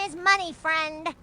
is money, friend.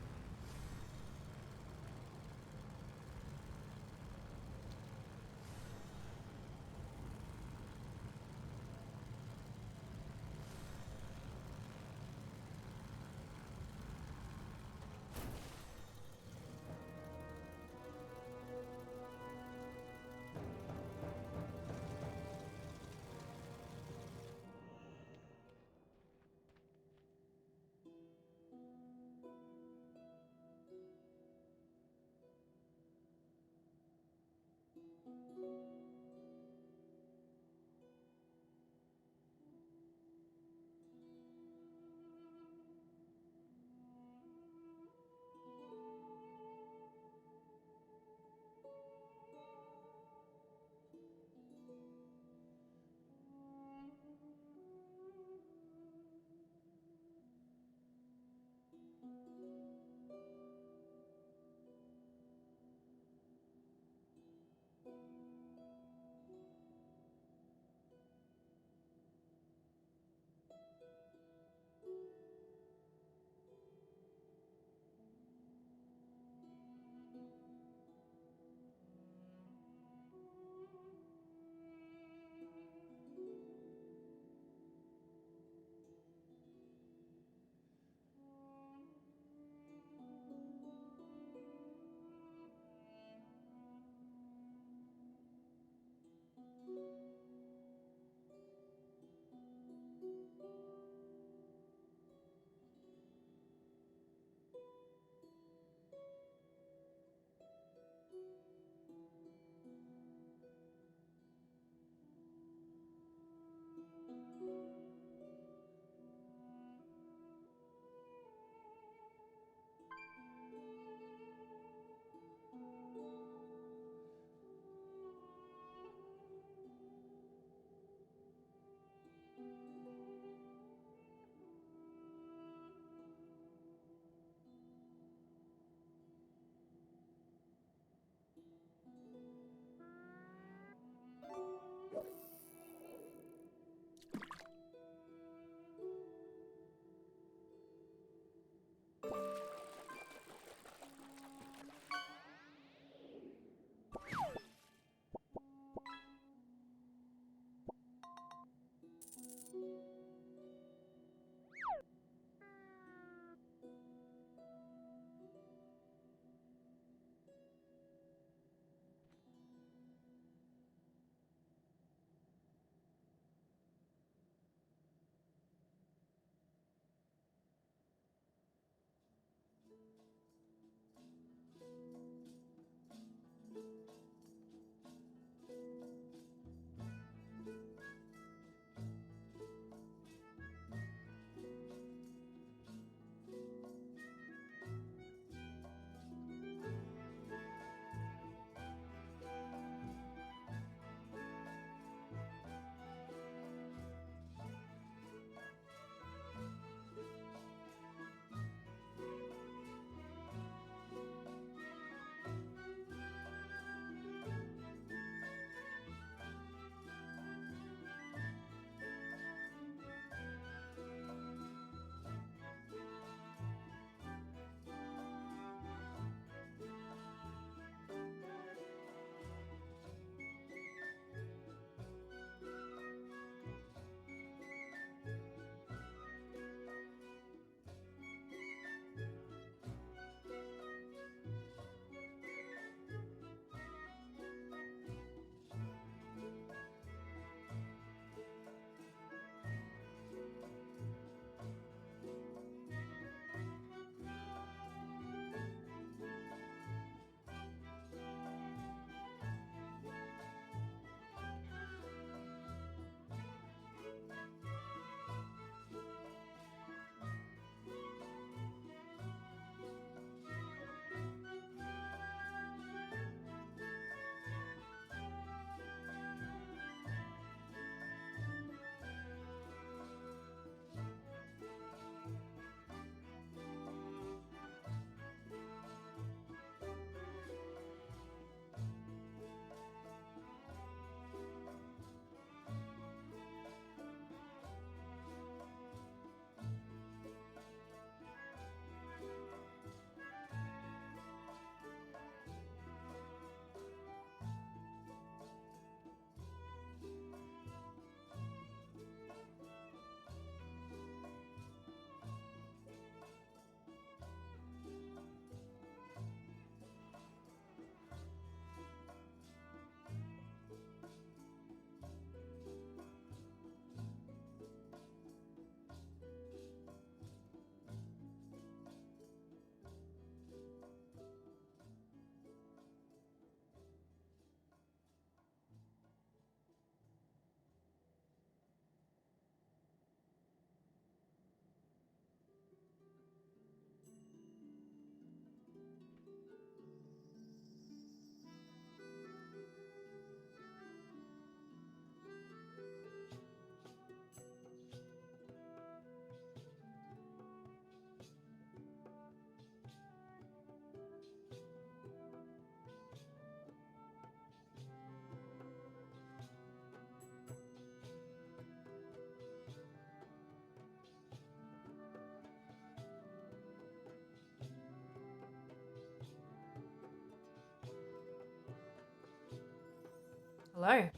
Hello.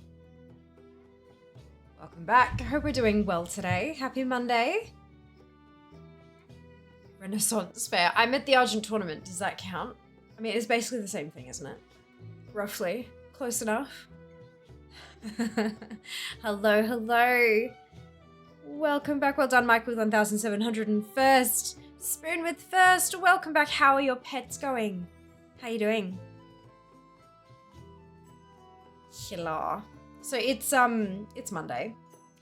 Welcome back. I hope we're doing well today. Happy Monday. Renaissance Fair. I'm at the Argent Tournament. Does that count? I mean, it's basically the same thing, isn't it? Roughly. Close enough. Hello, hello. Welcome back. Well done, Mike, with 1,701st. Spoon with first. Welcome back. How are your pets going? How you doing? Hello. So it's Monday.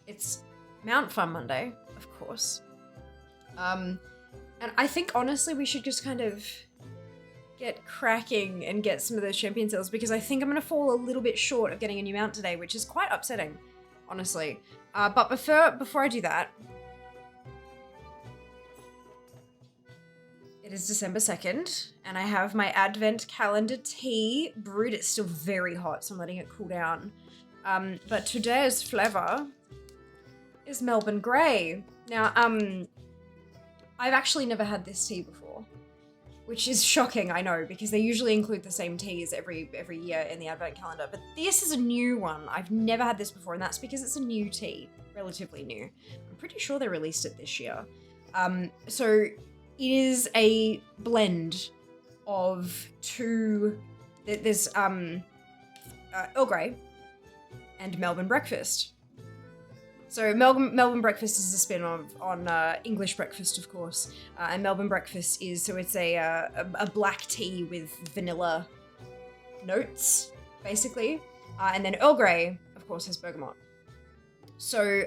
It's Mount Fun Monday, of course. And I think honestly we should just kind of get cracking and get some of those champion seals because I think I'm gonna fall a little bit short of getting a new mount today, which is quite upsetting, honestly. But before I do that, it is December 2nd, and I have my Advent calendar tea brewed. It's still very hot, so I'm letting it cool down. But today's flavor is Melbourne Grey. Now, I've actually never had this tea before, which is shocking, I know, because they usually include the same teas every year in the Advent calendar. But this is a new one. I've never had this before, and that's because it's a new tea, relatively new. I'm pretty sure they released it this year. So it is a blend of two. There's Earl Grey and Melbourne Breakfast. So Melbourne Breakfast is a spin-off on English Breakfast, of course, and Melbourne Breakfast is it's a black tea with vanilla notes, basically, and then Earl Grey, of course, has bergamot. So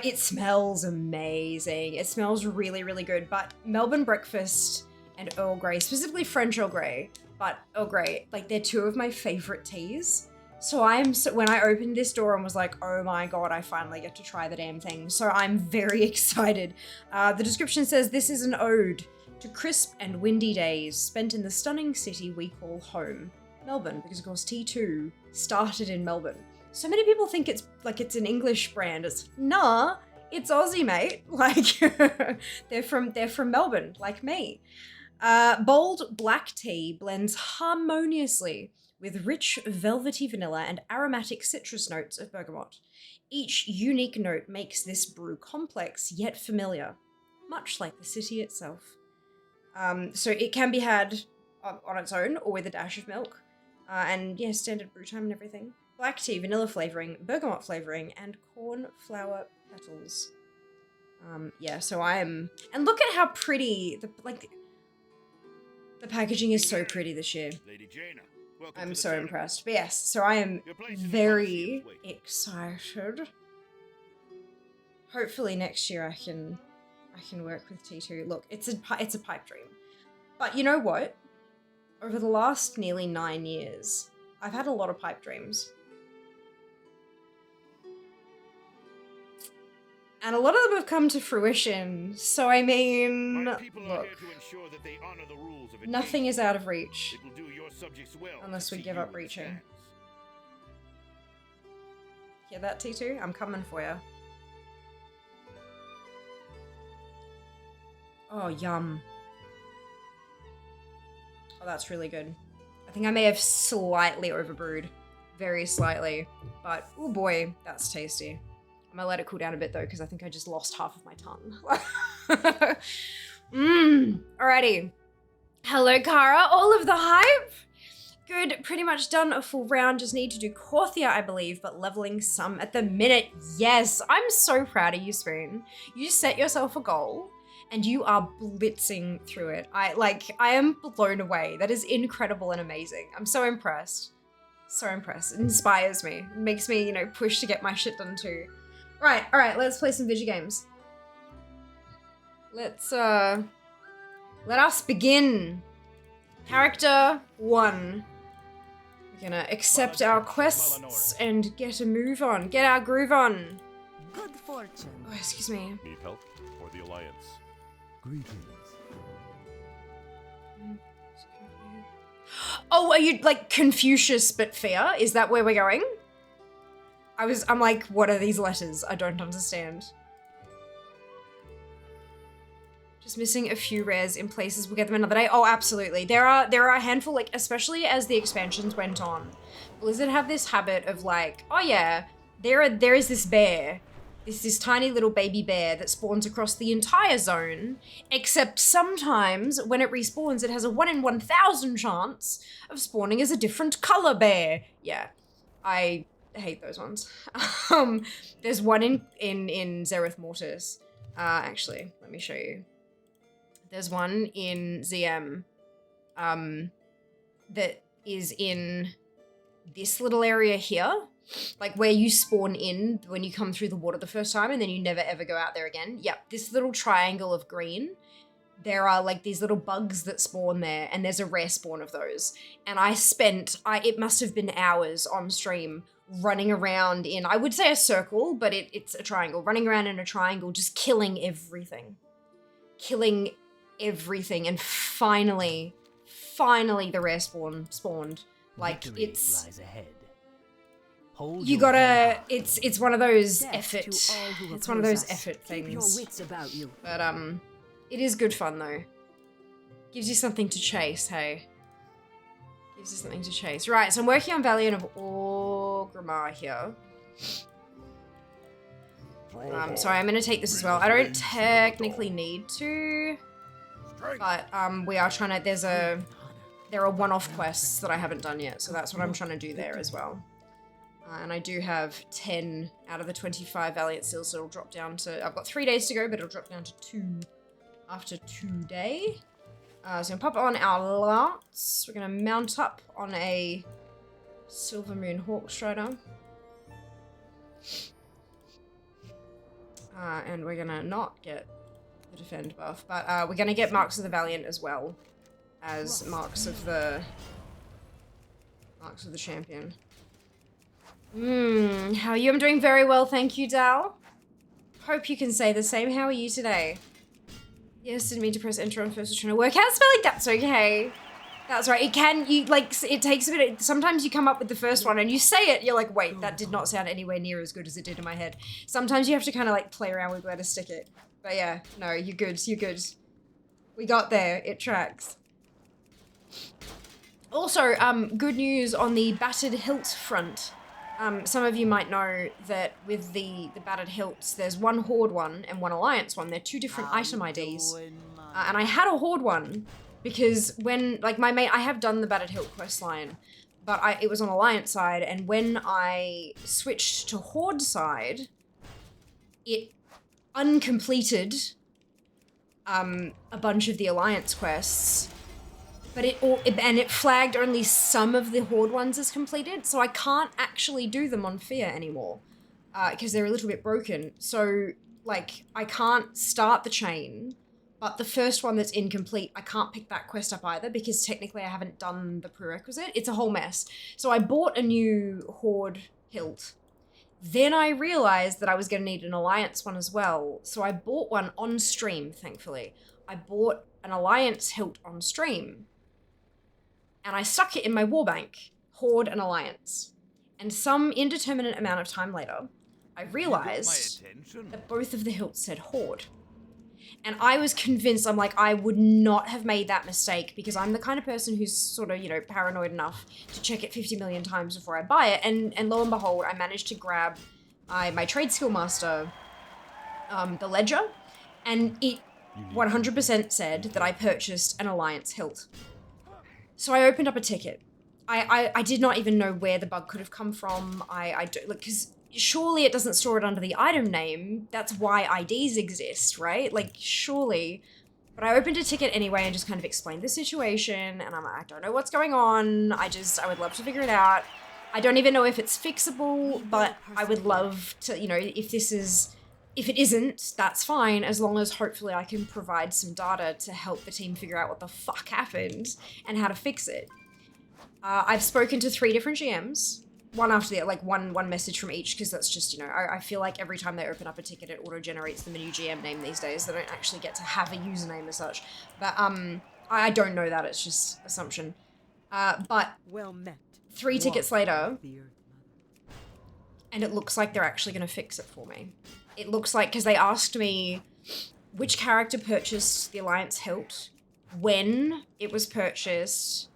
it smells amazing. It smells really, really good. But Melbourne Breakfast and Earl Grey, specifically French Earl Grey, but Earl Grey, like they're two of my favorite teas. So when I opened this door and was like, oh my God, I finally get to try the damn thing. So I'm very excited. The description says this is an ode to crisp and windy days spent in the stunning city we call home, Melbourne, because of course T2 started in Melbourne. So many people think it's an English brand. It's nah, it's Aussie, mate. Like they're from Melbourne, like me. Bold black tea blends harmoniously with rich velvety vanilla and aromatic citrus notes of bergamot. Each unique note makes this brew complex yet familiar, much like the city itself. So it can be had on its own or with a dash of milk. And yeah, standard brew time and everything. Black tea, vanilla flavoring, bergamot flavoring, and cornflower petals. Yeah, so and look at how pretty, the packaging is so pretty this year. I'm so impressed. But yes, so I am very excited. Hopefully next year I can work with T2. Look, it's a pipe dream. But you know what? Over the last nearly 9 years, I've had a lot of pipe dreams. And a lot of them have come to fruition. So I mean, look, nothing is out of reach. Unless we give up reaching. Hear that, T2? I'm coming for you. Oh, yum. Oh, that's really good. I think I may have slightly overbrewed. Very slightly. But, oh boy, that's tasty. I'm gonna let it cool down a bit though, because I think I just lost half of my tongue. Alrighty. Hello, Kara. All of the hype? Good. Pretty much done a full round. Just need to do Korthia, I believe, but leveling some at the minute. Yes. I'm so proud of you, Spoon. You set yourself a goal and you are blitzing through it. I am blown away. That is incredible and amazing. I'm so impressed. So impressed. It inspires me. It makes me, push to get my shit done too. Right, alright, let's play some video games. Let's, let us begin. Character 1. We're gonna accept our quests and get a move on. Get our groove on. Good fortune. Oh, excuse me. Need help or the Alliance? Greetings. Oh, are you like Confucius but fair? Is that where we're going? I'm like, what are these letters? I don't understand. Just missing a few rares in places. We'll get them another day. Oh, absolutely. There are a handful, like, especially as the expansions went on. Blizzard have this habit of like, oh yeah, there is this bear. This tiny little baby bear that spawns across the entire zone, except sometimes when it respawns, it has a 1 in 1,000 chance of spawning as a different color bear. Yeah, I hate those ones. There's one in Zereth Mortis. Actually, let me show you. There's one in ZM that is in this little area here, like where you spawn in when you come through the water the first time and then you never ever go out there again. Yep, this little triangle of green, there are like these little bugs that spawn there and there's a rare spawn of those. And it must have been hours on stream running around in, I would say a circle, but it's a triangle, running around in a triangle, just killing everything. And finally the rare spawned. Like, Victory it's lies ahead. Hold you your gotta head high. it's one of those Death effort to all who it's one of those oppose us. effort Keep your things. wits about you. But it is good fun though. Gives you something to chase, hey. Gives you something to chase. Right, so I'm working on Valiant of Orgrimmar here. Sorry, I'm gonna take this as well. I don't technically need to, but we are trying to, there are one-off quests that I haven't done yet, so that's what I'm trying to do there as well. And I do have 10 out of the 25 Valiant Seals, so it'll drop down to, I've got 3 days to go, but it'll drop down to 2 after today. So I'm gonna pop on our lance. We're gonna mount up on a Silver Moon Hawkstrider. And we're gonna not get the defend buff, but we're gonna get Marks of the Valiant as well as Marks of the Champion. How are you? I'm doing very well, thank you, Dal. Hope you can say the same. How are you today? Yes, didn't mean to press enter on first. Was trying to work out spelling. That's okay. That's right. It takes a bit. Sometimes you come up with the first one and you say it, you're like, wait, that did not sound anywhere near as good as it did in my head. Sometimes you have to kind of like play around with where to stick it. But yeah, no, you're good. You're good. We got there. It tracks. Also, good news on the battered hilt front. Some of you might know that with the battered hilts, there's one Horde one and one Alliance one. They're 2 different item IDs. And I had a Horde one because when, like, my mate, I have done the battered hilt quest line, but it was on Alliance side, and when I switched to Horde side, it uncompleted a bunch of the Alliance quests. But it flagged only some of the Horde ones as completed, so I can't actually do them on Fear anymore, because they're a little bit broken. So, like, I can't start the chain, but the first one that's incomplete, I can't pick that quest up either, because technically I haven't done the prerequisite. It's a whole mess. So I bought a new Horde hilt. Then I realized that I was going to need an Alliance one as well, so I bought one on stream, thankfully. I bought an Alliance hilt on stream. And I stuck it in my warbank, Horde and Alliance. And some indeterminate amount of time later, I realized that both of the hilts said Horde. And I was convinced, I'm like, I would not have made that mistake because I'm the kind of person who's sort of, you know, paranoid enough to check it 50 million times before I buy it. And lo and behold, I managed to grab my trade skill master, the ledger, and it 100% said that I purchased an Alliance hilt. So I opened up a ticket. I did not even know where the bug could have come from. Because surely it doesn't store it under the item name. That's why IDs exist, right? Like, surely. But I opened a ticket anyway and just kind of explained the situation. And I'm like, I don't know what's going on. I would love to figure it out. I don't even know if it's fixable, but I would love to, you know, if it isn't, that's fine, as long as hopefully I can provide some data to help the team figure out what the fuck happened and how to fix it. I've spoken to 3 different GMs, one after the other, like one message from each, because that's just, you know, I feel like every time they open up a ticket, it auto-generates them a new GM name these days. They don't actually get to have a username as such. But I don't know that, it's just assumption. But Well met. 3 tickets later, and it looks like they're actually going to fix it for me. It looks like, because they asked me which character purchased the Alliance hilt, when it was purchased,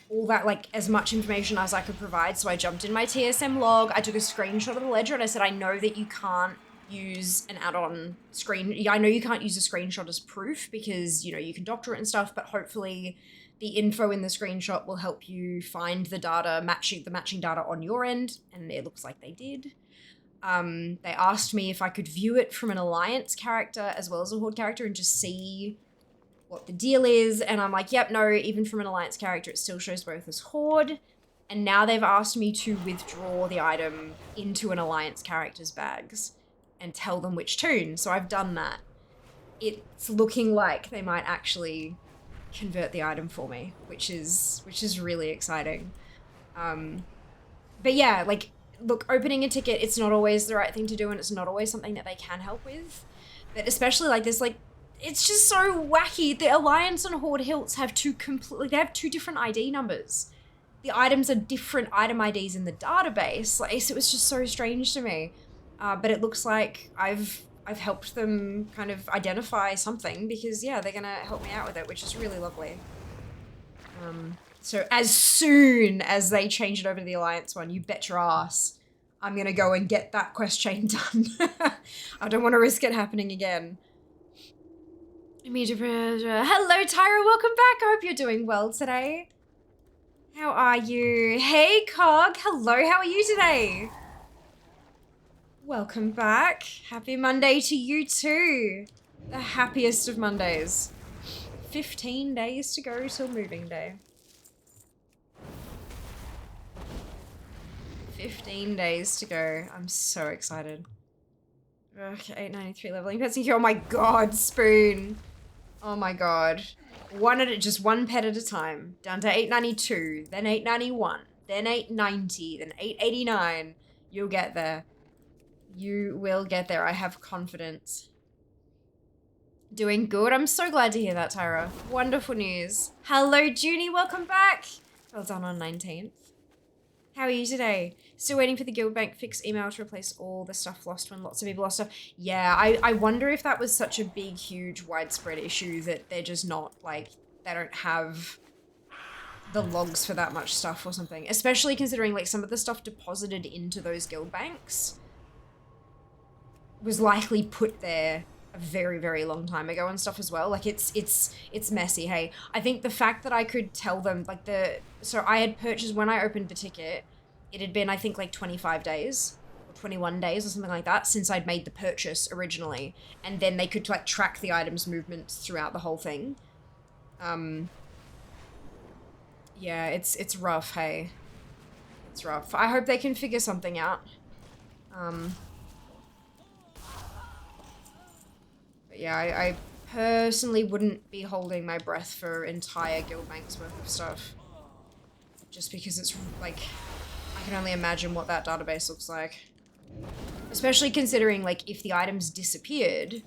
all that, like, as much information as I could provide. So I jumped in my TSM log, I took a screenshot of the ledger, and I said, I know that you can't use an add-on screen. I know you can't use a screenshot as proof because, you know, you can doctor it and stuff, but hopefully the info in the screenshot will help you find the data, the matching data on your end, and it looks like they did. They asked me if I could view it from an Alliance character as well as a Horde character and just see what the deal is, and I'm like, yep, no, even from an Alliance character, it still shows both as Horde, and now they've asked me to withdraw the item into an Alliance character's bags and tell them which tune, so I've done that. It's looking like they might actually convert the item for me, which is really exciting. But yeah, like, look, opening a ticket, it's not always the right thing to do, and it's not always something that they can help with, but especially like this, like, it's just so wacky. The Alliance and Horde hilts have two different ID numbers. The items are different item IDs in the database. Like, so it's just so strange to me. But it looks like I've helped them kind of identify something because, yeah, they're gonna help me out with it, which is really lovely. So as soon as they change it over to the Alliance one, you bet your ass I'm gonna go and get that quest chain done. I don't want to risk it happening again. Hello, Tyra, welcome back. I hope you're doing well today. How are you? Hey, Cog. Hello, how are you today? Welcome back. Happy Monday to you too. The happiest of Mondays. 15 days to go till moving day. 15 days to go. I'm so excited. Okay, 893 leveling. Oh my god, Spoon. Oh my god. Just one pet at a time. Down to 892, then 891, then 890, then 889. You'll get there. You will get there. I have confidence. Doing good. I'm so glad to hear that, Tyra. Wonderful news. Hello, Junie. Welcome back. Well done on 19th. How are you today? Still waiting for the Guildbank fix email to replace all the stuff lost when lots of people lost stuff. Yeah, I wonder if that was such a big, huge, widespread issue that they're just not, like, they don't have the logs for that much stuff or something. Especially considering, like, some of the stuff deposited into those guild banks was likely put there a very, very long time ago and stuff as well. Like, it's messy, hey. I think the fact that I could tell them, like, so I had purchased, when I opened the ticket, it had been, I think, like 25 days or 21 days or something like that since I'd made the purchase originally. And then they could, like, track the item's movements throughout the whole thing. Yeah, it's rough, hey. It's rough. I hope they can figure something out. But yeah, I personally wouldn't be holding my breath for entire guild banks worth of stuff. Just because it's, like, I can only imagine what that database looks like. Especially considering, like, if the items disappeared,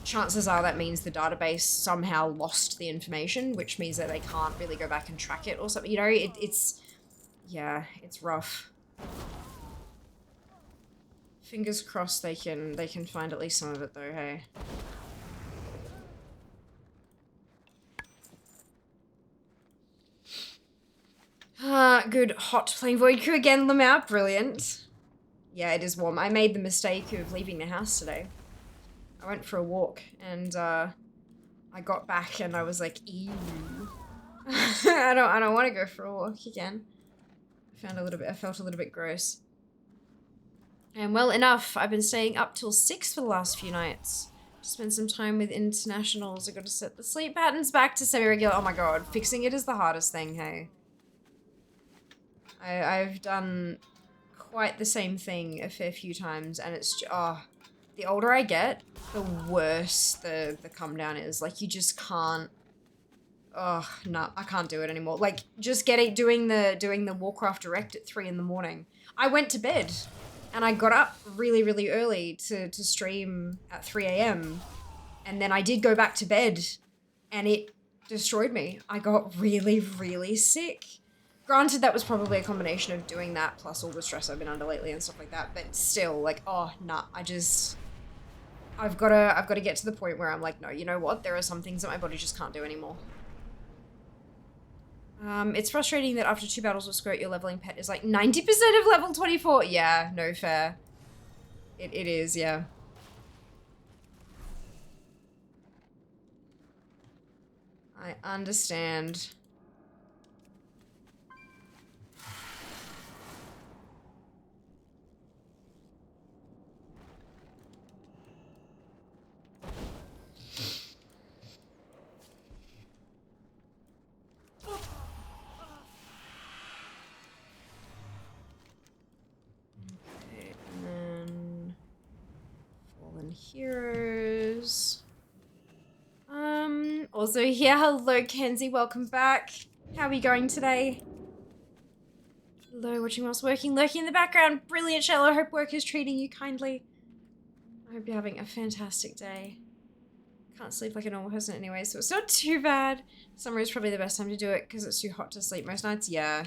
chances are that means the database somehow lost the information, which means that they can't really go back and track it or something. You know, yeah, it's rough. Fingers crossed they can find at least some of it though, hey. Good. Hot. Playing Void Crew again, Lamau. Brilliant. Yeah, it is warm. I made the mistake of leaving the house today. I went for a walk and I got back and I was like, ew. I don't want to go for a walk again. I felt a little bit gross. And well enough, I've been staying up till 6 for the last few nights. Spend some time with internationals. I got to set the sleep patterns back to semi-regular. Oh my god, fixing it is the hardest thing, hey. I've done quite the same thing a fair few times, and it's the older I get, the worse the come down is. Like, you just can't. Oh no, I can't do it anymore. Like, just doing the Warcraft direct at 3 in the morning. I went to bed, and I got up really, really early to stream at 3 a.m. And then I did go back to bed, and it destroyed me. I got really, really sick. Granted, that was probably a combination of doing that plus all the stress I've been under lately and stuff like that, but still, like, oh, nah, I've got to get to the point where I'm like, no, you know what? There are some things that my body just can't do anymore. It's frustrating that after 2 battles with Squirt, your leveling pet is like 90% of level 24. Yeah, no fair. It is, yeah. I understand. Okay, and then Fallen Heroes. Also here, hello Kenzie, welcome back. How are we going today? Hello, watching whilst working, lurking in the background. Brilliant, Shallow. Hope work is treating you kindly. I hope you're having a fantastic day. Can't sleep like a normal person anyway, so it's not too bad. Summer is probably the best time to do it because it's too hot to sleep most nights. Yeah,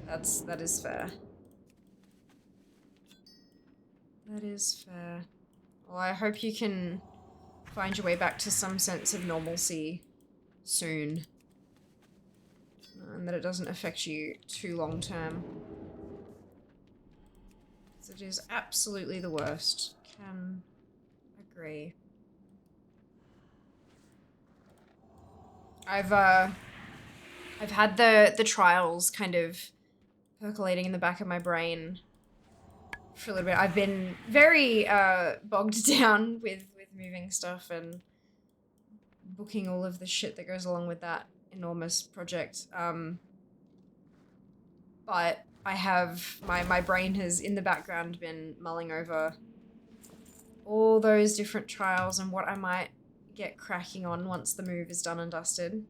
that is fair. That is fair. Well, I hope you can find your way back to some sense of normalcy soon. And that it doesn't affect you too long term. It is absolutely the worst. Can agree. I've had the trials kind of percolating in the back of my brain for a little bit. I've been very bogged down with moving stuff and booking all of the shit that goes along with that enormous project. But I have, my brain has in the background been mulling over all those different trials and what I might get cracking on once the move is done and dusted.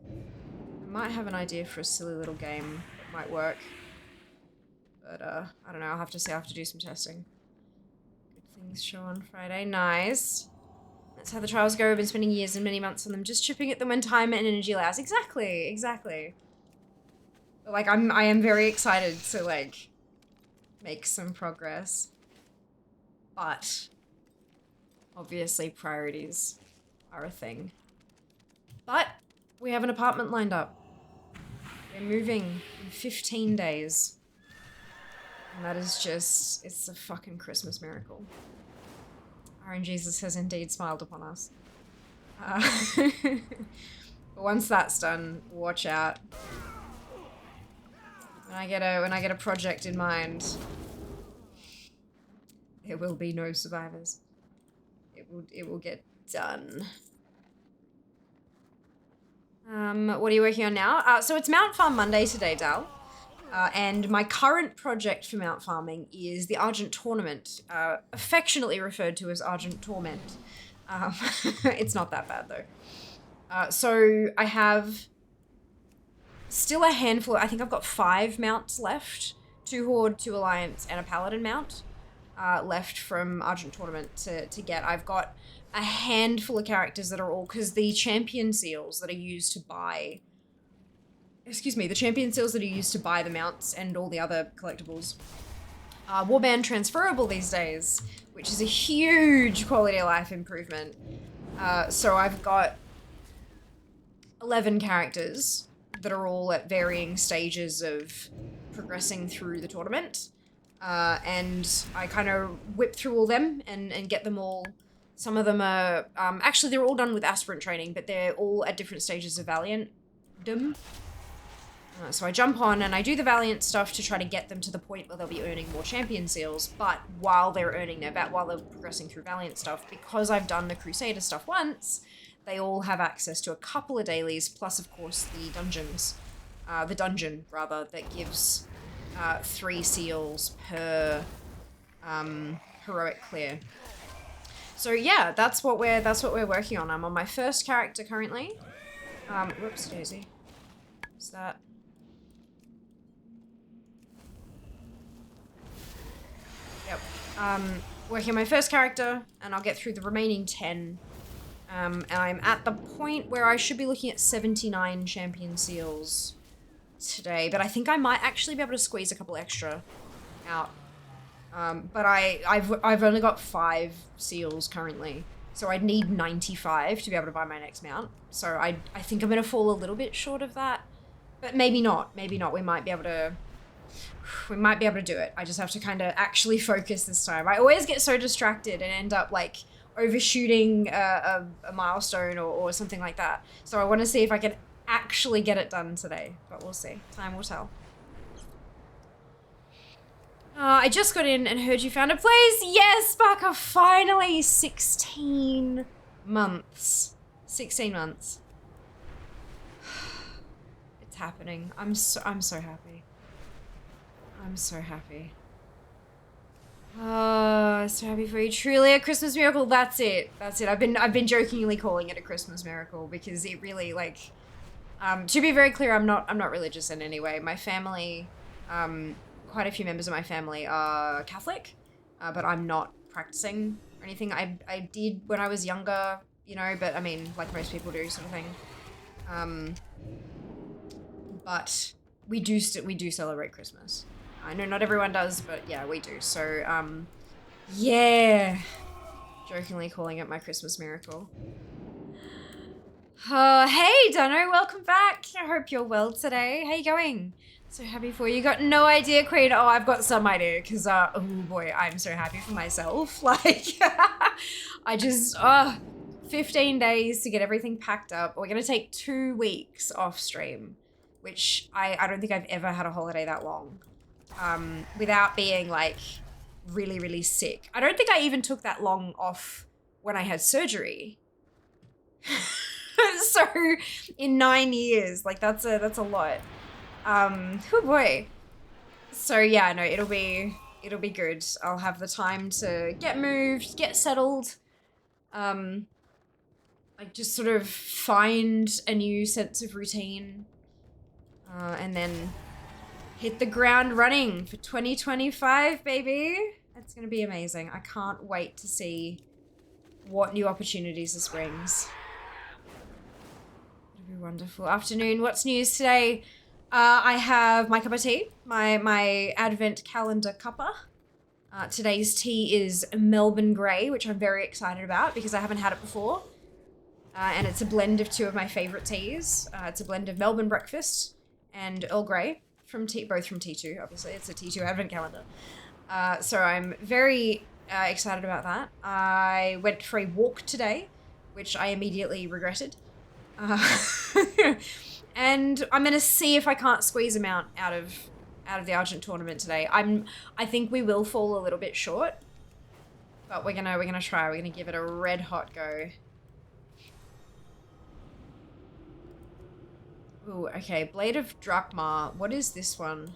I might have an idea for a silly little game that might work. But, I don't know, I'll have to see, I'll have to do some testing. Good things show on Friday, nice. That's how the trials go. I've been spending years and many months on them, just chipping at them when time and energy allows. Exactly, exactly. But, like, I am very excited to, like, make some progress. But, obviously, priorities are a thing. But, we have an apartment lined up. We're moving in 15 days. And that is just, it's a fucking Christmas miracle. Our own Jesus has indeed smiled upon us. But once that's done, watch out. When I get a project in mind, there will be no survivors. It will get done. What are you working on now? So it's Mount Farm Monday today, Dal. And my current project for Mount Farming is the Argent Tournament, affectionately referred to as Argent Torment. It's not that bad, though. So I have still a handful. I think I've got 5 mounts left. 2 Horde, 2 Alliance, and a Paladin mount left from Argent Tournament to get. I've got a handful of characters that are all... Because the champion seals that are used to buy... the champion seals that are used to buy the mounts and all the other collectibles are warband transferable these days, which is a huge quality of life improvement. So I've got 11 characters that are all at varying stages of progressing through the tournament. And I kind of whip through all them and get them all. Some of them are, actually they're all done with aspirant training, but they're all at different stages of Valiant-dom. So I jump on and I do the Valiant stuff to try to get them to the point where they'll be earning more champion seals, but while they're earning while they're progressing through Valiant stuff, because I've done the Crusader stuff once, they all have access to a couple of dailies, plus of course the dungeons. The dungeon, rather, that gives 3 seals per heroic clear. So yeah, that's what we're working on. I'm on my first character currently. Whoops daisy. What's that? Yep. Working on my first character, and I'll get through the remaining 10. And I'm at the point where I should be looking at 79 champion seals today, but I think I might actually be able to squeeze a couple extra out But I've only got 5 seals currently. So I'd need 95 to be able to buy my next mount. So I think I'm gonna fall a little bit short of that. But maybe not. Maybe not. We might be able to do it. I just have to kind of actually focus this time. I always get so distracted and end up like overshooting a milestone or something like that. So I want to see if I can actually get it done today, but we'll see. Time will tell. I just got in and heard you found a place. Yes, Barker, finally. 16 months. 16 months. It's happening. I'm so happy. I'm so happy. Oh, so happy for you. Truly a Christmas miracle. That's it. That's it. I've been jokingly calling it a Christmas miracle because it really, like, to be very clear, I'm not religious in any way. My family, quite a few members of my family are Catholic, but I'm not practicing or anything. I did when I was younger, you know, but I mean, like most people do, sort of thing. But we do celebrate Christmas. I know not everyone does, but yeah, we do. So, yeah. Jokingly calling it my Christmas miracle. Hey, Dunno, welcome back. I hope you're well today. How you going? So happy for you. Got no idea, Queen. Oh, I've got some idea, because, oh boy, I'm so happy for myself. Like, I just, 15 days to get everything packed up. We're going to take 2 weeks off stream, which I don't think I've ever had a holiday that long. Without being like really, really sick. I don't think I even took that long off when I had surgery. So in 9 years, like that's a lot. Oh boy. So yeah, no, it'll be good. I'll have the time to get moved, get settled. Like just sort of find a new sense of routine. And then hit the ground running for 2025, baby. It's gonna be amazing. I can't wait to see what new opportunities this brings. It'll be wonderful. Afternoon, what's news today? I have my cup of tea, my advent calendar cuppa. Today's tea is Melbourne Grey, which I'm very excited about because I haven't had it before. And it's a blend of 2 of my favorite teas. It's a blend of Melbourne Breakfast and Earl Grey. Both from T2, obviously. It's a T2 advent calendar. So I'm very excited about that. I went for a walk today, which I immediately regretted. And I'm gonna see if I can't squeeze a mount out of the Argent tournament today. I think we will fall a little bit short, but we're gonna try. We're gonna give it a red hot go. Ooh, okay, Blade of Drakmar. What is this one?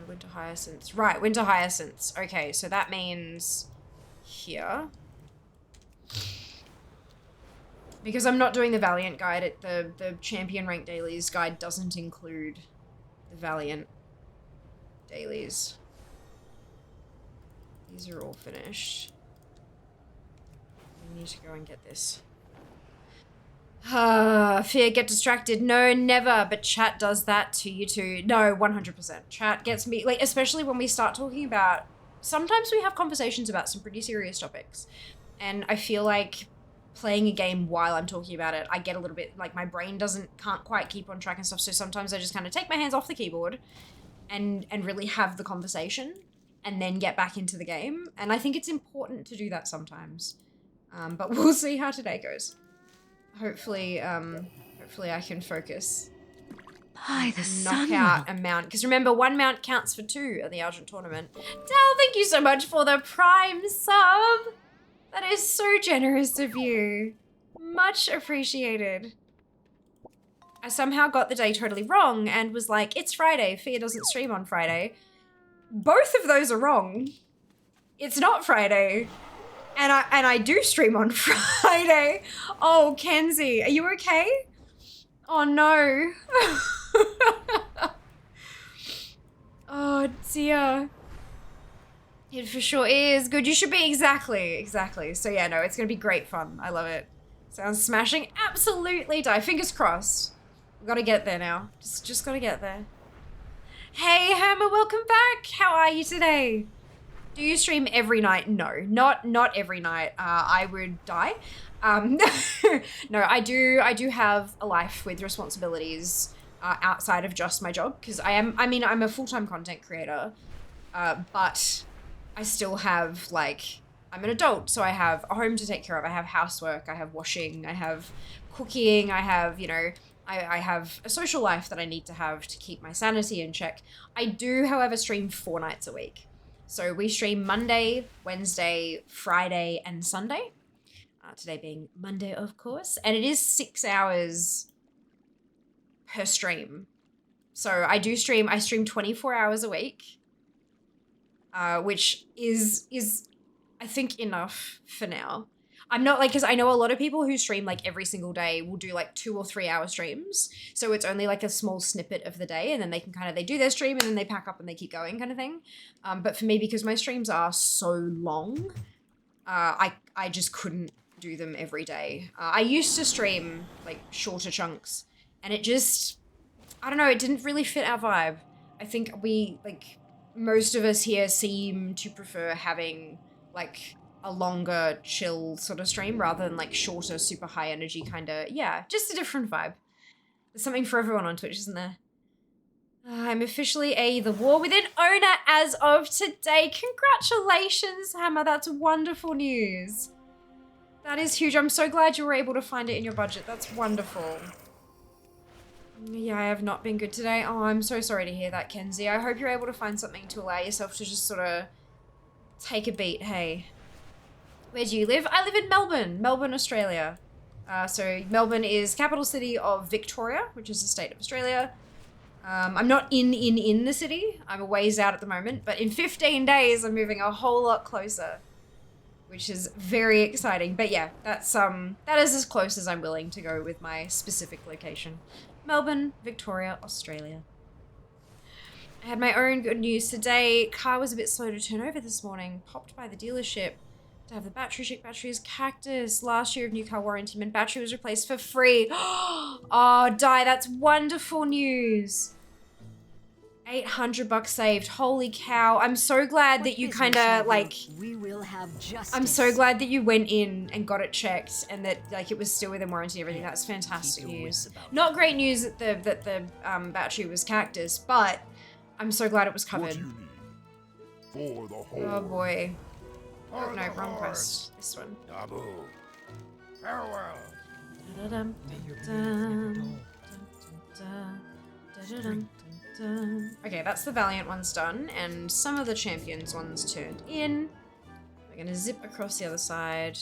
Winter Hyacinths. Right, Winter Hyacinths. Okay, so that means here. Because I'm not doing the Valiant guide, the Champion Rank Dailies guide doesn't include the Valiant dailies. These are all finished. I need to go and get this. Fear, get distracted. No, never. But chat does that to you too. No, 100%. Chat gets me, like, especially when we start talking about, sometimes we have conversations about some pretty serious topics. And I feel like playing a game while I'm talking about it, I get a little bit, like, my brain can't quite keep on track and stuff. So sometimes I just kind of take my hands off the keyboard and really have the conversation and then get back into the game. And I think it's important to do that sometimes. But we'll see how today goes. Hopefully I can focus. By the knock sun. out a mount. Because remember, 1 mount counts for 2 at the Argent tournament. Del, thank you so much for the Prime sub. That is so generous of you. Much appreciated. I somehow got the day totally wrong and was like, it's Friday. Fear doesn't stream on Friday. Both of those are wrong. It's not Friday. And I do stream on Friday. Oh, Kenzie, are you okay? Oh no. Oh dear. It for sure is. Good, you should be. Exactly. So yeah, no, it's gonna be great fun. I love it. Sounds smashing. Absolutely die. Fingers crossed. We gotta get there now. Just gotta get there. Hey, Hammer, welcome back. How are you today? Do you stream every night? No, not every night. I would die. No, I do have a life with responsibilities outside of just my job because I'm a full-time content creator, but I still have like, I'm an adult, so I have a home to take care of. I have housework, I have washing, I have cooking, I have, you know, I have a social life that I need to have to keep my sanity in check. I do, however, stream 4 nights a week. So we stream Monday, Wednesday, Friday, and Sunday. Today being Monday, of course. And it is 6 hours per stream. So I stream 24 hours a week, which is I think enough for now. I'm not like, because I know a lot of people who stream like every single day will do like 2 or 3 hour streams. So it's only like a small snippet of the day and then they can they do their stream and then they pack up and they keep going kind of thing. But for me, because my streams are so long, I just couldn't do them every day. I used to stream like shorter chunks and it just, I don't know, it didn't really fit our vibe. I think most of us here seem to prefer having like a longer chill sort of stream rather than like shorter, super high energy yeah, just a different vibe. There's something for everyone on Twitch, isn't there? I'm officially The War Within owner as of today. Congratulations, Hammer. That's wonderful news. That is huge. I'm so glad you were able to find it in your budget. That's wonderful. Yeah, I have not been good today. Oh, I'm so sorry to hear that, Kenzie. I hope you're able to find something to allow yourself to just sort of take a beat, hey. Where do you live? I live in Melbourne, Australia. So Melbourne is capital city of Victoria, which is the state of Australia. I'm not in the city. I'm a ways out at the moment, but in 15 days, I'm moving a whole lot closer, which is very exciting. But yeah, that is as close as I'm willing to go with my specific location. Melbourne, Victoria, Australia. I had my own good news today. Car was a bit slow to turn over this morning. Popped by the dealership to have the battery check. Battery is cactus. Last year of new car warranty meant battery was replaced for free. Oh, that's wonderful news. $800 saved. Holy cow. I'm so glad that you We will have justice. I'm so glad that you went in and got it checked and that like it was still within warranty and everything. That's fantastic news. Not great news that the battery was cactus, but I'm so glad it was covered. For the whole. Oh boy. Oh no, wrong quest. This one. Nabu. Farewell. Da-da-dum, dum, dum, da-da-dum, dum. Okay, that's the Valiant ones done, and some of the Champions ones turned in. We're gonna zip across the other side.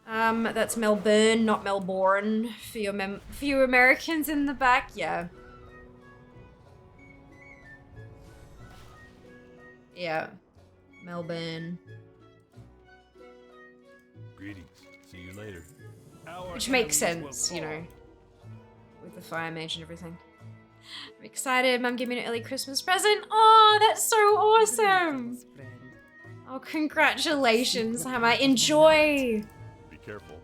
That's Melbourne, not Melbourne, for you Americans in the back. Yeah. Yeah. Melbourne. Greetings. See you later. Which makes sense, you know, with the fire mage and everything. I'm excited. Mum gave me an early Christmas present. Oh, that's so awesome. Oh, congratulations, Hammer. Enjoy. Be careful.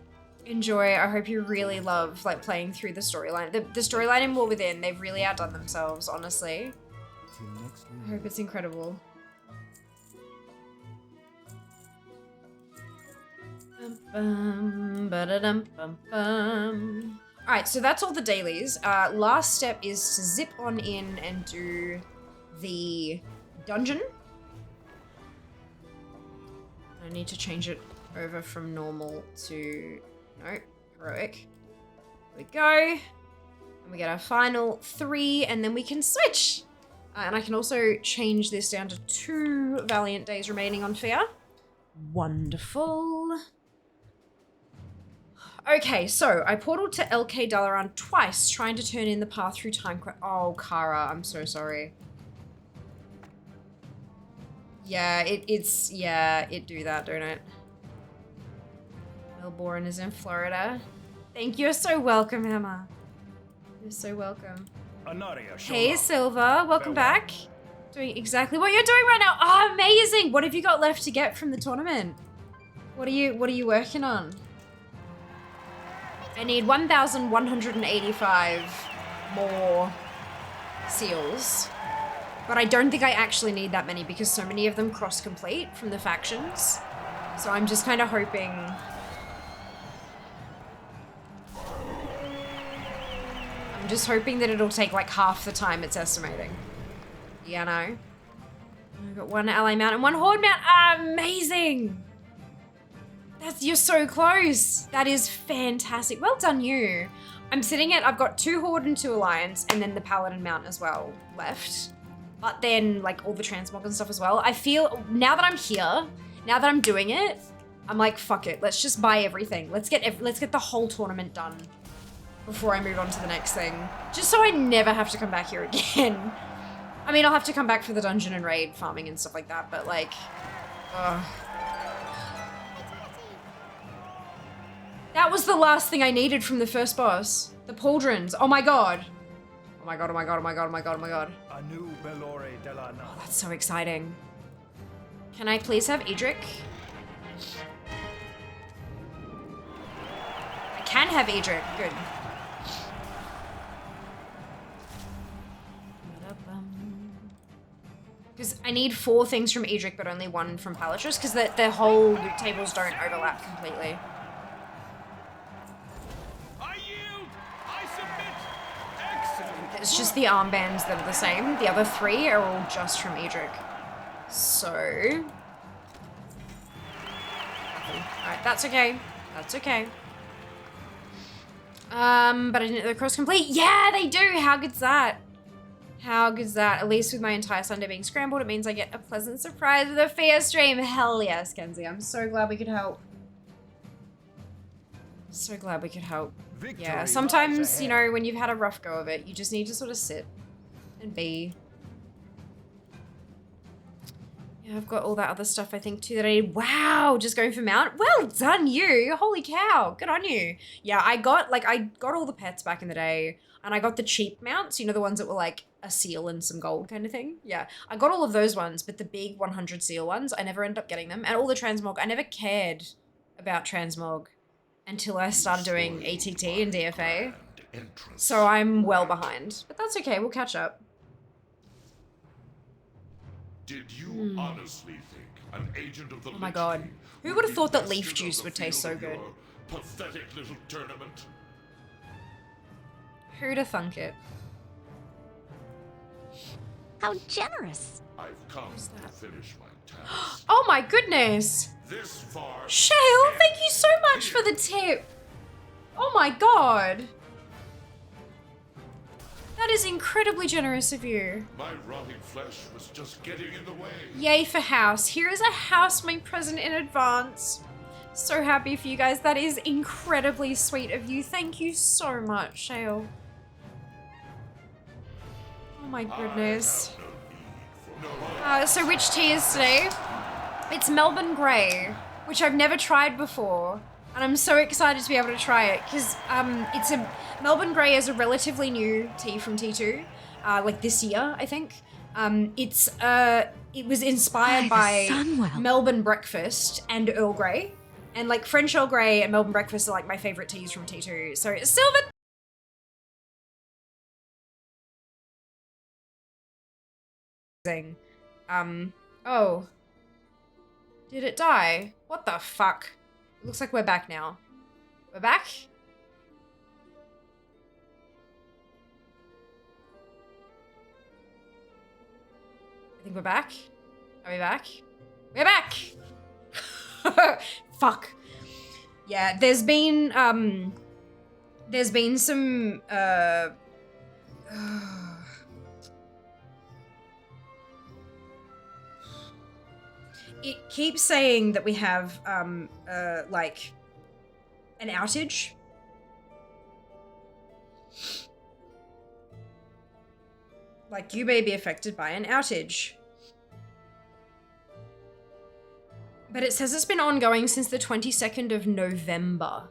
Enjoy. I hope you really love like playing through the storyline. The storyline in War Within, they've really outdone themselves, honestly. I hope it's incredible. Alright, so that's all the dailies. Last step is to zip on in and do the dungeon. I need to change it over from normal to, no, heroic. There we go. And we get our final 3 and then we can switch. And I can also change this down to 2 Valiant days remaining on Fear. Wonderful. Okay, so I portaled to LK Dalaran twice, trying to turn in the path through time. Oh, Kara, I'm so sorry. Yeah, it do that, don't it? Melbourne is in Florida. Thank you, you're so welcome, Emma. You're so welcome. Hey, Silva, welcome back. Doing exactly what you're doing right now. Oh, amazing! What have you got left to get from the tournament? What are you working on? I need 1,185 more seals. But I don't think I actually need that many because so many of them cross-complete from the factions. So I'm just kind of hoping... I'm just hoping that it'll take like half the time it's estimating. Yeah, no. I've got one ally mount and one horde mount. Amazing! You're so close. That is fantastic. Well done, you. I'm sitting at, I've got 2 horde and 2 alliance and then the paladin mount as well left. But then like all the transmog and stuff as well. I feel, now that I'm here, now that I'm doing it, I'm like, fuck it. Let's just buy everything. Let's get the whole tournament done before I move on to the next thing. Just so I never have to come back here again. I mean, I'll have to come back for the dungeon and raid farming and stuff like that, but like, that was the last thing I needed from the first boss. The pauldrons. Oh my god. Oh my god, oh my god, oh my god, oh my god, oh my god. Oh, that's so exciting. Can I please have Edric? I can have Edric. Good. Because I need 4 things from Edric, but only 1 from Palatrus, because the whole loot tables don't overlap completely. It's just the armbands that are the same. The other 3 are all just from Edric. So... Alright, that's okay. That's okay. But I didn't know the cross complete. Yeah, they do! How good's that? How good's that? At least with my entire Sunday being scrambled, it means I get a pleasant surprise with a fair stream. Hell yes, Kenzie. I'm so glad we could help. So glad we could help. Victory, yeah, sometimes, you know, when you've had a rough go of it, you just need to sort of sit and be. Yeah, I've got all that other stuff, I think, too, that I need. Wow, just going for mount. Well done, you. Holy cow. Good on you. Yeah, I got all the pets back in the day, and I got the cheap mounts, you know, the ones that were like a seal and some gold kind of thing. Yeah, I got all of those ones, but the big 100 seal ones, I never ended up getting them. And all the transmog, I never cared about transmog until I started doing ATT and DFA. So I'm well behind, but that's okay, we'll catch up. Did you honestly think an agent of the Oh my god. Who would have thought that leaf juice would taste so good? Pathetic little tournament. Who'd have thunk it? How generous. I've come to finish my task. Oh my goodness! This far. Shale, thank you so much for the tip! Oh my god! That is incredibly generous of you. My rotting flesh was just getting in the way. Yay for house. Here is a housemate present in advance. So happy for you guys. That is incredibly sweet of you. Thank you so much, Shale. Oh my goodness. So which tea is today? It's Melbourne Grey, which I've never tried before. And I'm so excited to be able to try it because Melbourne Grey is a relatively new tea from T2, like this year, I think. It was inspired by Melbourne Breakfast and Earl Grey. And like French Earl Grey and Melbourne Breakfast are like my favorite teas from T2. So Sylvan. Oh. Did it die? What the fuck? Looks like we're back now. We're back? I think we're back. Are we back? We're back! Fuck. Yeah, there's been some, it keeps saying that we have, like, an outage. Like, you may be affected by an outage. But it says it's been ongoing since the 22nd of November.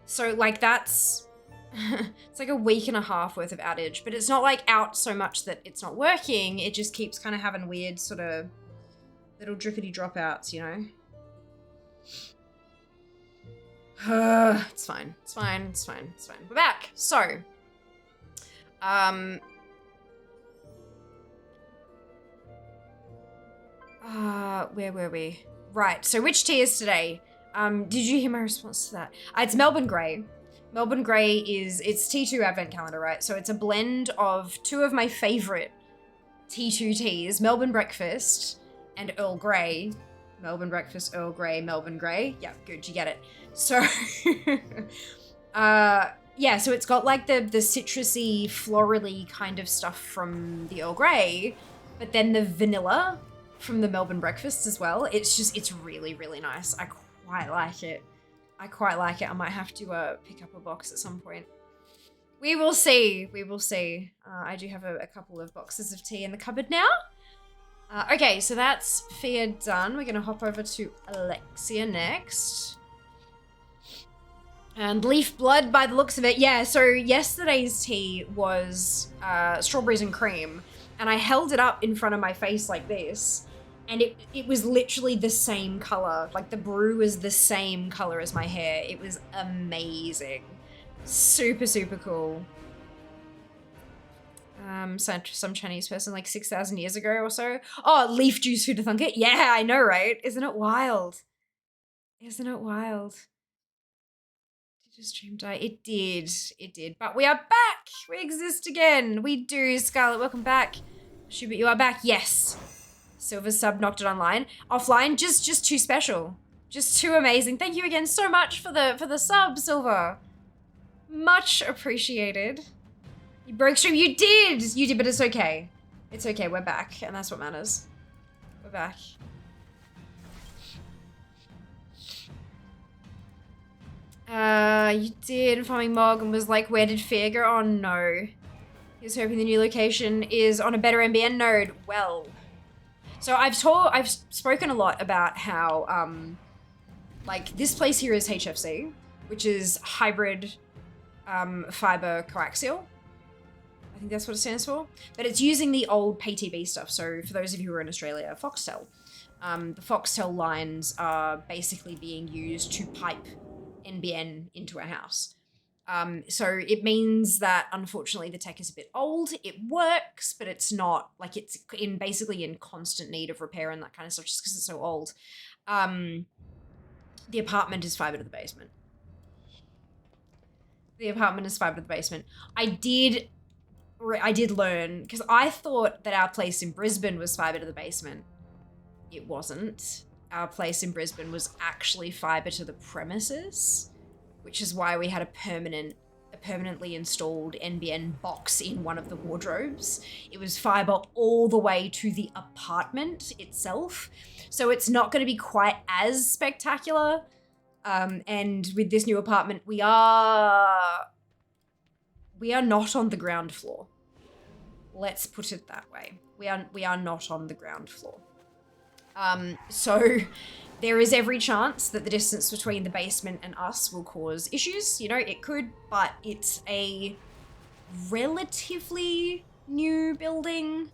So, like, that's... it's like a week and a half worth of outage. But it's not, like, out so much that it's not working. It just keeps kind of having weird sort of little drippity dropouts, you know? It's fine. It's fine. It's fine. It's fine. We're back. So, Where were we? Right, so which tea is today? Did you hear my response to that? It's Melbourne Grey. Melbourne Grey it's T2 Advent Calendar, right? So it's a blend of two of my favorite T2 teas, Melbourne Breakfast and Earl Grey. Melbourne Breakfast, Earl Grey, Melbourne Grey. Yeah, good, you get it. So, yeah, so it's got like the citrusy, florally kind of stuff from the Earl Grey, but then the vanilla from the Melbourne Breakfast as well. It's really, really nice. I quite like it. I might have to pick up a box at some point. We will see. I do have a couple of boxes of tea in the cupboard now. Okay, so that's Fia done. We're gonna hop over to Alexia next. And Leaf Blood by the looks of it. Yeah, so yesterday's tea was strawberries and cream. And I held it up in front of my face like this. And it was literally the same color. Like the brew was the same color as my hair. It was amazing. Super, super cool. Some Chinese person like 6,000 years ago or so. Oh, leaf juice who'd have thunk it? Yeah, I know, right? Isn't it wild? Isn't it wild? Did your stream die? It did. But we are back! We exist again. We do. Scarlett, welcome back. Schubert, you are back. Yes. Silver sub knocked it offline. Just too special. Just too amazing. Thank you again so much for the sub, Silver. Much appreciated. You broke stream. You did, but it's okay. It's okay. We're back, and that's what matters. We're back. You did. Farming Mog and was like, where did Fear go? Oh no. He was hoping the new location is on a better NBN node. Well. So I've spoken a lot about how, like, this place here is HFC, which is hybrid fiber coaxial. I think that's what it stands for. But it's using the old PTB stuff. So for those of you who are in Australia, Foxtel. The Foxtel lines are basically being used to pipe NBN into a house. So it means that, unfortunately, the tech is a bit old. It works, but it's not, like, it's basically in constant need of repair and that kind of stuff just because it's so old. The apartment is fiber to the basement. I did learn, because I thought that our place in Brisbane was fiber to the basement. It wasn't. Our place in Brisbane was actually fiber to the premises, which is why we had a permanently installed NBN box in one of the wardrobes. It was fiber all the way to the apartment itself. So it's not going to be quite as spectacular. And with this new apartment, we are not on the ground floor. Let's put it that way. We are not on the ground floor. So there is every chance that the distance between the basement and us will cause issues. You know, it could, but it's a relatively new building,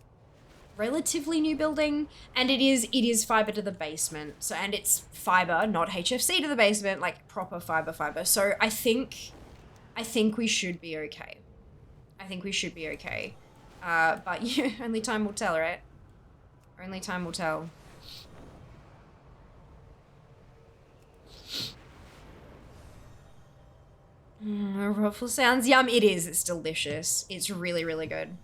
and it is fiber to the basement. So, and it's fiber, not HFC to the basement, like proper fiber. So I think we should be okay. But yeah, only time will tell, right? Only time will tell. Ruffle sounds yum. It is. It's delicious. It's really, really good.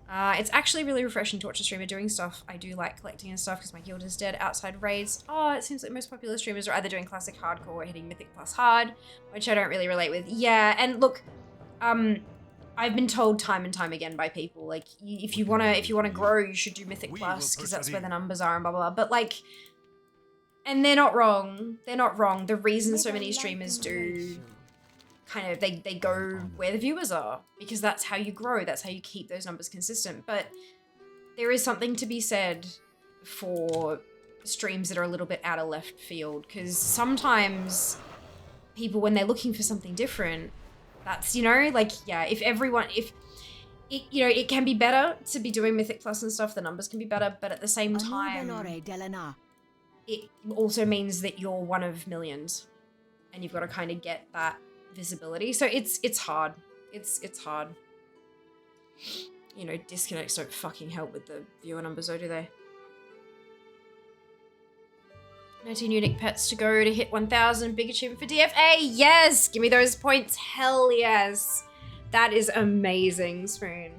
It's actually really refreshing to watch a streamer doing stuff. I do like collecting and stuff because my guild is dead outside raids. Oh, it seems like most popular streamers are either doing classic hardcore or hitting Mythic Plus hard, which I don't really relate with. Yeah, and look, I've been told time and time again by people, like, if you wanna grow, you should do Mythic Plus because that's where the numbers are and blah, blah, blah. But like, and they're not wrong. The reason so many streamers do kind of, they go where the viewers are because that's how you grow. That's how you keep those numbers consistent. But there is something to be said for streams that are a little bit out of left field, because sometimes people, when they're looking for something different, that's, you know, like, yeah, if it, you know, it can be better to be doing Mythic Plus and stuff, the numbers can be better, but at the same time, it also means that you're one of millions and you've got to kind of get that visibility. So it's hard. It's hard. You know, disconnects don't fucking help with the viewer numbers, though, do they? 19 unique pets to go to hit 1,000. Big achievement for DFA. Yes! Give me those points. Hell yes. That is amazing, Spoon.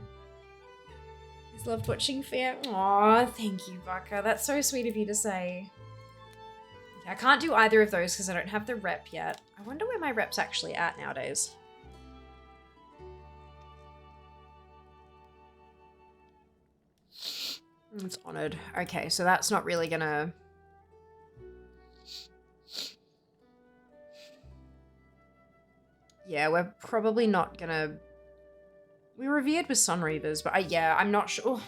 He's loved watching Fear. Aw, thank you, Baka. That's so sweet of you to say. Okay, I can't do either of those because I don't have the rep yet. I wonder where my rep's actually at nowadays. It's honored. Okay, so that's not really gonna... Yeah, we're probably not gonna... We revered with Sun Reavers, but yeah, I'm not sure.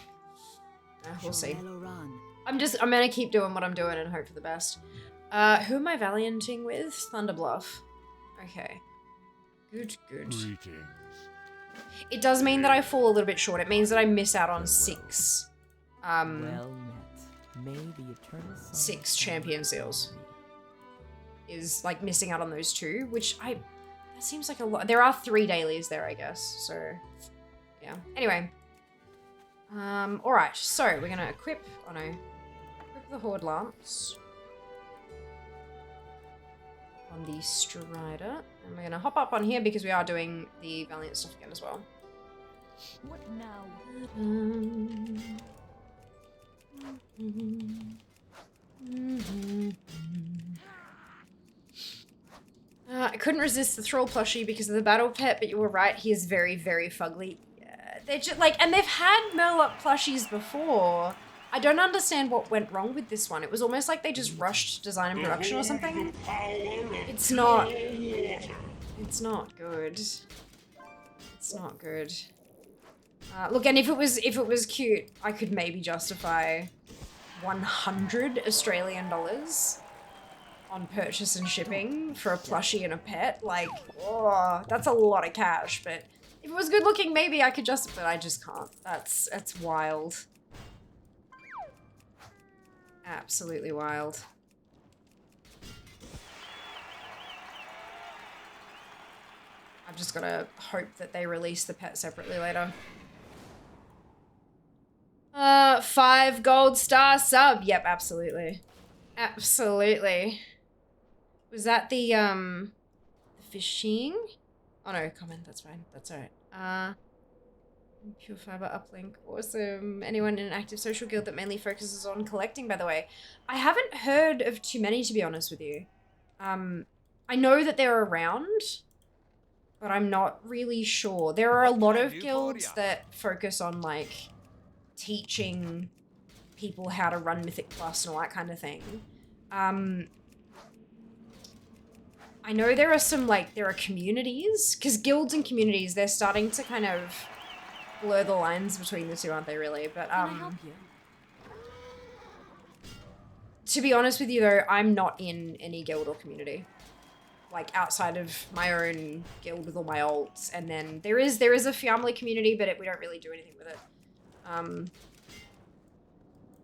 We'll see. I'm gonna keep doing what I'm doing and hope for the best. Who am I valianting with? Thunderbluff. Okay. Good. Greetings. It does mean that I fall a little bit short. It means that I miss out on 6. Well met. May the eternal sun 6 champion seals. Is like missing out on those 2, which that seems like a lot. There are 3 dailies there, I guess. So, yeah. Anyway. Alright. So, we're gonna equip the Horde Lamps on the Strider. And we're gonna hop up on here because we are doing the Valiant stuff again as well. What now? I couldn't resist the Thrall plushie because of the battle pet, but you were right, he is very, very fugly. Yeah, they're just like, and they've had Murloc plushies before. I don't understand what went wrong with this one. It was almost like they just rushed design and production or something. It's not good. It's not good. Look, and if it was cute, I could maybe justify 100 Australian dollars on purchase and shipping for a plushie and a pet. Like, oh, that's a lot of cash. But if it was good looking, maybe I could justify. But I just can't. That's wild. Absolutely wild. I've just got to hope that they release the pet separately later. 5 gold star sub. Yep, absolutely. Absolutely. Was that the fishing? Oh no, comment, that's fine. That's alright. Pure fiber uplink. Awesome. Anyone in an active social guild that mainly focuses on collecting, by the way? I haven't heard of too many, to be honest with you. I know that they're around, but I'm not really sure. There are a lot of guilds that focus on, like, teaching people how to run Mythic Plus and all that kind of thing. I know there are some, like, there are communities, because guilds and communities, they're starting to kind of blur the lines between the two, aren't they, really? But, Can I help you? to be honest with you, though, I'm not in any guild or community. Like, outside of my own guild with all my alts, and then there is a family community, but we don't really do anything with it.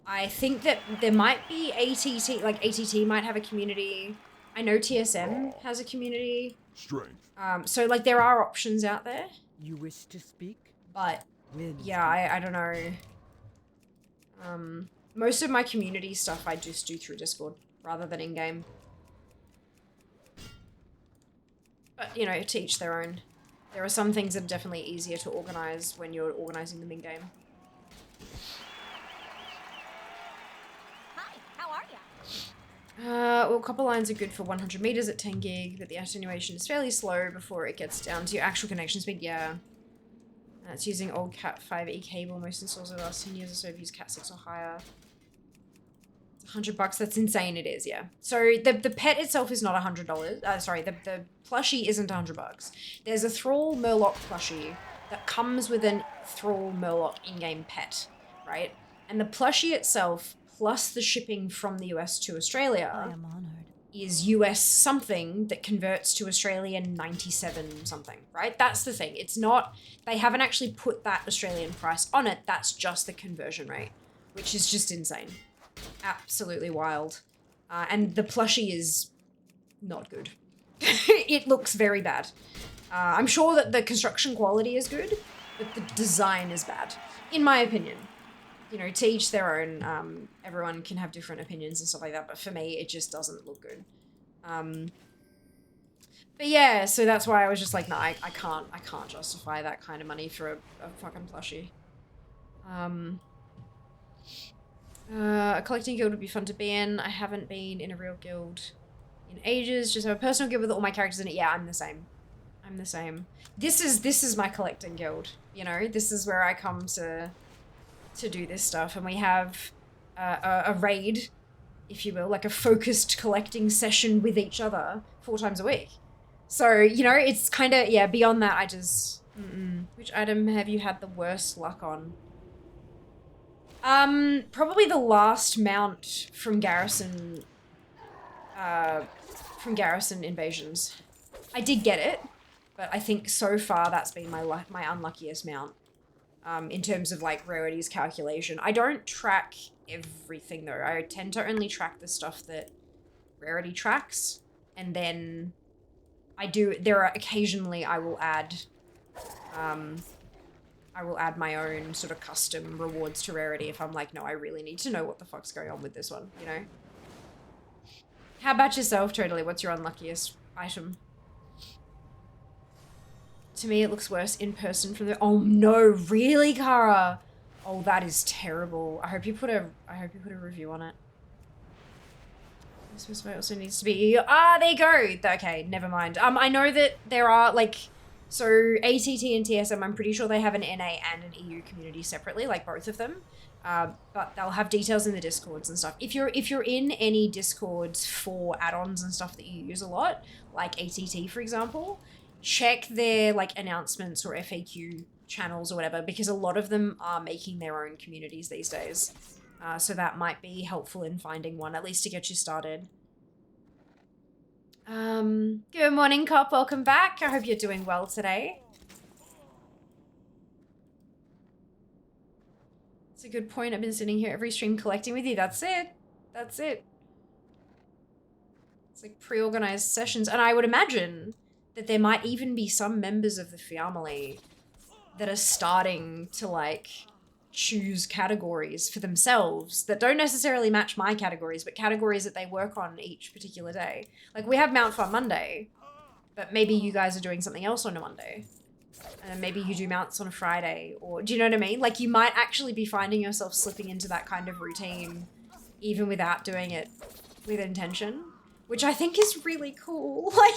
I think that there might be ATT, like ATT might have a community. I know TSM has a community. Strength. So like there are options out there, You wish to speak? but When? yeah, I don't know. Most of my community stuff I just do through Discord rather than in-game. But, you know, to each their own. There are some things that are definitely easier to organize when you're organizing them in-game. Hi, how are ya? Well, copper lines are good for 100 meters at 10 gig, but the attenuation is fairly slow before it gets down to your actual connection speed. Yeah. It's using old Cat 5e cable. Most installs over the last 10 years or so have used Cat 6 or higher. It's $100. That's insane. It is, yeah. So the pet itself is not $100. Sorry, the plushie isn't $100. There's a Thrall Murloc plushie that comes with an Thrall Murloc in-game pet, right? And the plushie itself, plus the shipping from the US to Australia, I am honored. is US something that converts to Australian 97 something, right? That's the thing. It's not, they haven't actually put that Australian price on it. That's just the conversion rate, which is just insane. Absolutely wild. And the plushie is not good. It looks very bad. I'm sure that the construction quality is good, but the design is bad, in my opinion. you know, to each their own. Everyone can have different opinions and stuff like that, but for me, it just doesn't look good. But yeah, so that's why I was just like, no, I can't justify that kind of money for a fucking plushie. A collecting guild would be fun to be in. I haven't been in a real guild in ages. Just have a personal guild with all my characters in it. Yeah, I'm the same. I'm the same. This is my collecting guild. You know, this is where I come to do this stuff, and we have a raid, if you will, like a focused collecting session with each other 4 times a week. So, you know, it's kind of, yeah, beyond that, I just... Which item have you had the worst luck on? Probably the last mount from Garrison invasions. I did get it, but I think so far that's been my unluckiest mount. In terms of, like, rarities calculation. I don't track everything, though. I tend to only track the stuff that rarity tracks, and then... occasionally I will add my own sort of custom rewards to rarity if I'm like, no, I really need to know what the fuck's going on with this one, you know? How about yourself, Totally? What's your unluckiest item? To me, it looks worse in person from the... Oh no, really, Kara? Oh, that is terrible. I hope you put a review on it. This was also needs to be... Ah, there you go. Okay, never mind. I know that there are, like... So, ATT and TSM, I'm pretty sure they have an NA and an EU community separately, like both of them. But they'll have details in the Discords and stuff. If you're in any Discords for add-ons and stuff that you use a lot, like ATT, for example, check their, like, announcements or FAQ channels or whatever, because a lot of them are making their own communities these days. So that might be helpful in finding one, at least to get you started. Good morning, Cop. Welcome back. I hope you're doing well today. It's a good point. I've been sitting here every stream collecting with you. That's it. That's it. It's like pre-organized sessions. And I would imagine that there might even be some members of the family that are starting to, like, choose categories for themselves that don't necessarily match my categories, but categories that they work on each particular day. Like, we have Mount Fun Monday, but maybe you guys are doing something else on a Monday. And maybe you do mounts on a Friday, or do you know what I mean? Like, you might actually be finding yourself slipping into that kind of routine even without doing it with intention, which I think is really cool. Like,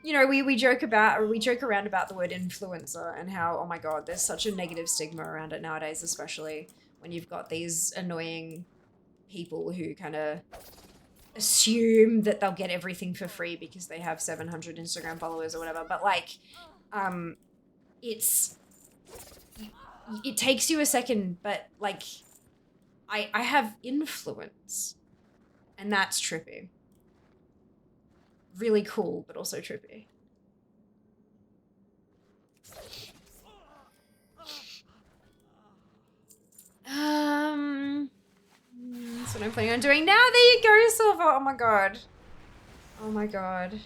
you know, we joke around about the word influencer and how, oh my god, there's such a negative stigma around it nowadays, especially when you've got these annoying people who kind of assume that they'll get everything for free because they have 700 Instagram followers or whatever. But, like, it takes you a second, but, like, I have influence, and that's trippy. Really cool, but also trippy. That's what I'm planning on doing now. There you go, Silver. Oh my god. Oh my god.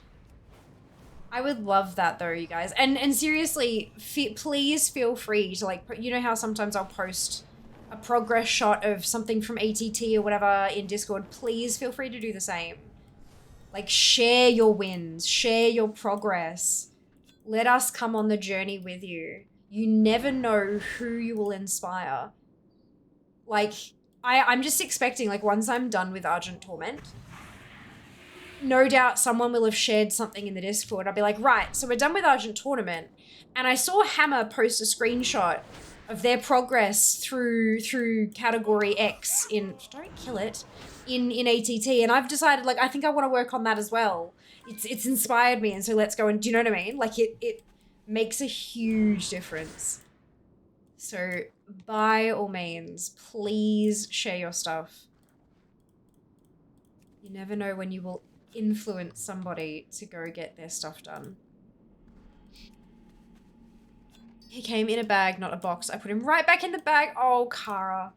I would love that though, you guys. And seriously, please feel free to, like, you know how sometimes I'll post a progress shot of something from ATT or whatever in Discord. Please feel free to do the same. Like, share your wins, share your progress. Let us come on the journey with you. You never know who you will inspire. Like, I'm just expecting, like, once I'm done with Argent Torment, no doubt someone will have shared something in the Discord. I'll be like, right, so we're done with Argent Tournament, and I saw Hammer post a screenshot of their progress through category X in, don't kill it, in ATT, and I've decided, like, I think I want to work on that as well. It's inspired me, and so let's go and, do you know what I mean? Like, it makes a huge difference. So, by all means, please share your stuff. You never know when you will influence somebody to go get their stuff done. He came in a bag, not a box. I put him right back in the bag. Oh, Kara.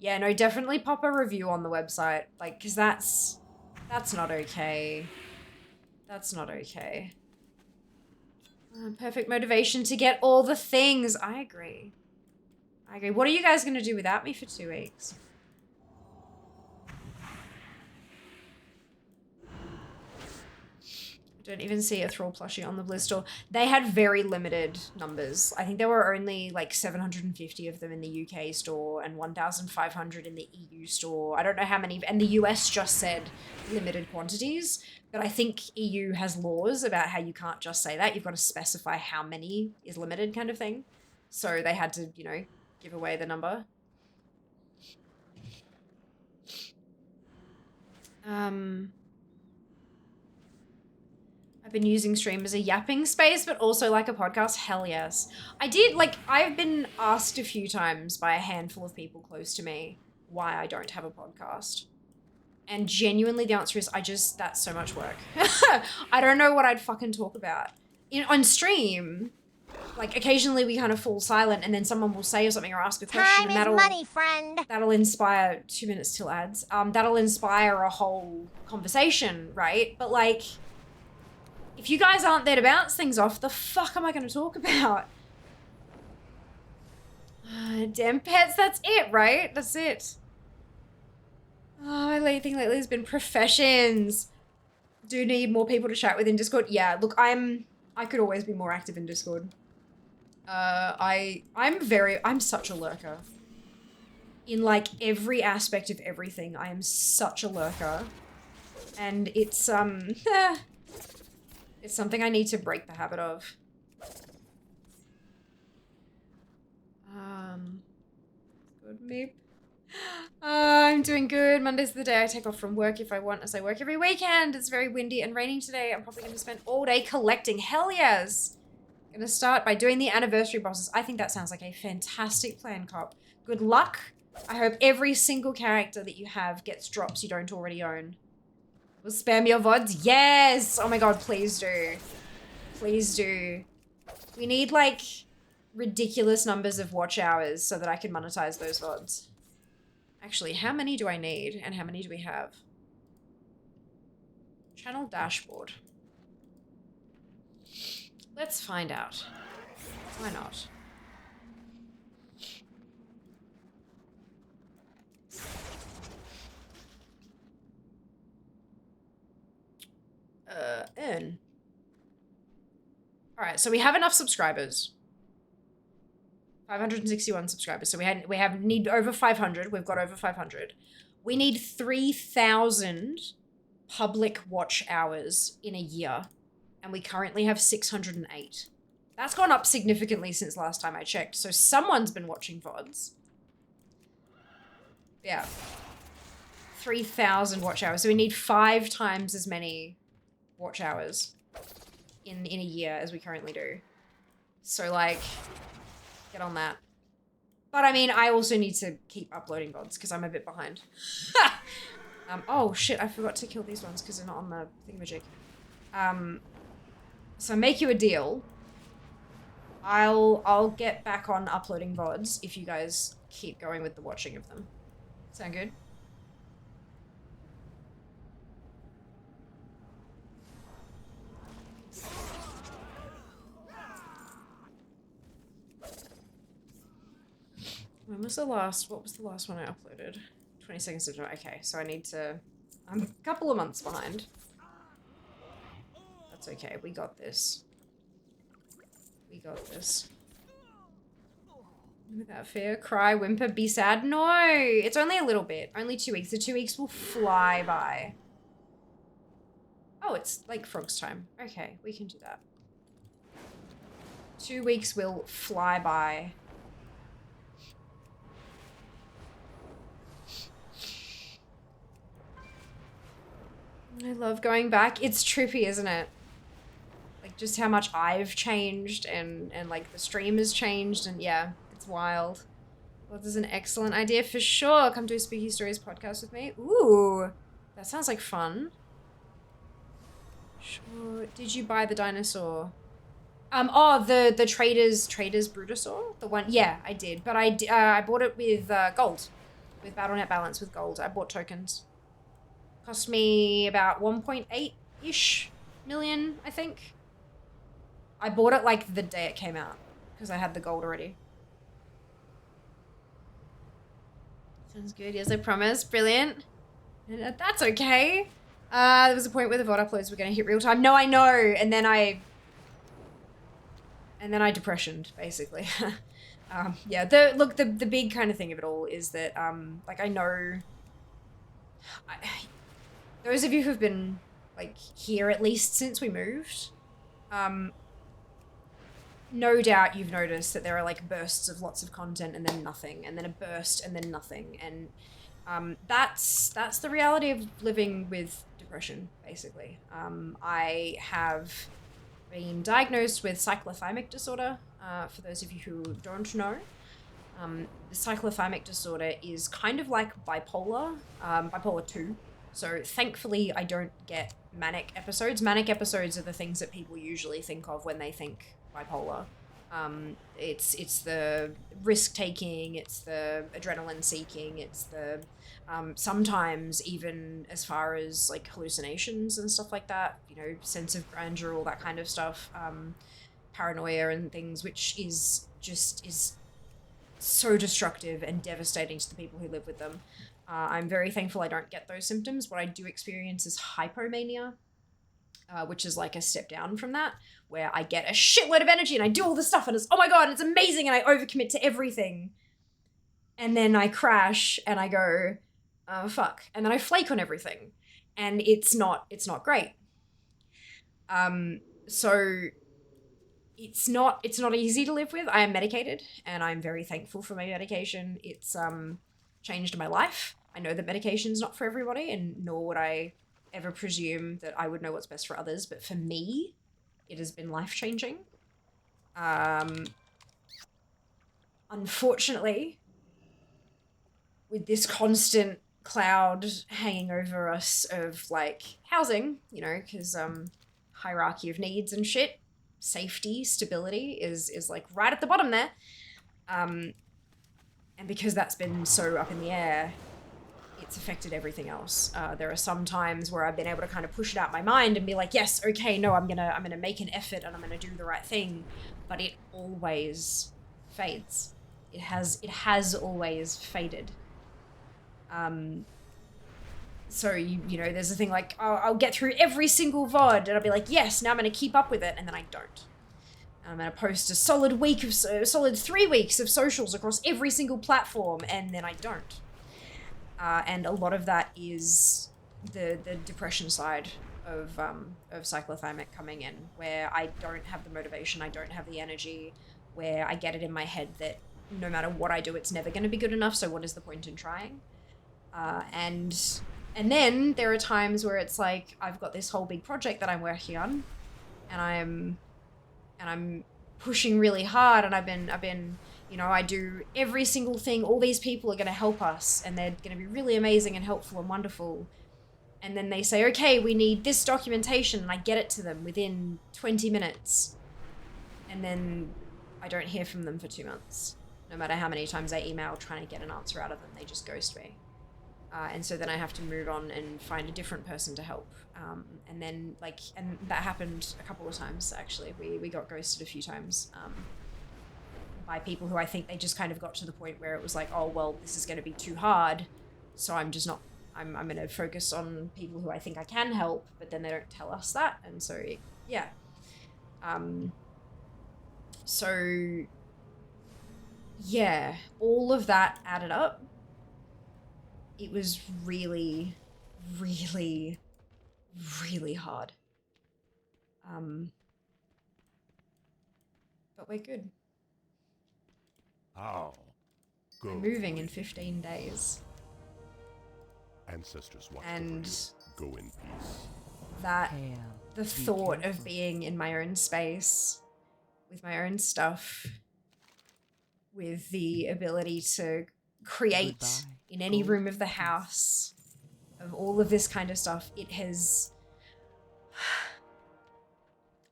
Yeah, no, definitely pop a review on the website. Like, because that's not okay. That's not okay. Perfect motivation to get all the things. I agree. I agree. What are you guys going to do without me for 2 weeks? I don't even see a Thrall plushie on the Blizz store. They had very limited numbers. I think there were only like 750 of them in the UK store and 1,500 in the EU store. I don't know how many, and the US just said limited quantities, but I think EU has laws about how you can't just say that. You've got to specify how many is limited kind of thing. So they had to, you know, give away the number. I've been using stream as a yapping space, but also like a podcast. Hell yes. I did, like, I've been asked a few times by a handful of people close to me why I don't have a podcast. And genuinely the answer is that's so much work. I don't know what I'd fucking talk about. On stream, like occasionally we kind of fall silent and then someone will say something or ask a question. Time is money, friend. That'll inspire 2 minutes till ads. That'll inspire a whole conversation, right? But like, if you guys aren't there to bounce things off, the fuck am I going to talk about? Damn pets, that's it, right? That's it. Oh, my thing lately has been professions. Do need more people to chat with in Discord. Yeah, look, I could always be more active in Discord. I'm such a lurker. In like every aspect of everything, I am such a lurker. And it's, it's something I need to break the habit of. Good, Meep. I'm doing good. Monday's the day I take off from work if I want, as I work every weekend. It's very windy and raining today. I'm probably going to spend all day collecting. Hell yes! I'm going to start by doing the anniversary bosses. I think that sounds like a fantastic plan, Cop. Good luck. I hope every single character that you have gets drops you don't already own. Will spam your VODs? Yes! Oh my god, please do. Please do. We need, like, ridiculous numbers of watch hours so that I can monetize those VODs. Actually, how many do I need and how many do we have? Channel dashboard. Let's find out. Why not? Earn. All right, so we have enough subscribers. 561 subscribers. So we need over 500. We've got over 500. We need 3,000 public watch hours in a year, and we currently have 608. That's gone up significantly since last time I checked. So someone's been watching VODs. Yeah. 3,000 watch hours. So we need 5 times as many watch hours in a year as we currently do. So like, get on that. But I mean, I also need to keep uploading VODs because I'm a bit behind. Oh shit, I forgot to kill these ones because they're not on the thingamajig. So make you a deal. I'll get back on uploading VODs if you guys keep going with the watching of them. Sound good? When was the last, what was the last one I uploaded? 22nd September, okay, so I need to, I'm a couple of months behind. That's okay, we got this. We got this. Without fear, cry, whimper, be sad. No, it's only a little bit, only 2 weeks. The 2 weeks will fly by. Oh, it's like Frog's time. Okay, we can do that. 2 weeks will fly by. I love going back. It's trippy, isn't it? Like just how much I've changed and like the stream has changed and yeah, it's wild. Well, this is an excellent idea for sure. Come do a Spooky Stories podcast with me. Ooh, that sounds like fun. Sure. Did you buy the dinosaur? Oh, the Trader's Brutosaur? The one, yeah, I did. But I bought it with gold. With Battle.net Balance with gold. I bought tokens. Cost me about 1.8-ish million, I think. I bought it like the day it came out because I had the gold already. Sounds good. Yes, I promise. Brilliant. That's okay. There was a point where the VOD uploads were going to hit real time. No, I know. And then I depressioned, basically. Yeah, the big kind of thing of it all is that, like, I know, those of you who've been, like, here at least since we moved, no doubt you've noticed that there are, like, bursts of lots of content and then nothing, and then a burst and then nothing, and that's the reality of living with depression, basically. I have been diagnosed with cyclothymic disorder, for those of you who don't know. The cyclothymic disorder is kind of like bipolar, bipolar 2. So thankfully I don't get manic episodes. Manic episodes are the things that people usually think of when they think bipolar. It's the risk-taking, it's the adrenaline-seeking, it's the sometimes even as far as like hallucinations and stuff like that, you know, sense of grandeur, all that kind of stuff, paranoia and things, which is so destructive and devastating to the people who live with them. I'm very thankful I don't get those symptoms. What I do experience is hypomania, which is like a step down from that, where I get a shitload of energy and I do all this stuff and it's, oh my god, it's amazing, and I overcommit to everything. And then I crash and I go, oh fuck. And then I flake on everything. And it's not great. So it's not easy to live with. I am medicated and I'm very thankful for my medication. It's changed my life. I know that medication's not for everybody, and nor would I ever presume that I would know what's best for others, but for me, it has been life-changing. Unfortunately, with this constant cloud hanging over us of, like, housing, you know, because hierarchy of needs and shit, safety, stability is like right at the bottom there. And because that's been so up in the air, it's affected everything else. There are some times where I've been able to kind of push it out my mind and be like, yes, okay, no, I'm gonna make an effort and I'm gonna do the right thing, but it always fades. It has always faded. So you know, there's a thing like, oh, I'll get through every single VOD and I'll be like, yes, now I'm gonna keep up with it, and then I don't. I'm gonna post a solid 3 weeks of socials across every single platform, and then I don't. And a lot of that is the depression side of cyclothymic coming in, where I don't have the motivation, I don't have the energy, where I get it in my head that no matter what I do, it's never going to be good enough, so what is the point in trying? And then there are times where it's like, I've got this whole big project that I'm working on, and I'm pushing really hard, and I've been, you know, I do every single thing. All these people are going to help us, and they're going to be really amazing and helpful and wonderful. And then they say, okay, we need this documentation, and I get it to them within 20 minutes. And then I don't hear from them for 2 months. No matter how many times I email trying to get an answer out of them, they just ghost me. And so then I have to move on and find a different person to help. And then, like, and that happened a couple of times, actually. We got ghosted a few times by people who I think they just kind of got to the point where it was like, oh, well, this is going to be too hard, so I'm just not, I'm going to focus on people who I think I can help, but then they don't tell us that, and so, yeah. So, yeah, all of that added up. It was really, really, really hard. But we're good. How? Go. I'm moving in 15 days. Ancestors watch And over you. Go in peace. that, Hail, the be thought careful. of being in my own space, with my own stuff, with the ability to create Goodbye, in any gold room of the peace. house, of all of this kind of stuff, it has...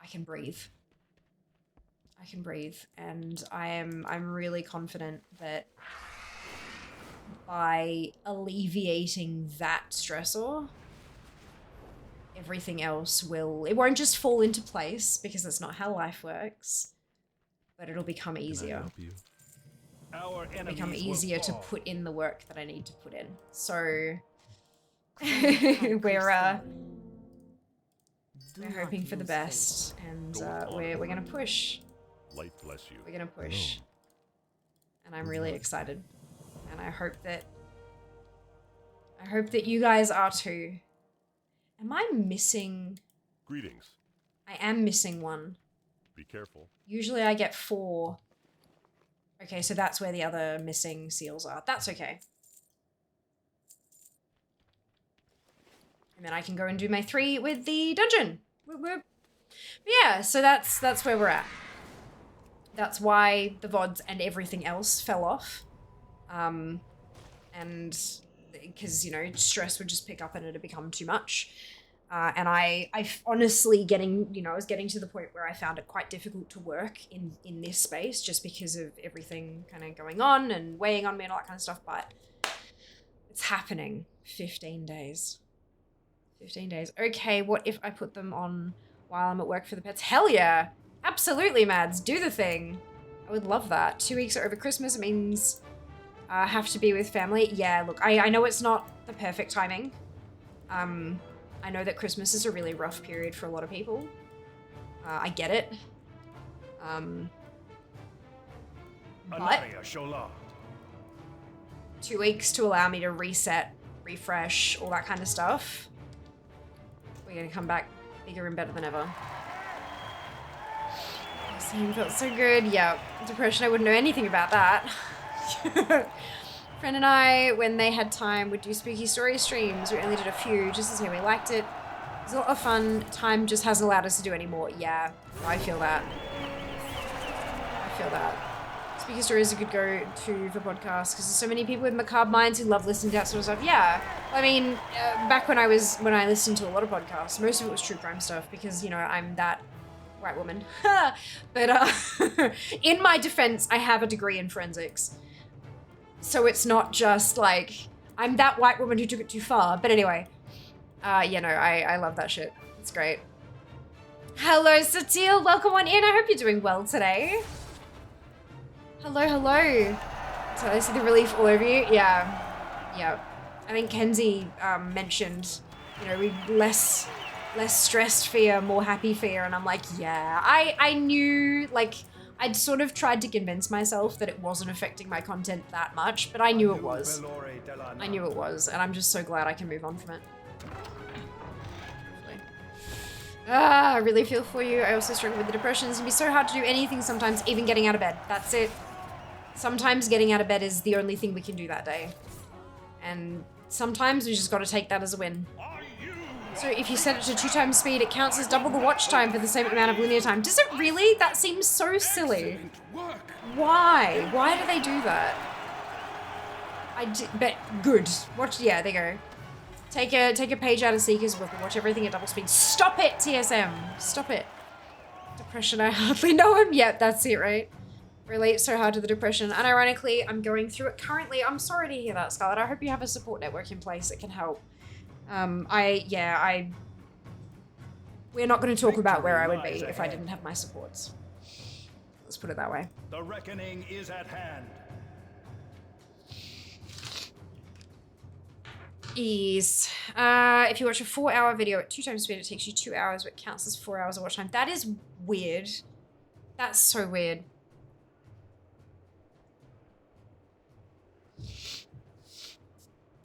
I can breathe. I can breathe, and I'm really confident that by alleviating that stressor, everything else will, it won't just fall into place, because that's not how life works, but it'll become Can I easier. help you? Our become enemies easier will to fall. put in the work that I need to put in. So Conquer we're Do we're not hoping for the lose best, and we're gonna push. Light bless you. We're gonna push, and I'm really excited, and I hope that you guys are too. Am I missing? Greetings. I am missing one. Be careful. Usually I get 4. Okay, so that's where the other missing seals are. That's okay. And then I can go and do my 3 with the dungeon. Whoop, whoop. But yeah, so that's where we're at. That's why the VODs and everything else fell off. And because, you know, stress would just pick up and it'd become too much. And I honestly I was getting to the point where I found it quite difficult to work in this space just because of everything kind of going on and weighing on me and all that kind of stuff. But it's happening. 15 days. 15 days. Okay, what if I put them on while I'm at work for the pets? Hell yeah! Absolutely, Mads. Do the thing. I would love that. 2 weeks are over Christmas. It means I have to be with family. Yeah, look, I know it's not the perfect timing. I know that Christmas is a really rough period for a lot of people. I get it. But Anaya Shola. 2 weeks to allow me to reset, refresh, all that kind of stuff. We're gonna come back bigger and better than ever. Same felt so good. Yeah, depression, I wouldn't know anything about that. Friend and I, when they had time, would do spooky story streams. We only did a few just to say we liked it. It was a lot of fun. Time just hasn't allowed us to do any more. Yeah, I feel that. I feel that. Spooky story is a good go-to for podcasts because there's so many people with macabre minds who love listening to that sort of stuff. Yeah, I mean, back when I listened to a lot of podcasts, most of it was true crime stuff because, you know, I'm that white woman. But in my defense, I have a degree in forensics. So it's not just like, I'm that white woman who took it too far. But anyway, yeah, no, I love that shit. It's great. Hello, Satil. Welcome on in. I hope you're doing well today. Hello, hello. So I see the relief all over you. Yeah, yeah. I think Kenzie mentioned, you know, we less stressed fear, more happy fear. And I'm like, yeah, I knew, like, I'd sort of tried to convince myself that it wasn't affecting my content that much, but I knew it was. I knew it was, and I'm just so glad I can move on from it. I really feel for you. I also struggle with the depression. It can be so hard to do anything sometimes, even getting out of bed. That's it. Sometimes getting out of bed is the only thing we can do that day. And sometimes we just gotta take that as a win. So if you set it to 2 times speed, it counts as double the watch time for the same amount of linear time. Does it really? That seems so silly. Why? Why do they do that? But good. Watch, yeah, there you go. Take a page out of Seeker's book and watch everything at double speed. Stop it, TSM. Stop it. Depression, I hardly know him. Yep, that's it, right? Relate so hard to the depression. Unironically, I'm going through it currently. I'm sorry to hear that, Scarlett. I hope you have a support network in place that can help. We're not going to talk about where I would be if I didn't have my supports. Let's put it that way. The reckoning is at hand. Ease. If you watch a 4-hour video at 2 times speed, it takes you 2 hours, but it counts as 4 hours of watch time. That is weird. That's so weird.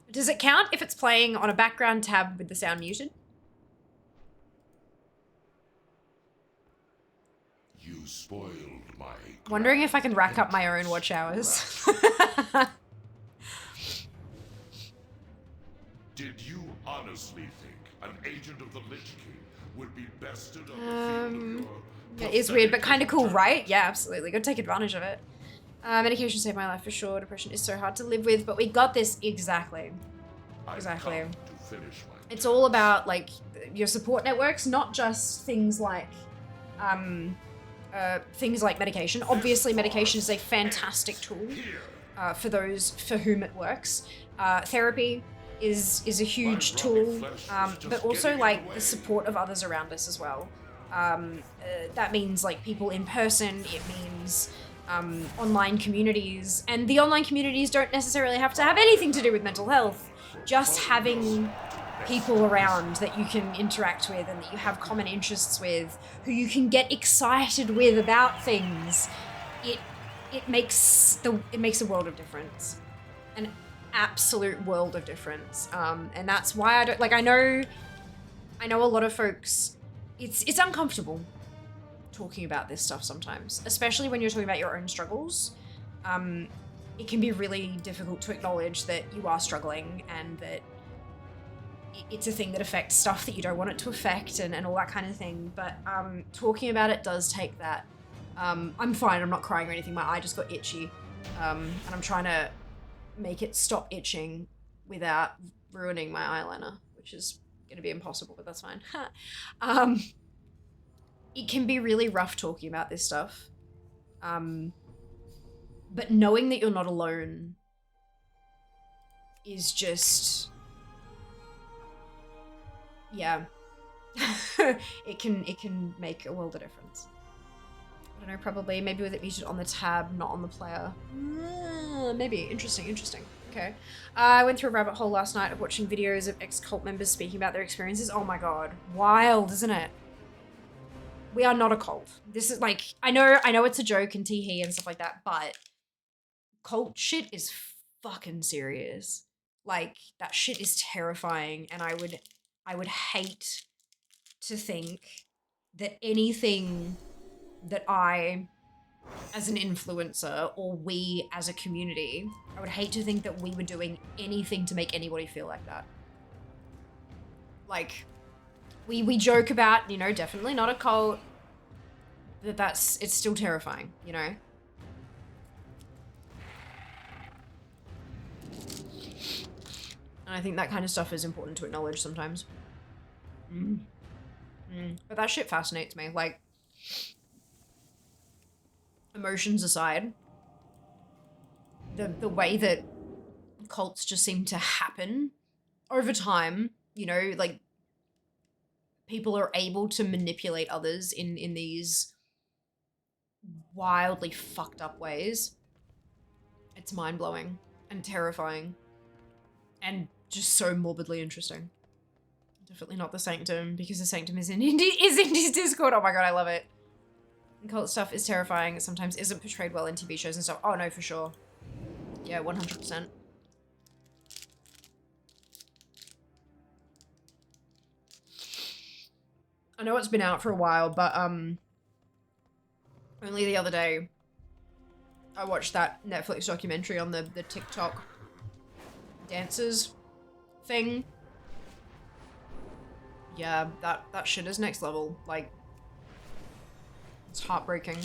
Does it count if it's playing on a background tab with the sound muted? You spoiled my. Wondering if I can rack up my own watch hours. Did you honestly think an agent of the Lich King would be bested on the field of your It is weird, but kind of cool, pathetic right? Yeah, absolutely. Gotta take advantage of it. Medication saved my life for sure. Depression is so hard to live with, but we got this. Exactly. Exactly. I've come to finish my It's all about, like, your support networks, not just things like medication. Obviously, medication is a fantastic tool for those for whom it works. Therapy is a huge tool, but also, like, the support of others around us as well. That means, like, people in person. It means online communities, and the online communities don't necessarily have to have anything to do with mental health. Just having people around that you can interact with and that you have common interests with, who you can get excited with about things, it makes a world of difference, an absolute world of difference. And that's why I don't like. I know a lot of folks. It's uncomfortable talking about this stuff sometimes, especially when you're talking about your own struggles. It can be really difficult to acknowledge that you are struggling and that it's a thing that affects stuff that you don't want it to affect and all that kind of thing. But talking about it does take that. I'm fine, I'm not crying or anything. My eye just got itchy. And I'm trying to make it stop itching without ruining my eyeliner, which is gonna be impossible, but that's fine. It can be really rough talking about this stuff. But knowing that you're not alone is just, yeah. it can make a world of difference. I don't know, probably, maybe with it muted on the tab, not on the player. Maybe, interesting. Okay. I went through a rabbit hole last night of watching videos of ex-cult members speaking about their experiences. Oh my god. Wild, isn't it? We are not a cult. This is like, I know it's a joke and tee-hee and stuff like that, but cult shit is fucking serious. Like, that shit is terrifying, and I would hate to think that anything that I, as an influencer, or we as a community, I would hate to think that we were doing anything to make anybody feel like that. Like, we joke about, you know, definitely not a cult, but it's still terrifying, you know? And I think that kind of stuff is important to acknowledge sometimes. But that shit fascinates me. Like, emotions aside, the way that cults just seem to happen over time, you know, like, people are able to manipulate others in these wildly fucked up ways. It's mind-blowing and terrifying and just so morbidly interesting. Definitely not the Sanctum, because the Sanctum is in his Discord. Oh my god, I love it. And cult stuff is terrifying. It sometimes isn't portrayed well in TV shows and stuff. Oh no, for sure. Yeah, 100%. I know it's been out for a while, but only the other day I watched that Netflix documentary on the TikTok dancers thing. Yeah, that shit is next level. Like, it's heartbreaking.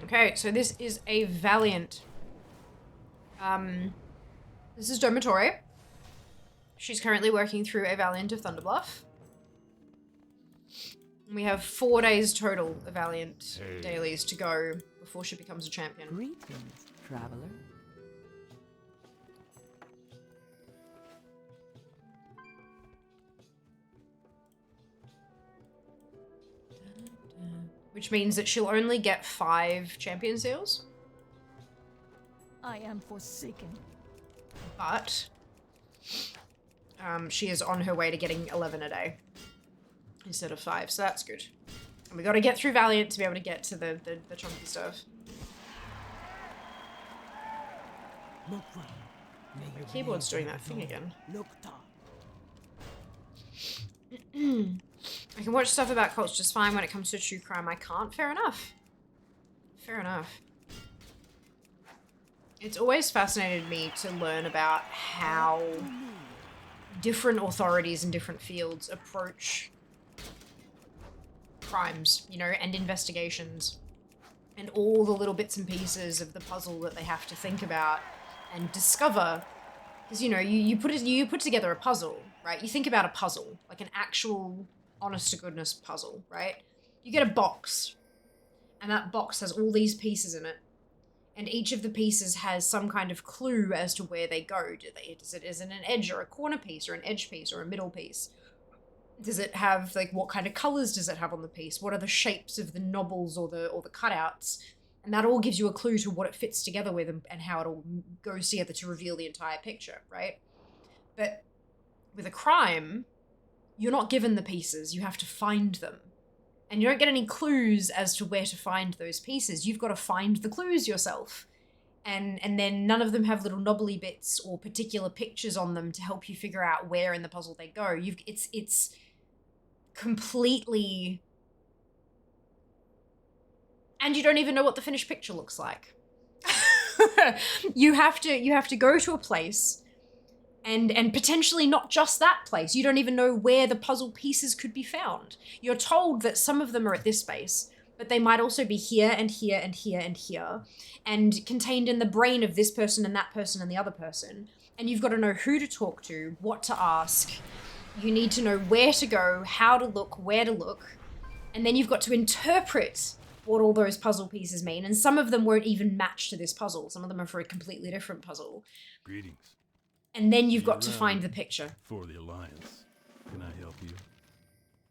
Okay, so this is a Valiant. This is Dormitory. She's currently working through a Valiant of Thunderbluff. We have 4 days total of Valiant dailies to go before she becomes a champion. Greetings, traveler. Which means that she'll only get 5 champion seals. I am forsaken. But she is on her way to getting 11 a day instead of 5, so that's good. And we got to get through Valiant to be able to get to the chunky stuff. My keyboard's doing that thing again. I can watch stuff about cults just fine. When it comes to true crime, I can't. Fair enough. Fair enough. It's always fascinated me to learn about how different authorities in different fields approach crimes, you know, and investigations, and all the little bits and pieces of the puzzle that they have to think about and discover, because, you know, you put together a puzzle, right? You think about a puzzle, like an actual honest to goodness puzzle, right? You get a box, and that box has all these pieces in it. And each of the pieces has some kind of clue as to where they go. Is it an edge or a corner piece or an edge piece or a middle piece? Does it have, like, what kind of colors does it have on the piece? What are the shapes of the knobbles or the cutouts? And that all gives you a clue to what it fits together with and how it all goes together to reveal the entire picture, right? But with a crime, you're not given the pieces. You have to find them. And you don't get any clues as to where to find those pieces. You've got to find the clues yourself. And then none of them have little knobbly bits or particular pictures on them to help you figure out where in the puzzle they go. It's completely... And you don't even know what the finished picture looks like. You have to go to a place and potentially not just that place. You don't even know where the puzzle pieces could be found. You're told that some of them are at this space, but they might also be here and here and here and here, and contained in the brain of this person and that person and the other person. And you've got to know who to talk to, what to ask. You need to know where to go, how to look, where to look. And then you've got to interpret what all those puzzle pieces mean. And some of them won't even match to this puzzle. Some of them are for a completely different puzzle. Greetings. And then you've got to find the picture. For the Alliance. Can I help you?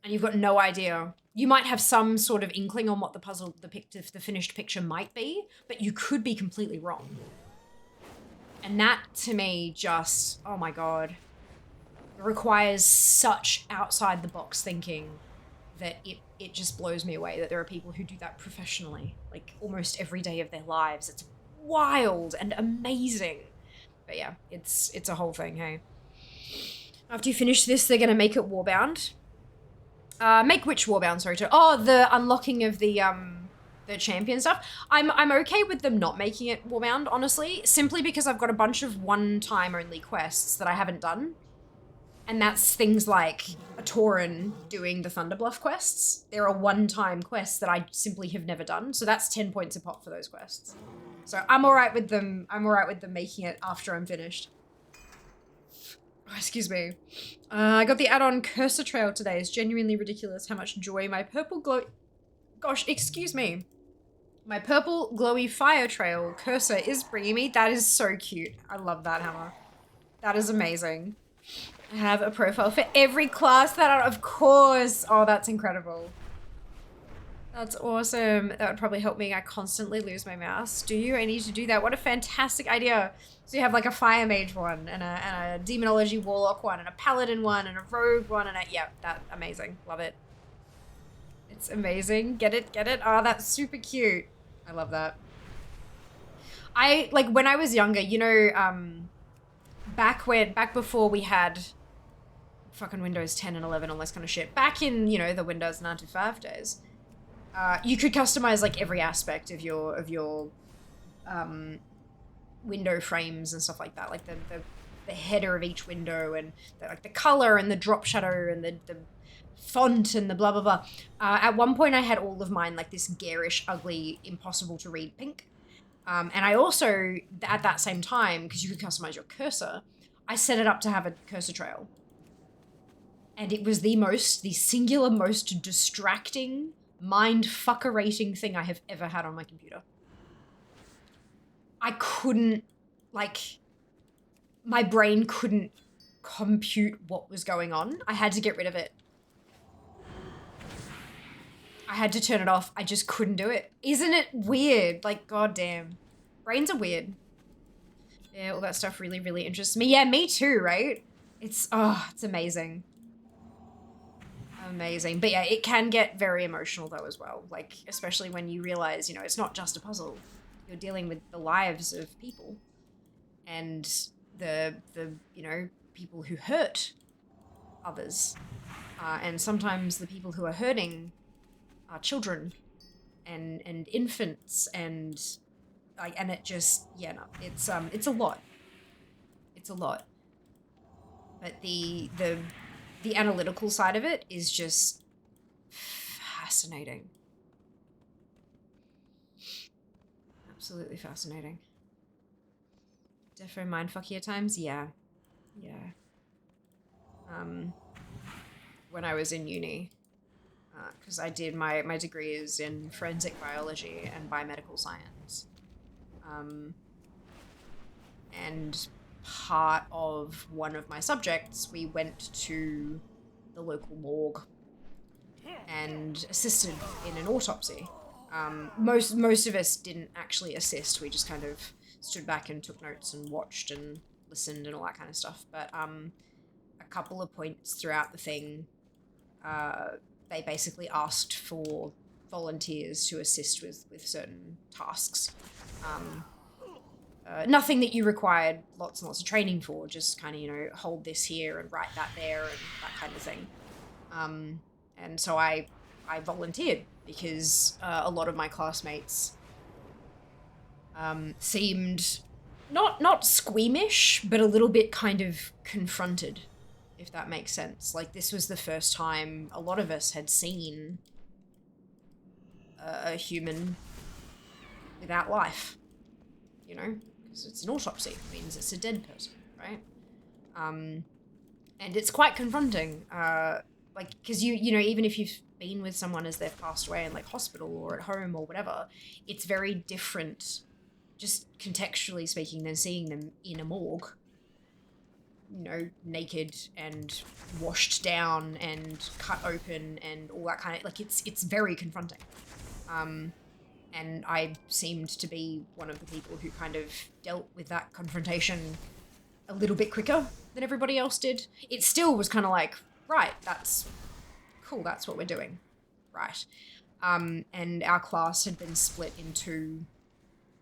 And you've got no idea. You might have some sort of inkling on what the puzzle, the finished picture might be, but you could be completely wrong. And that, to me, just, oh my god, requires such outside-the-box thinking that it just blows me away that there are people who do that professionally, like almost every day of their lives. It's wild and amazing. But yeah, it's a whole thing, hey. After you finish this, they're gonna make it warbound. Make which warbound, sorry, oh, the unlocking of the champion stuff. I'm okay with them not making it warbound, honestly, simply because I've got a bunch of one-time only quests that I haven't done. And that's things like a Tauren doing the Thunderbluff quests. There are one-time quests that I simply have never done, so that's 10 points a pop for those quests. So I'm alright with them. I'm alright with them making it after I'm finished. Oh, excuse me. I got the add-on Cursor Trail today. It's genuinely ridiculous how much joy my purple glow... Gosh, excuse me. My purple glowy fire trail cursor is bringing me. That is so cute. I love that, Hammer. That is amazing. I have a profile for every class that, of course. Oh, that's incredible. That's awesome. That would probably help me. I constantly lose my mouse. Do you? I need to do that. What a fantastic idea. So you have like a fire mage one and a demonology warlock one and a paladin one and a rogue one and yeah, that amazing. Love it. It's amazing. Get it? Get it? Oh, that's super cute. I love that. Like when I was younger, you know, back before we had fucking Windows 10 and 11, all this kind of shit. Back in, you know, the Windows 95 days. You could customize like every aspect of your window frames and stuff like that, like the header of each window and like the color and the drop shadow and the font and the blah blah blah. At one point, I had all of mine like this garish, ugly, impossible to read pink. And I also, at that same time, because you could customize your cursor, I set it up to have a cursor trail. And it was the singular most distracting, mind-fuckerating thing I have ever had on my computer. I couldn't, like, my brain couldn't compute what was going on. I had to get rid of it. I had to turn it off. I just couldn't do it. Isn't it weird? Like, goddamn. Brains are weird. Yeah, all that stuff really, really interests me. Yeah, me too, right? It's amazing. Amazing. But yeah, it can get very emotional though as well. Like, especially when you realize, you know, it's not just a puzzle. You're dealing with the lives of people. And the you know, people who hurt others. And sometimes the people who are hurting are children and infants and like, and it just, yeah, no, it's a lot. It's a lot. But the analytical side of it is just fascinating. Absolutely fascinating. defo mindfucky at times. Yeah. When I was in uni, because I did my degree is in forensic biology and biomedical science. And part of one of my subjects, we went to the local morgue and assisted in an autopsy. Most of us didn't actually assist. We just kind of stood back and took notes and watched and listened and all that kind of stuff. But a couple of points throughout the thing, they basically asked for volunteers to assist with certain tasks. Nothing that you required lots and lots of training for, just kind of, you know, hold this here and write that there and that kind of thing. And so I volunteered because a lot of my classmates seemed not squeamish, but a little bit kind of confronted, if that makes sense. Like, this was the first time a lot of us had seen a human without life, you know? Because it's an autopsy, it means it's a dead person, right? And it's quite confronting, like, because you know, even if you've been with someone as they've passed away in, like, hospital or at home or whatever, it's very different, just contextually speaking, than seeing them in a morgue, you know, naked and washed down and cut open and all that kind of, like, it's very confronting. And I seemed to be one of the people who kind of dealt with that confrontation a little bit quicker than everybody else did. It still was kind of like, right, that's cool, that's what we're doing, right. And our class had been split into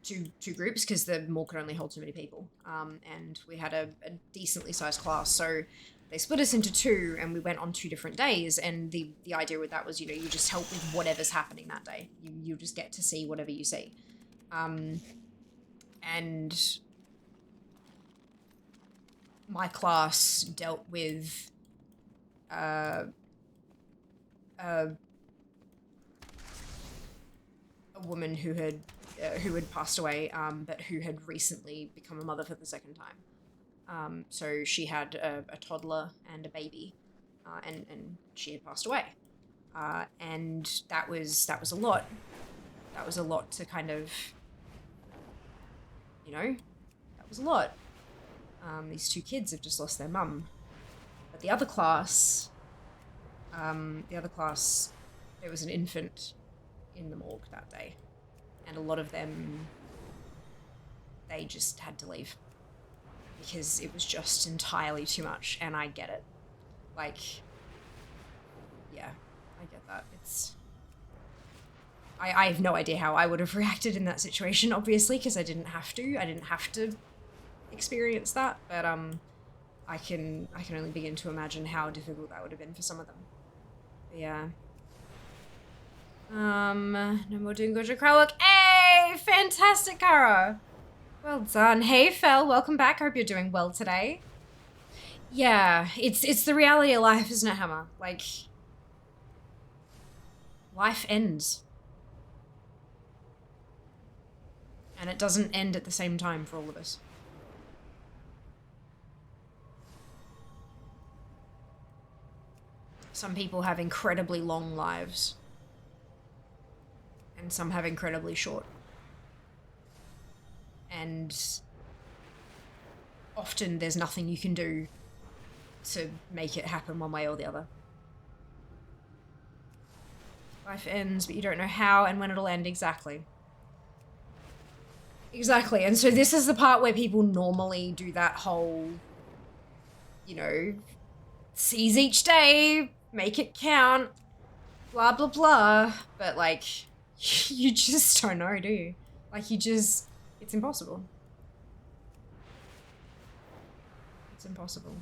two groups because the morgue could only hold so many people. And we had a decently sized class, so they split us into two and we went on 2 different days, and the idea with that was, you know, you just help with whatever's happening that day. You just get to see whatever you see. And my class dealt with a woman who had passed away, but who had recently become a mother for the second time. So she had a toddler and a baby, and she had passed away. And that was a lot. That was a lot to kind of, you know, that was a lot. These 2 kids have just lost their mum. But the other class, there was an infant in the morgue that day. And a lot of them, they just had to leave. Because it was just entirely too much, and I get it. Like, yeah, I get that. I have no idea how I would have reacted in that situation, obviously, because I didn't have to experience that, but I can only begin to imagine how difficult that would have been for some of them. But yeah. No more doing Gojo Kralok. Hey! Fantastic, Kara! Well done. Hey, Fel, welcome back. I hope you're doing well today. Yeah, it's the reality of life, isn't it, Hammer? Like, life ends. And it doesn't end at the same time for all of us. Some people have incredibly long lives. And some have incredibly short. And often there's nothing you can do to make it happen one way or the other. Life ends, but you don't know how and when it'll end exactly. Exactly, and so this is the part where people normally do that whole, you know, seize each day, make it count, blah, blah, blah. But, like, you just don't know, do you? Like, it's impossible. It's impossible.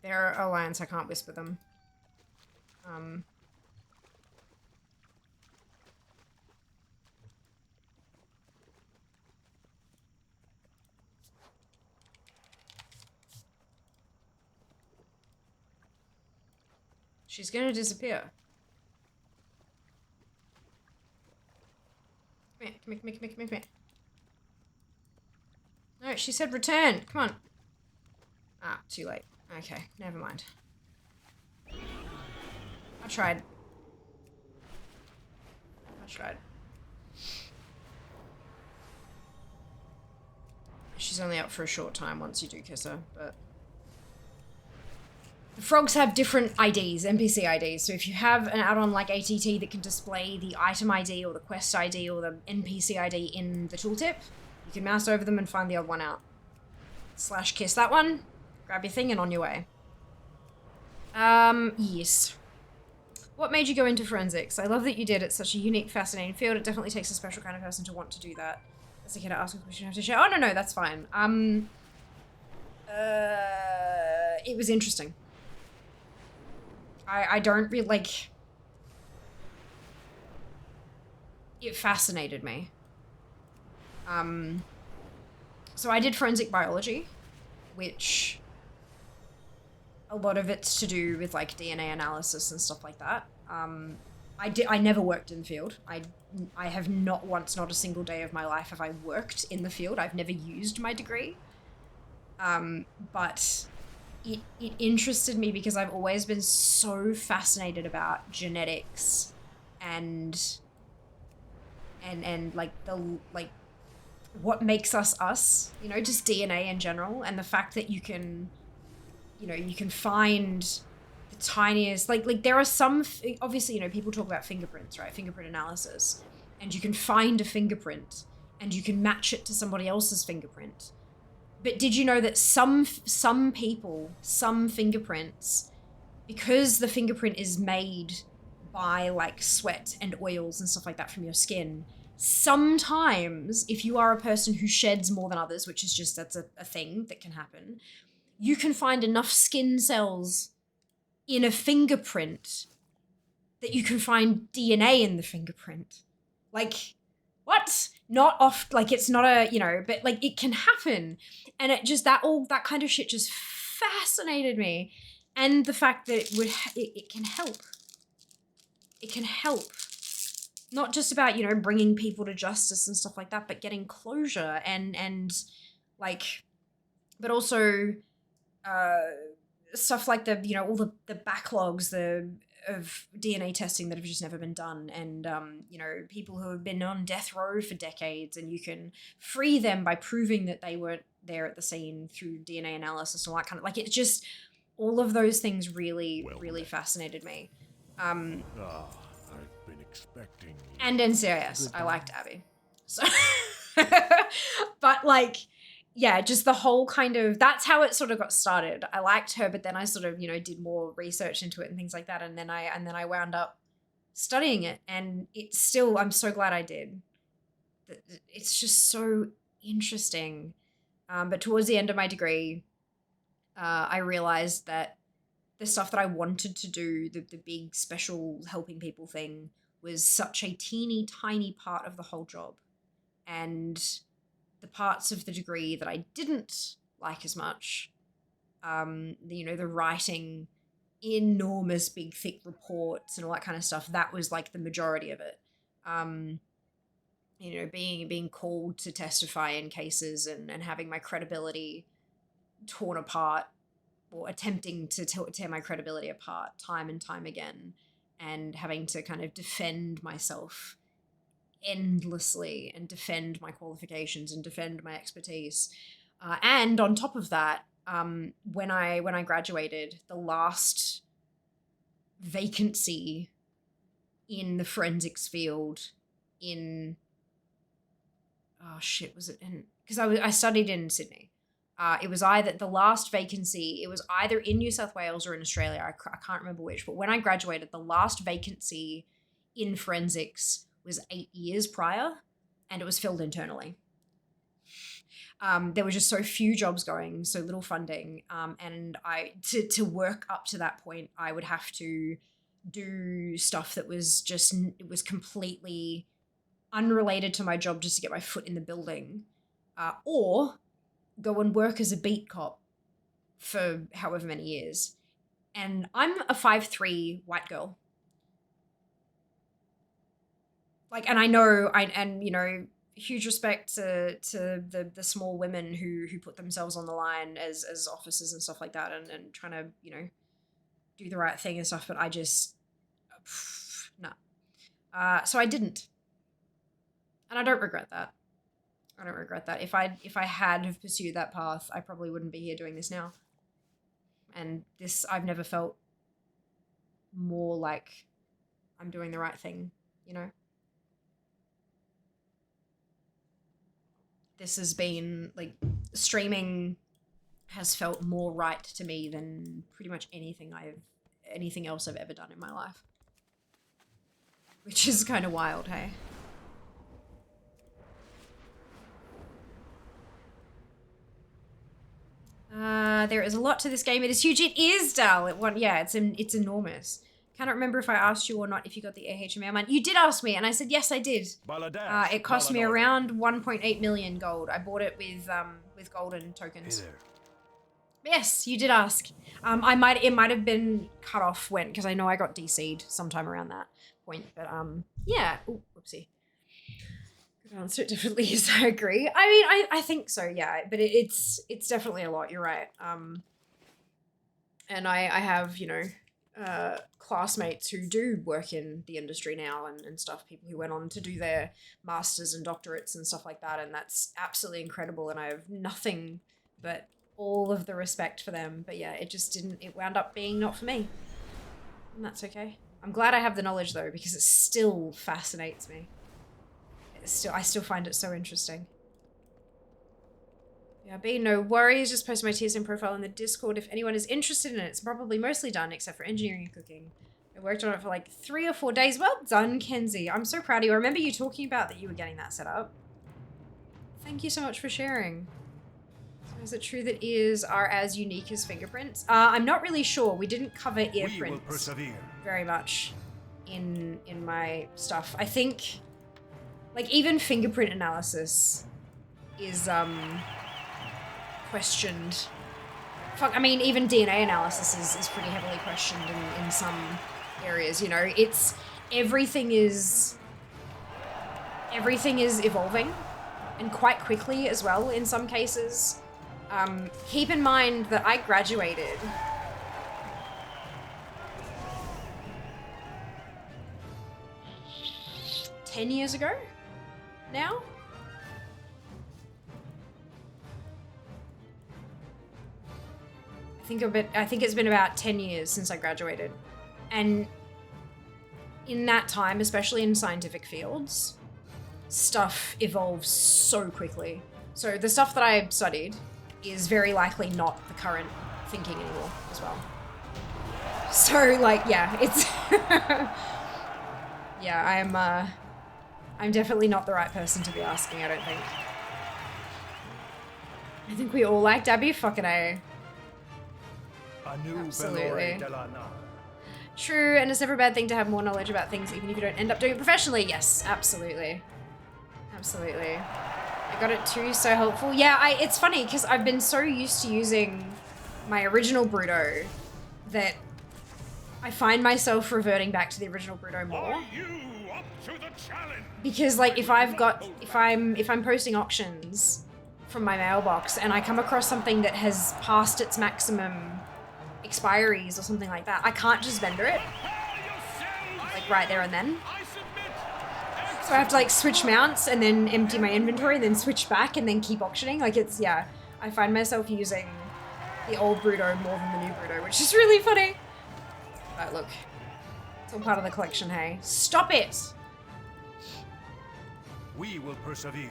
They're alliance, I can't whisper them. She's gonna disappear. Come here, come here, come here, come here, come here. No, she said return. Come on. Ah, too late. Okay, never mind. I tried. She's only up for a short time once you do kiss her, but... The frogs have different IDs, NPC IDs, so if you have an add-on like ATT that can display the item ID or the quest ID or the NPC ID in the tooltip, you can mouse over them and find the odd one out. / kiss that one, grab your thing, and on your way. Yes. What made you go into forensics? I love that you did. It's such a unique, fascinating field. It definitely takes a special kind of person to want to do that. That's okay to ask a question, have to share. Oh, no, that's fine. It was interesting. I don't really, like... It fascinated me. So I did forensic biology, which... A lot of it's to do with, like, DNA analysis and stuff like that. I never worked in the field. I have not once, not a single day of my life have I worked in the field. I've never used my degree. But it interested me because I've always been so fascinated about genetics and like what makes us us, you know, just DNA in general, and the fact that you can find the tiniest, like there are some, obviously, you know, people talk about fingerprints, right? Fingerprint analysis. And you can find a fingerprint and you can match it to somebody else's fingerprint. But did you know that some people, some fingerprints, because the fingerprint is made by like sweat and oils and stuff like that from your skin, sometimes if you are a person who sheds more than others, which is just, that's a thing that can happen, you can find enough skin cells in a fingerprint that you can find DNA in the fingerprint. Like, what? Not off, like it's not a, you know, but like it can happen. And it just, that kind of shit just fascinated me. And the fact that it can help. It can help. Not just about, you know, bringing people to justice and stuff like that, but getting closure and like, but also stuff like the, you know, all the backlogs of DNA testing that have just never been done, and you know, people who have been on death row for decades, and you can free them by proving that they weren't there at the scene through DNA analysis and all that kind of, like, it's just, all of those things really fascinated me. I've been expecting. And NCIS, I liked Abby. So, but like, yeah, just the whole kind of, that's how it sort of got started. I liked her, but then I sort of, you know, did more research into it and things like that. And then I wound up studying it, and it's still, I'm so glad I did. It's just so interesting. But towards the end of my degree, I realized that the stuff that I wanted to do, the big special helping people thing, was such a teeny tiny part of the whole job. And the parts of the degree that I didn't like as much, you know, the writing enormous big thick reports and all that kind of stuff, that was like the majority of it. You know, being called to testify in cases and having my credibility torn apart, or attempting to tear my credibility apart time and time again, and having to kind of defend myself endlessly and defend my qualifications and defend my expertise. And on top of that, when I graduated, the last vacancy in the forensics field in, oh shit, was it in, because I studied in Sydney. It was either the last vacancy, it was either in New South Wales or in Australia. I can't remember which, but when I graduated, the last vacancy in forensics was 8 years prior, and it was filled internally. There were just so few jobs going, so little funding, and to work up to that point, I would have to do stuff that was just, it was completely unrelated to my job just to get my foot in the building, or go and work as a beat cop for however many years. And I'm a 5'3" white girl. Like, and I know, and you know, huge respect to the small women who put themselves on the line as officers and stuff like that, and trying to, you know, do the right thing and stuff, but I just, nah. So I didn't. And I don't regret that. I don't regret that. If I had have pursued that path, I probably wouldn't be here doing this now. And this, I've never felt more like I'm doing the right thing, you know? This has been, like, streaming has felt more right to me than pretty much anything else I've ever done in my life. Which is kind of wild, hey? There is a lot to this game. It is huge. It is, Dal. It's enormous. Cannot remember if I asked you or not if you got the AHMA mine. You did ask me, and I said yes, I did. It cost me around 1.8 million gold. I bought it with golden tokens. Hey there. Yes, you did ask. It might have been cut off because I know I got DC'd sometime around that point. But yeah. Ooh, whoopsie. Could answer it differently. Yes, I agree. I mean, I think so. Yeah, but it's definitely a lot. You're right. And I have, you know, classmates who do work in the industry now and stuff, people who went on to do their masters and doctorates and stuff like that, and that's absolutely incredible, and I have nothing but all of the respect for them. But yeah, it wound up being not for me, and that's okay. I'm glad I have the knowledge though, because it still fascinates me. I still find it so interesting. Yeah, B, no worries. Just post my TSM profile in the Discord if anyone is interested in it. It's probably mostly done except for engineering and cooking. I worked on it for like 3 or 4 days. Well done, Kenzie. I'm so proud of you. I remember you talking about that you were getting that set up. Thank you so much for sharing. So is it true that ears are as unique as fingerprints? I'm not really sure. We didn't cover ear prints very much in my stuff. I think, like, even fingerprint analysis is questioned. Fuck, I mean, even DNA analysis is pretty heavily questioned in some areas, you know. It's everything is evolving, and quite quickly as well in some cases. Keep in mind that I graduated $10 years ago now. I think it's been about 10 years since I graduated. And in that time, especially in scientific fields, stuff evolves so quickly. So the stuff that I studied is very likely not the current thinking anymore as well. So, like, yeah, it's... yeah, I'm definitely not the right person to be asking, I don't think. I think we all liked Abby. Fucking A. Absolutely. True, and it's never a bad thing to have more knowledge about things, even if you don't end up doing it professionally. Yes, absolutely. Absolutely. I got it too, so helpful. Yeah, it's funny, because I've been so used to using my original Bruto that I find myself reverting back to the original Bruto more. Because, like, if I'm posting auctions from my mailbox and I come across something that has passed its maximum expiries or something like that, I can't just vendor it, like, right there and then. So I have to, like, switch mounts and then empty my inventory and then switch back and then keep auctioning. Like, it's, yeah, I find myself using the old Bruto more than the new Bruto, which is really funny. But look, it's all part of the collection, hey? Stop it! We will persevere.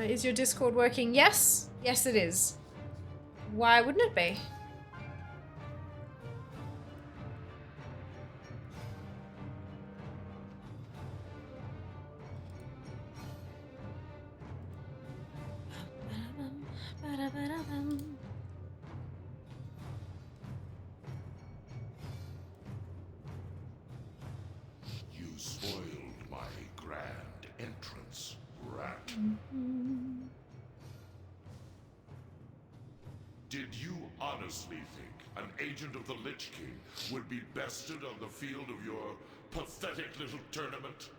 Is your Discord working? Yes. Yes, it is. Why wouldn't it be? Ba-da-ba-da-bum. You spoiled my grand entrance, rat. Did you honestly think an agent of the Lich King would be bested on the field of your pathetic little tournament?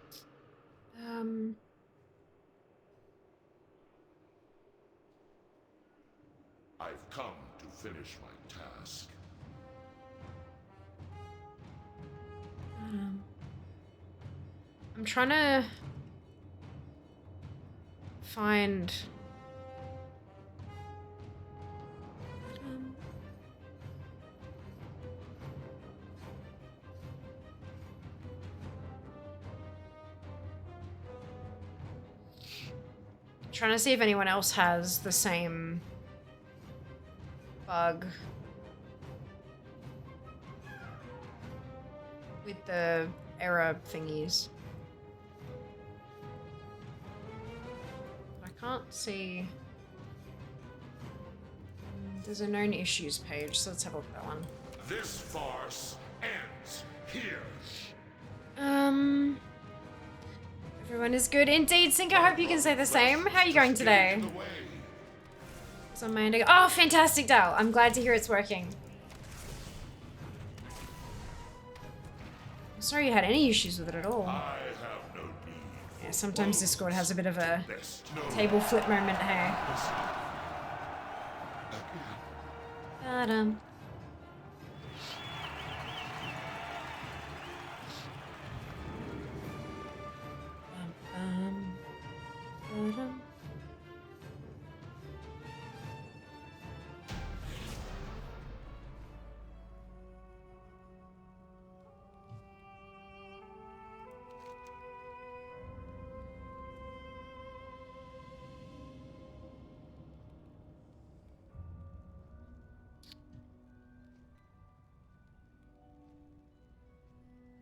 I've come to finish my task. I'm trying to find. Trying to see if anyone else has the same bug with the error thingies. I can't see. There's a known issues page, so let's have a look at that one. This farce ends here. Everyone is good indeed. Sink, I hope you can say the same. How are you going today? It's on my end. Oh, fantastic, Dal. I'm glad to hear it's working. I'm sorry you had any issues with it at all. I have no need. Yeah, sometimes Discord has a bit of a table flip moment, hey. Ba-dum. Ba-dum.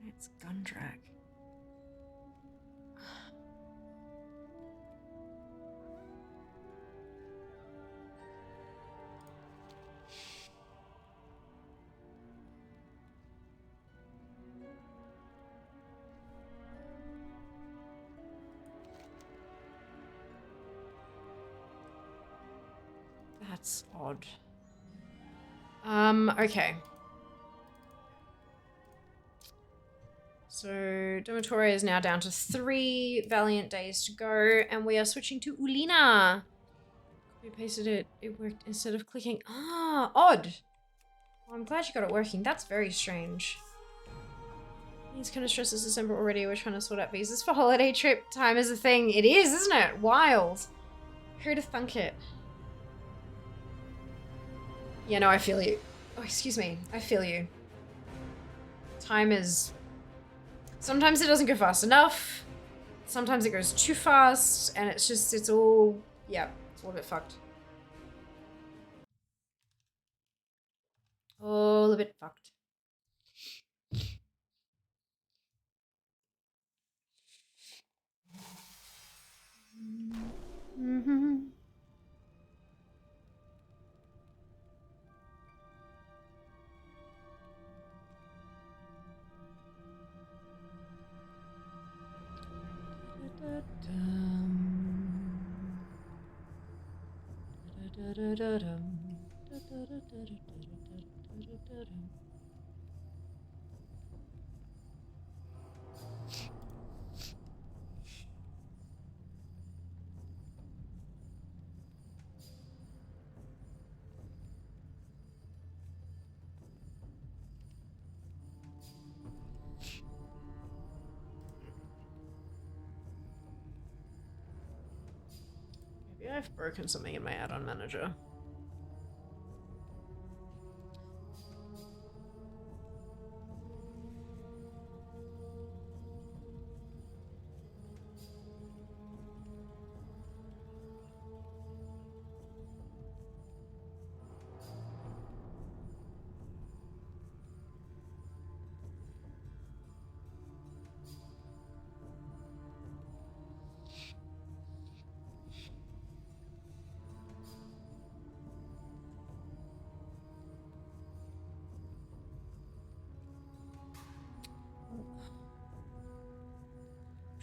It's Gundrag. That's odd. Okay. So Dormitory is now down to 3 Valiant days to go, and we are switching to Ulina. We pasted it. It worked instead of clicking. Ah, odd. Well, I'm glad you got it working. That's very strange. It's kind of stressed. It's December already. We're trying to sort out visas for holiday trip. Time is a thing. It is, isn't it? Wild. Who'd have thunk it? Yeah, no, I feel you. Oh, excuse me. I feel you. Time is... Sometimes it doesn't go fast enough. Sometimes it goes too fast. And it's just, it's all... Yeah, it's all a bit fucked. All a bit fucked. Mm-hmm. Maybe I've broken something in my add-on manager.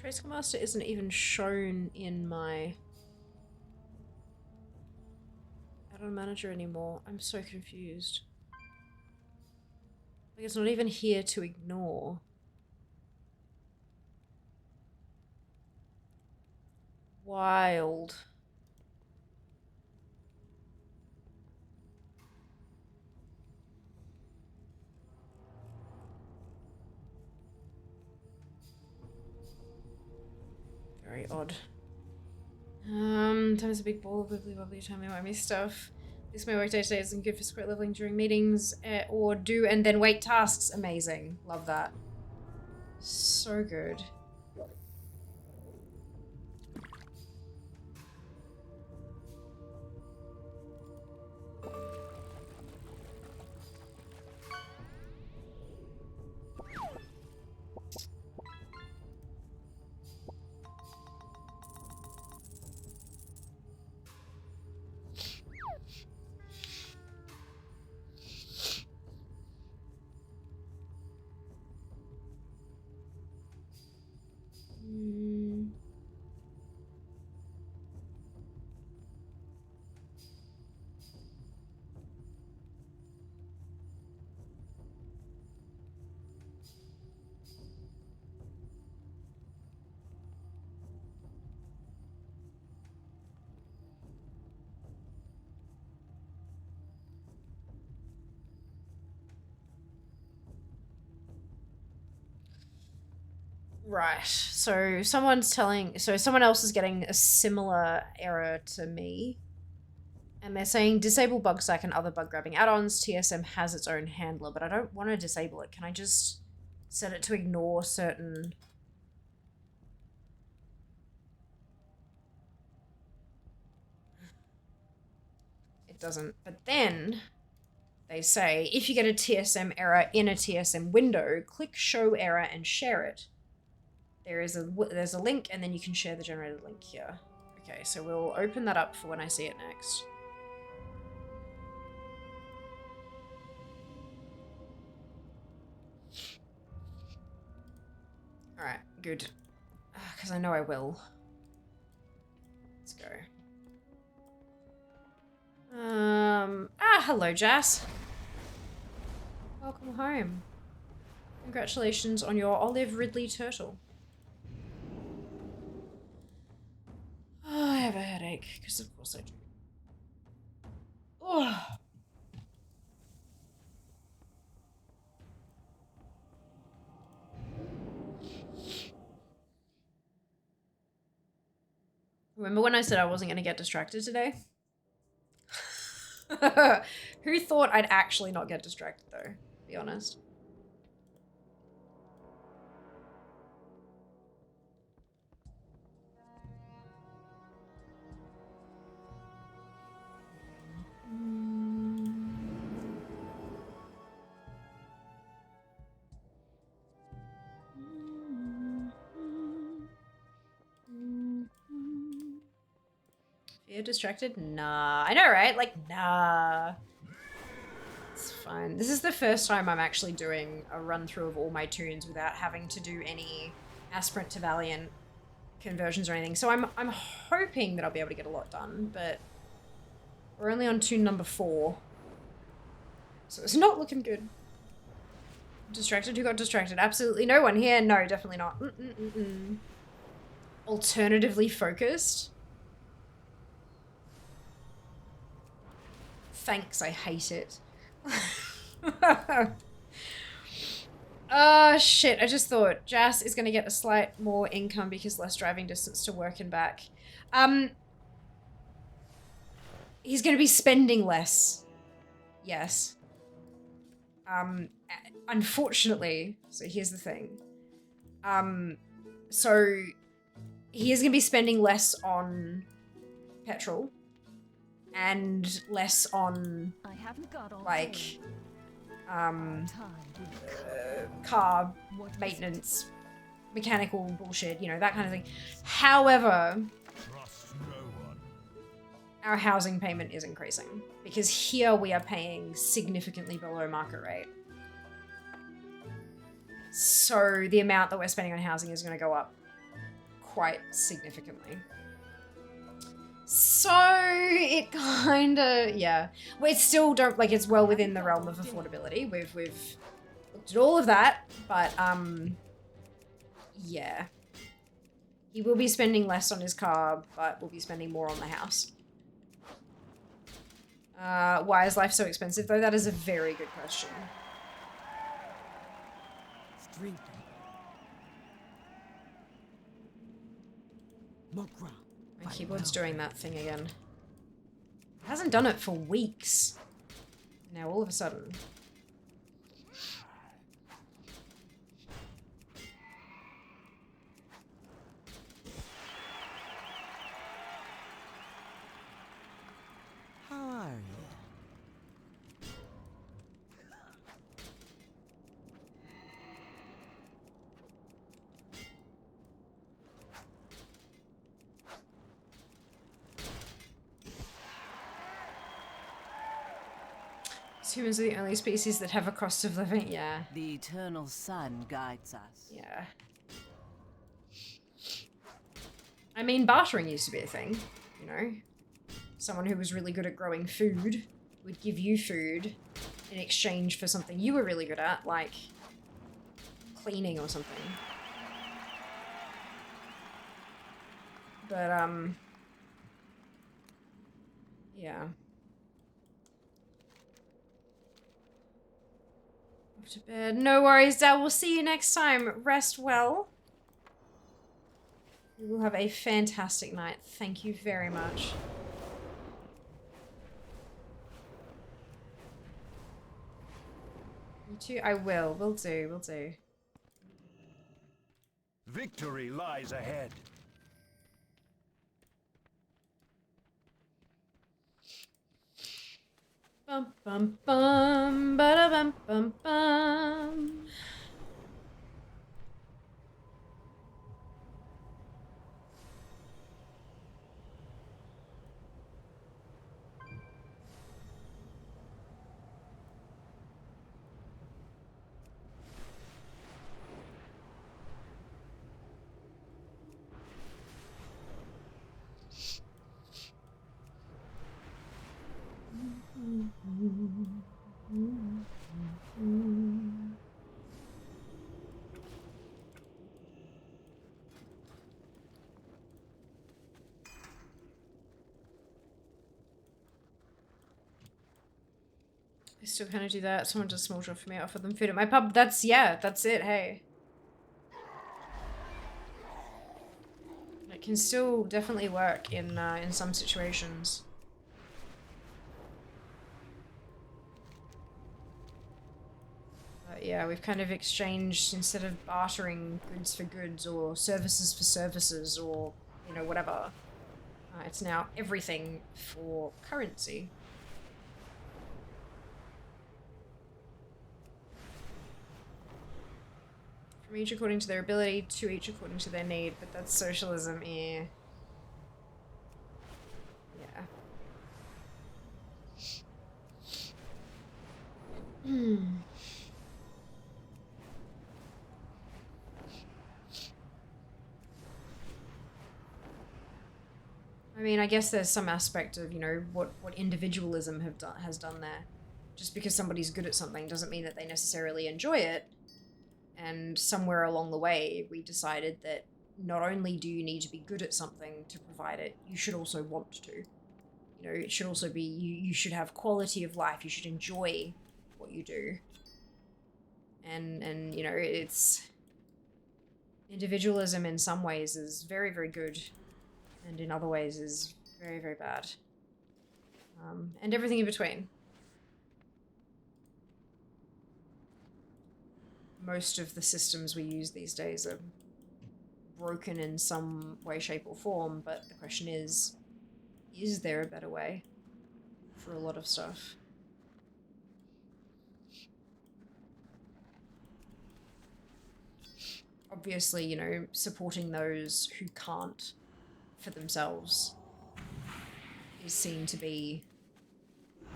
Trace Master isn't even shown in my add-on manager anymore. I'm so confused. Like, it's not even here to ignore. Wild. Very odd. Time's a big ball of wibbly wobbly, tell me why me stuff. This my work day today isn't good for script leveling during meetings, or do and then wait tasks. Amazing. Love that. So good. Right, so someone else is getting a similar error to me. And they're saying disable bug stack and other bug grabbing add-ons. TSM has its own handler, but I don't want to disable it. Can I just set it to ignore certain... It doesn't. But then they say if you get a TSM error in a TSM window, click show error and share it. There's a link, and then you can share the generated link here. Okay, so we'll open that up for when I see it next. Alright, good. Because I know I will. Let's go. Hello, Jas. Welcome home. Congratulations on your olive Ridley turtle. Oh, I have a headache, because of course I do. Oh. Remember when I said I wasn't going to get distracted today? Who thought I'd actually not get distracted, though? To be honest. You're distracted? Nah. I know, right? Like, nah. It's fine. This is the first time I'm actually doing a run-through of all my tunes without having to do any aspirant to Valiant conversions or anything. So I'm hoping that I'll be able to get a lot done, but we're only on tune number 4. So it's not looking good. Distracted? Who got distracted? Absolutely no one here. No, definitely not. Alternatively focused? Thanks, I hate it. Shit, I just thought Jas is gonna get a slight more income because less driving distance to work and back. He's gonna be spending less. Yes. Unfortunately, so here's the thing. So he is gonna be spending less on petrol and less on I haven't got all like day. car maintenance, mechanical bullshit, you know, that kind of thing. However, our housing payment is increasing because here we are paying significantly below market rate. So the amount that we're spending on housing is going to go up quite significantly. So it kinda, yeah. Well, it's still don't, like, it's well within the realm of affordability. We've looked at all of that, but, yeah. He will be spending less on his car, but will be spending more on the house. Why is life so expensive, though? That is a very good question. Strengthen. More ground. My keyboard's doing that thing again. It hasn't done it for weeks. Now all of a sudden. How are you? Humans are the only species that have a cost of living. Yeah. The eternal sun guides us. Yeah. I mean, bartering used to be a thing, you know? Someone who was really good at growing food would give you food in exchange for something you were really good at, like cleaning or something. But, yeah. Off to bed. No worries, Dad. We'll see you next time. Rest well. You will have a fantastic night. Thank you very much. You too? I will. Will do. Will do. Victory lies ahead. Bum bum bum ba bum bum bum. I still kind of do that. Someone does a small job for me. I offer them food at my pub. That's, yeah, that's it. Hey. It can still definitely work in some situations. But yeah, we've kind of exchanged, instead of bartering goods for goods or services for services or, you know, whatever. It's now everything for currency. From each according to their ability, to each according to their need, but that's socialism, yeah. Yeah. I mean, I guess there's some aspect of, you know, what individualism has done there. Just because somebody's good at something doesn't mean that they necessarily enjoy it. And somewhere along the way, we decided that not only do you need to be good at something to provide it, you should also want to. You know, it should also be, you should have quality of life, you should enjoy what you do. And you know, it's... individualism in some ways is very, very good, and in other ways is very, very bad. And everything in between. Most of the systems we use these days are broken in some way, shape, or form, but the question is there a better way for a lot of stuff? Obviously, you know, supporting those who can't for themselves is seen to be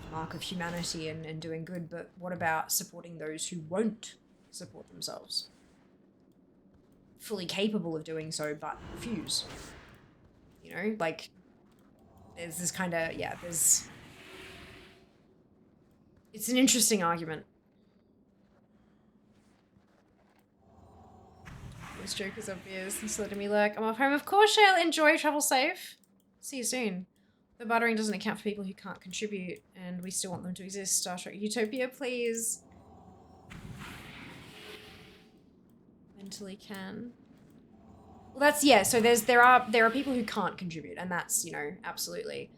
a mark of humanity and doing good, but what about supporting those who won't support themselves? fully capable of doing so, but refuse. You know, like, there's this kind of, yeah, there's... It's an interesting argument. This joke is obvious. It's letting me lurk. I'm off home. Of course, Shale. Enjoy. Travel safe. See you soon. The buttering doesn't account for people who can't contribute, and we still want them to exist. Star Trek Utopia, please. Mentally can. Well, that's, yeah, so there are people who can't contribute, and that's, you know, absolutely.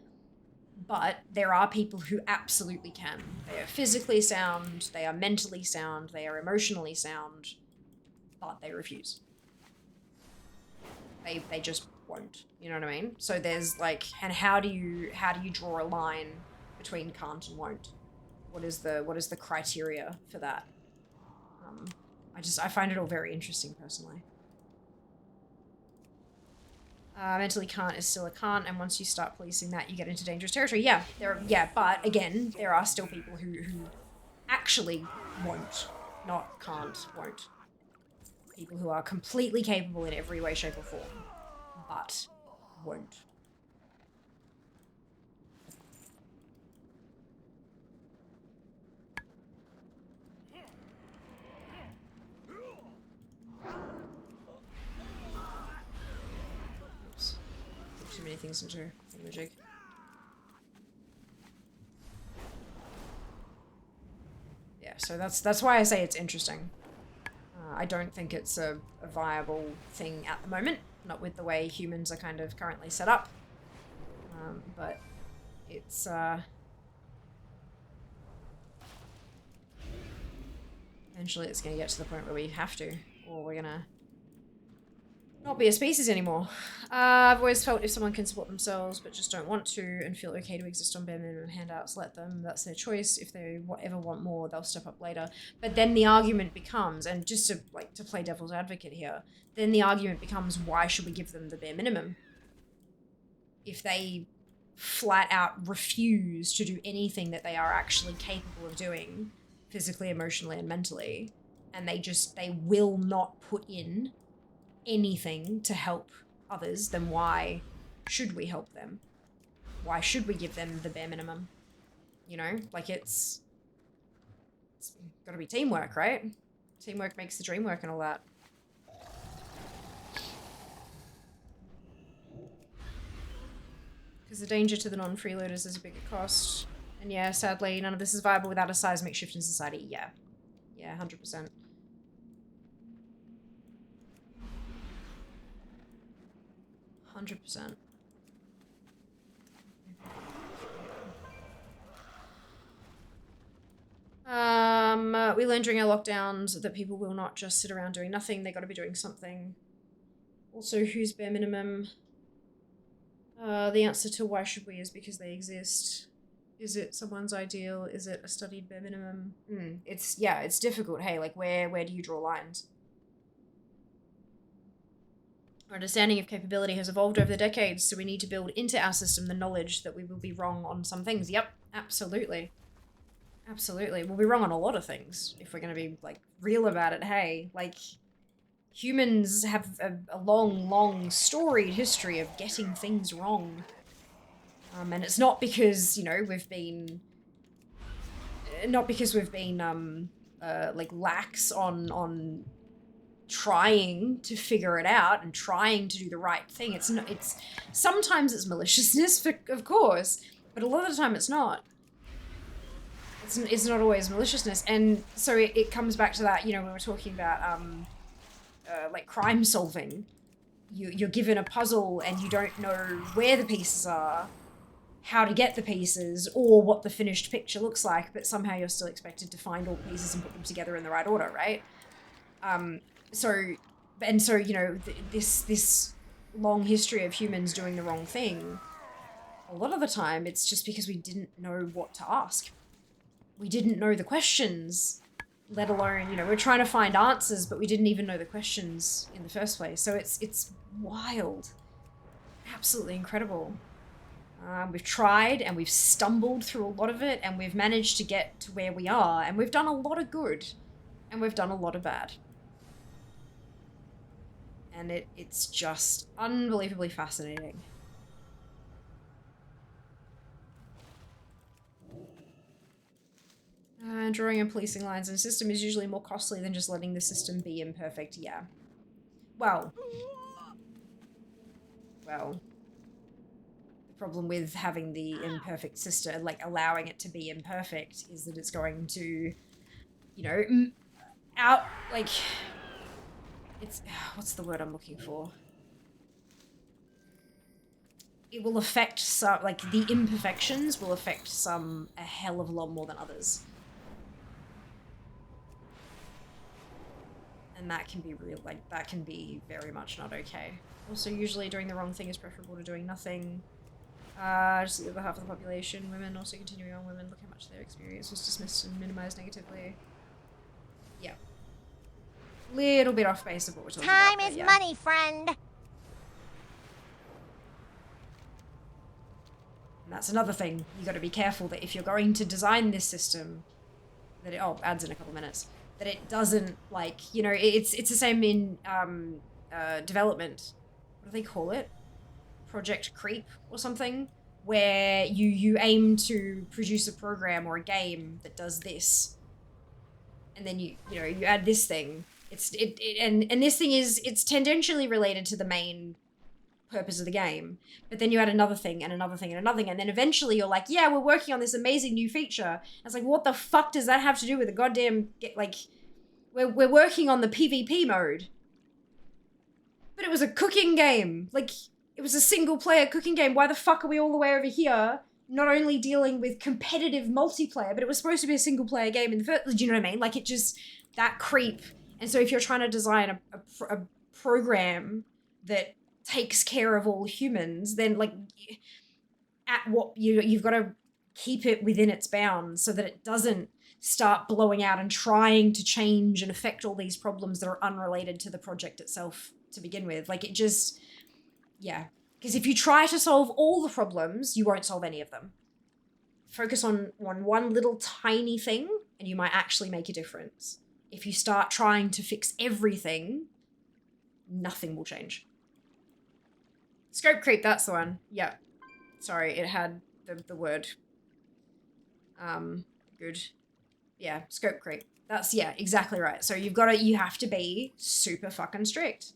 But there are people who absolutely can. They are physically sound, they are mentally sound, they are emotionally sound, but they refuse. They just won't, you know what I mean? So there's like, and how do you draw a line between can't and won't? What is the criteria for that? I find it all very interesting personally. Mentally can't is still a can't, and once you start policing that, you get into dangerous territory. Yeah, but again, there are still people who actually won't, not can't, won't. People who are completely capable in every way, shape, or form, but won't. Oops. Too many things into the jig. Yeah, so that's why I say it's interesting. I don't think it's a viable thing at the moment, not with the way humans are kind of currently set up. But it's eventually it's going to get to the point where we have to, or we're going to not be a species anymore. I've always felt if someone can support themselves but just don't want to and feel okay to exist on bare minimum handouts, let them. That's their choice. If they ever want more, they'll step up later. But then the argument becomes, and just to play devil's advocate here, then the argument becomes, why should we give them the bare minimum? If they flat out refuse to do anything that they are actually capable of doing, physically, emotionally, and mentally, and they will not put in anything to help others, then why should we help them? Why should we give them the bare minimum? You know, like it's gotta be teamwork, right? Teamwork makes the dream work and all that. Because the danger to the non-freeloaders is a bigger cost. And yeah, sadly, none of this is viable without a seismic shift in society. Yeah. Yeah, 100%. 100%. We learned during our lockdowns that people will not just sit around doing nothing. They got to be doing something. Also, who's bare minimum? The answer to why should we is because they exist. Is it someone's ideal? Is it a studied bare minimum? It's difficult. Hey, like where do you draw lines? Our understanding of capability has evolved over the decades, so we need to build into our system the knowledge that we will be wrong on some things. Yep, absolutely. Absolutely. We'll be wrong on a lot of things if we're going to be, like, real about it. Hey, like, humans have a long, long storied history of getting things wrong. And it's not because, you know, we've been... Not because we've been, like, lax on trying to figure it out and trying to do the right thing. It's not, sometimes it's maliciousness, of course, but a lot of the time it's not. It's not always maliciousness. And so it comes back to that, you know, when we're talking about, like, crime solving. You're given a puzzle and you don't know where the pieces are, how to get the pieces, or what the finished picture looks like, but somehow you're still expected to find all the pieces and put them together in the right order, right? So, you know, this long history of humans doing the wrong thing, a lot of the time it's just because we didn't know what to ask. We didn't know the questions, let alone, you know, we're trying to find answers, but we didn't even know the questions in the first place. So it's wild. Absolutely incredible. We've tried and we've stumbled through a lot of it, and we've managed to get to where we are, and we've done a lot of good and we've done a lot of bad. And it's just unbelievably fascinating. Drawing and policing lines in a system is usually more costly than just letting the system be imperfect. Yeah. Well. The problem with having the imperfect system, like allowing it to be imperfect, is that it's going to, you know, it's, what's the word I'm looking for? It will affect some, like, the imperfections will affect some a hell of a lot more than others. And that can be real, like, that can be very much not okay. Also, usually doing the wrong thing is preferable to doing nothing. Just the other half of the population, women, also continuing on women, look how much their experience was dismissed and minimized negatively. Yeah. Little bit off base of what we're talking about. Time is money, friend. And that's another thing. You got to be careful that if you're going to design this system, that it, adds in a couple minutes, that it doesn't, like, you know, it's the same in development. What do they call it? Project creep or something, where you aim to produce a program or a game that does this, and then you add this thing. And this thing it's tangentially related to the main purpose of the game, but then you add another thing and another thing and another thing, and then eventually you're like, yeah, we're working on this amazing new feature. And it's like, what the fuck does that have to do with the goddamn, like, we're working on the PvP mode, but it was a cooking game. Like, it was a single player cooking game. Why the fuck are we all the way over here not only dealing with competitive multiplayer, but it was supposed to be a single player game in the first, do you know what I mean? Like, it just, that creep. And so if you're trying to design a program that takes care of all humans, then, like, at what you've got to keep it within its bounds so that it doesn't start blowing out and trying to change and affect all these problems that are unrelated to the project itself to begin with. Like, it just, yeah. Because if you try to solve all the problems, you won't solve any of them. Focus on one little tiny thing and you might actually make a difference. If you start trying to fix everything, nothing will change. Scope creep, that's the one. Yeah. Sorry, it had the word. Good. Yeah, scope creep. That's, yeah, exactly right. So you have to be super fucking strict.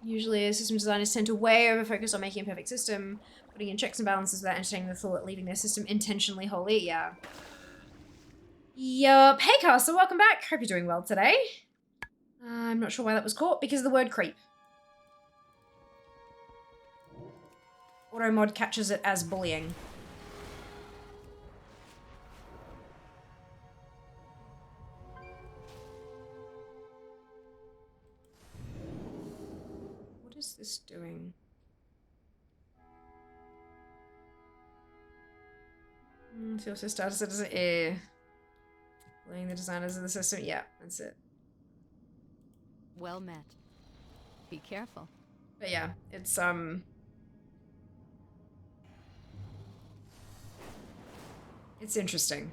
Usually system designers tend to way over-focus on making a perfect system, putting in checks and balances without entertaining the thought, leaving their system intentionally wholly. Yeah. Yup. Hey, Castle, welcome back. Hope you're doing well today. I'm not sure why that was caught, because of the word creep. Automod catches it as bullying. What is this doing? So also status it as an air. Bullying the designers of the system. Yeah, that's it. Well met. Be careful. But yeah, it's it's interesting.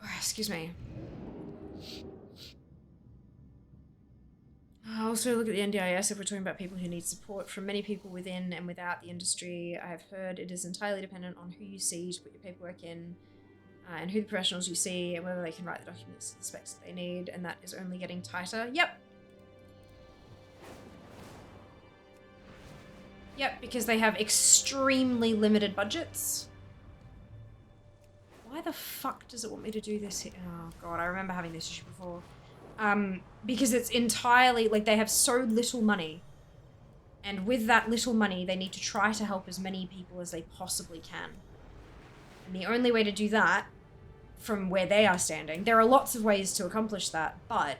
Oh, excuse me. Also, look at the NDIS if we're talking about people who need support from many people within and without the industry. I have heard it is entirely dependent on who you see to put your paperwork in, and who the professionals you see, and whether they can write the documents to the specs that they need, and that is only getting tighter. Yep. Yep, because they have extremely limited budgets. Why the fuck does it want me to do this here? Oh god, I remember having this issue before. Because it's entirely, like, they have so little money. And with that little money, they need to try to help as many people as they possibly can. And the only way to do that, from where they are standing, there are lots of ways to accomplish that, but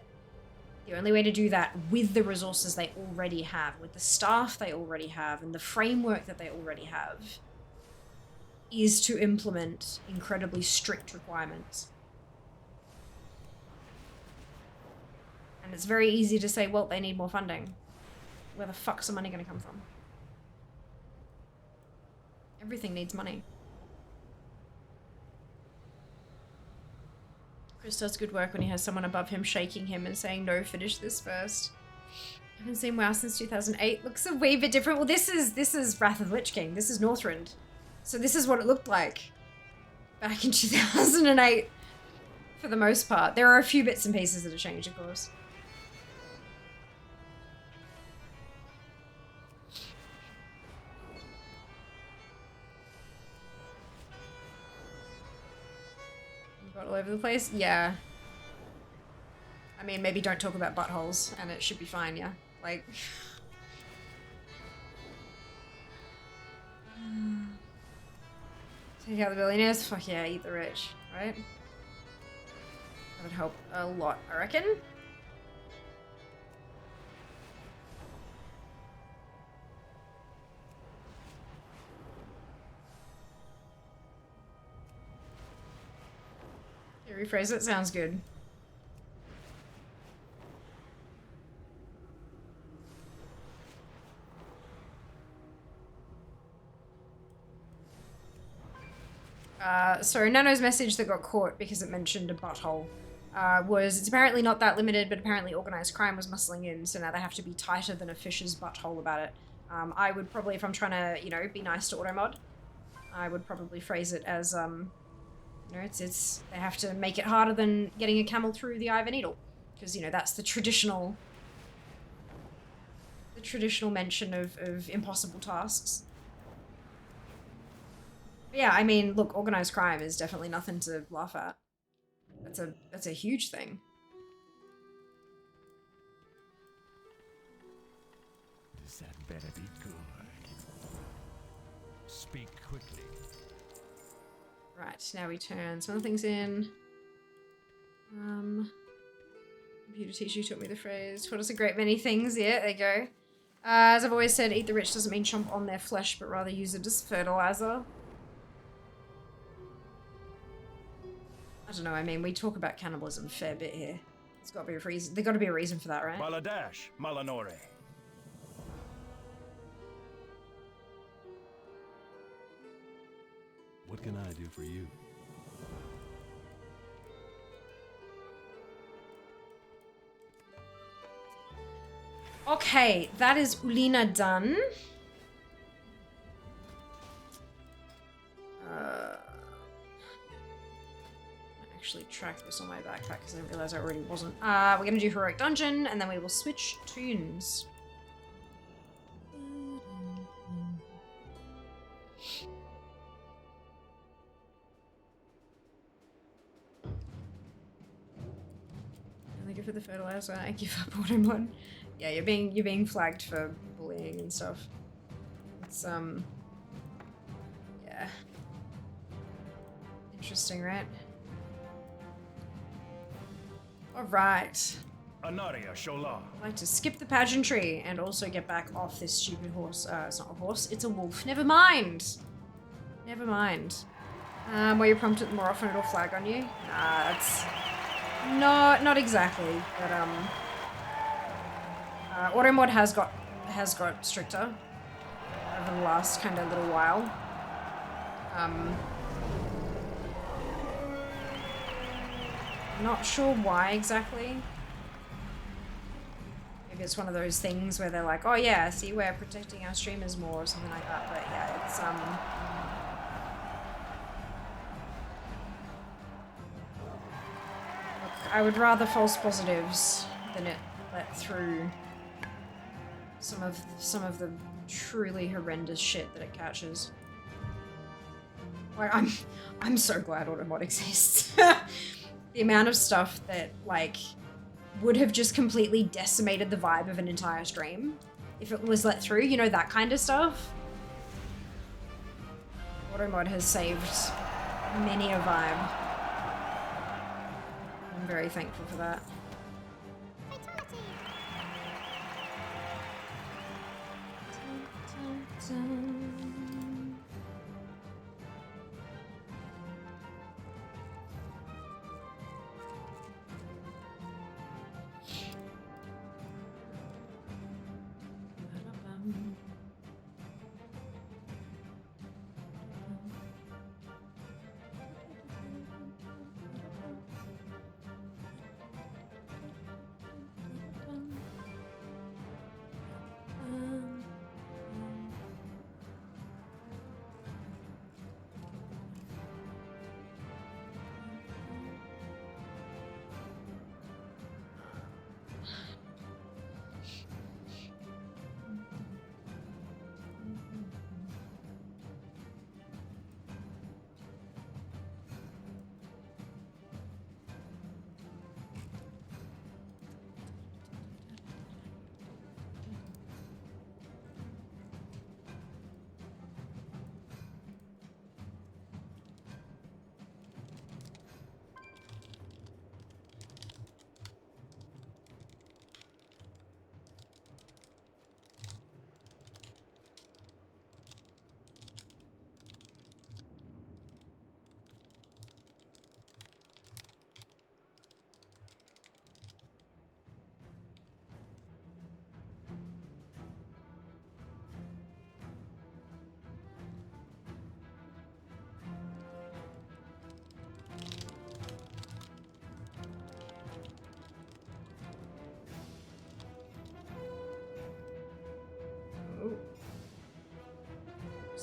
the only way to do that with the resources they already have, with the staff they already have, and the framework that they already have, is to implement incredibly strict requirements. And it's very easy to say, well, they need more funding. Where the fuck's the money gonna come from? Everything needs money. Chris does good work when he has someone above him shaking him and saying, no, finish this first. I haven't seen WoW since 2008. Looks a wee bit different. Well, this is Wrath of the Lich King. This is Northrend. So this is what it looked like back in 2008 for the most part. There are a few bits and pieces that have changed, of course. Got all over the place? Yeah. I mean, maybe don't talk about buttholes and it should be fine, yeah? Like... Take out the billionaires? Fuck yeah, eat the rich, right? That would help a lot, I reckon. Yeah, rephrase it, sounds good. So Nano's message that got caught because it mentioned a butthole was it's apparently not that limited, but apparently organized crime was muscling in, so now they have to be tighter than a fish's butthole about it. I would probably, if I'm trying to, you know, be nice to Automod, I would probably phrase it as, you know, it's they have to make it harder than getting a camel through the eye of a needle, because, you know, that's the traditional mention of impossible tasks. Yeah, I mean, look, organized crime is definitely nothing to laugh at. That's a huge thing. That better be good. Speak quickly. Right, now we turn some other things in. Computer teacher taught me the phrase, taught us a great many things. Yeah, there you go. As I've always said, eat the rich doesn't mean chomp on their flesh, but rather use it as fertilizer. I don't know, I mean, we talk about cannibalism a fair bit here. There's got to be a reason. There's got to be a reason for that, right? Baladash, Malanore. What can I do for you? Okay, that is Ulina done. Actually track this on my backpack because I didn't realize I already wasn't. We're gonna do Heroic Dungeon and then we will switch tunes. Only go for the fertilizer. I give up Automod. Yeah, you're being flagged for bullying and stuff. It's yeah. Interesting, right? Alright. Anaria Shola. I'd like to skip the pageantry and also get back off this stupid horse. It's not a horse, it's a wolf. Never mind. Never mind. Where you prompt it more often, it'll flag on you. Nah, that's not exactly. But Automod has got stricter over the last kind of little while. Not sure why exactly. Maybe it's one of those things where they're like, oh yeah, see, we're protecting our streamers more or something like that. But yeah, it's look, I would rather false positives than it let through some of the truly horrendous shit that it catches. Like I'm so glad Automod exists. The amount of stuff that, like, would have just completely decimated the vibe of an entire stream if it was let through, you know, that kind of stuff. Automod has saved many a vibe. I'm very thankful for that.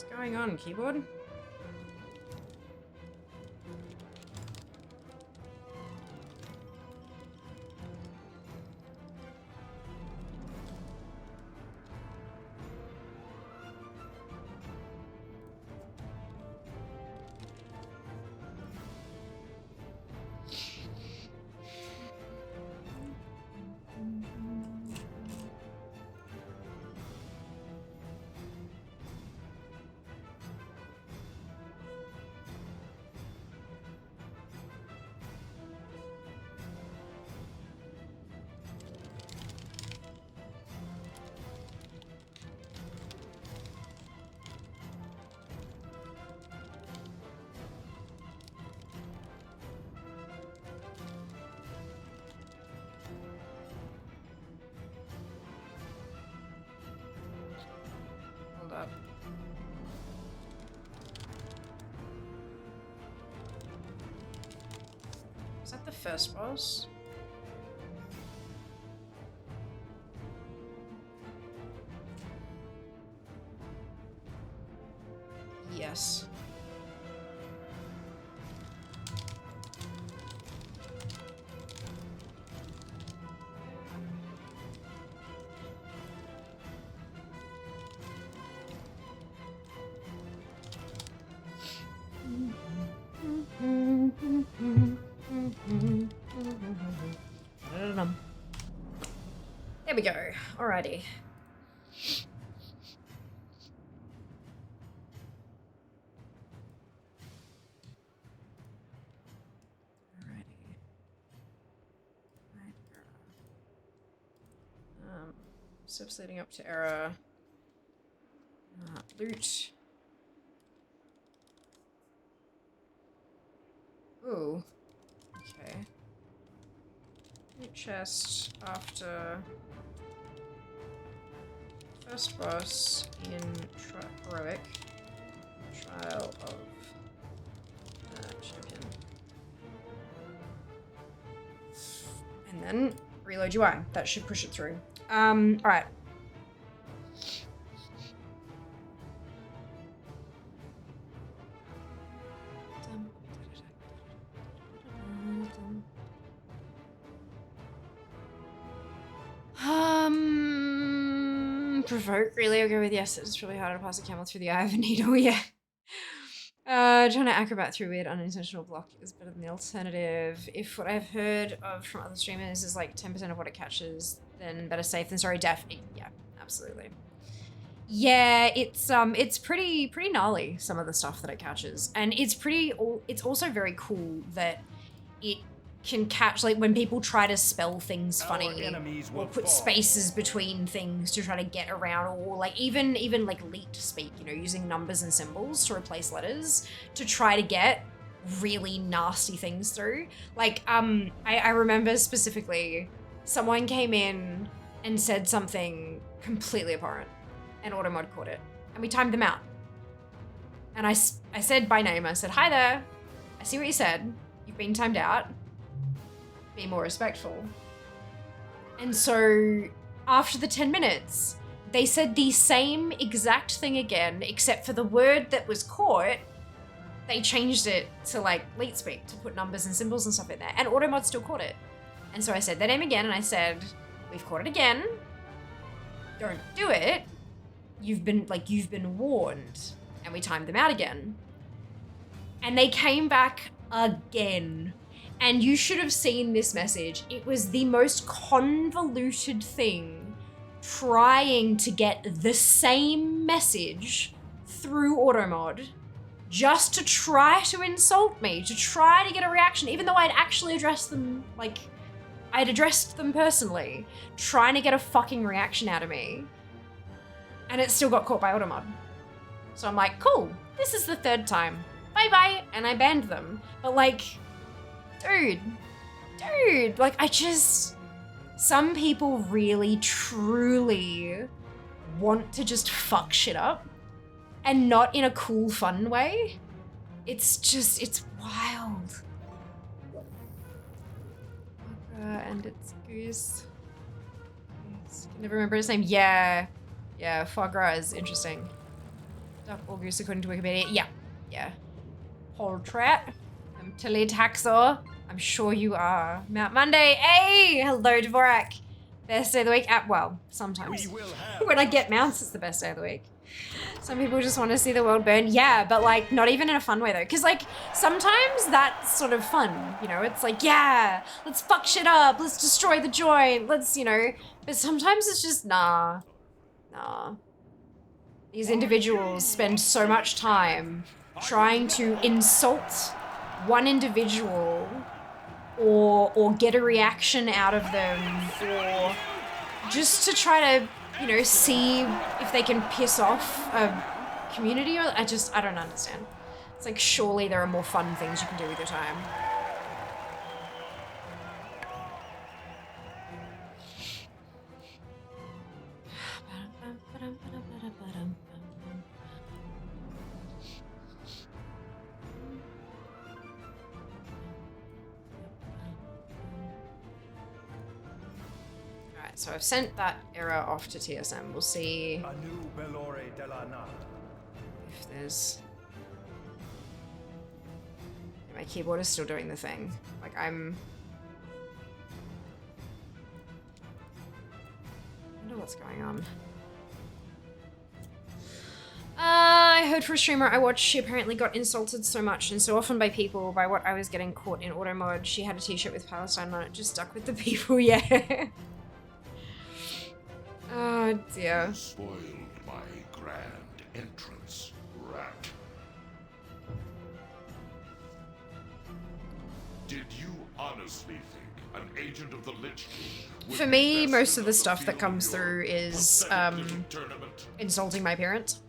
What's going on, keyboard? Hold up. Is that the first boss? Yes. There we go. Alrighty. Steps leading up to error. Loot. Ooh. Okay. Loot chest after first boss in heroic trial of champion. And then reload UI. That should push it through. Alright. Provoke, really? I'll go with yes. It's really harder to pass a camel through the eye of a needle, yeah. Trying to acrobat through weird unintentional block is better than the alternative. If what I've heard of from other streamers is like 10% of what it catches, then better safe than sorry, def. Yeah, absolutely. Yeah, it's pretty gnarly, some of the stuff that it catches. And it's also very cool that it can catch, like, when people try to spell things funny or put spaces between things to try to get around, or like even like leet speak, you know, using numbers and symbols to replace letters to try to get really nasty things through. Like, I remember specifically someone came in and said something completely abhorrent and Automod caught it and we timed them out. And I said by name, I said, "Hi there, I see what you said. You've been timed out. Be more respectful." And so after the 10 minutes, they said the same exact thing again, except for the word that was caught, they changed it to like leet speak to put numbers and symbols and stuff in there, and Automod still caught it. And so I said their name again and I said, "We've caught it again. Don't do it. You've been warned." And we timed them out again. And they came back again. And you should have seen this message. It was the most convoluted thing trying to get the same message through Automod just to try to insult me, to try to get a reaction, even though I'd actually addressed them, like, I'd addressed them personally, trying to get a fucking reaction out of me. And it still got caught by Automod. So I'm like, cool, this is the third time. Bye-bye. And I banned them. But like, dude, like some people really, truly want to just fuck shit up and not in a cool, fun way. It's wild. And it's Goose. Can never remember his name. Yeah, Foie Gras is interesting. Duck or goose according to Wikipedia. Yeah. Yeah. Poltrat. I'm Tilly Taxor. I'm sure you are. Mount Monday. Hey! Hello, Dvorak. Best day of the week. Well, sometimes. We will have When I get mounts, it's the best day of the week. Some people just want to see the world burn. Yeah, but like not even in a fun way though. Because like sometimes that's sort of fun, you know? It's like, yeah, let's fuck shit up. Let's destroy the joint. Let's, you know. But sometimes it's just, nah. These individuals spend so much time trying to insult one individual or get a reaction out of them or just to try to, you know, see if they can piss off a community. Or I don't understand. It's like, surely there are more fun things you can do with your time. Alright, so I've sent that error off to TSM. We'll see Anu Bellore della Nat. if there's... My keyboard is still doing the thing. Like, I wonder what's going on. I heard from a streamer I watched, she apparently got insulted so much and so often by people by what I was getting caught in auto mod. She had a t-shirt with Palestine on it, just stuck with the people, yeah. Oh dear. You spoiled my grand entrance, rat. Did you honestly think an agent of the Lich King would For be me, bested most of on the stuff that field comes of your through is pathetic little tournament? insulting my parents.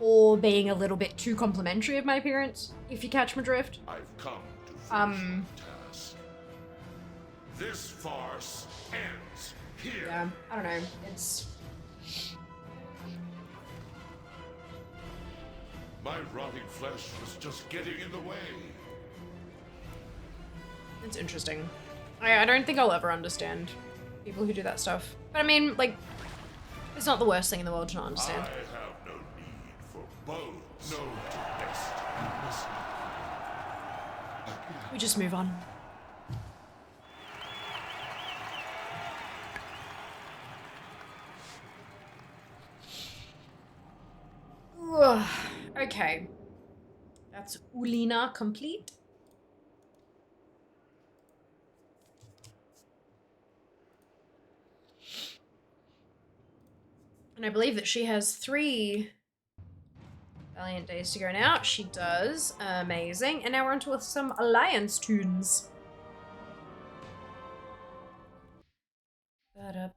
Or being a little bit too complimentary of my parents, if you catch my drift. I've come to finish my task. This farce ends here. Yeah, I don't know. It's... My rotting flesh was just getting in the way. It's interesting. I don't think I'll ever understand people who do that stuff. But I mean, like, it's not the worst thing in the world to not understand. I have no need for bows known to best. Listen. Again. We just move on. Ugh. Okay. That's Ulina complete. And I believe that she has 3 Valiant days to go now. She does. Amazing. And now we're on to some Alliance tunes. I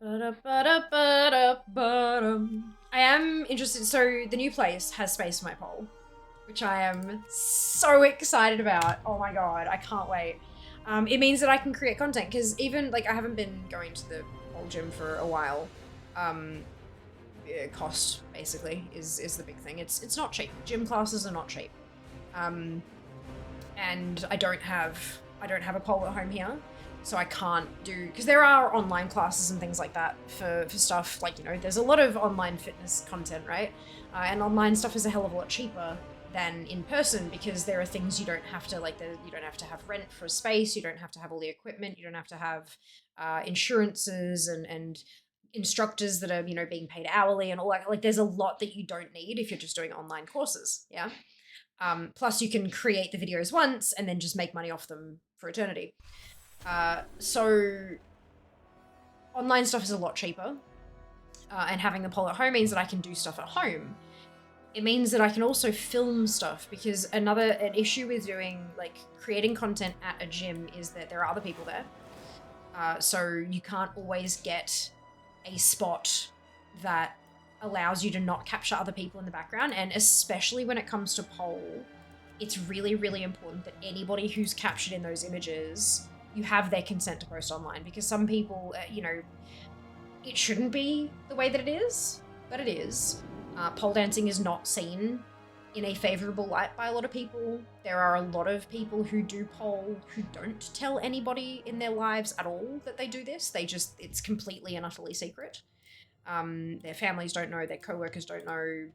am interested. So the new place has space for my poll, which I am so excited about. Oh my god, I can't wait. It means that I can create content because even like I haven't been going to the old gym for a while. Cost basically is the big thing. It's not cheap. Gym classes are not cheap. And I don't have a pole at home here, so I can't do, because there are online classes and things like that for stuff like, you know, there's a lot of online fitness content, right? And online stuff is a hell of a lot cheaper than in person because there are things you don't have to, like, you don't have to have rent for a space, you don't have to have all the equipment, you don't have to have insurances and instructors that are, you know, being paid hourly and all that. Like, there's a lot that you don't need if you're just doing online courses, yeah? Plus you can create the videos once and then just make money off them for eternity. So online stuff is a lot cheaper, and having the pole at home means that I can do stuff at home. It means that I can also film stuff, because an issue with doing, like, creating content at a gym is that there are other people there. So you can't always get a spot that allows you to not capture other people in the background, and especially when it comes to pole, it's really, really important that anybody who's captured in those images, you have their consent to post online, because some people, you know, it shouldn't be the way that it is, but it is. Pole dancing is not seen in a favorable light by a lot of people. There are a lot of people who do pole who don't tell anybody in their lives at all that they do this. It's completely and utterly secret. Their families don't know, their co-workers don't know,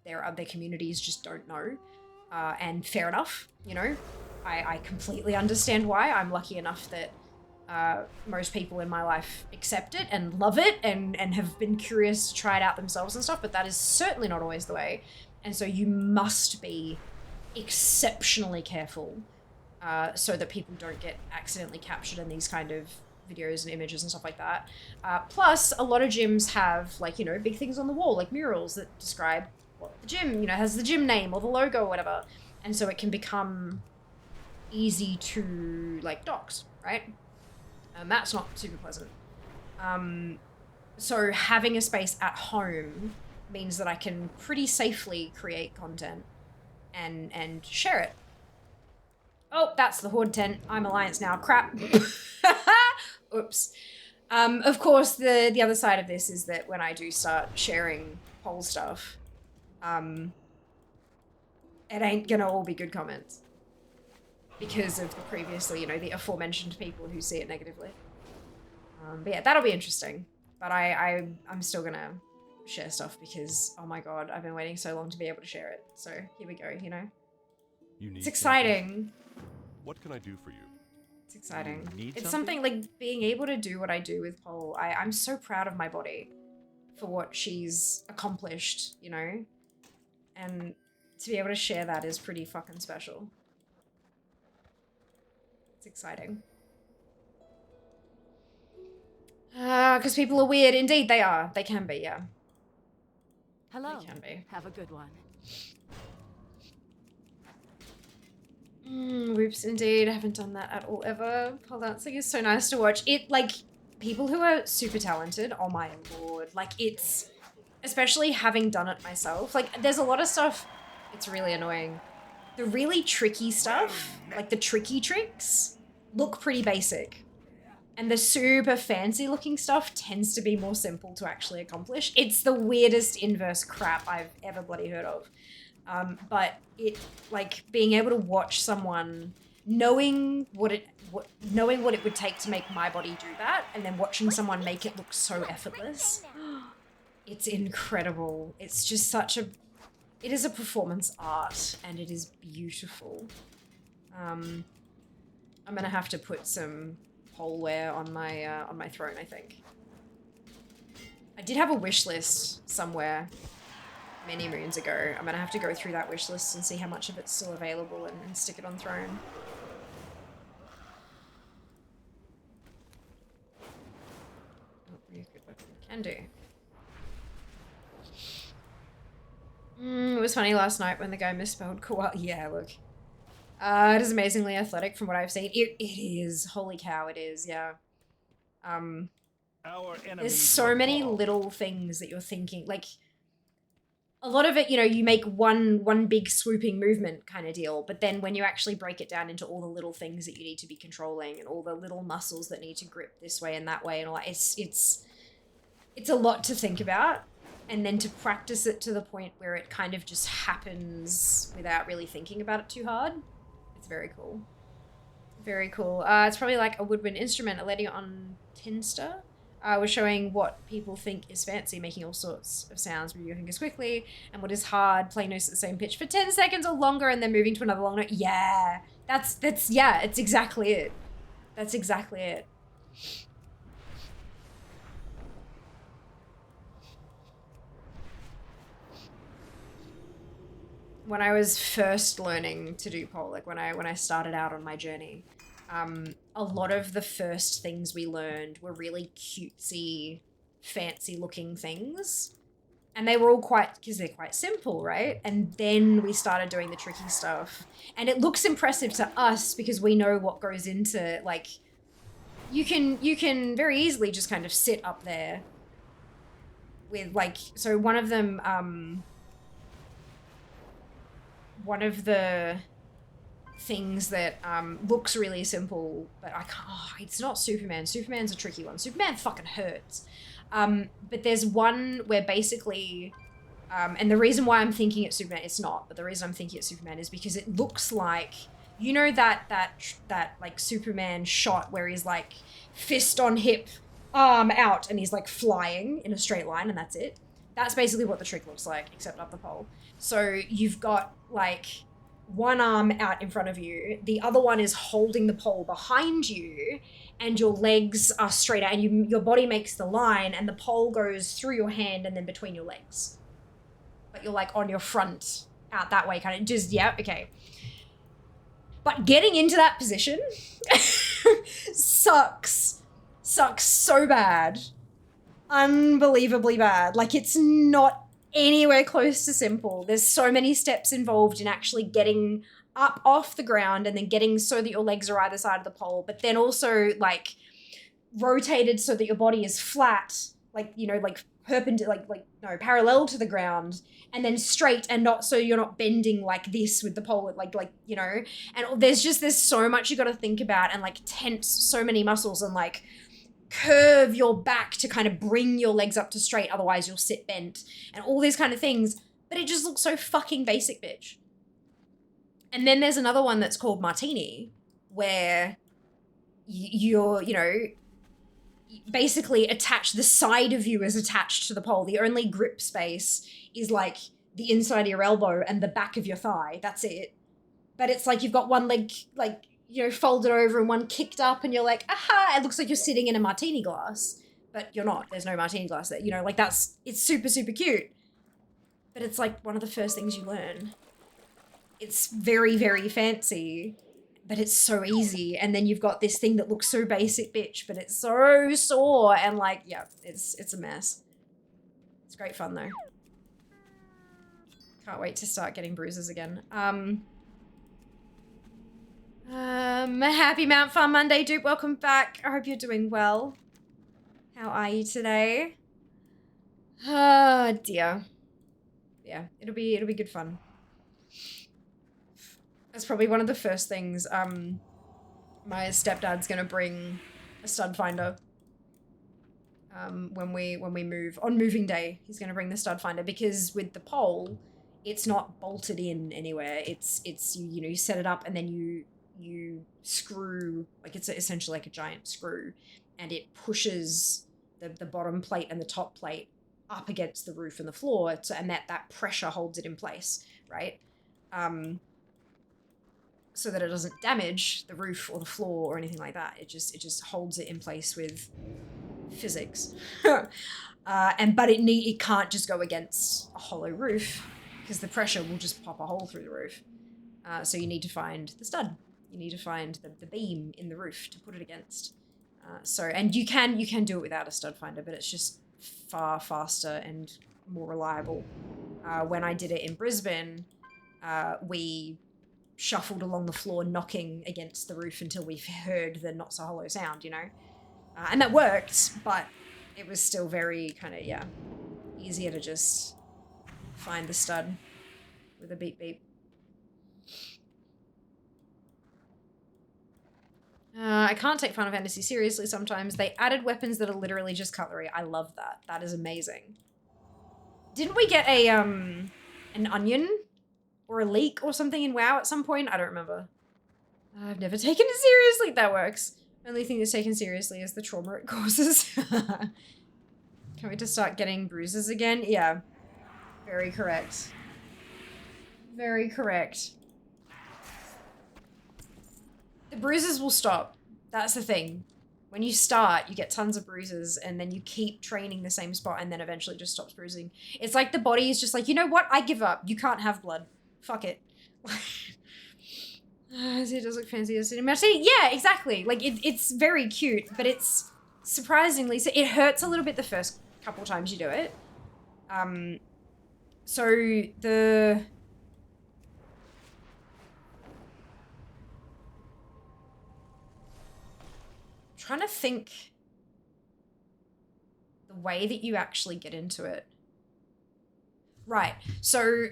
their other communities just don't know. And fair enough, you know. I completely understand why. I'm lucky enough that most people in my life accept it and love it and have been curious to try it out themselves and stuff, but that is certainly not always the way. And so you must be exceptionally careful so that people don't get accidentally captured in these kind of videos and images and stuff like that. Plus, a lot of gyms have, like, you know, big things on the wall, like murals that describe what the gym, you know, has the gym name or the logo or whatever. And so it can become easy to, like, dox, right? And that's not super pleasant. So having a space at home means that I can pretty safely create content and share it. Oh, that's the Horde tent. I'm Alliance now. Crap. Oops. Of course, the other side of this is that when I do start sharing poll stuff, it ain't gonna all be good comments. Because of the previously, you know, the aforementioned people who see it negatively. But yeah, that'll be interesting. But I'm still gonna share stuff because, oh my god, I've been waiting so long to be able to share it. So here we go, you know? It's exciting. What can I do for you? It's exciting. Need It's something? something like being able to do what I do with Pole. I'm so proud of my body for what she's accomplished, you know? And to be able to share that is pretty fucking special. It's exciting. Because people are weird. Indeed, they are. They can be, yeah. Hello. They can be. Have a good one. Whoops, indeed. I haven't done that at all ever. Pole dancing is so nice to watch. It, like, people who are super talented, oh my lord. Like, it's, especially having done it myself, like, there's a lot of stuff, it's really annoying. The really tricky stuff, like the tricky tricks, look pretty basic. And the super fancy looking stuff tends to be more simple to actually accomplish. It's the weirdest inverse crap I've ever bloody heard of. But it, like, being able to watch someone knowing what it would take to make my body do that, and then watching someone make it look so effortless, it's incredible. It's just such a, it is a performance art, and it is beautiful. I'm gonna have to put some poleware on my throne, I think. I did have a wish list somewhere many moons ago. I'm gonna have to go through that wish list and see how much of it's still available and stick it on throne. Oh, really good weapon. Can do. It was funny last night when the guy misspelled koala. Yeah, look. It is amazingly athletic from what I've seen. It is. Holy cow, it is, yeah. There's so many little things that you're thinking, like, a lot of it, you know, you make one big swooping movement kind of deal, but then when you actually break it down into all the little things that you need to be controlling and all the little muscles that need to grip this way and that way and all that, it's a lot to think about. And then to practice it to the point where it kind of just happens without really thinking about it too hard. It's very cool. Very cool. It's probably like a woodwind instrument, a lady on Tinster. Was showing what people think is fancy, making all sorts of sounds, moving your fingers quickly, and what is hard, playing notes at the same pitch for 10 seconds or longer and then moving to another long note. Yeah, yeah, it's exactly it. That's exactly it. When I was first learning to do pole, like when I started out on my journey, a lot of the first things we learned were really cutesy, fancy looking things. And they were all quite, because they're quite simple, right? And then we started doing the tricky stuff. And it looks impressive to us because we know what goes into, like, you can very easily just kind of sit up there with, like, so one of them, one of the things that looks really simple, but I can't, oh, it's not Superman. Superman's a tricky one. Superman fucking hurts. But there's one where basically, and the reason why I'm thinking it's Superman, it's not, but the reason I'm thinking it's Superman is because it looks like, you know, that like Superman shot where he's like fist on hip, arm out, and he's like flying in a straight line and that's it. That's basically what the trick looks like, except up the pole. So you've got like one arm out in front of you, the other one is holding the pole behind you, and your legs are straight out, and your body makes the line, and the pole goes through your hand and then between your legs. But you're like on your front, out that way, kind of just, yeah, okay. But getting into that position sucks so bad. Unbelievably bad. Like, it's not anywhere close to simple. There's so many steps involved in actually getting up off the ground and then getting so that your legs are either side of the pole, but then also like rotated so that your body is flat, like, you know, like perpendicular, parallel to the ground, and then straight, and not so you're not bending like this with the pole, like, you know, and there's so much you got to think about, and like tense so many muscles, and like curve your back to kind of bring your legs up to straight, otherwise you'll sit bent, and all these kind of things, but it just looks so fucking basic, bitch. And then there's another one that's called Martini, where you're, you know, basically attached, the side of you is attached to the pole. The only grip space is like the inside of your elbow and the back of your thigh. That's it. But it's like you've got one leg, like, you know, folded over and one kicked up, and you're like, aha, it looks like you're sitting in a martini glass, but you're not. There's no martini glass there. You know, like it's super, super cute. But it's like one of the first things you learn. It's very, very fancy, but it's so easy. And then you've got this thing that looks so basic, bitch, but it's so sore, and like, yeah, it's a mess. It's great fun though. Can't wait to start getting bruises again. Happy Mount Farm Monday, dude. Welcome back. I hope you're doing well. How are you today? Oh dear. Yeah, it'll be good fun. That's probably one of the first things. My stepdad's gonna bring a stud finder. When we move on moving day, he's gonna bring the stud finder, because with the pole, it's not bolted in anywhere. It's you know, you set it up and then you screw, like, it's essentially like a giant screw, and it pushes the bottom plate and the top plate up against the roof and the floor, and that pressure holds it in place, right? So that it doesn't damage the roof or the floor or anything like that. It just holds it in place with physics. But it can't just go against a hollow roof, because the pressure will just pop a hole through the roof. So you need to find the stud. You need to find the beam in the roof to put it against. And you can do it without a stud finder, but it's just far faster and more reliable. When I did it in Brisbane, we shuffled along the floor, knocking against the roof until we heard the not so hollow sound, you know? And that worked, but it was still very kind of, yeah, easier to just find the stud with a beep beep. I can't take Final Fantasy seriously sometimes. They added weapons that are literally just cutlery. I love that. That is amazing. Didn't we get an onion or a leek or something in WoW at some point? I don't remember. I've never taken it seriously. That works. Only thing that's taken seriously is the trauma it causes. Can we just start getting bruises again? Yeah. Very correct. Very correct. The bruises will stop. That's the thing. When you start, you get tons of bruises, and then you keep training the same spot, and then eventually just stops bruising. It's like the body is just like, you know what? I give up. You can't have blood. Fuck it. It does look fancy. Yeah, exactly. Like, it's very cute, but it's surprisingly... So it hurts a little bit the first couple times you do it. So the... Trying to think the way that you actually get into it. Right. So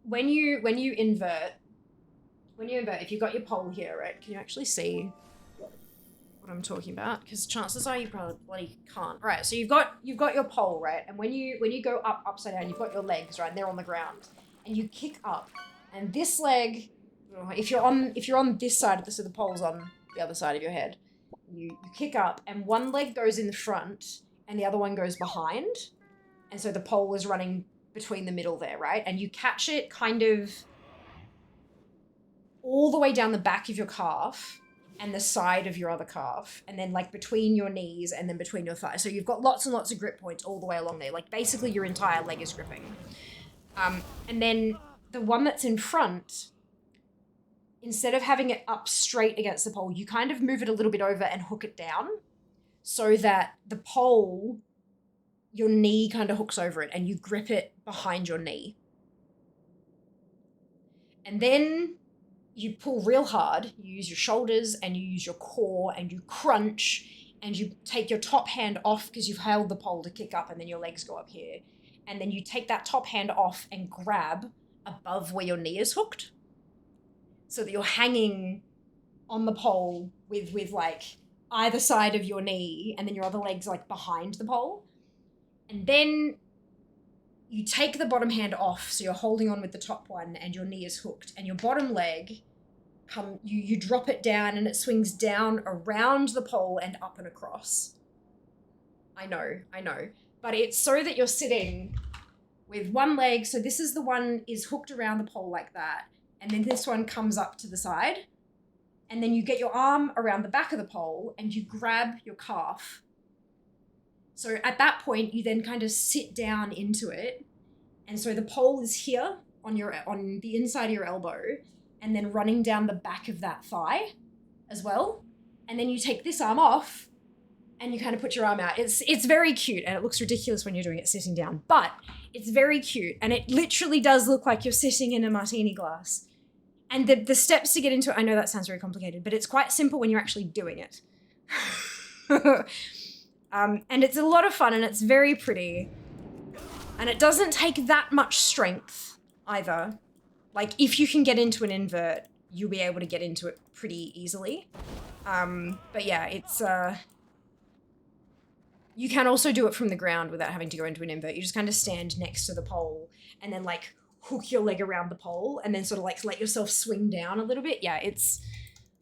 when you invert, if you've got your pole here, right? Can you actually see what I'm talking about? Because chances are you probably bloody can't. Right. So you've got your pole, right? And when you go upside down, you've got your legs, right? And they're on the ground, and you kick up, and this leg, if you're on this side of the, so the pole's on the other side of your head. You kick up, and one leg goes in the front and the other one goes behind, And so the pole is running between the middle there, right? And you catch it kind of all the way down the back of your calf and the side of your other calf, and then like between your knees and then between your thighs. So you've got lots and lots of grip points all the way along there. Like basically your entire leg is gripping. And then the one that's in front, instead of having it up straight against the pole, you kind of move it a little bit over and hook it down so that the pole, your knee kind of hooks over it and you grip it behind your knee. And then you pull real hard, you use your shoulders and you use your core and you crunch and you take your top hand off because you've held the pole to kick up, and then your legs go up here. And then you take that top hand off and grab above where your knee is hooked so that you're hanging on the pole with like either side of your knee, and then your other leg's like behind the pole. And then you take the bottom hand off, so you're holding on with the top one and your knee is hooked, and your bottom leg, you drop it down and it swings down around the pole and up and across. I know. But it's so that you're sitting with one leg, so this is the one is hooked around the pole like that, and then this one comes up to the side, and then you get your arm around the back of the pole and you grab your calf. So at that point, you then kind of sit down into it. And so the pole is here on the inside of your elbow, and then running down the back of that thigh as well. And then you take this arm off and you kind of put your arm out. It's very cute, and it looks ridiculous when you're doing it sitting down, but it's very cute. And it literally does look like you're sitting in a martini glass. And the steps to get into it, I know that sounds very complicated, but it's quite simple when you're actually doing it. And it's a lot of fun, and it's very pretty. And it doesn't take that much strength either. Like, if you can get into an invert, you'll be able to get into it pretty easily. But yeah, it's... You can also do it from the ground without having to go into an invert. You just kind of stand next to the pole and then, like, hook your leg around the pole and then sort of, like, let yourself swing down a little bit. Yeah,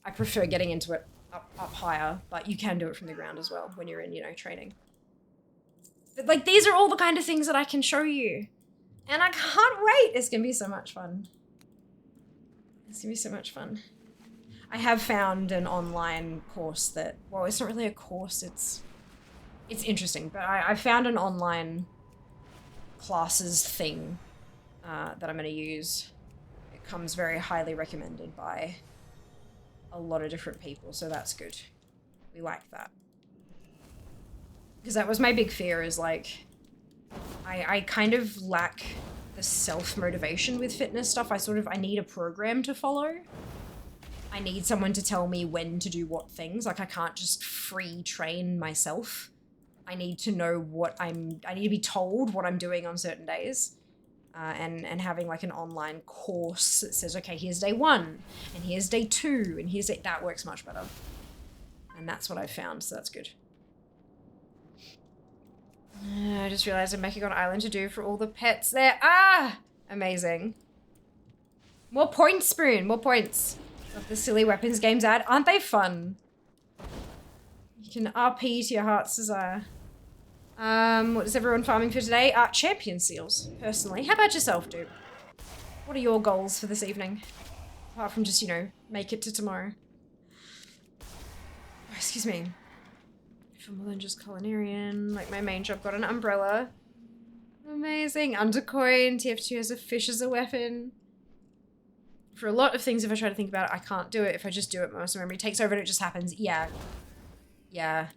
I prefer getting into it up higher, but you can do it from the ground as well when you're in, training. But, like, these are all the kind of things that I can show you. And I can't wait. It's going to be so much fun. It's going to be so much fun. I have found an online course that, well, it's not really a course, it's interesting, but I found an online classes thing that I'm going to use. It comes very highly recommended by a lot of different people, so that's good. We like that. Because that was my big fear, is like, I kind of lack the self-motivation with fitness stuff. I need a program to follow. I need someone to tell me when to do what things. Like, I can't just free train myself. I need to know I need to be told what I'm doing on certain days. And having like an online course that says, okay, here's day 1, and here's day 2, and that works much better. And that's what I found, so that's good. I just realized I'm making an island to do for all the pets there. Ah! Amazing. More points, Spoon, more points. Love the silly weapons games ad. Aren't they fun? You can RP to your heart's desire. What is everyone farming for today? Champion seals, personally. How about yourself, dude? What are your goals for this evening? Apart from just, make it to tomorrow. Oh, excuse me. For more than just culinarian, like my main job got an umbrella. Amazing. Undercoin. TF2 has a fish as a weapon. For a lot of things, if I try to think about it, I can't do it. If I just do it, my muscle memory takes over and it just happens. Yeah. Yeah.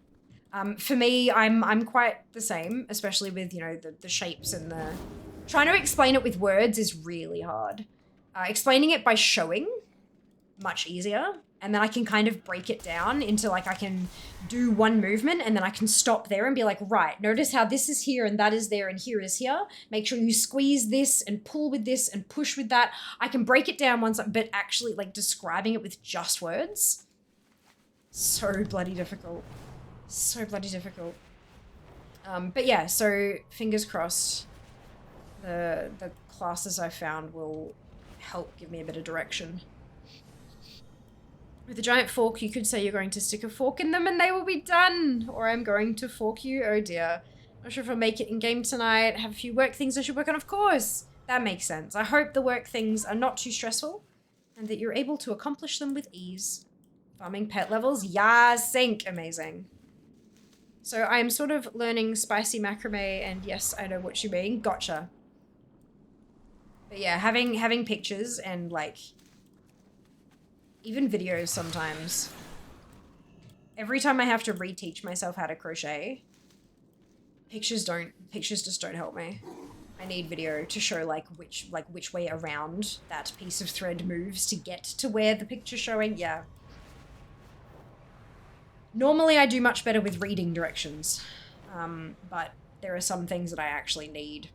For me, I'm quite the same, especially with, the shapes and the... Trying to explain it with words is really hard. Explaining it by showing, much easier. And then I can kind of break it down into, like, I can do one movement and then I can stop there and be like, right, notice how this is here and that is there and here is here. Make sure you squeeze this and pull with this and push with that. I can break it down once, but actually, like, describing it with just words, so bloody difficult. So bloody difficult. But yeah, so fingers crossed the classes I found will help give me a bit of direction. With a giant fork, you could say you're going to stick a fork in them and they will be done. Or I'm going to fork you. Oh dear. Not sure if I'll make it in game tonight. Have a few work things I should work on. Of course, that makes sense. I hope the work things are not too stressful and that you're able to accomplish them with ease. Farming pet levels, yes, sync, amazing. So I am sort of learning spicy macrame, and yes, I know what you mean. Gotcha. But yeah, having pictures and like even videos sometimes. Every time I have to reteach myself how to crochet, pictures just don't help me. I need video to show which way around that piece of thread moves to get to where the picture's showing. Yeah. Normally I do much better with reading directions, but there are some things that I actually need,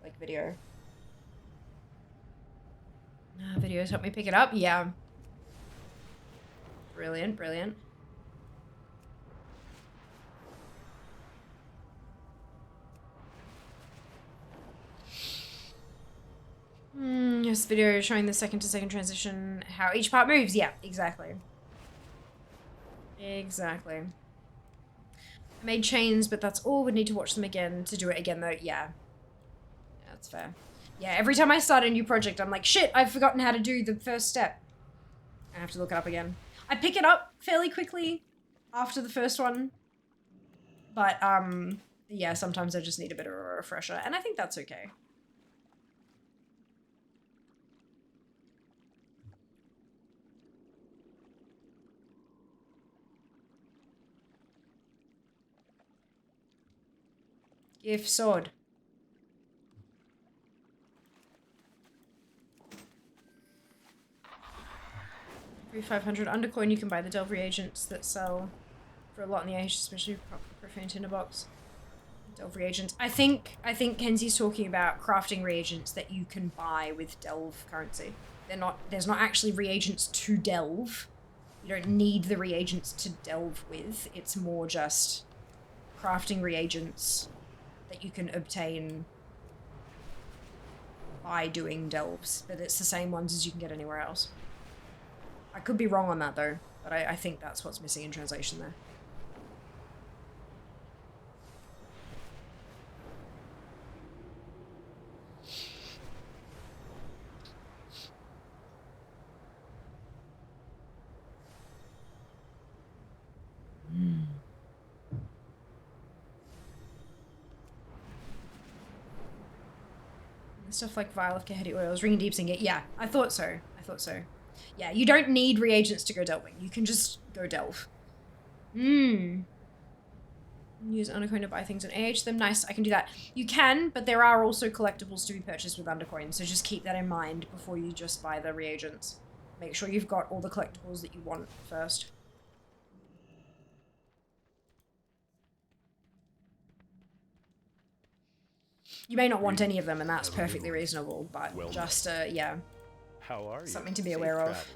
like video. Videos help me pick it up? Yeah. Brilliant, brilliant. This video showing the second to second transition, how each part moves. Yeah, exactly. Exactly. I made chains, but that's all. Would need to watch them again to do it again, though. Yeah. That's fair. Yeah, every time I start a new project, I'm like, shit, I've forgotten how to do the first step. I have to look it up again. I pick it up fairly quickly after the first one. But, yeah, sometimes I just need a bit of a refresher, and I think that's okay. Gift sword. 500 undercoin. You can buy the delve reagents that sell for a lot in the age, especially profane tinderbox. Delve reagents. I think Kenzie's talking about crafting reagents that you can buy with delve currency. There's not actually reagents to delve. You don't need the reagents to delve with. It's more just crafting reagents that you can obtain by doing delves, but it's the same ones as you can get anywhere else. I could be wrong on that though, but I think that's what's missing in translation there. Stuff like vial of Kaheti oils, ring deep singing. Yeah, I thought so. Yeah, you don't need reagents to go delving. You can just go delve. Use Undercoin to buy things and AH them. Nice, I can do that. You can, but there are also collectibles to be purchased with Undercoin, so just keep that in mind before you just buy the reagents. Make sure you've got all the collectibles that you want first. You may not want any of them, and that's perfectly reasonable, but well, just, yeah. How are you? Something to be aware of.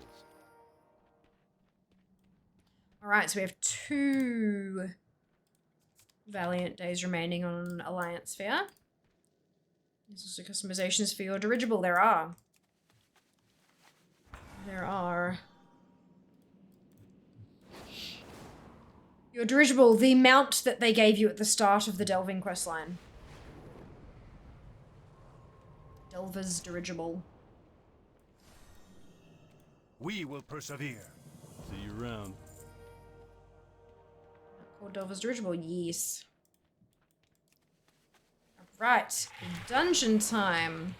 Alright, so we have 2 Valiant days remaining on Alliance Sphere. There's also customizations for your dirigible. There are. Your dirigible, the mount that they gave you at the start of the delving quest line. Delver's dirigible. We will persevere. See you around. Called Delver's dirigible, yes. Alright, dungeon time.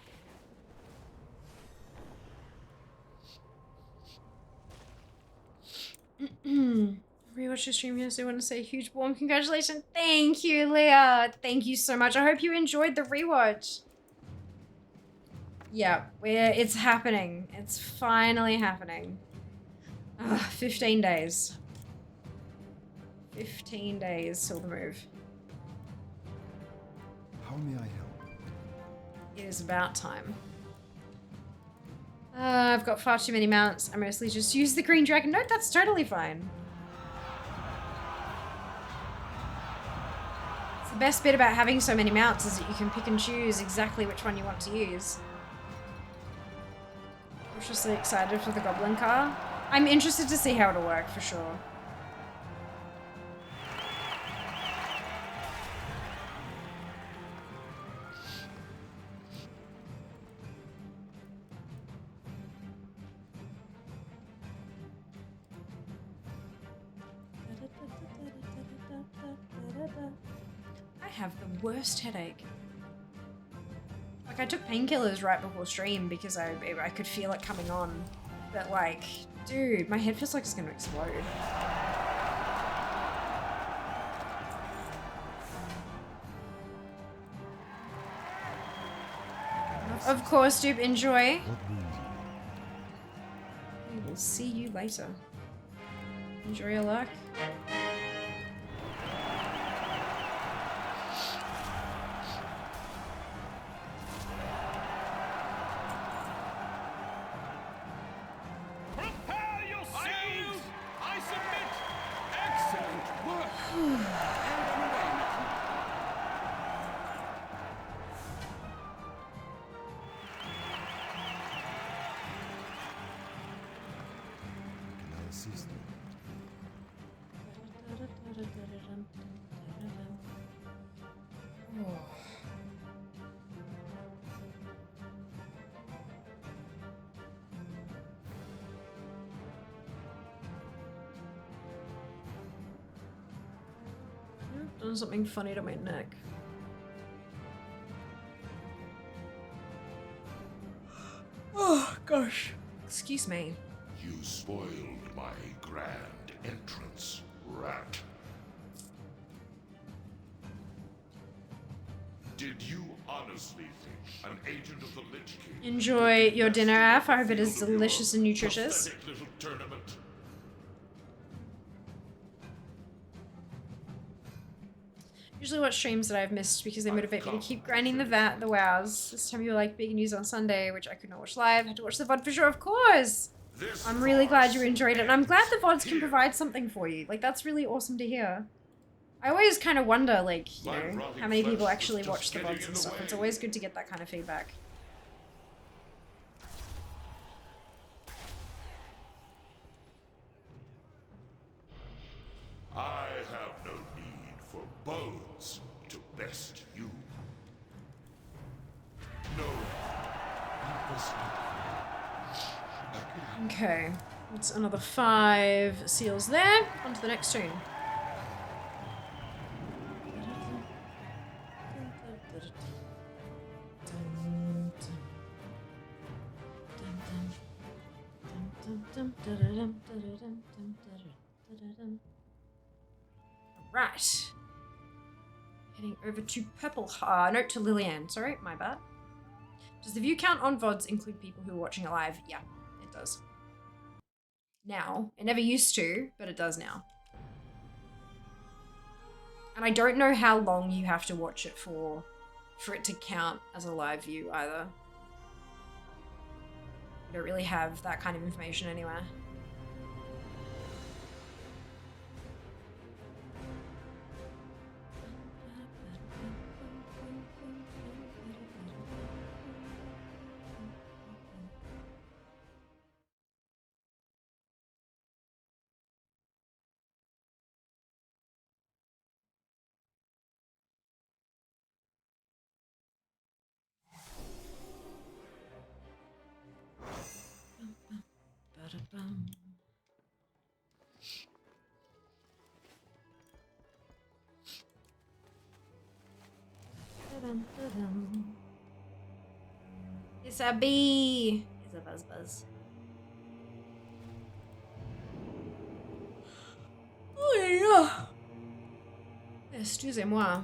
Rewatch your stream here, so I want to say a huge warm congratulations. Thank you, Leah. Thank you so much. I hope you enjoyed the rewatch. Yeah, it's happening. It's finally happening. 15 days. 15 days till the move. How may I help? It is about time. I've got far too many mounts. I mostly just use the green dragon. No, that's totally fine. It's the best bit about having so many mounts is that you can pick and choose exactly which one you want to use. Cautiously excited for the goblin car. I'm interested to see how it'll work for sure. have the worst headache. Like, I took painkillers right before stream because I could feel it coming on. But like, dude, my head feels like it's gonna explode. Of course, dude, enjoy. We will see you later. Enjoy your luck. Prepare yourselves! I submit! Excellent work! And on away now. Can I assist you? Done something funny to my neck. Oh gosh. Excuse me. You spoiled my grand entrance, rat. Did you honestly think an agent of the Lich King Enjoy your dinner, Af. I hope it is delicious and nutritious. pathetic little tournament? Usually watch streams that I've missed because they motivate me to keep grinding the wows. This time you were like big news on Sunday, which I could not watch live. Had to watch the VOD for sure, of course. I'm really glad you enjoyed it, and I'm glad the VODs can provide something for you. Like, that's really awesome to hear. I always kind of wonder, like, you know, how many people actually watch the VODs and stuff. It's always good to get that kind of feedback. I have no need for bones to best you. No. Okay, that's another 5 seals there. On to the next tune. Right. Heading over to Purple note to Lillian. Sorry, my bad. Does the view count on VODs include people who are watching it live? Yeah, it does. Now. It never used to, but it does now. And I don't know how long you have to watch it for it to count as a live view either. I don't really have that kind of information anywhere. It's a bee. It's a buzz buzz. Oh yeah. Excusez-moi.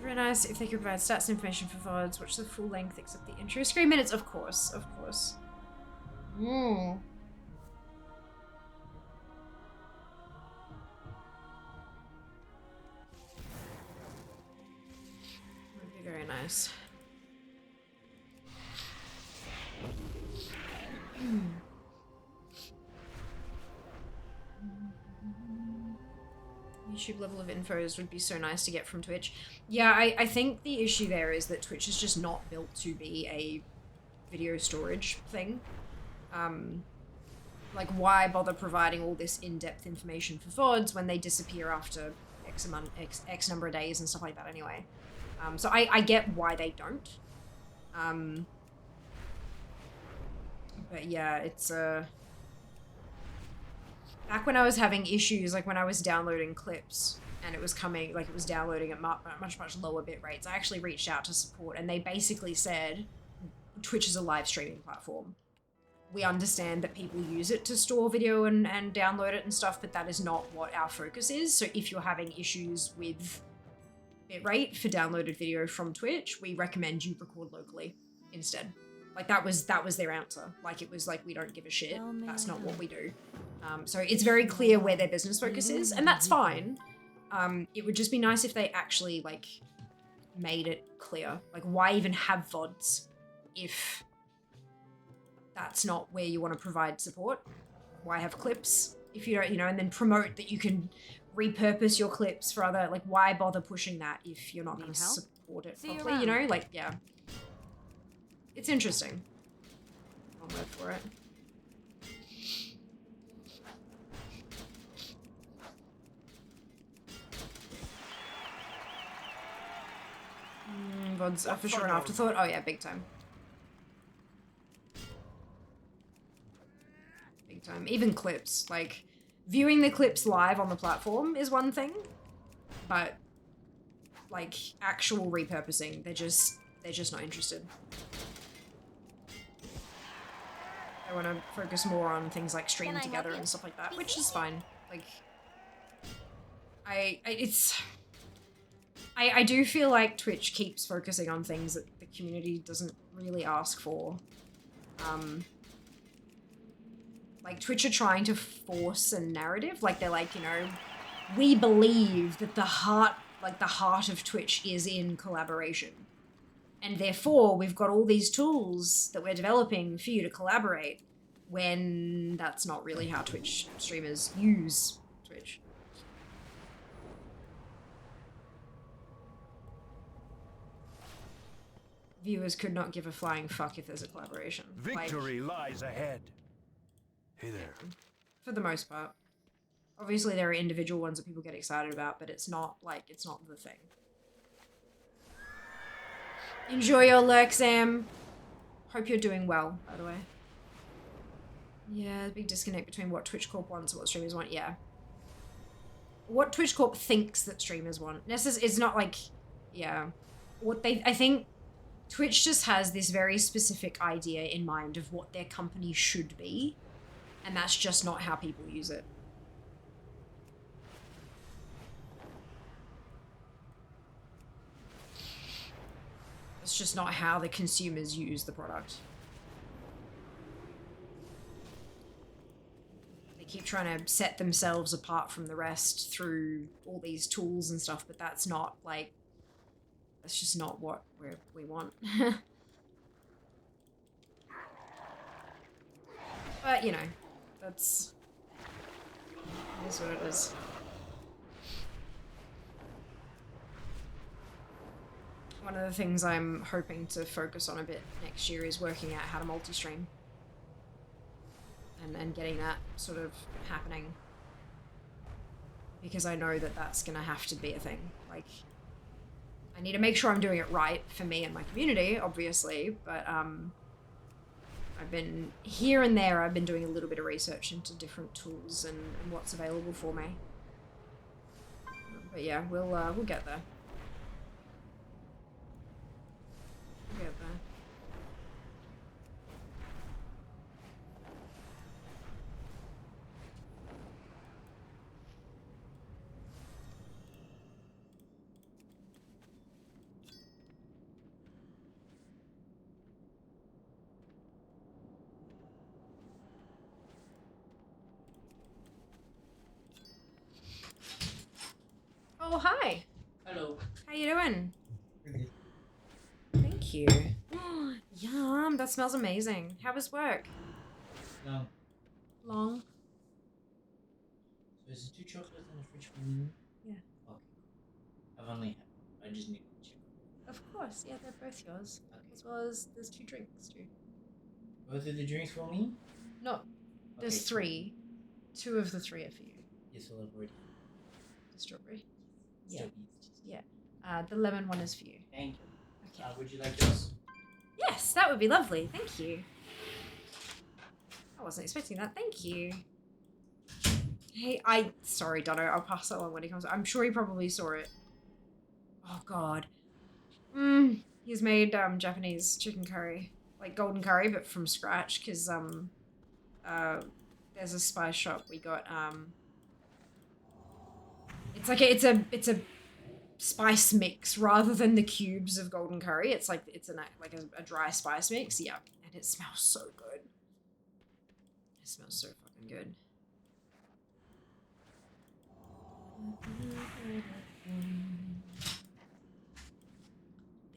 Very nice if they could provide stats information for VODs. Watch the full length except the intro. 3 minutes, of course, of course. Mm. Would be very nice. YouTube level of infos would be so nice to get from Twitch. Yeah, I think the issue there is that Twitch is just not built to be a video storage thing. Like, why bother providing all this in-depth information for VODs when they disappear after X number of days and stuff like that anyway? So I get why they don't. But yeah, it's back when I was having issues, like when I was downloading clips and it was coming, like it was downloading at much lower bit rates, I actually reached out to support and they basically said, Twitch is a live streaming platform. We understand that people use it to store video and download it and stuff, but that is not what our focus is. So if you're having issues with bitrate for downloaded video from Twitch, we recommend you record locally instead. Like that was their answer. Like it was like, we don't give a shit. That's not what we do. So it's very clear where their business focus is, and that's fine. It would just be nice if they actually like made it clear. Like why even have VODs if that's not where you want to provide support? Why have clips if you don't, you know, and then promote that you can repurpose your clips for other, like why bother pushing that if you're not going to support it properly, you know? Like, yeah. It's interesting. I'll wait for it. VODs are for sure an afterthought. Oh yeah, big time. Big time. Even clips. Like, viewing the clips live on the platform is one thing, but like actual repurposing, they're just not interested. I want to focus more on things like streaming together and stuff like that, which is fine. Like, I do feel like Twitch keeps focusing on things that the community doesn't really ask for. Like, Twitch are trying to force a narrative. Like, they're like, you know, we believe that the heart of Twitch is in collaboration. And therefore, we've got all these tools that we're developing for you to collaborate, when that's not really how Twitch streamers use Twitch. Viewers could not give a flying fuck if there's a collaboration. Victory lies ahead. Hey there. For the most part. Obviously, there are individual ones that people get excited about, but it's not, like, it's not the thing. Enjoy your lurk, Sam. Hope you're doing well, by the way. Yeah, big disconnect between what Twitch Corp wants and what streamers want, yeah. What Twitch Corp thinks that streamers want. It's not like, yeah. I think Twitch just has this very specific idea in mind of what their company should be, and that's just not how people use it. It's just not how the consumers use the product. They keep trying to set themselves apart from the rest through all these tools and stuff, but that's not, like, that's just not what we want. But, you know, it is what it is. One of the things I'm hoping to focus on a bit next year is working out how to multi-stream. And getting that sort of happening. Because I know that that's gonna have to be a thing. Like, I need to make sure I'm doing it right for me and my community, obviously, but I've been, here and there, I've been doing a little bit of research into different tools and what's available for me. But yeah, we'll get there. Get there. Oh, hi. Hello. How you doing? Pretty Thank you. Yum, that smells amazing. How was work? good. Long. Long? So it's 2 chocolates and a fridge for me. Yeah. I've only had. I just need to check. Of course, yeah, they're both yours. Okay. As well as there's 2 drinks too. Both of the drinks for me? No, there's Okay, 3. 2 of the 3 are for you. Yes, well, I've already. The strawberry. Yeah. Still eats. Yeah. The lemon one is for you. Thank you. Okay. Would you like yours? Yes, that would be lovely. Thank you. I wasn't expecting that. Thank you. Hey, sorry, Dono. I'll pass that on when he comes. I'm sure he probably saw it. Oh, God. He's made Japanese chicken curry. Like golden curry, but from scratch, because there's a spice shop we got. It's a spice mix rather than the cubes of golden curry. It's like a dry spice mix. Yeah, and it smells so good. It smells so fucking good.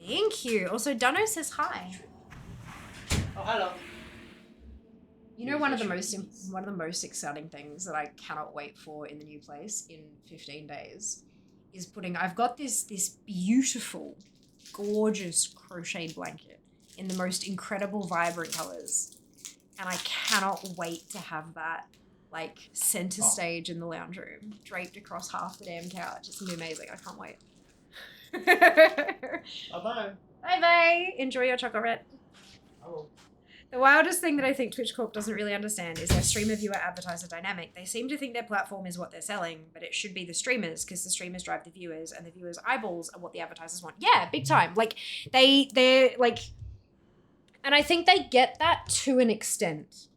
Thank you. Also, Dunno says hi. Oh, hello. You know, one of the most exciting things that I cannot wait for in the new place in 15 days is putting. I've got this beautiful, gorgeous crocheted blanket in the most incredible, vibrant colors, and I cannot wait to have that like center stage in the lounge room, draped across half the damn couch. It's gonna be amazing. I can't wait. Bye-bye. Bye-bye. Enjoy your chocolate. Oh. The wildest thing that I think Twitch Corp doesn't really understand is their streamer viewer advertiser dynamic. They seem to think their platform is what they're selling, but it should be the streamers, because the streamers drive the viewers, and the viewers' eyeballs are what the advertisers want. Yeah, big time. Like, they're like, and I think they get that to an extent.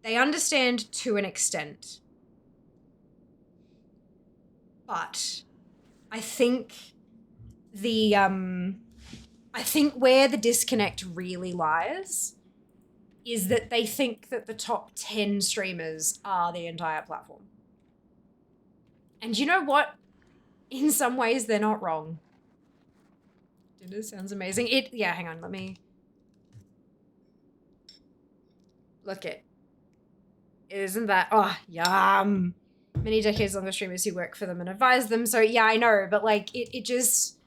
They understand to an extent. But I think I think where the disconnect really lies is that they think that the top 10 streamers are the entire platform. And you know what? In some ways, they're not wrong. Dinner sounds amazing. Yeah, hang on, let me... Look it. Isn't that... Oh, yum. Many decades longer streamers who work for them and advise them. So yeah, I know, but like, it just...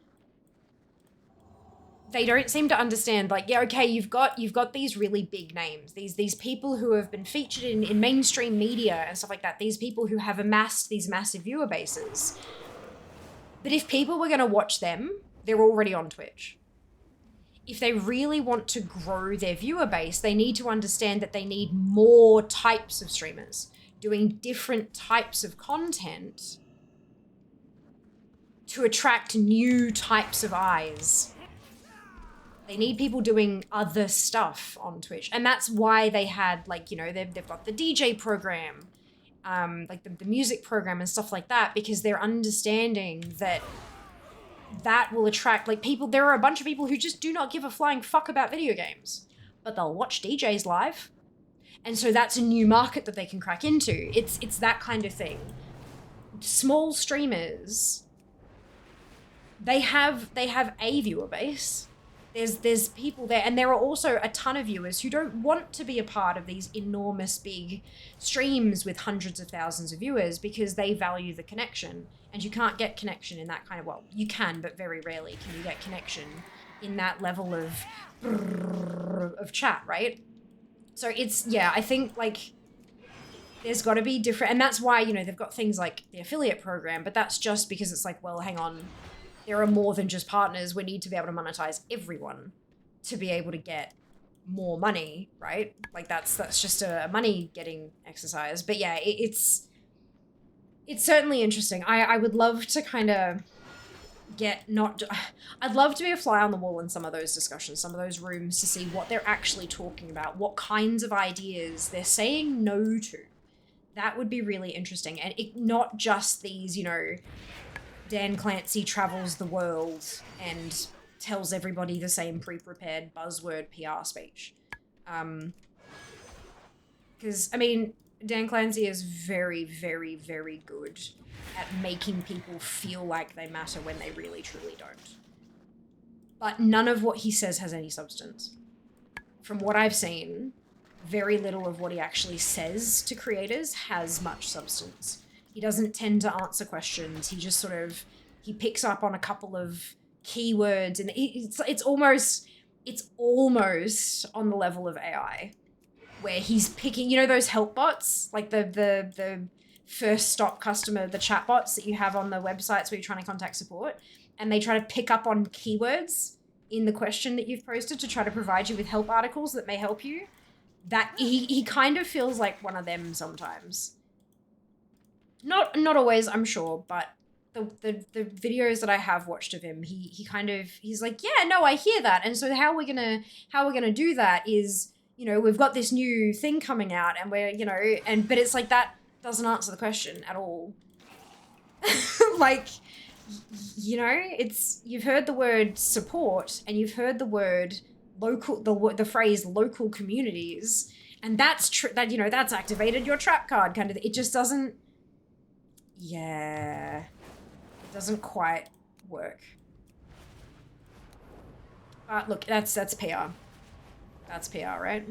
They don't seem to understand, like, yeah, okay, you've got these really big names, these people who have been featured in mainstream media and stuff like that, these people who have amassed these massive viewer bases. But if people were going to watch them, they're already on Twitch. If they really want to grow their viewer base, they need to understand that they need more types of streamers doing different types of content to attract new types of eyes. They need people doing other stuff on Twitch. And that's why they had, like, you know, they've got the DJ program, like the music program and stuff like that, because they're understanding that that will attract, like, people. There are a bunch of people who just do not give a flying fuck about video games, but they'll watch DJs live. And so that's a new market that they can crack into. It's that kind of thing. Small streamers, they have a viewer base. There's people there, and there are also a ton of viewers who don't want to be a part of these enormous big streams with hundreds of thousands of viewers because they value the connection. And you can't get connection in that kind of, well, you can, but very rarely can you get connection in that level of chat, right? So it's, yeah, I think, like, there's got to be different, and that's why, you know, they've got things like the affiliate program, but that's just because it's like, well, hang on, there are more than just partners. We need to be able to monetize everyone to be able to get more money, right? Like, that's just a money getting exercise. But yeah, it's certainly interesting. I would love to kind of I'd love to be a fly on the wall in some of those discussions, some of those rooms, to see what they're actually talking about, what kinds of ideas they're saying no to. That would be really interesting. And not just these, you know, Dan Clancy travels the world and tells everybody the same pre-prepared buzzword PR speech. Because, I mean, Dan Clancy is very, very, very good at making people feel like they matter when they really, truly don't. But none of what he says has any substance. From what I've seen, very little of what he actually says to creators has much substance. He doesn't tend to answer questions. He just sort of he picks up on a couple of keywords, and it's almost on the level of AI, where he's picking, you know, those help bots, like the first stop customer, the chat bots that you have on the websites where you're trying to contact support, and they try to pick up on keywords in the question that you've posted to try to provide you with help articles that may help you. That he kind of feels like one of them sometimes. Not always, I'm sure, but the videos that I have watched of him, he's like, yeah, no, I hear that. And so how we're gonna do that is, you know, we've got this new thing coming out, and we're, you know, but it's like that doesn't answer the question at all. Like, you know, you've heard the word support, and you've heard the word local, the phrase local communities, and that's that, you know, that's activated your trap card kind of. It just doesn't. Yeah, it doesn't quite work. But look, that's PR. That's PR, right?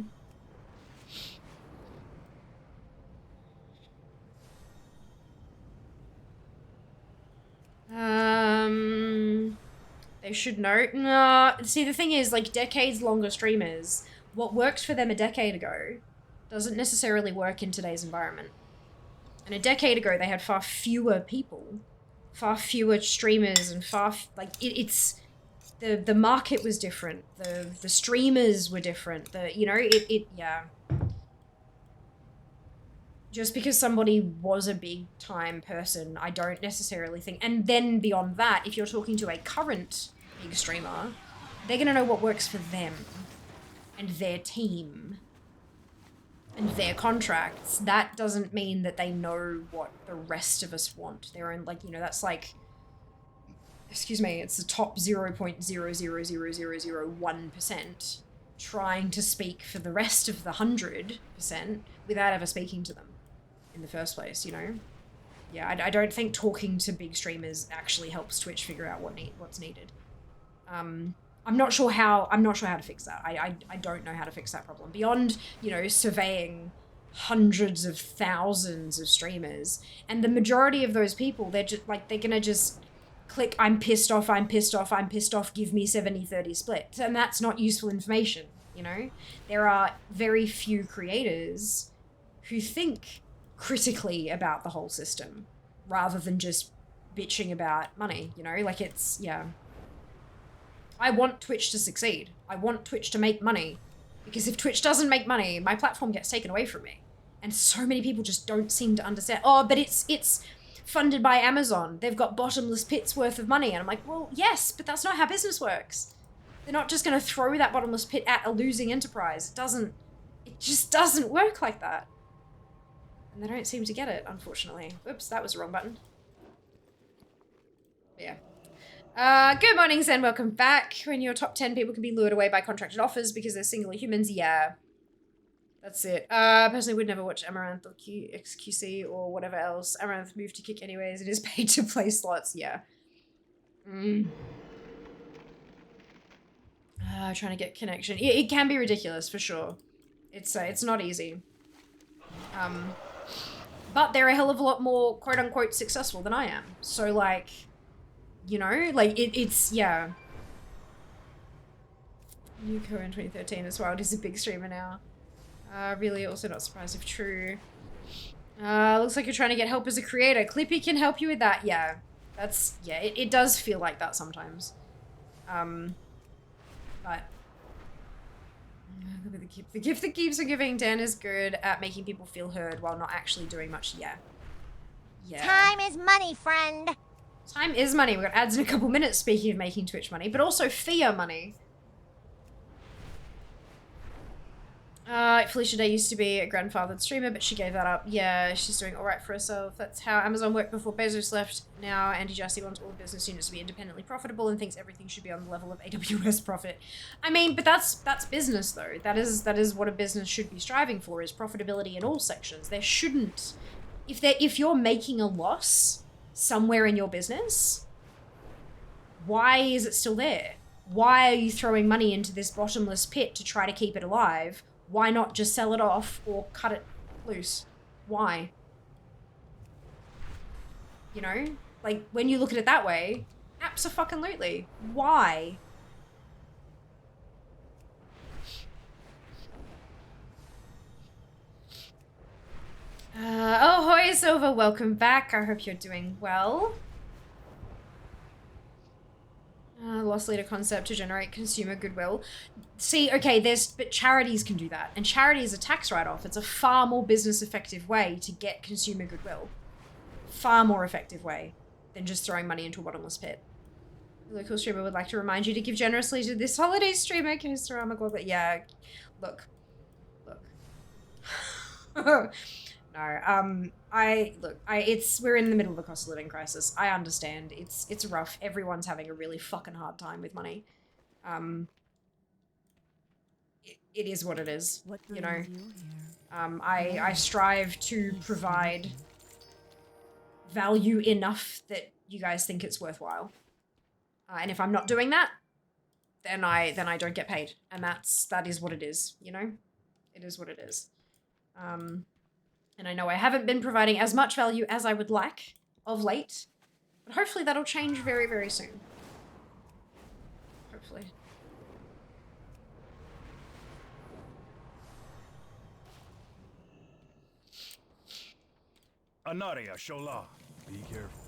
They should know. No, see, the thing is, like, decades longer streamers, what worked for them a decade ago doesn't necessarily work in today's environment. And a decade ago, they had far fewer people, far fewer streamers, and it's the market was different. The streamers were different. Yeah. Just because somebody was a big time person, I don't necessarily think. And then beyond that, if you're talking to a current big streamer, they're going to know what works for them and their team and their contracts. That doesn't mean that they know what the rest of us want. Their own, like, you know, that's like, excuse me, it's the top 0.0000001% trying to speak for the rest of the 100% without ever speaking to them in the first place, you know? Yeah, I don't think talking to big streamers actually helps Twitch figure out what's needed. I'm not sure how to fix that. I don't know how to fix that problem. Beyond, you know, surveying hundreds of thousands of streamers, and the majority of those people, they're just like, they're gonna just click, I'm pissed off, give me 70-30 split. And that's not useful information, you know? There are very few creators who think critically about the whole system rather than just bitching about money, you know? Like, it's, yeah. I want Twitch to succeed. I want Twitch to make money, because if Twitch doesn't make money, my platform gets taken away from me. And so many people just don't seem to understand. Oh, but it's funded by Amazon. They've got bottomless pits worth of money. And I'm like, well, yes, but that's not how business works. They're not just going to throw that bottomless pit at a losing enterprise. It just doesn't work like that. And they don't seem to get it, unfortunately. Oops, that was the wrong button. Yeah. Good morning, Zen. Welcome back. When your top 10 people can be lured away by contracted offers because they're singular humans, yeah. That's it. Personally would never watch Amaranth or XQC or whatever else. Amaranth moved to Kick anyways. It is paid to play slots, yeah. Trying to get connection. It can be ridiculous, for sure. It's not easy. But they're a hell of a lot more quote-unquote successful than I am. So, like, you know, like, it's, yeah. Yuko in 2013 as well. He's a big streamer now. Really also not surprised if true. Looks like you're trying to get help as a creator. Clippy can help you with that. Yeah. That's, yeah, it does feel like that sometimes. But the gift that keeps on giving. Dan is good at making people feel heard while not actually doing much. Yeah. Yeah. Time is money, friend. Time is money. We've got ads in a couple minutes, speaking of making Twitch money, but also Fia money. Felicia Day used to be a grandfathered streamer, but she gave that up. Yeah, she's doing alright for herself. That's how Amazon worked before Bezos left. Now Andy Jassy wants all business units to be independently profitable and thinks everything should be on the level of AWS profit. I mean, but that's business though. That is what a business should be striving for, is profitability in all sections. There shouldn't, if you're making a loss somewhere in your business, why is it still there? Why are you throwing money into this bottomless pit to try to keep it alive? Why not just sell it off or cut it loose? Why? You know? Like, when you look at it that way, abso-fucking-lutely. Why? Oh, Hoy Silver, welcome back. I hope you're doing well. Loss leader concept to generate consumer goodwill. See, okay, but charities can do that. And charity is a tax write-off. It's a far more business effective way to get consumer goodwill. Far more effective way than just throwing money into a bottomless pit. The local streamer would like to remind you to give generously to this holiday streamer, Kisterama Global. Yeah, look. No, we're in the middle of a cost of living crisis. I understand. It's rough. Everyone's having a really fucking hard time with money. It is what it is, you know. I strive to provide value enough that you guys think it's worthwhile. And if I'm not doing that, then I don't get paid. And that is what it is, you know? It is what it is. And I know I haven't been providing as much value as I would like of late, but hopefully that'll change very, very soon. Hopefully. Anaria Shola. Be careful.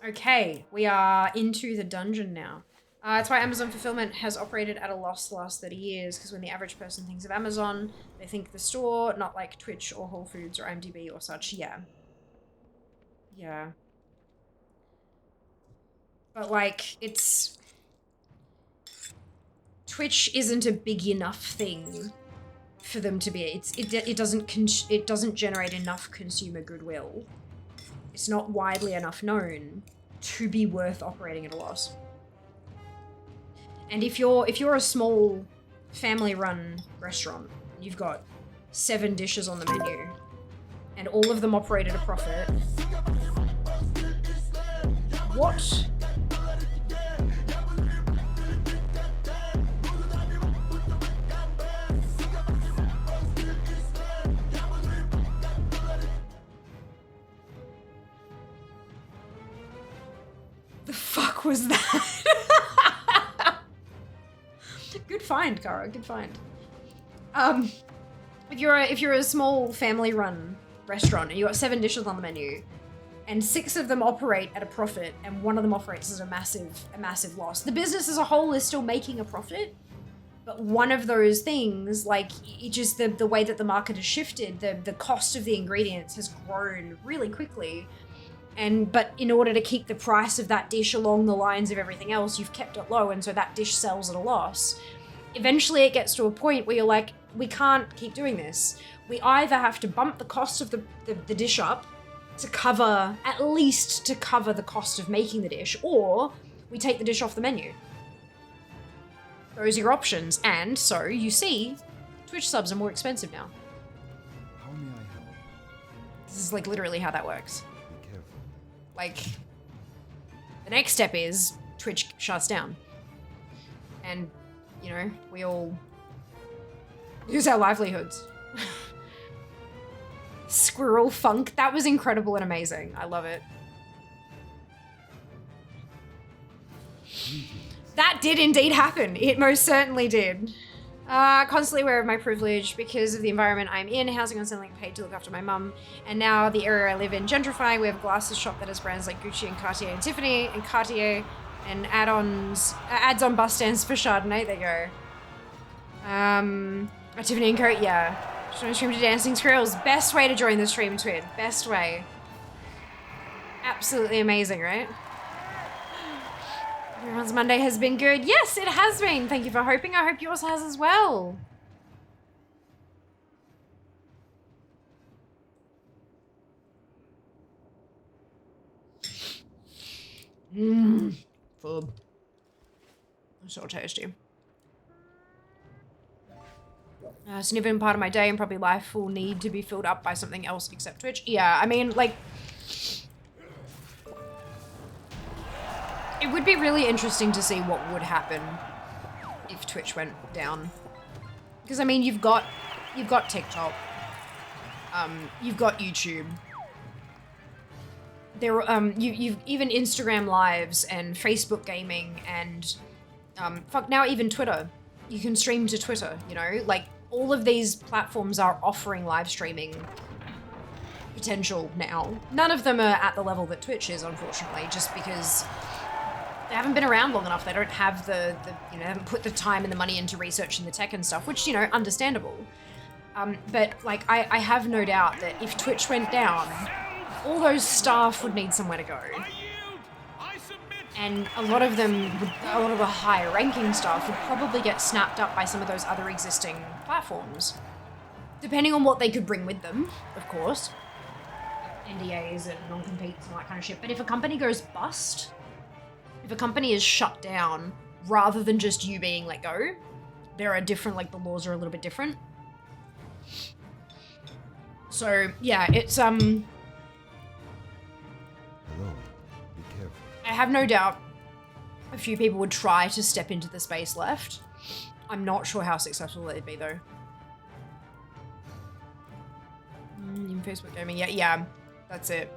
Okay, we are into the dungeon now. That's why Amazon Fulfillment has operated at a loss the last 30 years, because when the average person thinks of Amazon, they think the store, not like Twitch or Whole Foods or IMDb or such. Yeah. Yeah. But like, Twitch isn't a big enough thing for them to be. It doesn't generate enough consumer goodwill. It's not widely enough known to be worth operating at a loss. And if you're a small family-run restaurant, you've got 7 dishes on the menu, and all of them operate at a profit. What? The fuck was that? Good find, Kara. Good find. If you're a small family-run restaurant and you got 7 dishes on the menu, and 6 of them operate at a profit, and 1 of them operates as a massive loss, the business as a whole is still making a profit. But one of those things, like, it just the way that the market has shifted, the cost of the ingredients has grown really quickly. But in order to keep the price of that dish along the lines of everything else, you've kept it low, and so that dish sells at a loss. Eventually it gets to a point where you're like, we can't keep doing this. We either have to bump the cost of the dish up to cover, at least to cover the cost of making the dish, or we take the dish off the menu. Those are your options, and so you see, Twitch subs are more expensive now. How may I help? This is like literally how that works. Be careful. Like, the next step is Twitch shuts down. And, you know, we all lose our livelihoods. Squirrel funk, that was incredible and amazing. I love it. That did indeed happen. It most certainly did. Constantly aware of my privilege because of the environment I'm in, housing on something paid to look after my mum, and now the area I live in gentrifying. We have a glasses shop that has brands like Gucci and Cartier and Tiffany and Cartier, and ads on bus stands for Chardonnay. There you go. Tiffany and Co. Yeah. Just want to stream to Dancing Squirrels. Best way to join the stream, Twid. Best way. Absolutely amazing, right? Everyone's Monday has been good. Yes, it has been. Thank you for hoping. I hope yours has as well. Food. So tasty. A significant part of my day and probably life will need to be filled up by something else except Twitch. Yeah, I mean, like, it would be really interesting to see what would happen if Twitch went down. Because, I mean, you've got TikTok. You've got YouTube. you've even Instagram lives and Facebook gaming and fuck, now even Twitter. You can stream to Twitter, you know? Like, all of these platforms are offering live streaming potential now. None of them are at the level that Twitch is, unfortunately, just because they haven't been around long enough. They don't have the you know, they haven't put the time and the money into researching the tech and stuff, which, you know, understandable. But, like, I have no doubt that if Twitch went down, all those staff would need somewhere to go. And a lot of them, a lot of the higher ranking staff would probably get snapped up by some of those other existing platforms. Depending on what they could bring with them, of course. NDAs and non-competes and all that kind of shit. But if a company goes bust, if a company is shut down, rather than just you being let go, there are different, like, the laws are a little bit different. So, yeah, it's, Hello. Be careful. I have no doubt a few people would try to step into the space left. I'm not sure how successful they'd be, though. In Facebook gaming, yeah, that's it.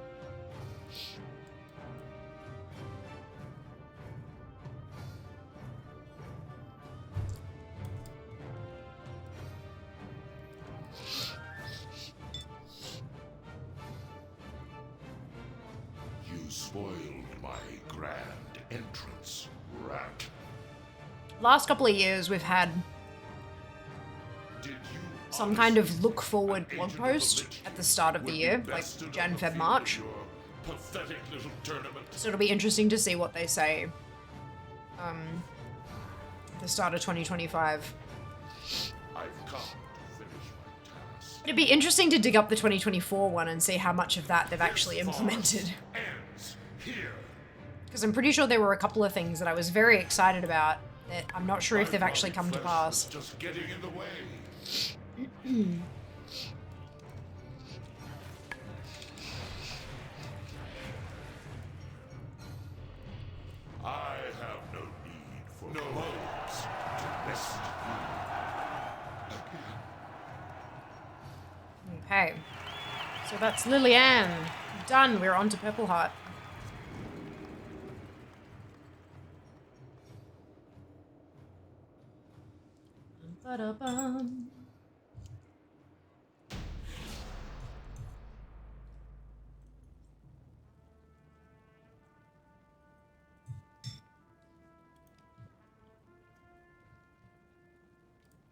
You spoiled my grand entrance, rat. Last couple of years, we've had Did you some kind of look honestly forward think blog an agent of the post Lich at the King start of the would be year, like bested Jan, on the Feb, field March. of your pathetic little tournament? So it'll be interesting to see what they say. The start of 2025. I've come to finish my task. It'd be interesting to dig up the 2024 one and see how much of that they've actually This implemented. farce ends here. Because I'm pretty sure there were a couple of things that I was very excited about that I'm not sure if they've My actually come to flesh pass. was just getting in the way. I have no need for no modes to rest you again. Okay. So that's Lillian. Done. We're on to Purple Heart. Ba-da-bum.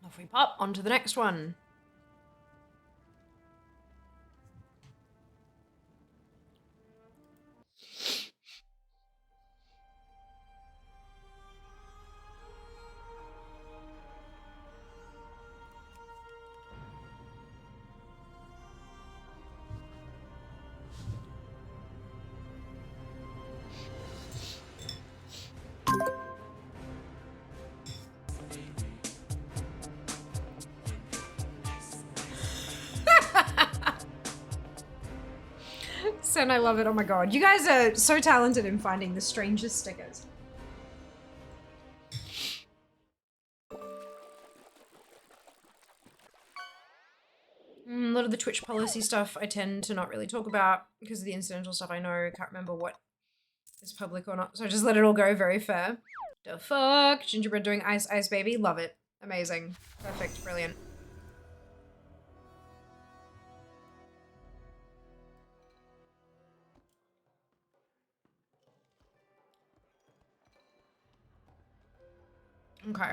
Off we pop, on to the next one. Sen, I love it. Oh my god. You guys are so talented in finding the strangest stickers. A lot of the Twitch policy stuff I tend to not really talk about because of the incidental stuff I know. Can't remember what is public or not. So I just let it all go. Very fair. The fuck? Gingerbread doing Ice Ice Baby. Love it. Amazing. Perfect. Brilliant. Okay.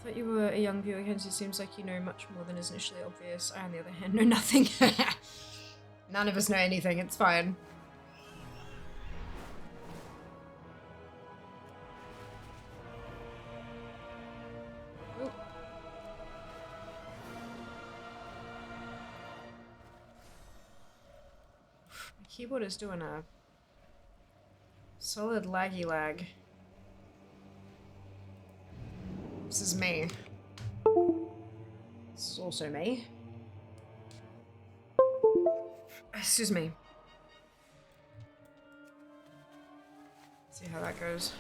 Thought you were a young viewer, hence it seems like you know much more than is initially obvious. I, on the other hand, know nothing. None of us know anything, it's fine. Ooh. keyboard is doing a solid laggy lag. This is me. This is also me. Excuse me. See how that goes.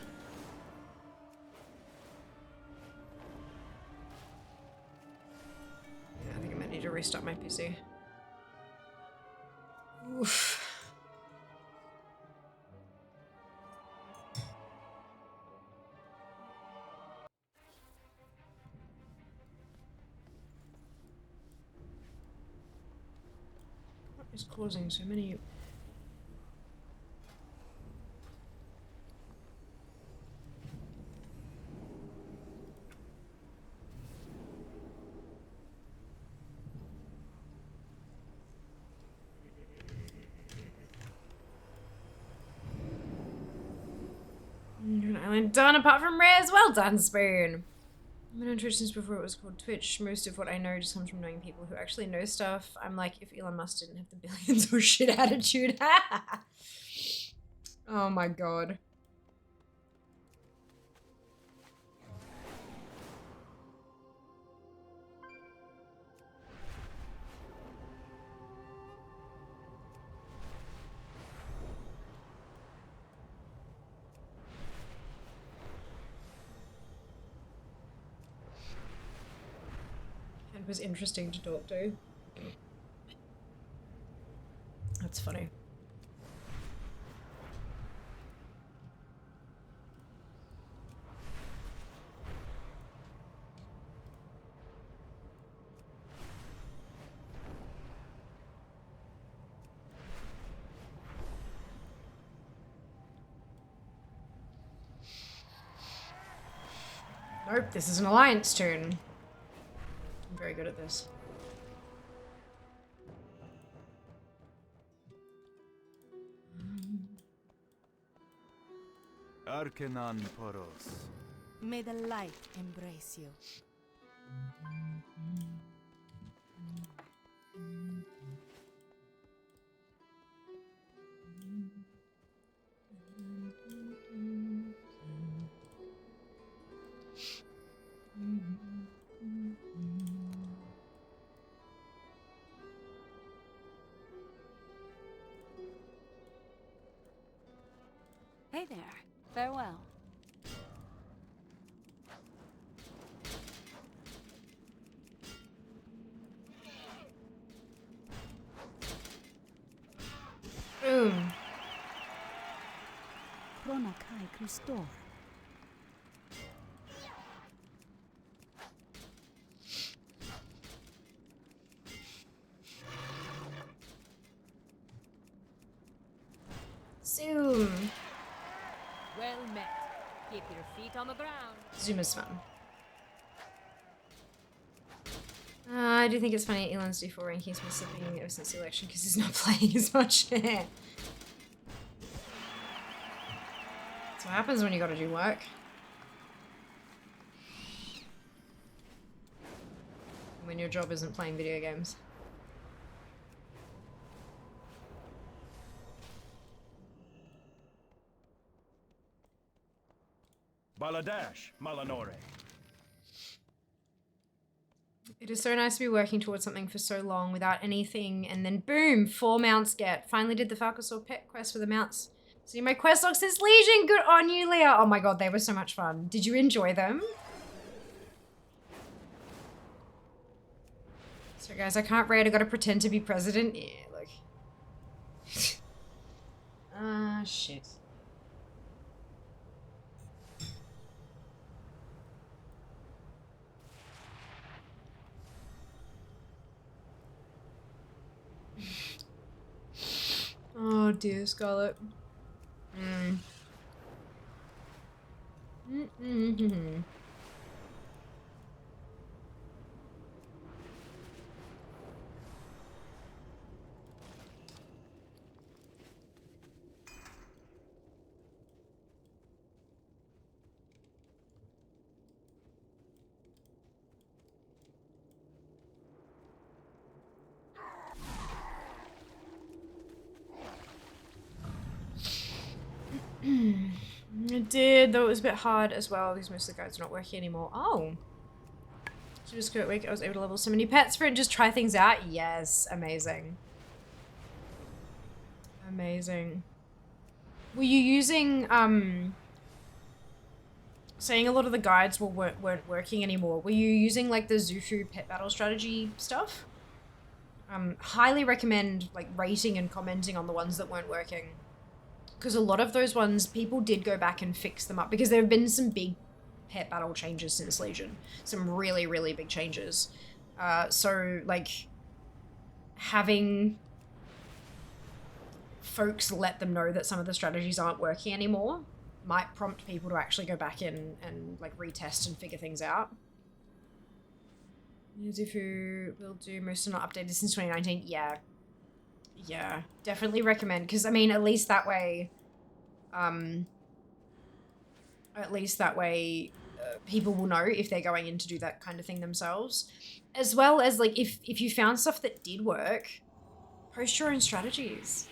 Yeah, I think I might need to restart my PC. Oof. What is causing so many... Island done apart from Rares. Well done, Spoon. I've been on Twitch since before it was called Twitch. Most of what I know just comes from knowing people who actually know stuff. I'm like, if Elon Musk didn't have the billions or shit attitude. Oh my god. It was interesting to talk to. That's funny. Nope, this is an alliance turn. I'm very good at this. Arcanon Poros. May the light embrace you. Hey there. Farewell. Boom. Pronakai Christor. Zoom. Well met. Keep your feet on the ground. Zoom is fun. I do think it's funny Elon's D4 ranking's been slipping ever since the election because he's not playing as much. That's what happens when you gotta do work. When your job isn't playing video games. Baladash Malanore. It is so nice to be working towards something for so long without anything, and then boom, 4 mounts get. Finally did the Falcosaur pet quest for the mounts. See my quest log since Legion. Good on you, Leah. Oh my god, they were so much fun. Did you enjoy them? So guys, I can't raid. I gotta pretend to be president. Yeah, look. Ah, shit. Oh dear, Scarlet. It did, though it was a bit hard as well because most of the guides are not working anymore. Oh. So just go week, I was able to level so many pets for it and just try things out. Yes, amazing. Amazing. Were you using, saying a lot of the guides weren't working anymore, were you using like the Zufu pet battle strategy stuff? Highly recommend like rating and commenting on the ones that weren't working. Because a lot of those ones, people did go back and fix them up because there have been some big pet battle changes since Legion. Some really, really big changes. So like having folks let them know that some of the strategies aren't working anymore might prompt people to actually go back in and like retest and figure things out. Yuzufu will do most are not updated since 2019. Yeah, definitely recommend, because I mean at least that way people will know if they're going in to do that kind of thing themselves, as well as like if you found stuff that did work, post your own strategies.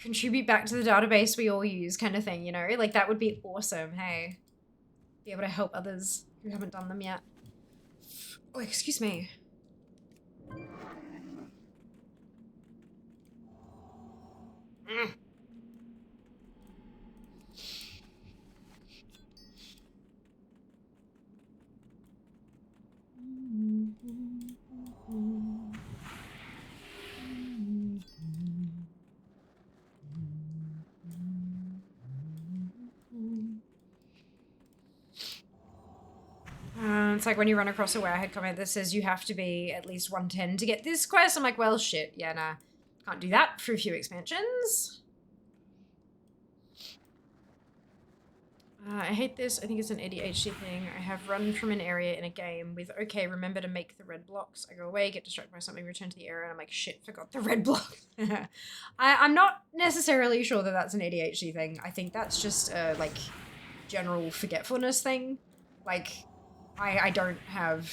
Contribute back to the database we all use kind of thing, you know? Like, that would be awesome, hey? Be able to help others who haven't done them yet. Oh, excuse me. It's like when you run across a Wowhead comment that says you have to be at least 110 to get this quest. I'm like, well, shit. Yeah, nah. Can't do that for a few expansions. I hate this. I think it's an ADHD thing. I have run from an area in a game with, okay, remember to make the red blocks. I go away, get distracted by something, return to the area, and I'm like, shit, forgot the red block. I'm not necessarily sure that that's an ADHD thing. I think that's just a, like, general forgetfulness thing. Like, I don't have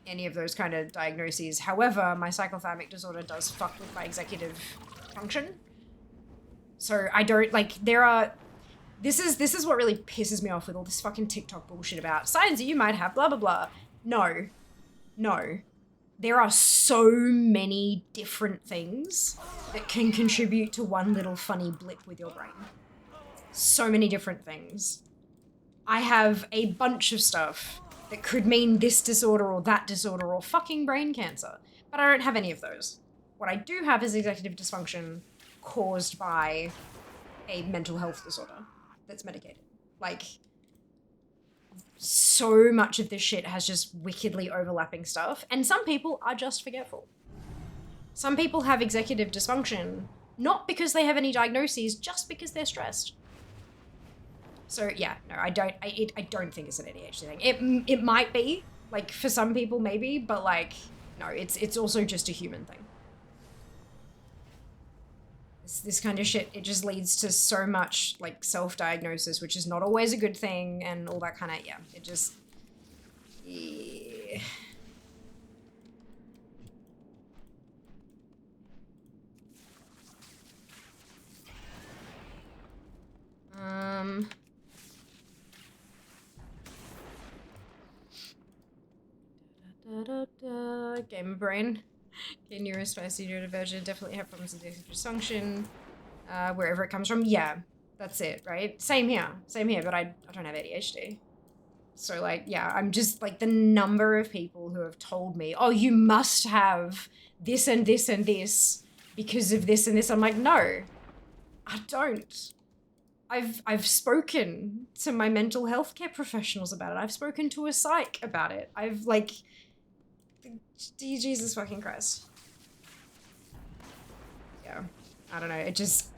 any of those kind of diagnoses. However, my cyclothymic disorder does fuck with my executive function. So I don't, like, there are... This is what really pisses me off with all this fucking TikTok bullshit about signs that you might have, blah, blah, blah. No. No. There are so many different things that can contribute to one little funny blip with your brain. So many different things. I have a bunch of stuff that could mean this disorder or that disorder or fucking brain cancer, but I don't have any of those. What I do have is executive dysfunction caused by a mental health disorder that's medicated. Like, so much of this shit has just wickedly overlapping stuff, and some people are just forgetful. Some people have executive dysfunction, not because they have any diagnoses, just because they're stressed. So yeah, no, I don't think it's an ADHD thing. It might be, like, for some people maybe, but like, no, it's also just a human thing. This kind of shit, it just leads to so much, like, self-diagnosis, which is not always a good thing, and all that kind of, yeah, it just... Yeah. Gamer brain. Okay, neurospicy neurodivergent, definitely have problems with executive dysfunction. Wherever it comes from. Yeah, that's it, right? Same here, but I don't have ADHD. So, like, yeah, I'm just, like, the number of people who have told me, oh, you must have this and this and this because of this and this. I'm like, no, I don't. I've spoken to my mental health care professionals about it. I've spoken to a psych about it. I've, like... Jesus fucking Christ. Yeah, I don't know. It just...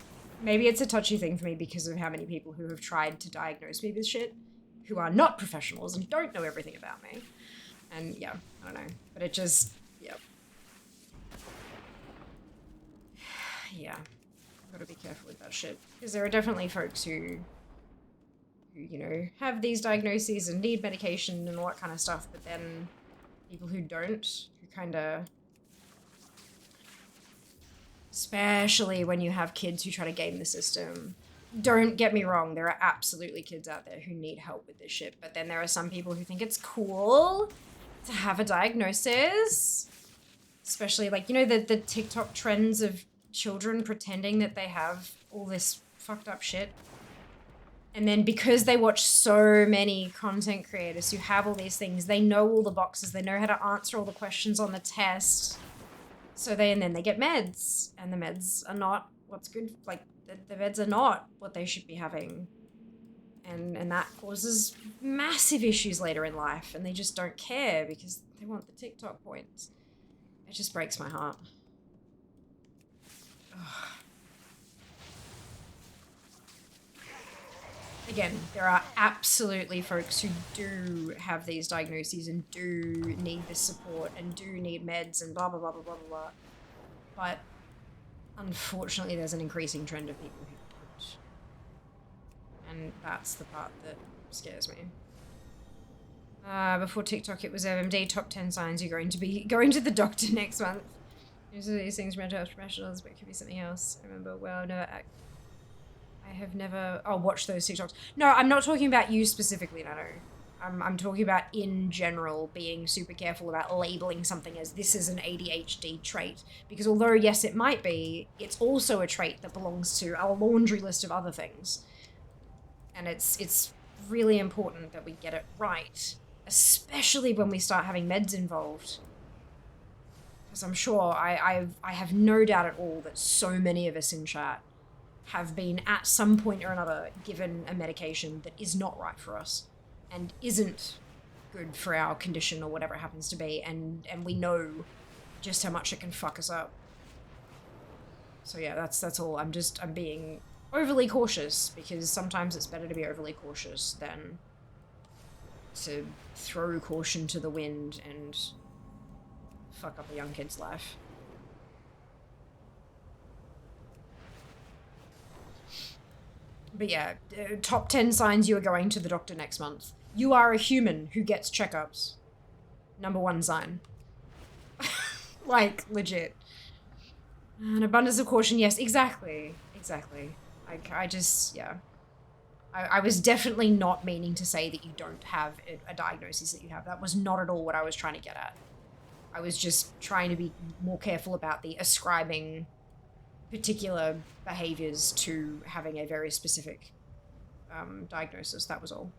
Maybe it's a touchy thing for me because of how many people who have tried to diagnose me with shit who are not professionals and don't know everything about me. And yeah, I don't know. But it just... Yeah. Yeah. I've got to be careful with that shit. Because there are definitely folks who, you know, have these diagnoses and need medication and all that kind of stuff, but then people who don't, who kind of... Especially when you have kids who try to game the system, don't get me wrong, there are absolutely kids out there who need help with this shit, but then there are some people who think it's cool to have a diagnosis. Especially, like, you know, the TikTok trends of children pretending that they have all this fucked up shit. And then because they watch so many content creators who have all these things, they know all the boxes, they know how to answer all the questions on the test. So then they get meds, and the meds are not what's good, like, the meds are not what they should be having. And that causes massive issues later in life, and they just don't care because they want the TikTok points. It just breaks my heart. Ugh. Again, there are absolutely folks who do have these diagnoses and do need this support and do need meds and blah, blah, blah, blah, blah, blah. But unfortunately, there's an increasing trend of people who don't. And that's the part that scares me. Before TikTok, it was MMD, top 10 signs you're going to be going to the doctor next month. These are these things from mental health professionals, but it could be something else. I remember, well, no, I have never... Oh, watch those TikToks. No, I'm not talking about you specifically, no. I'm talking about in general being super careful about labeling something as this is an ADHD trait. Because although, yes, it might be, it's also a trait that belongs to a laundry list of other things. And it's really important that we get it right. Especially when we start having meds involved. Because I'm sure, I have no doubt at all that so many of us in chat have been at some point or another given a medication that is not right for us and isn't good for our condition or whatever it happens to be, and we know just how much it can fuck us up. So yeah, that's all. I'm being overly cautious because sometimes it's better to be overly cautious than to throw caution to the wind and fuck up a young kid's life. But yeah, top 10 signs you are going to the doctor next month. You are a human who gets checkups. Number 1 sign. Like, legit. An abundance of caution, yes, exactly. Exactly. I just, yeah. I was definitely not meaning to say that you don't have a diagnosis that you have. That was not at all what I was trying to get at. I was just trying to be more careful about the ascribing particular behaviors to having a very specific diagnosis. That was all.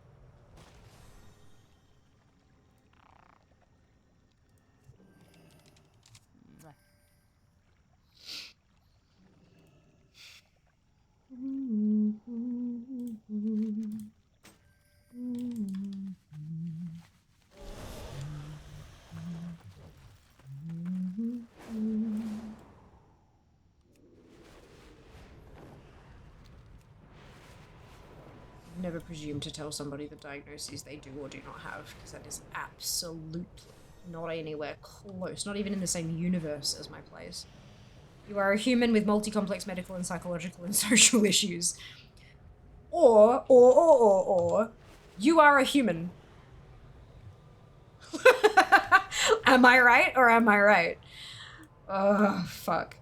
Never presume to tell somebody the diagnoses they do or do not have, because that is absolutely not anywhere close, not even in the same universe as my place. You are a human with multi-complex medical and psychological and social issues. Or, you are a human. Am I right or am I right? Oh, fuck.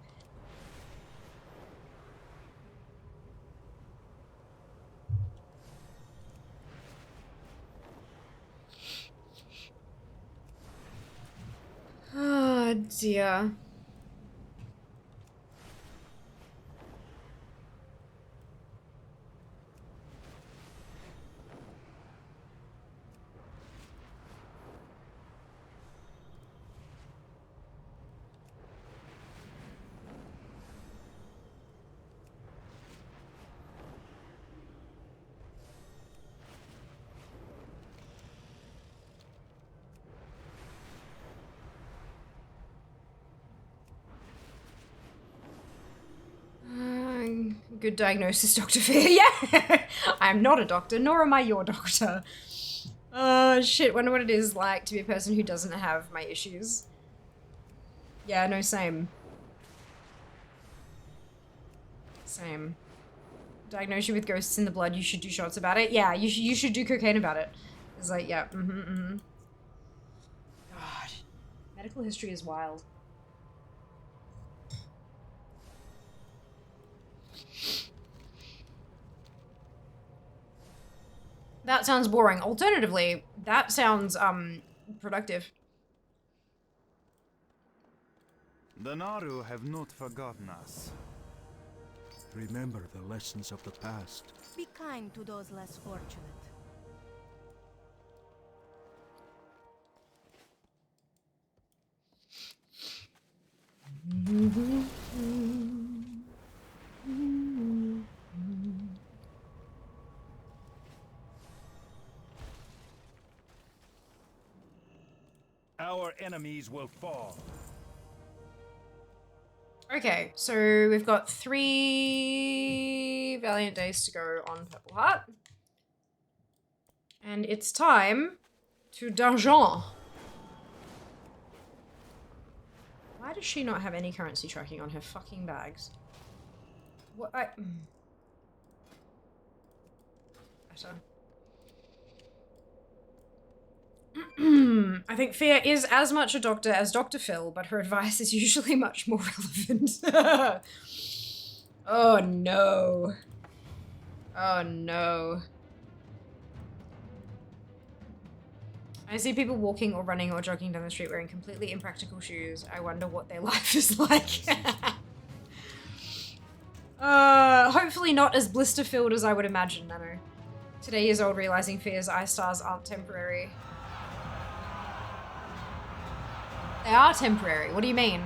Oh, dear. Good diagnosis, Dr. Fear. Yeah! I'm not a doctor, nor am I your doctor. Shit, wonder what it is like to be a person who doesn't have my issues. Yeah, no, same. Same. Diagnose you with ghosts in the blood, you should do shots about it. Yeah, you should do cocaine about it. It's like, yeah, God. Medical history is wild. That sounds boring. Alternatively, that sounds productive. The Naru have not forgotten us. Remember the lessons of the past. Be kind to those less fortunate. Our enemies will fall. Okay, so we've got 3 Valiant days to go on Purple Heart. And it's time to Argent. Why does she not have any currency tracking on her fucking bags? What I I think Fia is as much a doctor as Dr. Phil, but her advice is usually much more relevant. Oh no. Oh no. I see people walking or running or jogging down the street wearing completely impractical shoes. I wonder what their life is like. Hopefully not as blister-filled as I would imagine, Nano. Today years old, realizing Fia's eye stars aren't temporary. They are temporary. What do you mean?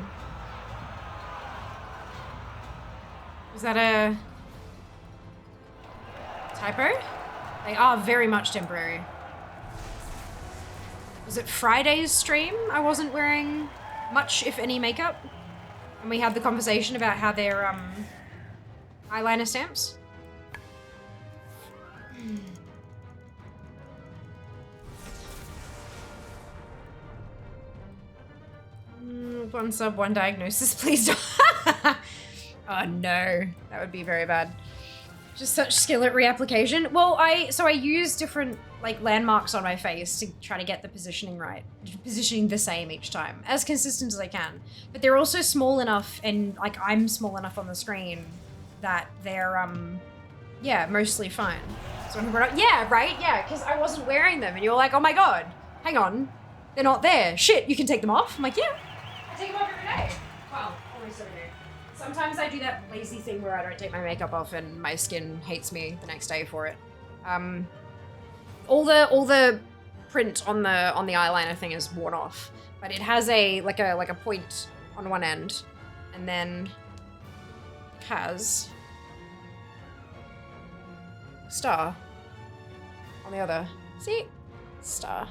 Was that a typo? They are very much temporary. Was it Friday's stream? I wasn't wearing much, if any, makeup. And we had the conversation about how they're, eyeliner stamps. One sub, one diagnosis, please don't. Oh no, that would be very bad. Just such skill at reapplication. Well, I use different like landmarks on my face to try to get the positioning right, positioning the same each time, as consistent as I can. But they're also small enough, and like I'm small enough on the screen that they're yeah, mostly fine. So when people are like, yeah, right, yeah, because I wasn't wearing them, and you're like, oh my god, hang on, they're not there. Shit, you can take them off. I'm like, yeah, I take them off every day. Well, almost every day. Sometimes I do that lazy thing where I don't take my makeup off and my skin hates me the next day for it. All the print on the eyeliner thing is worn off, but it has a like a point on one end, and then has a star on the other. See? Star.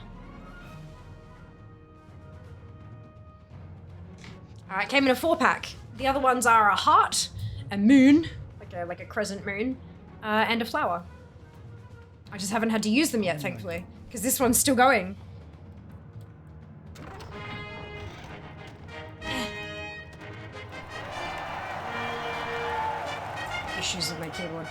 Alright, came in a 4-pack. The other ones are a heart, a moon, like a crescent moon, and a flower. I just haven't had to use them yet, thankfully, because this one's still going. Issues with my keyboard.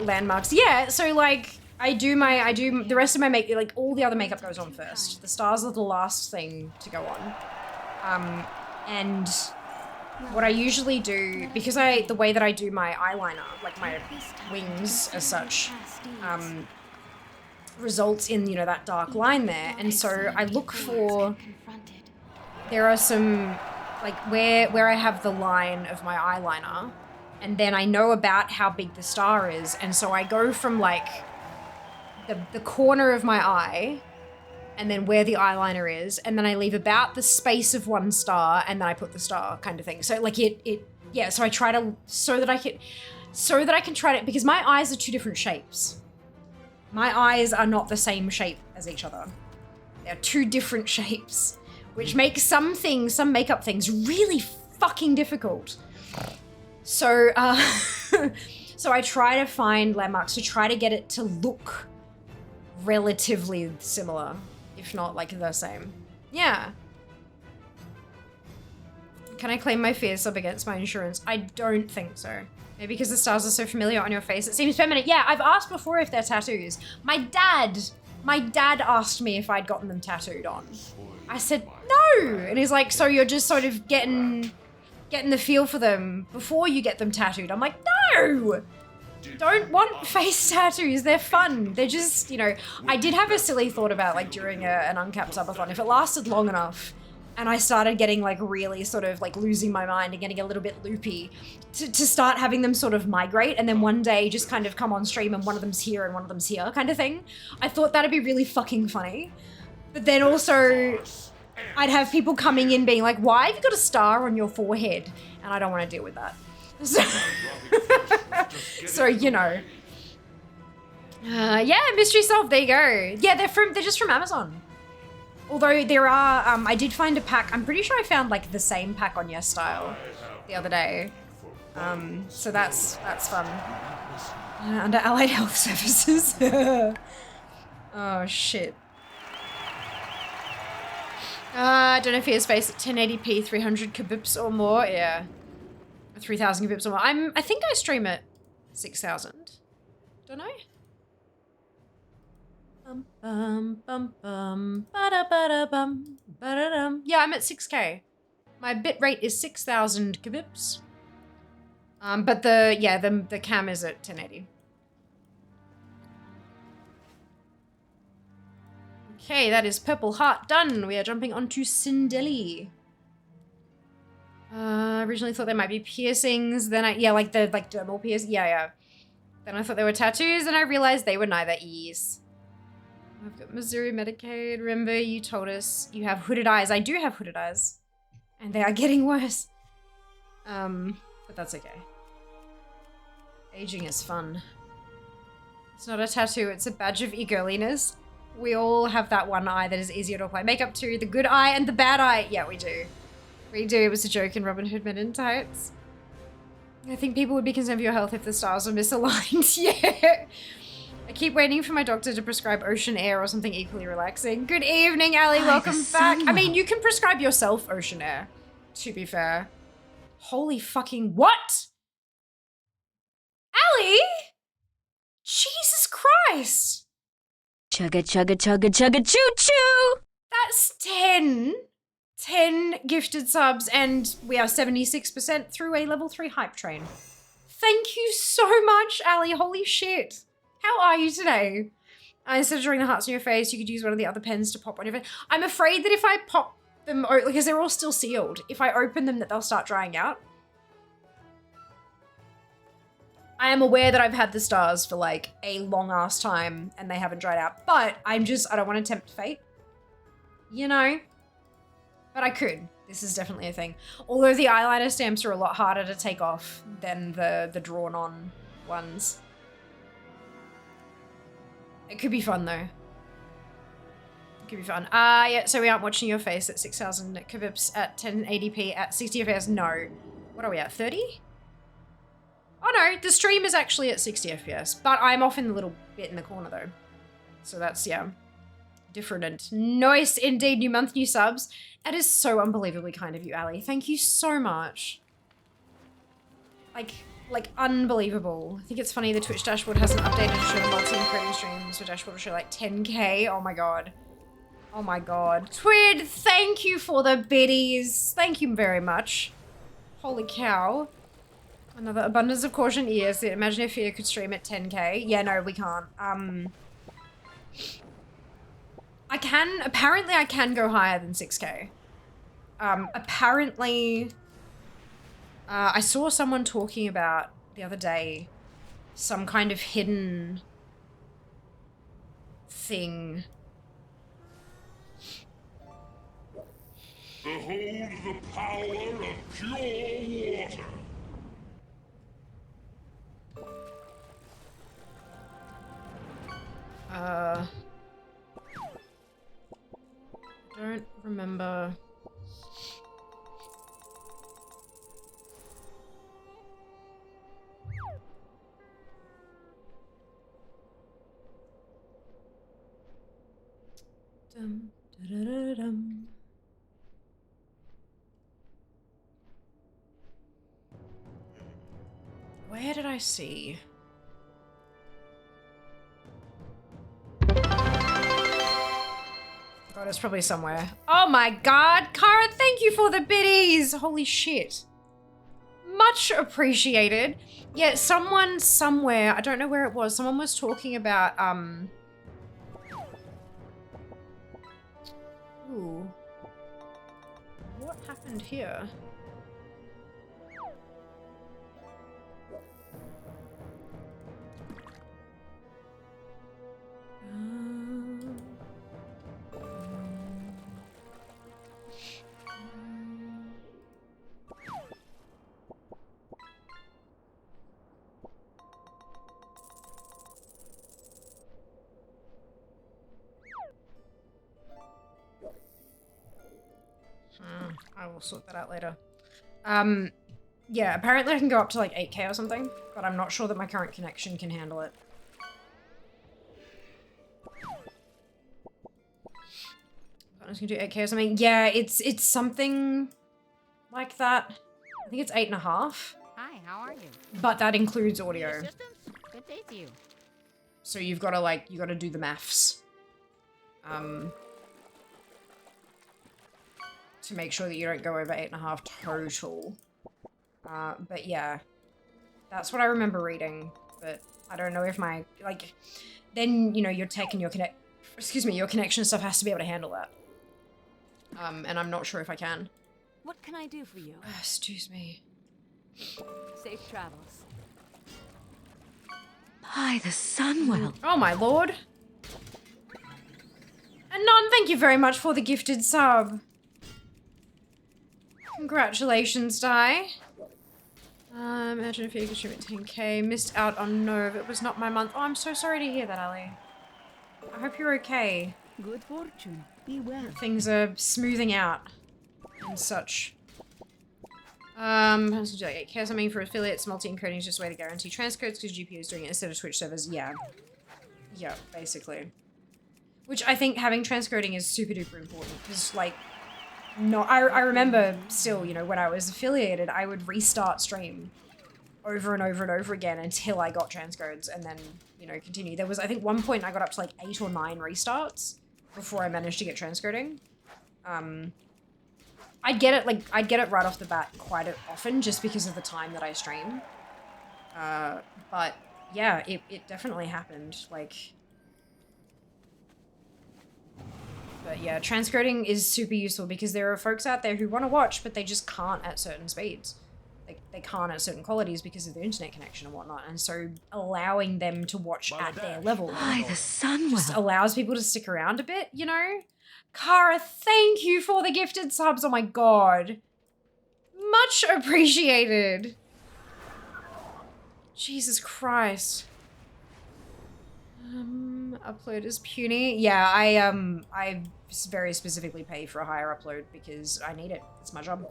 Landmarks. Yeah, so like I do the rest of my makeup, like all the other makeup goes on first. The stars are the last thing to go on. And what I usually do, because the way that I do my eyeliner, like my wings as such, results in, you know, that dark line there. And so I look for, there are some, like where I have the line of my eyeliner, and then I know about how big the star is. And so I go from like the corner of my eye, and then where the eyeliner is, and then I leave about the space of one star, and then I put the star kind of thing. So like yeah, so I try to, so that I can try to, because my eyes are two different shapes. My eyes are not the same shape as each other. They're two different shapes, which makes some makeup things really fucking difficult. So, so I try to find landmarks to try to get it to look relatively similar, if not like the same. Yeah. Can I claim my fear sub against my insurance? I don't think so. Maybe because the stars are so familiar on your face, it seems permanent. Yeah, I've asked before if they're tattoos. My dad asked me if I'd gotten them tattooed on. I said no, and he's like, so you're just sort of getting getting the feel for them before you get them tattooed. I'm like, no! Don't want face tattoos. They're fun. They're just, you know, I did have a silly thought about like during an uncapped subathon, if it lasted long enough and I started getting like really sort of like losing my mind and getting a little bit loopy to start having them sort of migrate and then one day just kind of come on stream and one of them's here and one of them's here kind of thing. I thought that'd be really fucking funny. But then also I'd have people coming in being like, why have you got a star on your forehead? And I don't want to deal with that. So you know. Yeah, mystery solved. There you go. Yeah, they're just from Amazon. Although there are, I did find a pack. I'm pretty sure I found like the same pack on Yes Style the other day. So that's fun. Under Allied Health Services. Oh shit. I don't know if he has space at 1080p, 300 kbps or more. Yeah. 3,000 kbps or more. I think I stream at 6,000. Don't know. Yeah, I'm at 6K. My bit rate is 6,000 kbps. But the cam is at 1080. Okay, that is Purple Heart done. We are jumping onto Sindeli. Originally thought there might be piercings. Then like dermal piercings. Yeah. Then I thought they were tattoos, and I realized they were neither ears. I've got Missouri Medicaid. Remember, you told us you have hooded eyes. I do have hooded eyes, and they are getting worse. But that's okay. Aging is fun. It's not a tattoo. It's a badge of e-girliness. We all have that one eye that is easier to apply makeup to. The good eye and the bad eye. Yeah, we do. We do. It was a joke in Robin Hood Men in Tights. I think people would be concerned for your health if the stars were misaligned. Yeah. I keep waiting for my doctor to prescribe ocean air or something equally relaxing. Good evening, Ali. Welcome back. I mean, you can prescribe yourself ocean air, to be fair. Holy fucking what? Ali? Jesus Christ. Chugga chugga chugga chugga choo choo. That's 10 gifted subs, and we are 76% through a level 3 hype train. Thank you so much, Ali. Holy shit. How are you today? Instead of drawing the hearts on your face, you could use one of the other pens to pop on your face. I'm afraid that if I pop them, because they're all still sealed, if I open them, that they'll start drying out. I am aware that I've had the stars for like a long ass time and they haven't dried out, but I don't want to tempt fate. You know? But I could. This is definitely a thing. Although the eyeliner stamps are a lot harder to take off than the drawn on ones. It could be fun though. It could be fun. Yeah, so we aren't watching your face at 6,000 kbps at 1080p at 60 FPS. No. What are we at, 30? Oh no, the stream is actually at 60 FPS, but I'm off in the little bit in the corner though. So that's, yeah, different. Nice indeed, new month, new subs. That is so unbelievably kind of you, Ali. Thank you so much. Like unbelievable. I think it's funny the Twitch dashboard hasn't updated to show multi-creating streams. The dashboard will show like 10K. Oh my god. Oh my god. Twid, thank you for the biddies. Thank you very much. Holy cow. Another abundance of caution. Yes, imagine if you could stream at 10K. Yeah, no, we can't. Apparently I can go higher than 6K. Apparently, I saw someone talking about the other day some kind of hidden thing. Behold the power of pure water. Don't remember. Dum, da, da, da, dum. Where did I see? God, it's probably somewhere. Oh my god, Kara, thank you for the biddies! Holy shit. Much appreciated. Yeah, someone somewhere, I don't know where it was, someone was talking about, ooh. What happened here? I will sort that out later. Yeah, apparently I can go up to like 8K or something, but I'm not sure that my current connection can handle it. I'm just gonna do 8K or something. Yeah, it's something like that. I think it's 8.5. Hi, how are you? But that includes audio. Assistance? Good day to you. So you've got to like, you got to do the maths. To make sure that you don't go over 8.5 total. But yeah, that's what I remember reading. But I don't know if my, like, then, you know, your tech and your your connection stuff has to be able to handle that. And I'm not sure if I can. What can I do for you? Excuse me. Safe travels. By the sun will. Oh my lord. And Nun, thank you very much for the gifted sub. Congratulations, Di. Imagine if you could stream at 10K. Missed out on Nove. It was not my month. Oh, I'm so sorry to hear that, Ali. I hope you're okay. Good fortune. Be well. Things are smoothing out and such. I was gonna do like 8K or something for affiliates. Multi-encoding is just a way to guarantee transcodes because GPU is doing it instead of Twitch servers. Yeah. Yeah, basically. Which I think having transcoding is super duper important because, like, no, I remember still, you know, when I was affiliated, I would restart stream over and over and over again until I got transcodes and then, you know, continue. There was, I think, one point I got up to like 8 or 9 restarts before I managed to get transcoding. I'd get it right off the bat quite often just because of the time that I stream. But yeah, it definitely happened, like. But yeah, transcoding is super useful because there are folks out there who want to watch, but they just can't at certain speeds. They can't at certain qualities because of the internet connection and whatnot. And so allowing them to watch at their level By the sun just will. allows people to stick around a bit, you know? Kara, thank you for the gifted subs. Oh my god. Much appreciated. Jesus Christ. Upload is puny. Yeah, I very specifically pay for a higher upload because I need it. It's my job.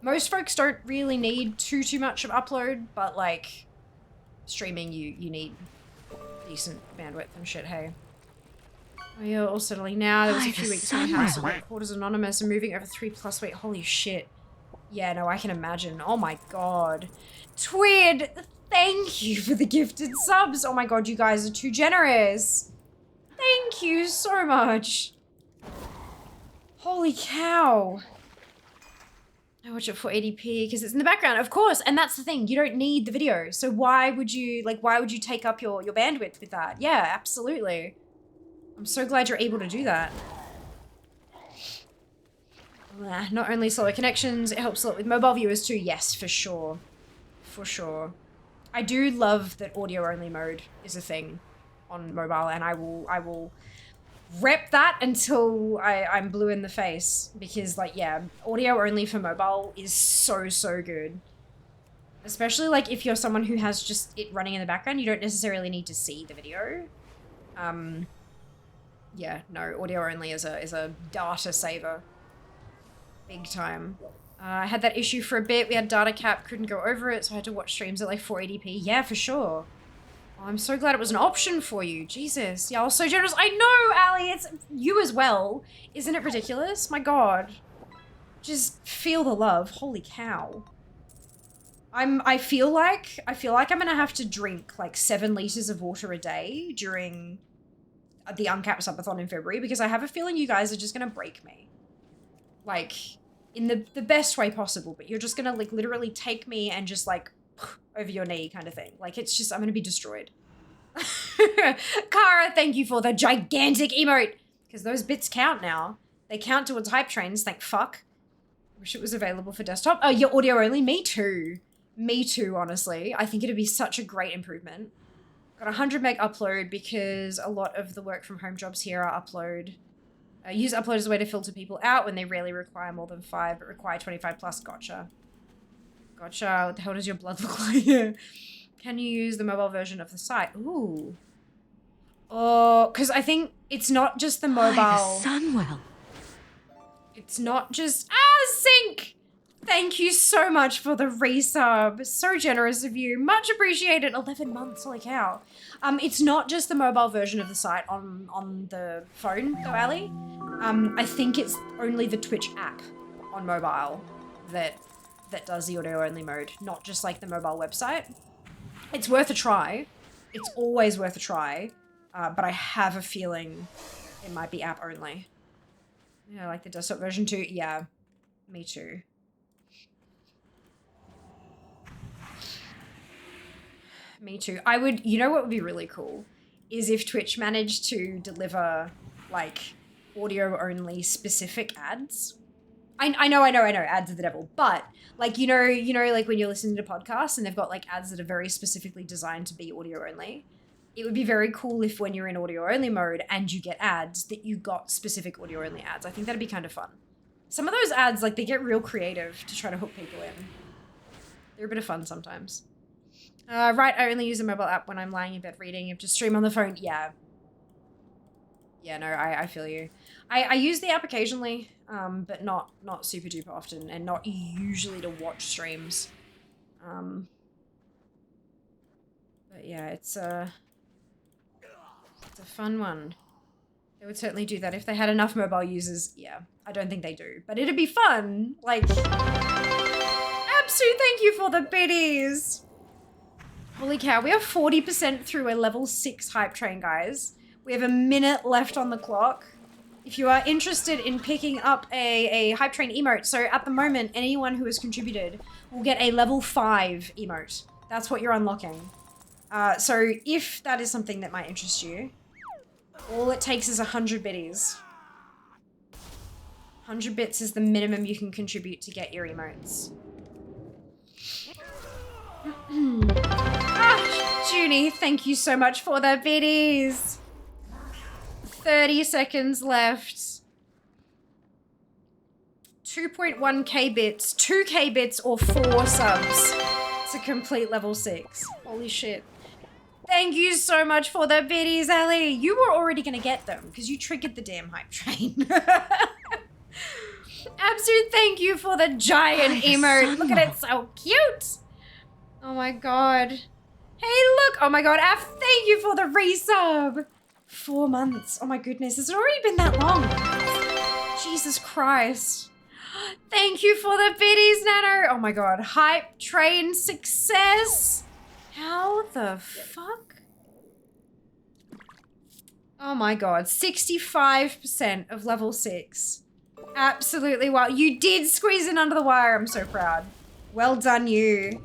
Most folks don't really need too much of upload, but like streaming you need decent bandwidth and shit, hey. Oh, you're all settling now. There was a few weeks in my house, like quarters anonymous and moving over 3+ weight. Holy shit. Yeah, no, I can imagine. Oh my god. Twid, thank you for the gifted subs. Oh my god, you guys are too generous. Thank you so much. Holy cow. I watch it for 80p because it's in the background, of course. And that's the thing, you don't need the video. So why would you take up your bandwidth with that? Yeah, absolutely. I'm so glad you're able to do that. Not only slower connections, it helps a lot with mobile viewers too. Yes, for sure. For sure. I do love that audio only mode is a thing on mobile, and I will rep that until I'm blue in the face because, like, yeah, audio only for mobile is so good. Especially, like, if you're someone who has just it running in the background, you don't necessarily need to see the video. Yeah, no, audio only is a data saver. Big time. I had that issue for a bit. We had data cap, couldn't go over it, so I had to watch streams at like 480p. Yeah, for sure. Oh, I'm so glad it was an option for you. Jesus. Y'all so generous. I know, Ali, it's you as well. Isn't it ridiculous? My god. Just feel the love. Holy cow. I feel like I'm gonna have to drink like 7 liters of water a day during the Uncapped Subathon in February because I have a feeling you guys are just gonna break me. Like, in the best way possible, but you're just gonna like literally take me and just like over your knee kind of thing. Like it's just, I'm gonna be destroyed. Kara, thank you for the gigantic emote. Because those bits count now. They count towards hype trains, thank fuck. Wish it was available for desktop. Oh, you're audio only? Me too. Me too, honestly. I think it'd be such a great improvement. Got 100 meg upload because a lot of the work from home jobs here are upload. Use upload as a way to filter people out when they rarely require more than 5, but require 25 plus. Gotcha. Gotcha. What the hell does your blood look like? Can you use the mobile version of the site? Ooh. Oh, because I think it's not just the mobile. Sunwell. It's not just Sync. Thank you so much for the resub. So generous of you. Much appreciated. 11 months. Holy cow. It's not just the mobile version of the site on the phone, though, Ali. I think it's only the Twitch app on mobile that does the audio only mode, not just like the mobile website. It's worth a try. It's always worth a try. But I have a feeling it might be app only. Yeah, like the desktop version too. Yeah, me too. Me too. I would, you know what would be really cool? Is if Twitch managed to deliver, like, audio-only specific ads. I know, ads are the devil. But, like, you know, like when you're listening to podcasts and they've got, like, ads that are very specifically designed to be audio-only. It would be very cool if when you're in audio-only mode and you get ads, that you got specific audio-only ads. I think that'd be kind of fun. Some of those ads, like, they get real creative to try to hook people in. They're a bit of fun sometimes. Right, I only use a mobile app when I'm lying in bed reading. If just stream on the phone, yeah. Yeah, no, I feel you. I use the app occasionally, but not super duper often, and not usually to watch streams. But yeah, it's a fun one. They would certainly do that if they had enough mobile users. Yeah, I don't think they do, but it'd be fun. Like, Absu, thank you for the biddies. Holy cow, we are 40% through a level 6 hype train, guys. We have a minute left on the clock. If you are interested in picking up a hype train emote, so at the moment, anyone who has contributed will get a level 5 emote. That's what you're unlocking. So if that is something that might interest you, all it takes is 100 biddies. 100 bits is the minimum you can contribute to get your emotes. Junie, thank you so much for the biddies. 30 seconds left. 2.1k bits, 2k bits, or 4 subs to complete level 6. Holy shit. Thank you so much for the biddies, Ali. You were already gonna get them because you triggered the damn hype train. Absolute thank you for the giant emote. Look at it, so cute. Oh my god. Hey, look. Oh my god, Af, thank you for the resub. 4 months. Oh my goodness, has it already been that long? Jesus Christ. Thank you for the biddies, Nano. Oh my god, hype train success. How the fuck? Oh my god, 65% of level 6. Absolutely wow. You did squeeze in under the wire. I'm so proud. Well done, you.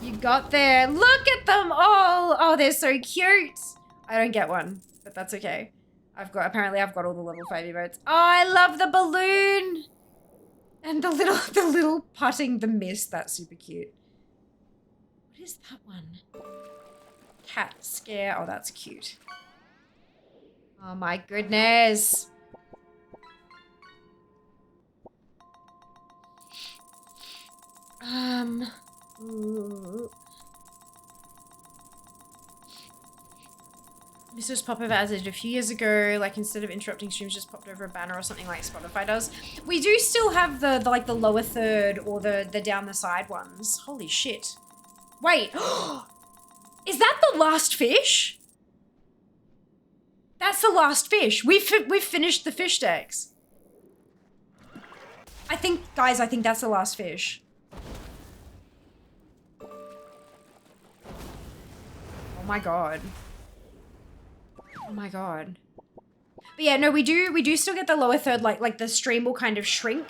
You got there. Look at them all. Oh, they're so cute. I don't get one, but that's okay. Apparently I've got all the level 5 emotes. Oh, I love the balloon. And the little putting the mist. That's super cute. What is that one? Cat scare. Oh, that's cute. Oh my goodness. Ooh. Mrs. Pop-Over added a few years ago, like instead of interrupting streams, just popped over a banner or something like Spotify does. We do still have the like the lower third or the down the side ones. Holy shit. Wait. Is that the last fish? That's the last fish. We've finished the fish decks. I think that's the last fish. Oh my god. Oh my god. But yeah, no, we do still get the lower third, like the stream will kind of shrink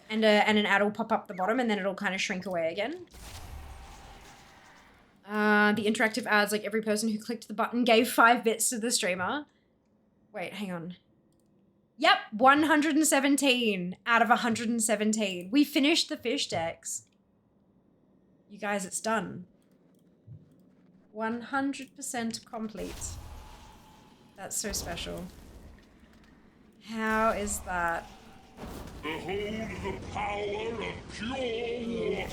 and an ad will pop up the bottom, and then it'll kind of shrink away again. The interactive ads, like every person who clicked the button gave 5 bits to the streamer. Wait, hang on. Yep, 117 out of 117. We finished the fish decks. You guys, it's done. 100% complete. That's so special. How is that? Behold the power of pure water.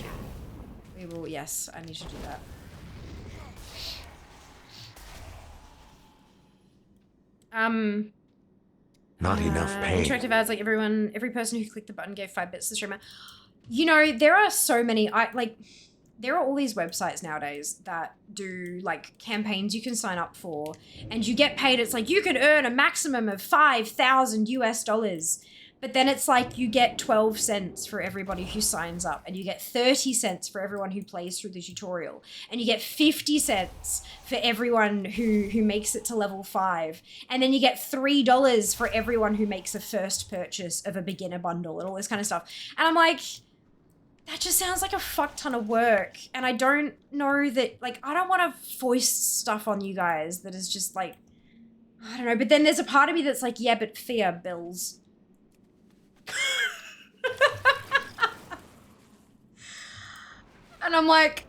We will, yes, I need to do that. Not enough pain. Interactive ads, like every person who clicked the button gave 5 bits to the streamer. You know, there are so many, there are all these websites nowadays that do like campaigns you can sign up for and you get paid. It's like you can earn a maximum of $5,000 but then it's like you get 12 cents for everybody who signs up and you get 30 cents for everyone who plays through the tutorial and you get 50 cents for everyone who makes it to level 5 and then you get $3 for everyone who makes a first purchase of a beginner bundle and all this kind of stuff. And I'm like, that just sounds like a fuck ton of work. And I don't know that, like, I don't want to foist stuff on you guys that is just like, I don't know. But then there's a part of me that's like, yeah, but fear bills. And I'm like,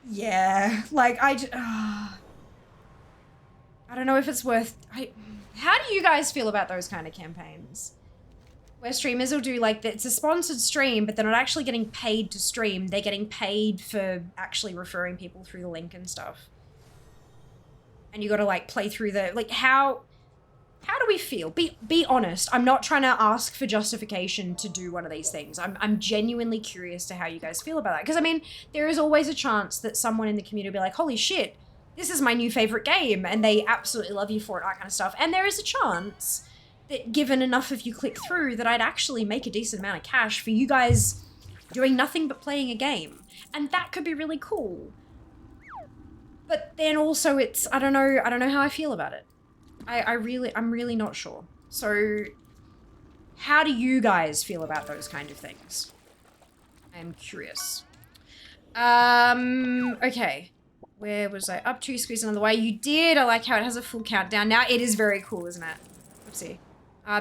yeah, like I don't know if it's worth, how do you guys feel about those kind of campaigns? Where streamers will do like, it's a sponsored stream, but they're not actually getting paid to stream. They're getting paid for actually referring people through the link and stuff. And you got to like play through the, like how do we feel? Be honest. I'm not trying to ask for justification to do one of these things. I'm genuinely curious to how you guys feel about that. Because I mean, there is always a chance that someone in the community will be like, holy shit, this is my new favorite game. And they absolutely love you for it, that kind of stuff. And there is a chance that given enough of you click through that I'd actually make a decent amount of cash for you guys doing nothing but playing a game. And that could be really cool. But then also it's, I don't know how I feel about it. I'm really not sure. So how do you guys feel about those kind of things? I'm curious. Okay. Where was I up to? Squeeze another way. You did. I like how it has a full countdown. Now it is very cool, isn't it? Oopsie.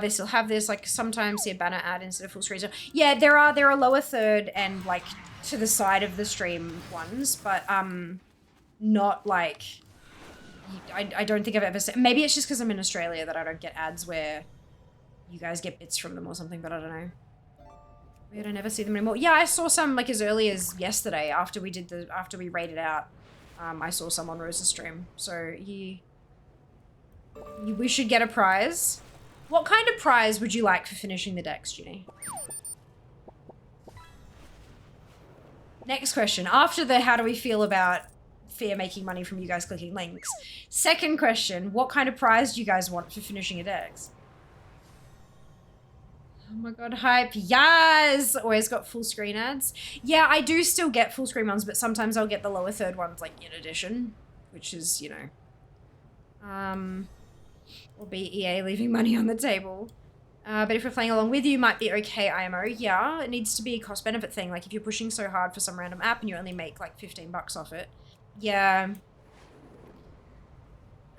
They still have this, like sometimes see a banner ad instead of full screen. So, yeah, there are lower third and like to the side of the stream ones, but not like, I don't think I've ever seen, maybe it's just because I'm in Australia that I don't get ads where you guys get bits from them or something, but I don't know. Weird, I never see them anymore. Yeah, I saw some like as early as yesterday after we raided out. I saw some on Rose's stream. So we should get a prize. What kind of prize would you like for finishing the decks, Junie? Next question. After the how do we feel about fear making money from you guys clicking links. Second question. What kind of prize do you guys want for finishing your decks? Oh my god, hype. Yes! Always got full screen ads. Yeah, I do still get full screen ones, but sometimes I'll get the lower third ones like in addition, which is, you know, or be EA leaving money on the table. But if we're playing along with you, might be okay IMO. Yeah, it needs to be a cost benefit thing. Like if you're pushing so hard for some random app and you only make like 15 bucks off it. Yeah.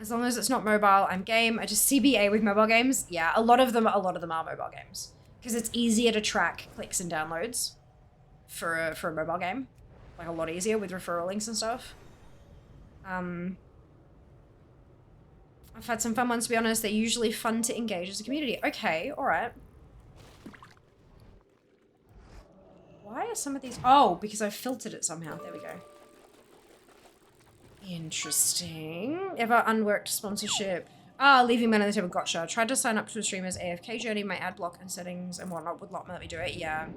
As long as it's not mobile, I'm game. I just CBA with mobile games. Yeah, a lot of them are mobile games. Because it's easier to track clicks and downloads for a mobile game. Like a lot easier with referral links and stuff. I've had some fun ones, to be honest. They're usually fun to engage as a community. Okay, alright. Why are some of these... Oh, because I filtered it somehow. There we go. Interesting. Ever unworked sponsorship? Ah, leaving money on the table. Gotcha. Tried to sign up to a streamer's AFK journey. My ad block and settings and whatnot would not let me do it. Yeah.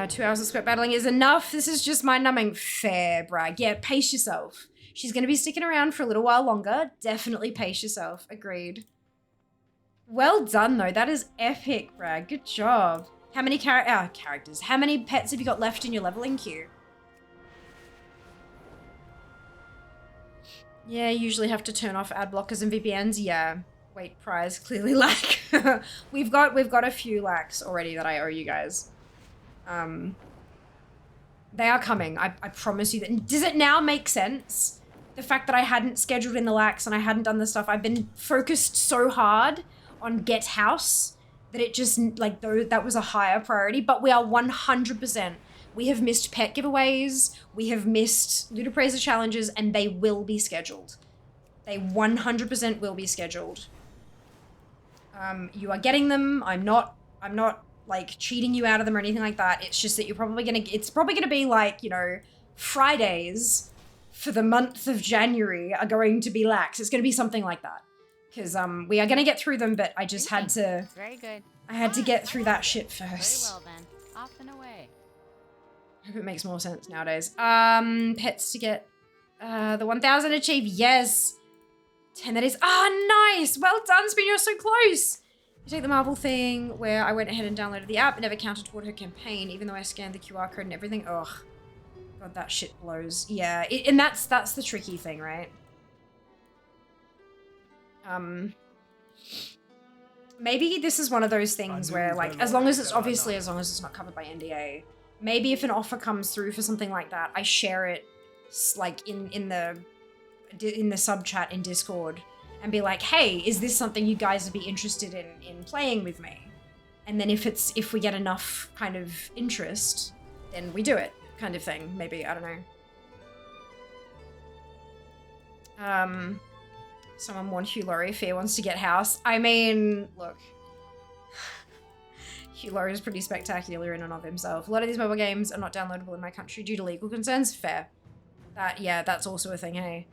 2 hours of sweat battling is enough. This is just mind-numbing. Fair, brag. Yeah, pace yourself. She's going to be sticking around for a little while longer. Definitely pace yourself. Agreed. Well done, though. That is epic, brag. Good job. How many characters? How many pets have you got left in your leveling queue? Yeah, usually have to turn off ad blockers and VPNs. Yeah. Wait, prize clearly lack. we've got a few lacks already that I owe you guys. They are coming. I promise you that. Does it now make sense? The fact that I hadn't scheduled in the lacks and I hadn't done the stuff. I've been focused so hard on Get House that it just, like, that was a higher priority. But we are 100%. We have missed pet giveaways. We have missed Loot Appraiser challenges, and they will be scheduled. They 100% will be scheduled. You are getting them. I'm not like cheating you out of them or anything like that. It's just that it's probably gonna be like, you know, Fridays for the month of January are going to be lax. It's gonna be something like that. Because we are gonna get through them, but I just had to... Very good. I had to get through that shit first. Very well then. Off and away. I hope it makes more sense nowadays. Pets to get the 1000 achieve. Yes. 10 that is. Ah, nice. Well done, Spin. You're so close. You take the Marvel thing where I went ahead and downloaded the app and never counted toward her campaign, even though I scanned the QR code and everything. Ugh. God, that shit blows. Yeah, and that's the tricky thing, right? Maybe this is one of those things where, like, as long as it's not covered by NDA, maybe if an offer comes through for something like that, I share it, like, in the sub chat in Discord and be like, hey, is this something you guys would be interested in playing with me? And then if we get enough kind of interest, then we do it, kind of thing. Maybe, I don't know. Someone warned Hugh Laurie Fear wants to get house. I mean, look. Hugh Laurie is pretty spectacular in and of himself. A lot of these mobile games are not downloadable in my country due to legal concerns. Fair. That's also a thing, hey.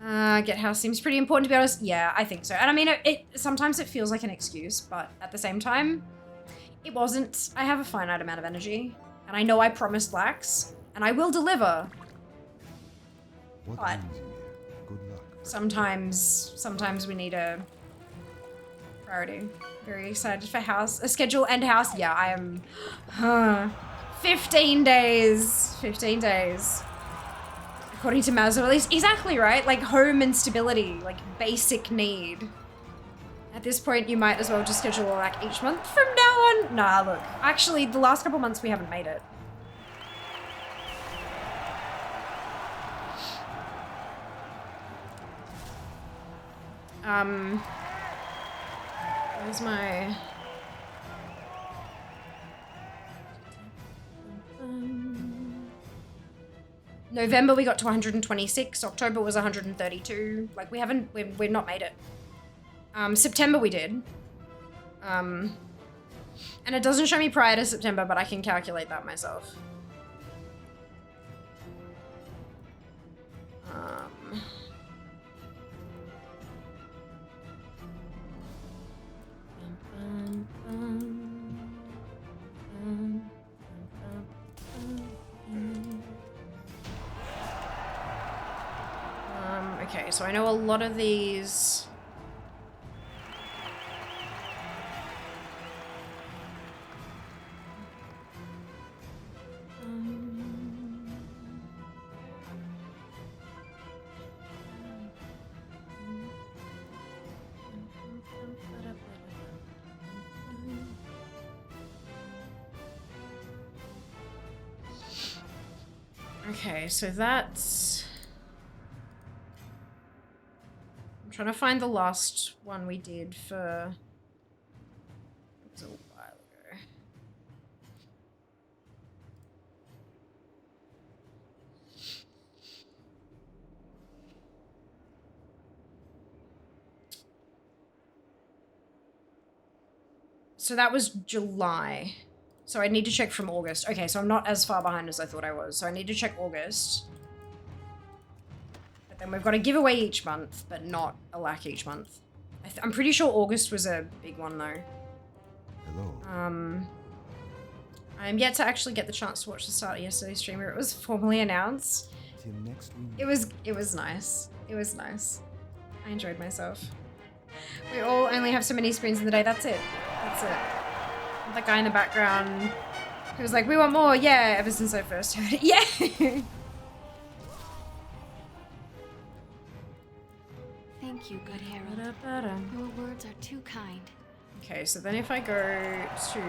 Get house seems pretty important, to be honest. Yeah, I think so. And I mean, sometimes it feels like an excuse, but at the same time, it wasn't. I have a finite amount of energy, and I know I promised lax, and I will deliver. But sometimes we need a priority. Very excited for house. A schedule and house. Yeah, I am. 15 days. 15 days. According to Mazda, at least. Exactly, right? Like, home and stability. Like, basic need. At this point, you might as well just schedule a lack each month from now on. Nah, look. Actually, the last couple months, we haven't made it. Where's my... November we got to 126, October was 132. Like, we've not made it. September we did. And it doesn't show me prior to September, but I can calculate that myself. Okay, so I know a lot of these... Okay, so that's... I'm trying to find the last one we did for... It was a while ago. So that was July. So I need to check from August. Okay, so I'm not as far behind as I thought I was. So I need to check August. But then we've got a giveaway each month, but not a lack each month. I'm pretty sure August was a big one though. Hello. I'm yet to actually get the chance to watch the start of yesterday's stream where it was formally announced. Till next week. It was nice. It was nice. I enjoyed myself. We all only have so many screens in the day. That's it. That's it. The guy in the background who was like, we want more, yeah, ever since I first heard it. Yeah. Thank Thank you, good Harold. Your words are too kind. Okay, so then if I go to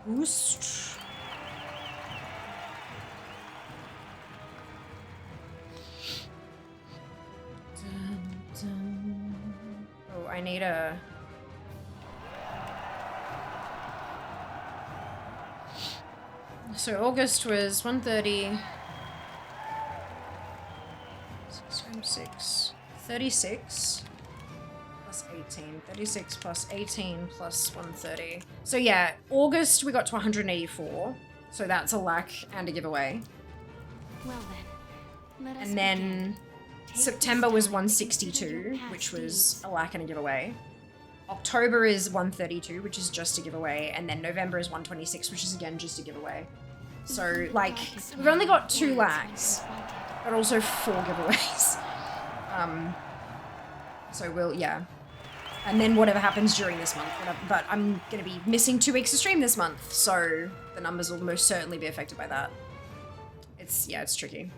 boost. Oh, I need a... So August was 130. 6 times 6. 36 plus 18. 36 plus 18 plus 130. So yeah, August we got to 184. So that's a lack and a giveaway. Well then, let us And then begin. September was 162, which was a lack and a giveaway. October is 132, which is just a giveaway. And then November is 126, which is again just a giveaway. So, like, we've only got 2 lacks, but also 4 giveaways. So we'll, yeah. And then whatever happens during this month. But I'm going to be missing 2 weeks of stream this month, so the numbers will most certainly be affected by that. It's, yeah, it's tricky.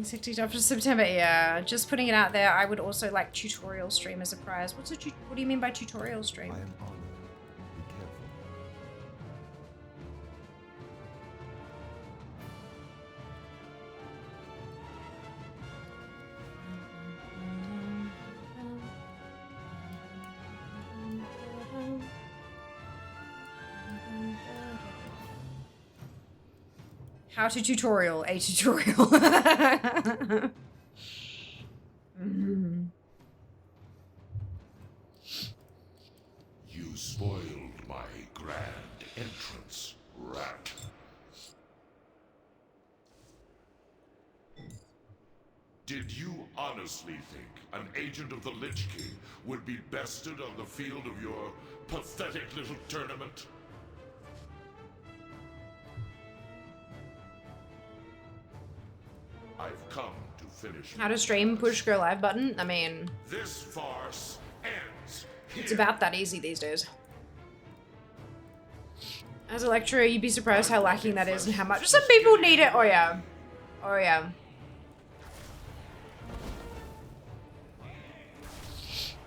60 after September, yeah. Just putting it out there, I would also like tutorial stream as a prize. What do you mean by tutorial stream? I am honored. Be careful. How to tutorial a tutorial. You spoiled my grand entrance, rat. Did you honestly think an agent of the Lich King would be bested on the field of your pathetic little tournament? I've come to finish. How to stream, push, go live button? I mean, This farce ends it's here. about that easy these days. As a lecturer, you'd be surprised how lacking that is and how much some people need it. Oh yeah. Oh yeah.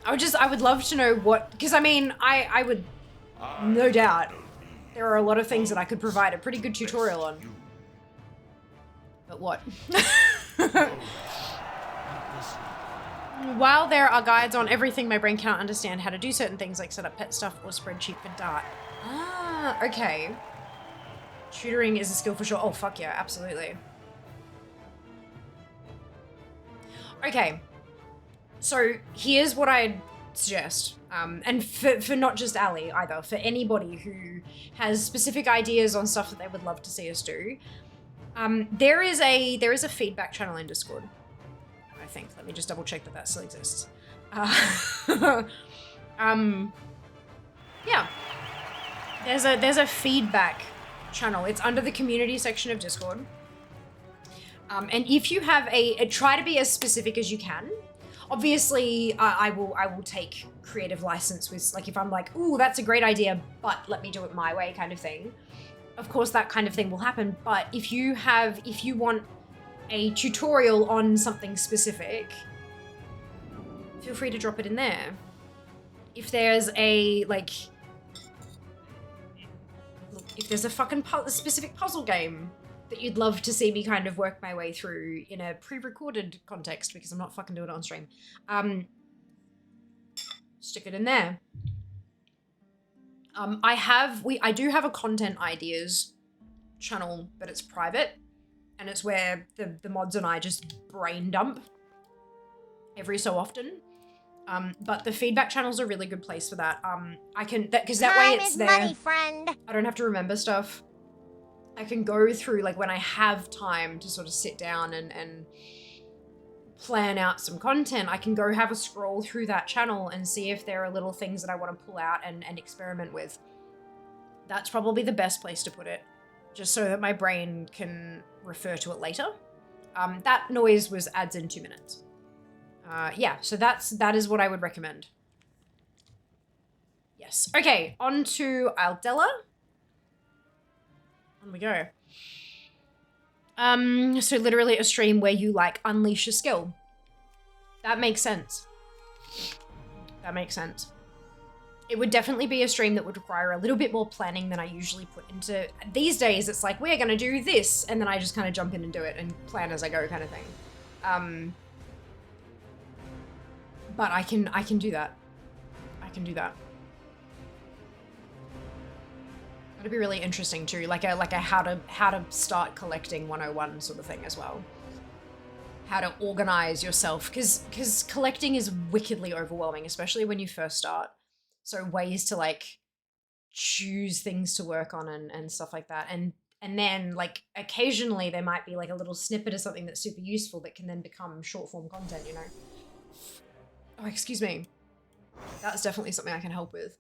I would love to know what, because I mean, I would, no doubt, there are a lot of things that I could provide a pretty good tutorial on. But what? While there are guides on everything, my brain cannot understand how to do certain things like set up pet stuff or spreadsheet for Dart. Ah, okay. Tutoring is a skill for sure. Oh, fuck yeah, absolutely. Okay. So here's what I'd suggest. And for not just Ali either, for anybody who has specific ideas on stuff that they would love to see us do. There is a feedback channel in Discord. I think. Let me just double check that still exists. Yeah. There's a feedback channel. It's under the community section of Discord. And if you have try to be as specific as you can. Obviously, I will take creative license with, like, if I'm like, ooh, that's a great idea, but let me do it my way kind of thing. Of course, that kind of thing will happen. But if you want a tutorial on something specific, feel free to drop it in there. If there's look, if there's a fucking specific puzzle game that you'd love to see me kind of work my way through in a pre-recorded context, because I'm not fucking doing it on stream, stick it in there. I do have a content ideas channel, but it's private, and it's where the mods and I just brain dump every so often. But the feedback channel's a really good place for that. Because that way it's there. Money, friend. I don't have to remember stuff. I can go through, like, when I have time to sort of sit down and plan out some content, I can go have a scroll through that channel and see if there are little things that I want to pull out and experiment with. That's probably the best place to put it, just so that my brain can refer to it later. That noise adds in 2 minutes. Yeah, so that is what I would recommend. Yes. Okay, on to Aldella. On we go. So literally a stream where you like unleash a skill. That makes sense. That makes sense. It would definitely be a stream that would require a little bit more planning than I usually put into. These days, it's like, we're gonna do this, and then I just kind of jump in and do it and plan as I go kind of thing. But I can do that. I can do that. That'd be really interesting too, like a how to start collecting 101 sort of thing as well. How to organize yourself, because collecting is wickedly overwhelming, especially when you first start. So ways to like choose things to work on and stuff like that. And then like occasionally there might be like a little snippet of something that's super useful that can then become short form content, you know? Oh, excuse me. That's definitely something I can help with.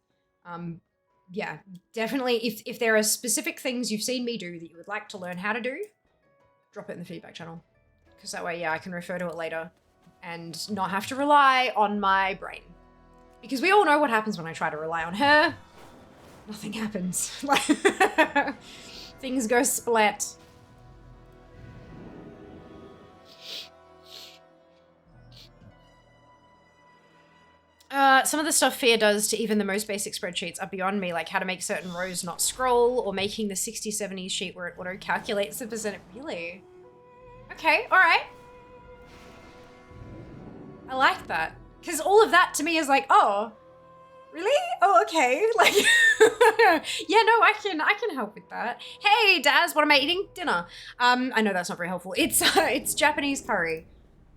Yeah, definitely. If there are specific things you've seen me do that you would like to learn how to do, drop it in the feedback channel. Because that way, yeah, I can refer to it later and not have to rely on my brain. Because we all know what happens when I try to rely on her. Nothing happens. Like, things go splat. Some of the stuff Fear does to even the most basic spreadsheets are beyond me, like how to make certain rows not scroll, or making the 60/70 sheet where it auto-calculates the percent. Really? Okay, alright. I like that. Because all of that to me is like, oh, really? Oh, okay. Like, yeah, no, I can help with that. Hey, Daz, what am I eating? Dinner. I know that's not very helpful. It's Japanese curry.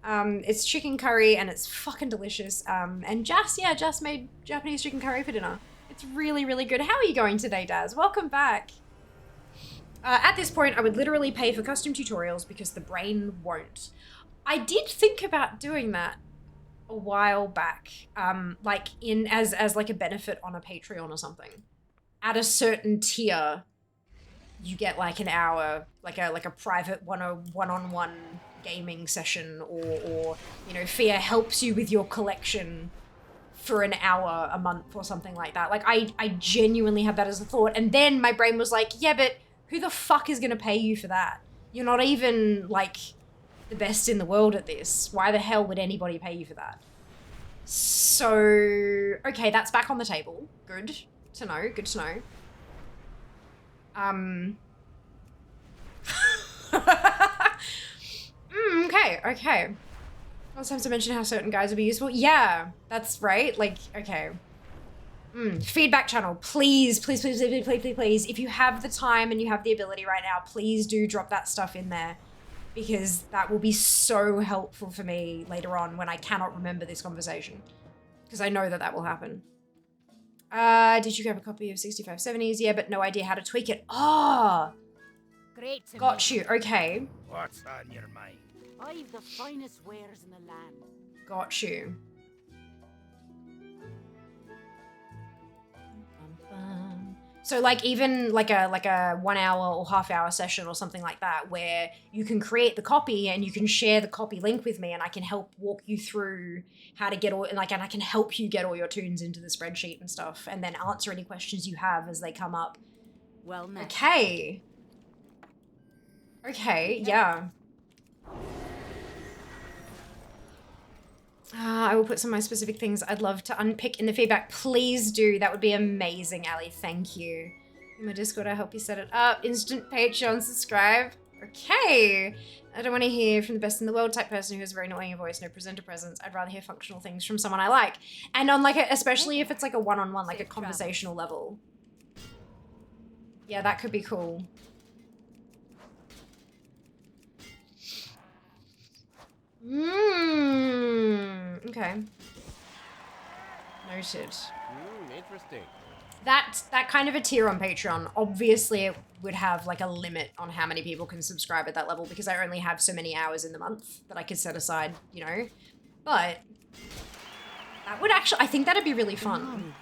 It's chicken curry and it's fucking delicious. And Jas made Japanese chicken curry for dinner. It's really, really good. How are you going today, Daz? Welcome back. At this point, I would literally pay for custom tutorials because the brain won't. I did think about doing that a while back, like as like a benefit on a Patreon or something. At a certain tier, you get like an hour, like a private one-on-one gaming session, or you know, Fear helps you with your collection for an hour a month or something like that. Like I genuinely had that as a thought, and then my brain was like, yeah, but who the fuck is gonna pay you for that? You're not even like the best in the world at this. Why the hell would anybody pay you for that? So, okay, that's back on the table. Good to know, good to know. Okay. Also have to mention how certain guys would be useful. Yeah, that's right. Like, okay. Feedback channel, please. If you have the time and you have the ability right now, please do drop that stuff in there, because that will be so helpful for me later on when I cannot remember this conversation, because I know that will happen. Did you grab a copy of 6570s? Yeah, but no idea how to tweak it. Oh, Great. got you. Okay. What's on your mind? I've the finest wares in the land. Got you. So like even like a 1 hour or half hour session or something like that, where you can create the copy and you can share the copy link with me, and I can help walk you through how to get all, and I can help you get all your tunes into the spreadsheet and stuff, and then answer any questions you have as they come up. Well met. Okay. Okay, yeah. I will put some of my specific things I'd love to unpick in the feedback. Please do. That would be amazing, Ali. Thank you. In my Discord, I'll help you set it up. Instant Patreon subscribe. Okay. I don't want to hear from the best in the world type person who has a very annoying voice, no presenter presence. I'd rather hear functional things from someone I like. And on like especially if it's like a one-on-one, like a conversational level. Yeah, that could be cool. Okay. Noted. Interesting. That kind of a tier on Patreon, obviously it would have like a limit on how many people can subscribe at that level, because I only have so many hours in the month that I could set aside, you know? But that would actually, I think that'd be really fun.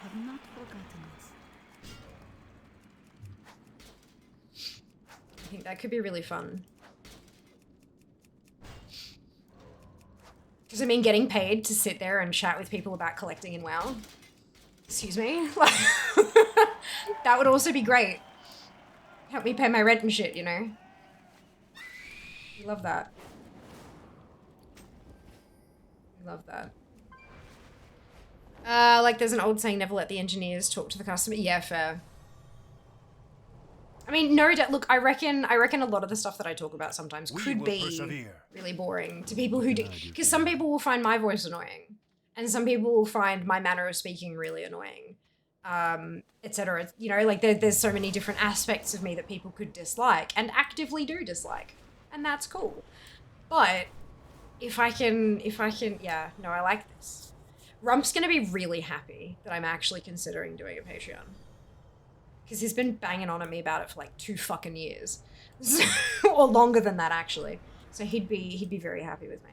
I think that could be really fun. Because I mean, getting paid to sit there and chat with people about collecting in WoW, excuse me, like, that would also be great. Help me pay my rent and shit, you know? We love that. We love that. Like there's an old saying, never let the engineers talk to the customer. Yeah, fair. I mean, no doubt. Look, I reckon a lot of the stuff that I talk about sometimes could be really boring to people who do, because some people will find my voice annoying, and some people will find my manner of speaking really annoying, etc. You know, like there's so many different aspects of me that people could dislike and actively do dislike, and that's cool. But if I can, yeah, no, I like this. Rump's gonna be really happy that I'm actually considering doing a Patreon. Because he's been banging on at me about it for like 2 fucking years. Or longer than that, actually. So he'd be very happy with me.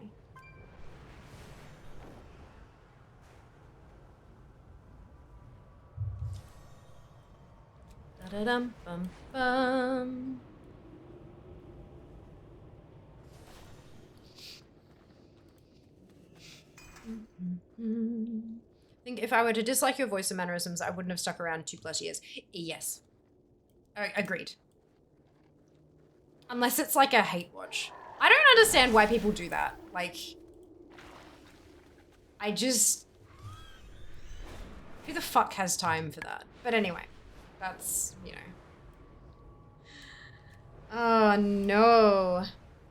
Da-da-dum, bum, bum. I think if I were to dislike your voice and mannerisms, I wouldn't have stuck around 2+ years. Yes. Agreed. Unless it's like a hate watch. I don't understand why people do that. Like, I just... Who the fuck has time for that? But anyway, that's, you know. Oh, no.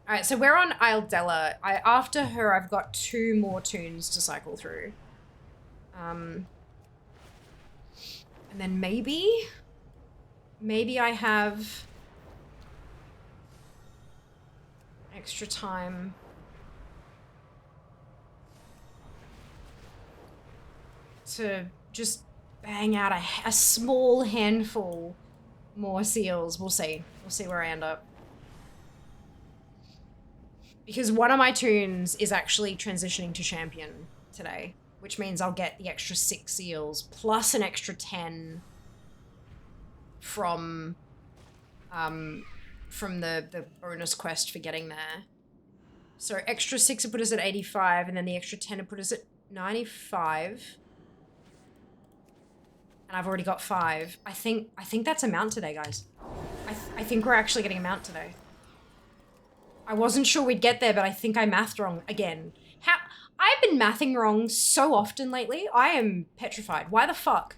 Alright, so we're on Isledella. After her, I've got 2 more tunes to cycle through. And then maybe I have extra time to just bang out a small handful more seals. We'll see. We'll see where I end up. Because one of my tunes is actually transitioning to champion today, which means I'll get the extra 6 seals plus an extra 10 from the bonus quest for getting there. So extra 6 would put us at 85, and then the extra 10 would put us at 95. And I've already got 5. I think that's a mount today, guys. I think we're actually getting a mount today. I wasn't sure we'd get there, but I think I mathed wrong again. I've been mathing wrong so often lately. I am petrified. Why the fuck?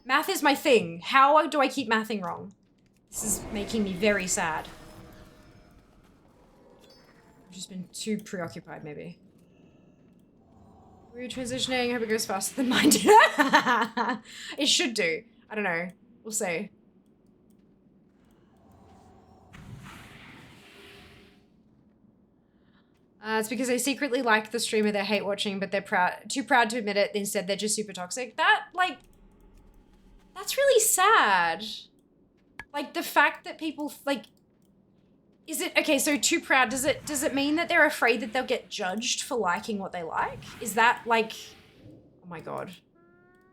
Math is my thing. How do I keep mathing wrong? This is making me very sad. I've just been too preoccupied, maybe. We're transitioning. I hope it goes faster than mine did. It should do. I don't know. We'll see. It's because they secretly like the streamer they're hate watching, but they're too proud to admit it. Instead, they're just super toxic. That's really sad. Like, the fact that people, like, is it, okay, so too proud, does it mean that they're afraid that they'll get judged for liking what they like? Is that, like, oh my god.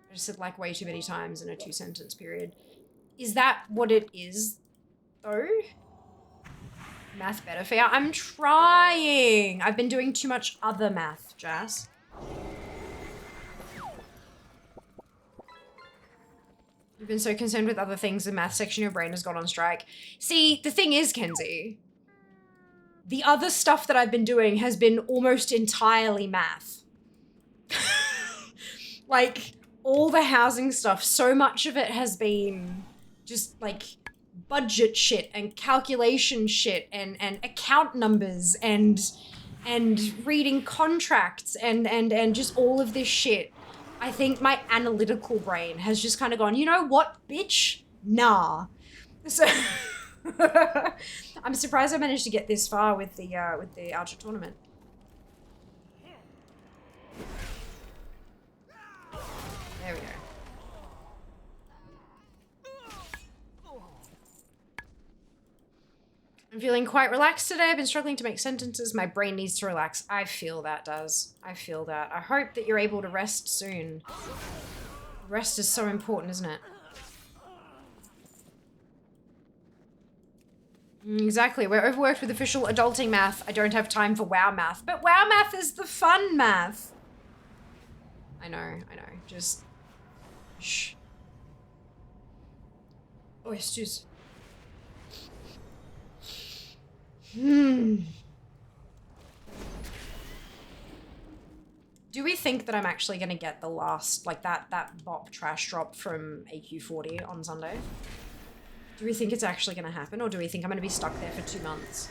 I just said like way too many times in a 2-sentence period. Is that what it is, though? Math better for you? I'm trying. I've been doing too much other math, Jazz. You've been so concerned with other things, the math section of your brain has gone on strike. See, the thing is, Kenzie, the other stuff that I've been doing has been almost entirely math. Like, all the housing stuff, so much of it has been just, like, budget shit and calculation shit and account numbers and reading contracts and just all of this shit. I think my analytical brain has just kind of gone, you know what, bitch? Nah. So I'm surprised I managed to get this far with the Argent tournament. There we go. I'm feeling quite relaxed today. I've been struggling to make sentences. My brain needs to relax. I feel that, Does. I feel that. I hope that you're able to rest soon. Rest is so important, isn't it? Exactly. We're overworked with official adulting math. I don't have time for WoW math. But WoW math is the fun math. I know. Just... Shh. Oh, excuse. Do we think that I'm actually gonna get the last, like that bop trash drop from AQ40 on Sunday? Do we think it's actually gonna happen, or do we think I'm gonna be stuck there for 2 months?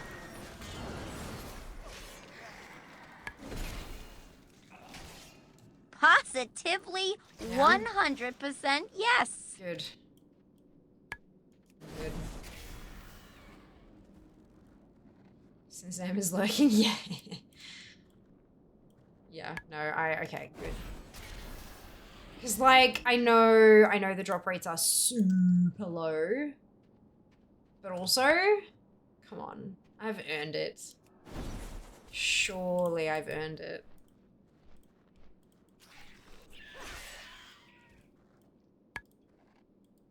Positively 100% yes. Good. Good. Since Sam is lurking, yeah. Yeah, no, okay, good. Because, like, I know the drop rates are super low. But also, come on, I've earned it. Surely I've earned it.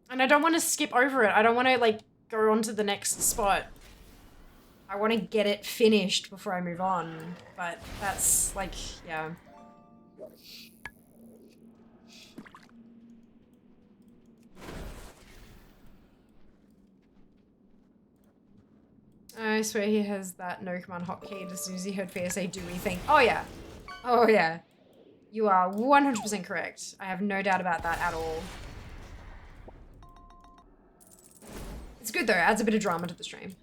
And I don't want to skip over it. I don't want to, like, go on to the next spot. I want to get it finished before I move on. But that's, like, yeah. I swear he has that no command hotkey as soon as he heard PSA do we think. Oh yeah. Oh yeah. You are 100% correct. I have no doubt about that at all. It's good though, it adds a bit of drama to the stream.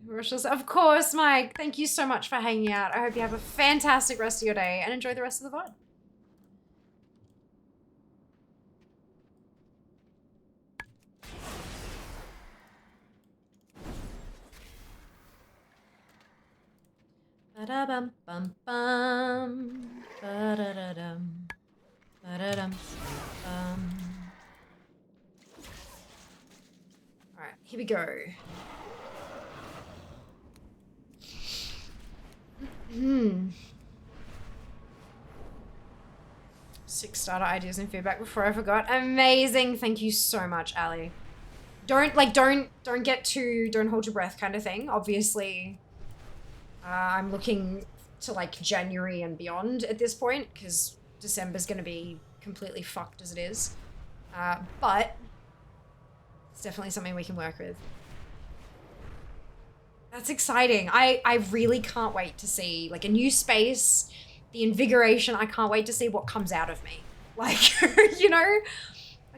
Of course, Mike. Thank you so much for hanging out. I hope you have a fantastic rest of your day and enjoy the rest of the VOD. Ba-da-bum bum bum. Ba-da-da-dum. Ba-da-dum bum. Alright, here we go. Six starter ideas and feedback before I forgot. Amazing. Thank you so much, Ali. Don't hold your breath kind of thing. Obviously, I'm looking to like January and beyond at this point because December's going to be completely fucked as it is. But it's definitely something we can work with. That's exciting. I really can't wait to see like a new space, the invigoration. I can't wait to see what comes out of me. Like, you know, I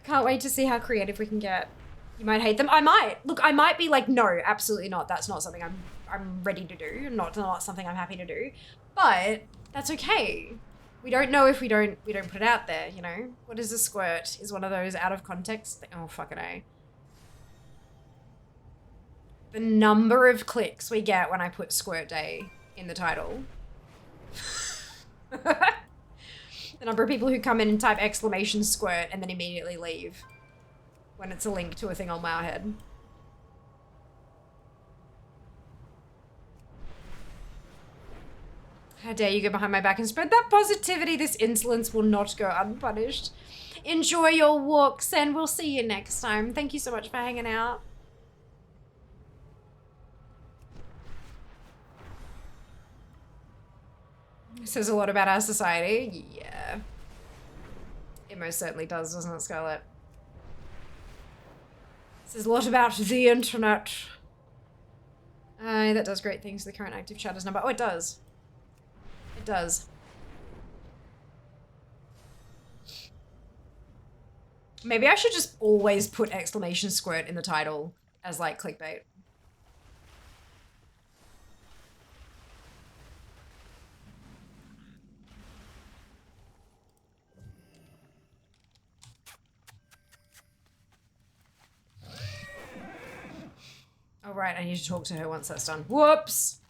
can't wait to see how creative we can get. You might hate them. I might. Look, I might be like, no, absolutely not. That's not something I'm ready to do. Not something I'm happy to do. But that's okay. We don't know if we don't put it out there, you know? What is a squirt? Is one of those out of context? Oh, fucking A. The number of clicks we get when I put Squirt Day in the title. The number of people who come in and type exclamation squirt and then immediately leave when it's a link to a thing on Wowhead. How dare you go behind my back and spread that positivity? This insolence will not go unpunished. Enjoy your walks and we'll see you next time. Thank you so much for hanging out. Says a lot about our society. Yeah. It most certainly does, doesn't it, Scarlett? Says a lot about the internet. That does great things to the current active chatters number. Oh, it does. It does. Maybe I should just always put exclamation squirt in the title as like clickbait. Oh, right, I need to talk to her once that's done. Whoops!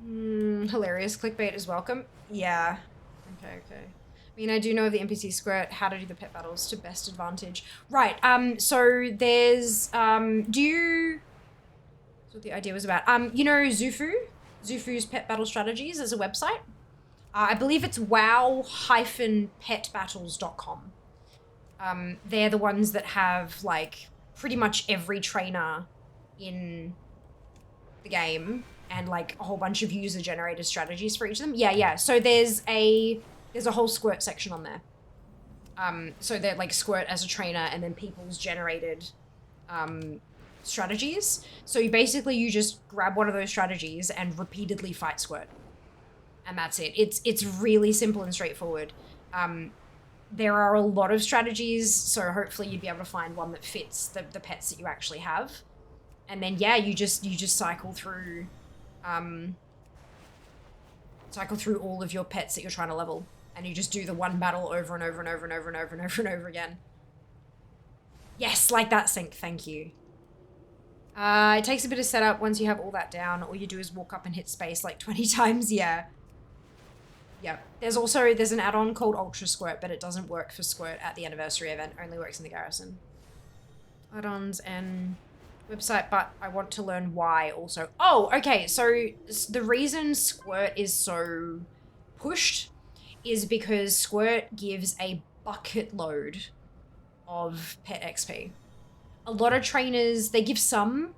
Hilarious clickbait is welcome. Yeah. Okay. I mean, I do know of the NPC squirt, how to do the pet battles to best advantage. Right, so there's, that's what the idea was about. You know Zufu? Zufu's Pet Battle Strategies as a website? I believe it's wow-petbattles.com. They're the ones that have, like, pretty much every trainer in the game and, like, a whole bunch of user-generated strategies for each of them. Yeah. So there's a there's a whole squirt section on there. So they're like squirt as a trainer and then people's generated strategies. So you just grab one of those strategies and repeatedly fight squirt. And that's it. It's really simple and straightforward. There are a lot of strategies, so hopefully you'd be able to find one that fits the pets that you actually have. And then yeah, you just cycle through all of your pets that you're trying to level. And you just do the one battle over and over and over and over and over and over and over again. Yes, like that sync, thank you. It takes a bit of setup once you have all that down. All you do is walk up and hit space like 20 times, yeah. Yeah, there's an add-on called Ultra Squirt, but it doesn't work for Squirt at the anniversary event, only works in the garrison. Add-ons and website, but I want to learn why also. Oh, okay, so the reason Squirt is so pushed is because Squirt gives a bucket load of pet XP. A lot of trainers, they give some,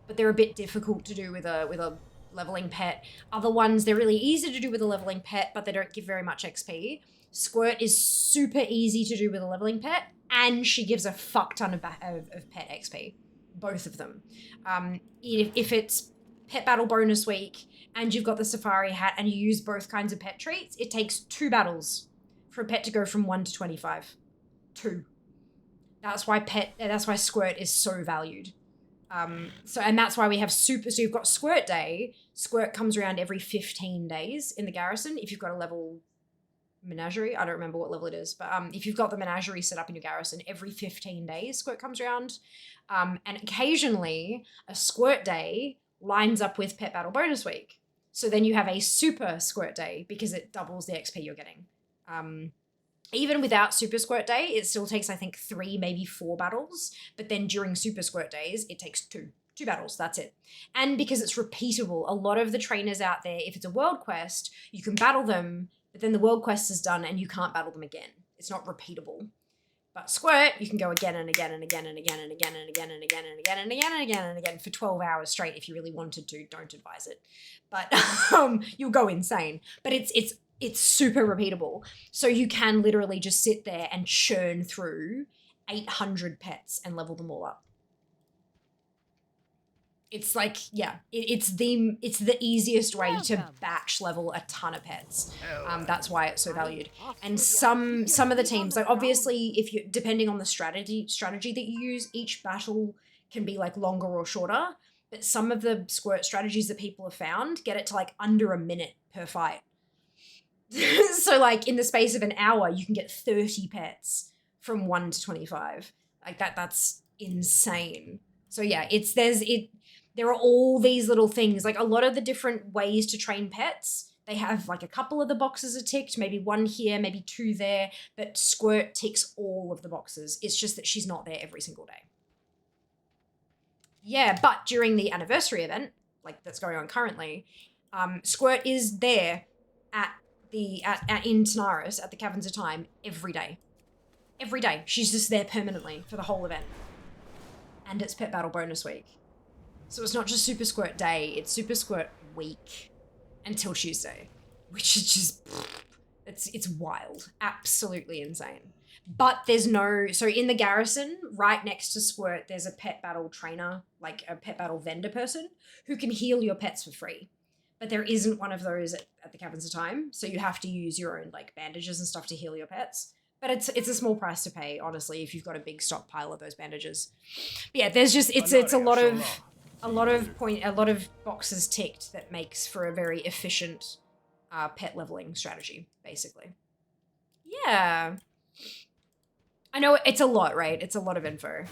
but they're a bit difficult to do with a leveling pet. Other ones, they're really easy to do with a leveling pet, but they don't give very much XP. Squirt is super easy to do with a leveling pet, and she gives a fuck ton of pet XP. Both of them. If it's pet battle bonus week, and you've got the safari hat, and you use both kinds of pet traits, it takes 2 battles for a pet to go from 1 to 25. 2. That's why Squirt is so valued. And that's why we have so you've got Squirt Day. Squirt comes around every 15 days in the garrison. If you've got a level menagerie, I don't remember what level it is, but if you've got the menagerie set up in your garrison, every 15 days Squirt comes around. And occasionally a Squirt Day lines up with Pet Battle Bonus Week. So then you have a Super Squirt Day because it doubles the XP you're getting. Even without Super Squirt Day, it still takes, I think, 3, maybe 4 battles. But then during Super Squirt Days, it takes 2 battles, that's it. And because it's repeatable, a lot of the trainers out there, if it's a world quest, you can battle them, but then the world quest is done and you can't battle them again. It's not repeatable. But Squirt, you can go again and again and again and again and again and again and again and again and again and again and again for 12 hours straight if you really wanted to. Don't advise it. But you'll go insane. But it's super repeatable. So you can literally just sit there and churn through 800 pets and level them all up. It's like, yeah, it's the easiest way to batch level a ton of pets. That's why it's so valued. And some of the teams, like obviously, if you depending on the strategy that you use, each battle can be like longer or shorter. But some of the Squirt strategies that people have found get it to like under a minute per fight. So like in the space of an hour, you can get 30 pets from 1 to 25. Like that's insane. So yeah, there are all these little things, like a lot of the different ways to train pets. They have like a couple of the boxes are ticked, maybe 1 here, maybe 2 there, but Squirt ticks all of the boxes. It's just that she's not there every single day. Yeah, but during the anniversary event, like that's going on currently, Squirt is there in Tanaris at the Caverns of Time every day. Every day. She's just there permanently for the whole event. And it's Pet Battle Bonus Week. So it's not just Super Squirt Day, it's Super Squirt Week until Tuesday, which is just, it's wild. Absolutely insane. But so in the garrison, right next to Squirt, there's a Pet Battle trainer, like a Pet Battle vendor person who can heal your pets for free. But there isn't one of those at the Caverns of Time, so you have to use your own like bandages and stuff to heal your pets. But it's a small price to pay, honestly, if you've got a big stockpile of those bandages. But yeah, there's just it's a lot of boxes ticked that makes for a very efficient pet leveling strategy, basically. Yeah. I know it's a lot, right? It's a lot of info.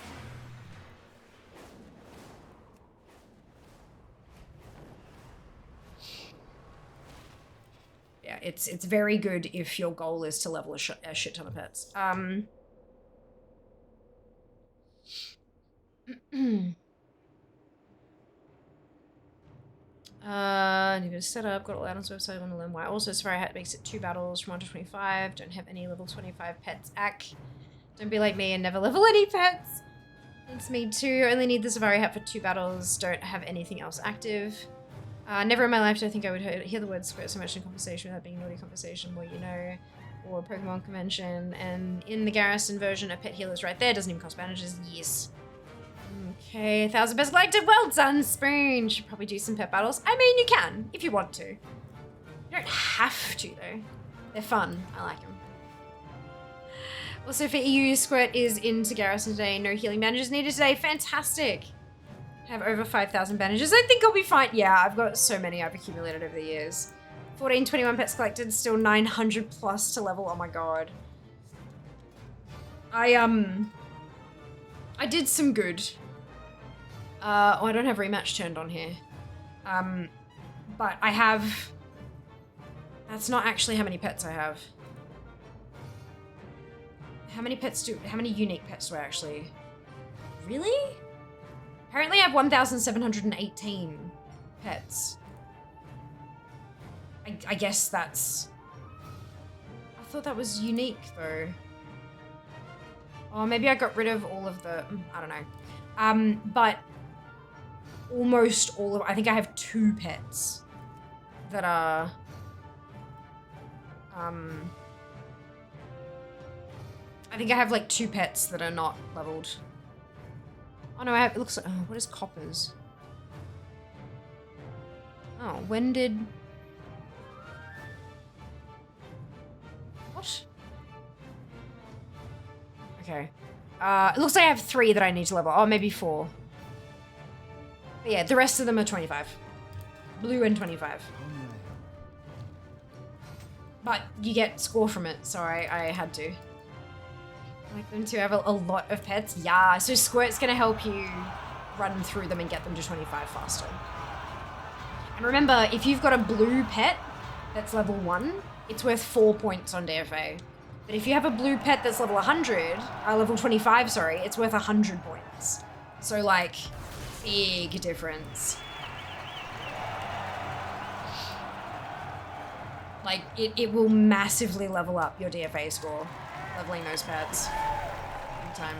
Yeah, it's very good if your goal is to level a shit ton of pets. Need to set up, got all that on the website, I want to learn why. Also, Safari Hat makes it 2 battles from 1 to 25. Don't have any level 25 pets. Don't be like me and never level any pets. It's me too. Only need the Safari Hat for 2 battles. Don't have anything else active. Never in my life did I think I would hear the word Squirt so much in conversation without being naughty conversation. Well, you know. or Pokemon convention, and in the Garrison version, a pet healer's right there. Doesn't even cost bandages. Yes. Okay, 1,000 best collected. Well done, Spoon. Should probably do some pet battles. I mean, you can if you want to. You don't have to though. They're fun. I like them. Also for EU, Squirt is into Garrison today. No healing bandages needed today. Fantastic. Have over 5,000 bandages. I think I'll be fine. Yeah, I've got so many I've accumulated over the years. 1421 pets collected, still 900 plus to level. Oh my god. I did some good. Oh, I don't have rematch turned on here. But I have... That's not actually how many pets I have. How many unique pets do I actually... Really? Apparently I have 1,718 pets. I guess that's... I thought that was unique though. Oh, maybe I got rid of all of the... I don't know. But almost all of... I think I have 2 pets that are... I think I have like 2 pets that are not leveled. Oh no, I have... It looks like... Oh, what is coppers? Oh, when did... What? Okay. It looks like I have 3 that I need to level. Oh, maybe 4. But yeah, the rest of them are 25. Blue and 25. But you get score from it, so I had to. I like them to have a lot of pets. Yeah, so Squirt's gonna help you run through them and get them to 25 faster. And remember, if you've got a blue pet that's level 1, it's worth 4 points on DFA. But if you have a blue pet that's level 100, level 25, sorry, it's worth 100 points. So like, big difference. Like, it will massively level up your DFA score, leveling those pets. Big time.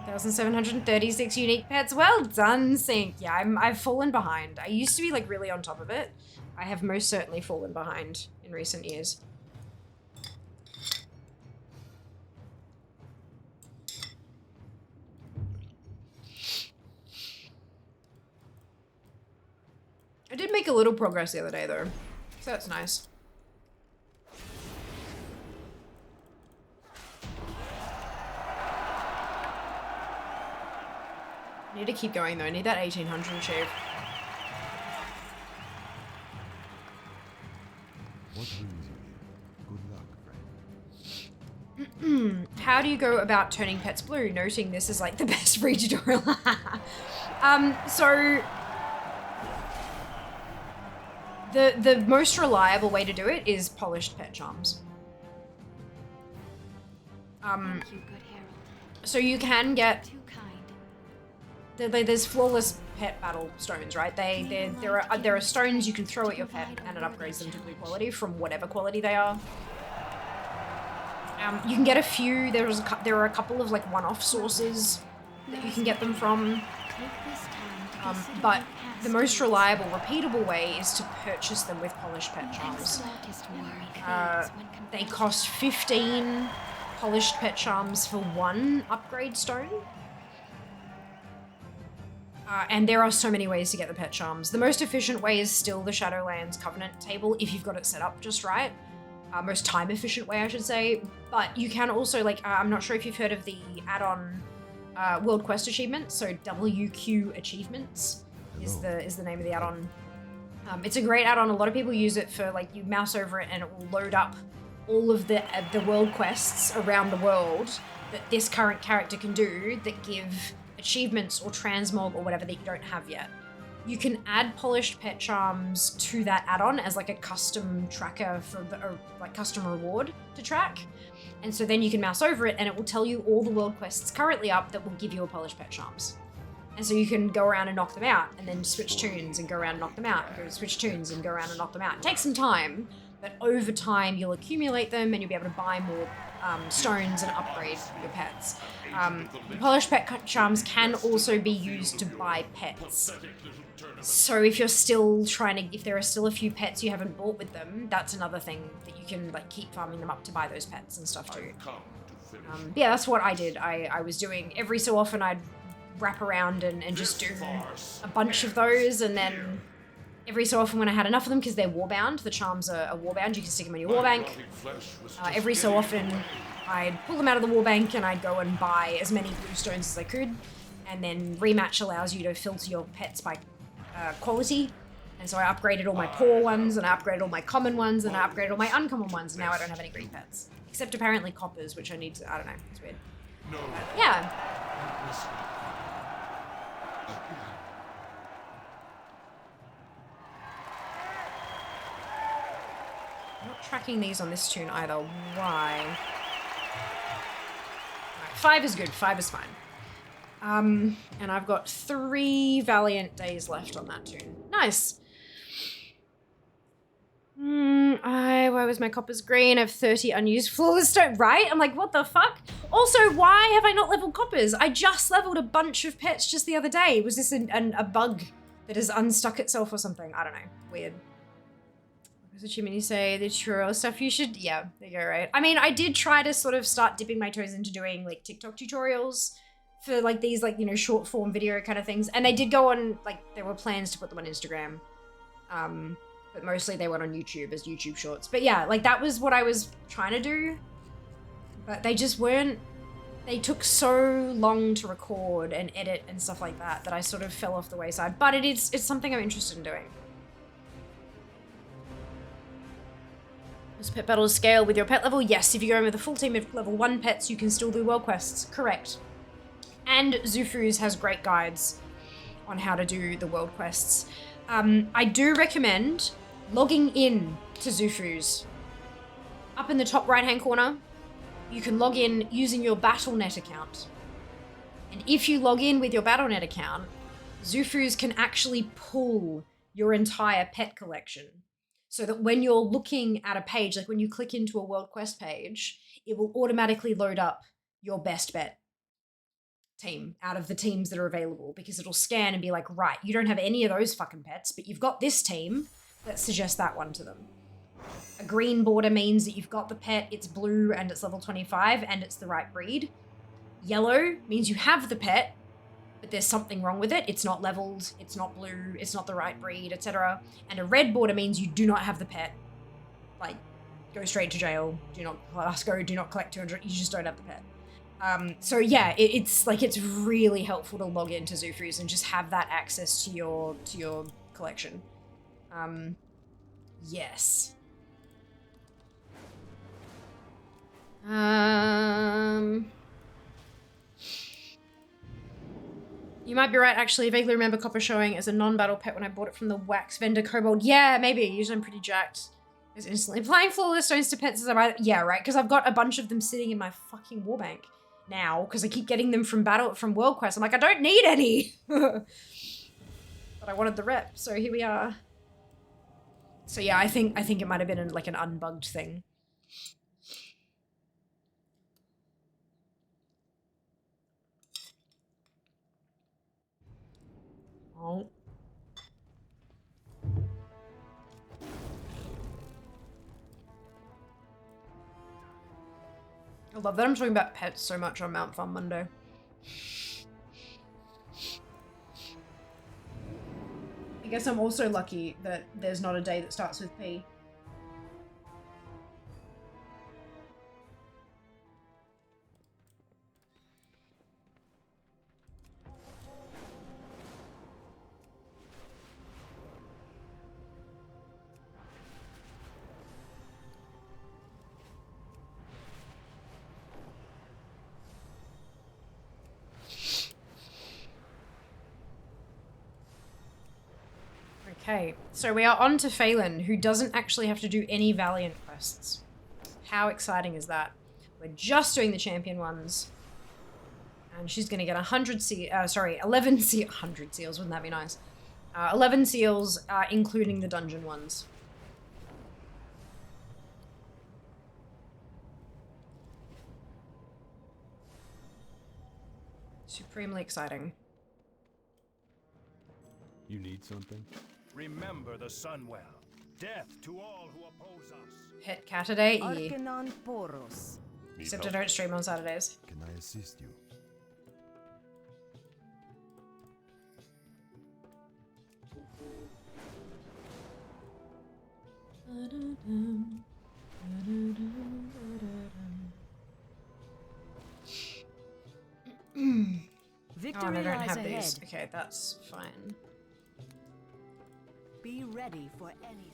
1,736 unique pets. Well done, Sync. Yeah, I've fallen behind. I used to be like really on top of it. I have most certainly fallen behind in recent years. I did make a little progress the other day though, so that's nice. I need to keep going though. I need that 1800 achieve. What brings you here? Good luck, friend. How do you go about turning pets blue? Noting this is like the best free tutorial. So the most reliable way to do it is polished pet charms. Thank you, good Herald. So you can get... Too kind. There's flawless pet battle stones, right? There are stones you can throw at your pet and it upgrades them to blue quality from whatever quality they are. You can get a few. There are a couple of like one-off sources that you can get them from. But the most reliable, repeatable way is to purchase them with polished pet charms. They cost 15 polished pet charms for 1 upgrade stone. And there are so many ways to get the pet charms. The most efficient way is still the Shadowlands Covenant table if you've got it set up just right. Most time efficient way, I should say. But you can also, like, I'm not sure if you've heard of the add-on World Quest achievements. So WQ Achievements is the name of the add-on. It's a great add-on. A lot of people use it for, like, you mouse over it and it will load up all of the world quests around the world that this current character can do that give achievements or transmog or whatever that you don't have yet. You can add polished pet charms to that add-on as like a custom tracker for like custom reward to track. And so then you can mouse over it and it will tell you all the world quests currently up that will give you a polished pet charms. And so you can go around and knock them out and then switch tunes and go around and knock them out, and switch tunes and go around and knock them out. It takes some time, but over time you'll accumulate them and you'll be able to buy more stones and upgrade your pets. Polished pet charms can also be used to buy pets. So if you're still if there are still a few pets you haven't bought with them, that's another thing that you can like keep farming them up to buy those pets and stuff too. Yeah, that's what I did. I was doing every so often I'd wrap around and just do a bunch of those, and then every so often when I had enough of them, because they're warbound, the charms are warbound, you can stick them in your warbank. Every so often I'd pull them out of the warbank and I'd go and buy as many blue stones as I could, and then rematch allows you to filter your pets by quality. And so I upgraded all my poor ones, and I upgraded all my common ones, and I upgraded all my uncommon ones, and now I don't have any green pets. Except apparently coppers, which I need to, I don't know, it's weird. But, yeah. I'm not tracking these on this tune either. Why? Alright, 5 is good. 5 is fine. And I've got 3 Valiant days left on that tune. Nice. Why was my coppers green? I have 30 unused flawless stone, right? I'm like, what the fuck? Also, why have I not leveled coppers? I just leveled a bunch of pets just the other day. Was this a bug that has unstuck itself or something? I don't know. Weird. What was you say? The churro stuff you should... Yeah, there you go, right? I mean, I did try to sort of start dipping my toes into doing, like, TikTok tutorials for, like, these, like, you know, short form video kind of things. And they did go on, like, there were plans to put them on Instagram. But mostly they went on YouTube as YouTube shorts. But yeah, like, that was what I was trying to do. But they just weren't... They took so long to record and edit and stuff like that that I sort of fell off the wayside. But it's something I'm interested in doing. Does pet battles scale with your pet level? Yes, if you're going with a full team of level 1 pets, you can still do world quests. Correct. And Zufu's has great guides on how to do the world quests. I do recommend logging in to Zufu's. Up in the top right-hand corner, you can log in using your Battle.net account. And if you log in with your Battle.net account, Zufu's can actually pull your entire pet collection. So that when you're looking at a page, like when you click into a world quest page, it will automatically load up your best bet team out of the teams that are available, because it'll scan and be like, right, you don't have any of those fucking pets, but you've got this team, let's suggest that one to them. A green border means that you've got the pet, it's blue and it's level 25 and it's the right breed. Yellow means you have the pet, but there's something wrong with it. It's not leveled, it's not blue, it's not the right breed, etc. And a red border means you do not have the pet. Like, go straight to jail, do not Glasgow, do not collect 200, you just don't have the pet. So yeah, it's really helpful to log into Zufu's and just have that access to your collection. Yes. You might be right, actually. I vaguely remember Copper showing as a non-battle pet when I bought it from the wax vendor Kobold. Yeah, maybe. Usually I'm pretty jacked. Is instantly applying flawless stones to pets as I buy. Yeah, right, because I've got a bunch of them sitting in my fucking warbank now, because I keep getting them from World Quest. I'm like, I don't need any! But I wanted the rep, so here we are. So yeah, I think it might have been like an unbugged thing. Oh. I love that I'm talking about pets so much on Mount Fun Monday. I guess I'm also lucky that there's not a day that starts with P. Okay, so we are on to Phelan, who doesn't actually have to do any Valiant quests. How exciting is that? We're just doing the champion ones. And she's gonna get 11 seals, wouldn't that be nice? 11 seals, including the dungeon ones. Extremely exciting. You need something? Remember the sun well. Death to all who oppose us. Hit cat today. Arcanon Poros. Except I don't stream on Saturdays. Can I assist you? Victory Oh, and I don't lies have ahead. these. Okay, that's fine. Be ready for anything.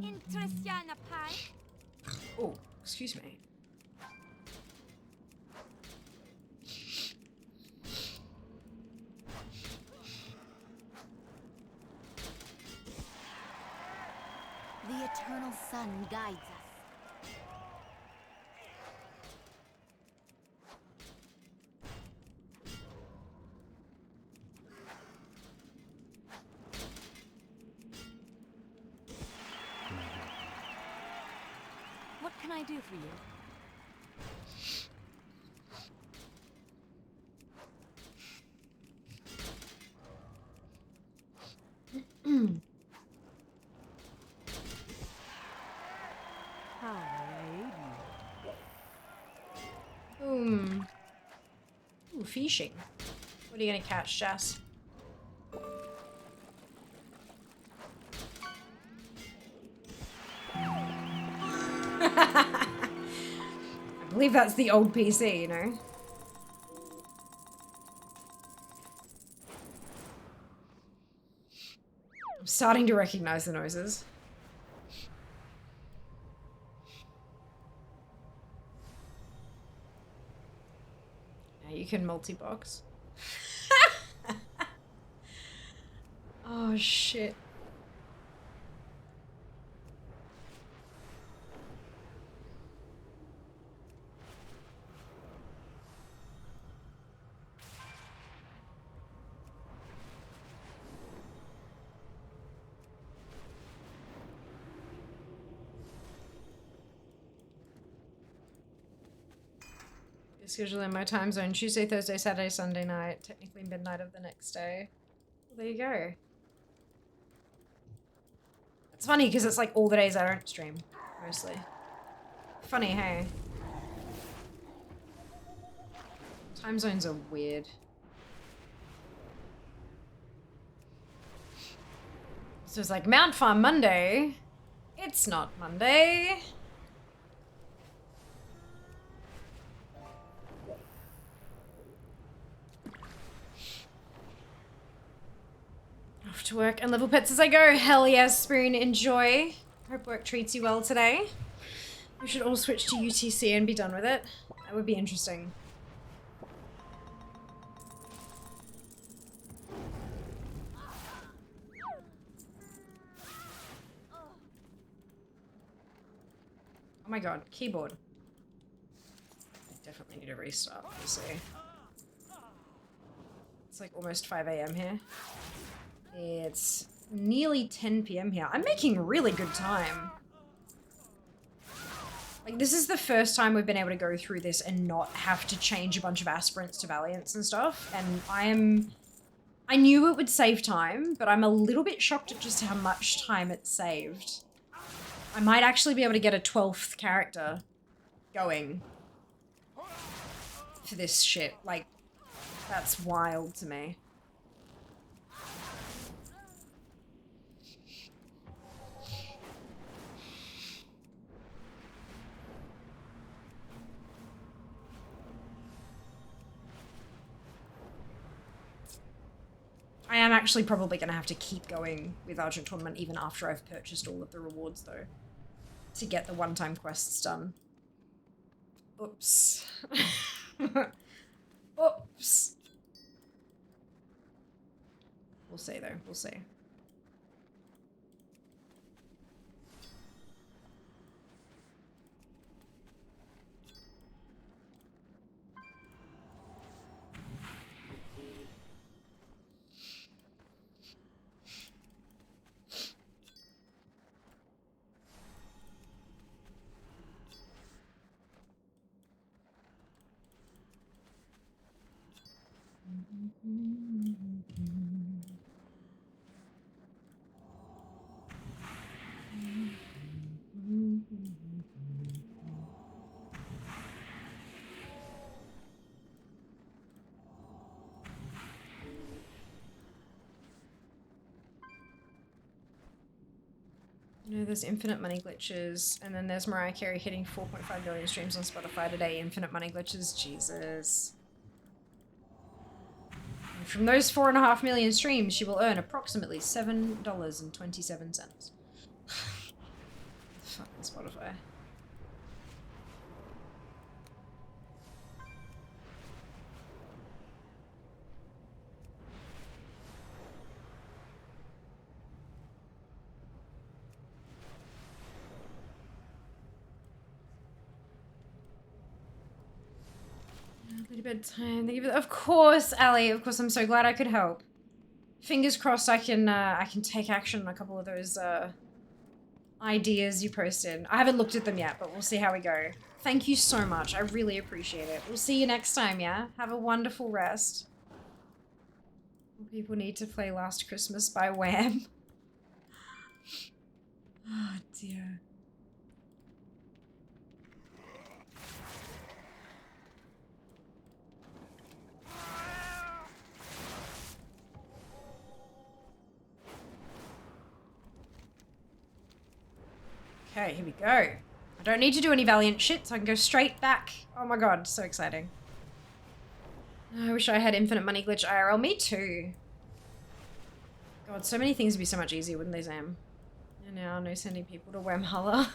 Interestiana pie. Oh, excuse me. The eternal sun guides us. What can I do for you? Boom. Ooh, fishing. What are you gonna catch, Jess? I believe that's the old PC, you know? I'm starting to recognize the noises. Now you can multi-box. Oh shit. Scheduling my time zone Tuesday, Thursday, Saturday, Sunday night, technically midnight of the next day. Well, there you go. It's funny because it's like all the days I don't stream, mostly. Funny, hey? Time zones are weird. So it's like Mount Farm Monday. It's not Monday. Off to work and level pets as I go. Hell yes, Spoon, enjoy. Hope work treats you well today. We should all switch to UTC and be done with it. That would be interesting. Oh my god, keyboard. I definitely need to restart, obviously. It's like almost 5 AM here. It's nearly 10 PM here. I'm making really good time. Like, this is the first time we've been able to go through this and not have to change a bunch of aspirants to Valiants and stuff. And I knew it would save time, but I'm a little bit shocked at just how much time it saved. I might actually be able to get a 12th character going for this shit. Like, that's wild to me. I am actually probably going to have to keep going with Argent Torment even after I've purchased all of the rewards, though, to get the one-time quests done. Oops. Oops. We'll see, though. We'll see. You know, there's infinite money glitches, and then there's Mariah Carey hitting 4.5 million streams on Spotify today. Infinite money glitches, Jesus. And from those 4.5 million streams, she will earn approximately $7.27. Fucking Spotify. Bedtime. Of course, Ali. Of course, I'm so glad I could help. Fingers crossed, I can take action on a couple of those ideas you posted. I haven't looked at them yet, but we'll see how we go. Thank you so much. I really appreciate it. We'll see you next time. Yeah. Have a wonderful rest. People need to play Last Christmas by Wham. Oh dear. Okay, here we go. I don't need to do any Valiant shit, so I can go straight back. Oh my god, so exciting. I wish I had infinite money glitch IRL. Me too. God, so many things would be so much easier, wouldn't they, Sam? And now, no sending people to Whamhalla.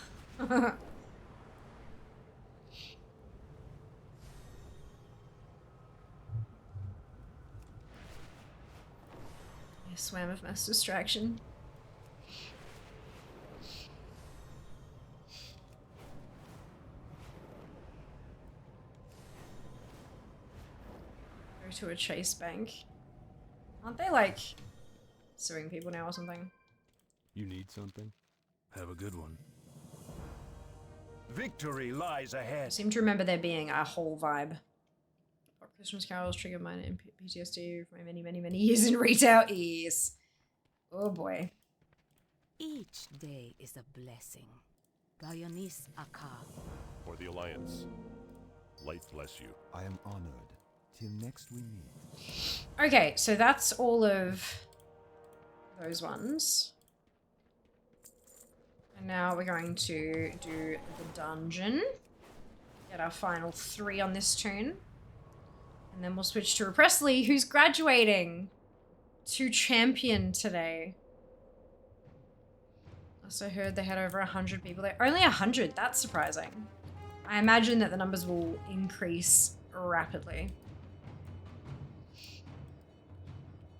Swam of mass distraction. Go to a Chase bank. Aren't they like suing people now or something? You need something? Have a good one. Victory lies ahead. I seem to remember there being a whole vibe. Christmas carols triggered mine and PTSD for my many years in retail. Yes. Oh boy. Each day is a blessing. Gaionis Akar. For the Alliance. Light bless you. I am honored. Till next we meet. Okay, so that's all of those ones. And now we're going to do the dungeon. Get our final 3 on this tune. And then we'll switch to Presley, who's graduating to champion today. Also heard they had over 100 people there. Only 100, that's surprising. I imagine that the numbers will increase rapidly.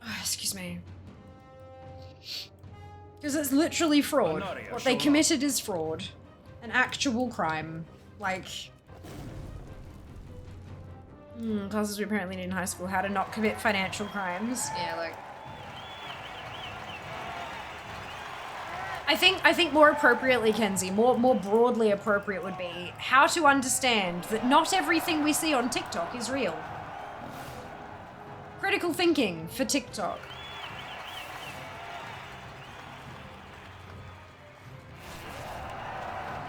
Oh, excuse me. Because it's literally fraud. What they committed is fraud. An actual crime. Like... classes we apparently need in high school. How to not commit financial crimes. Yeah, like... I think more appropriately, Kenzie, more broadly appropriate would be how to understand that not everything we see on TikTok is real. Critical thinking for TikTok.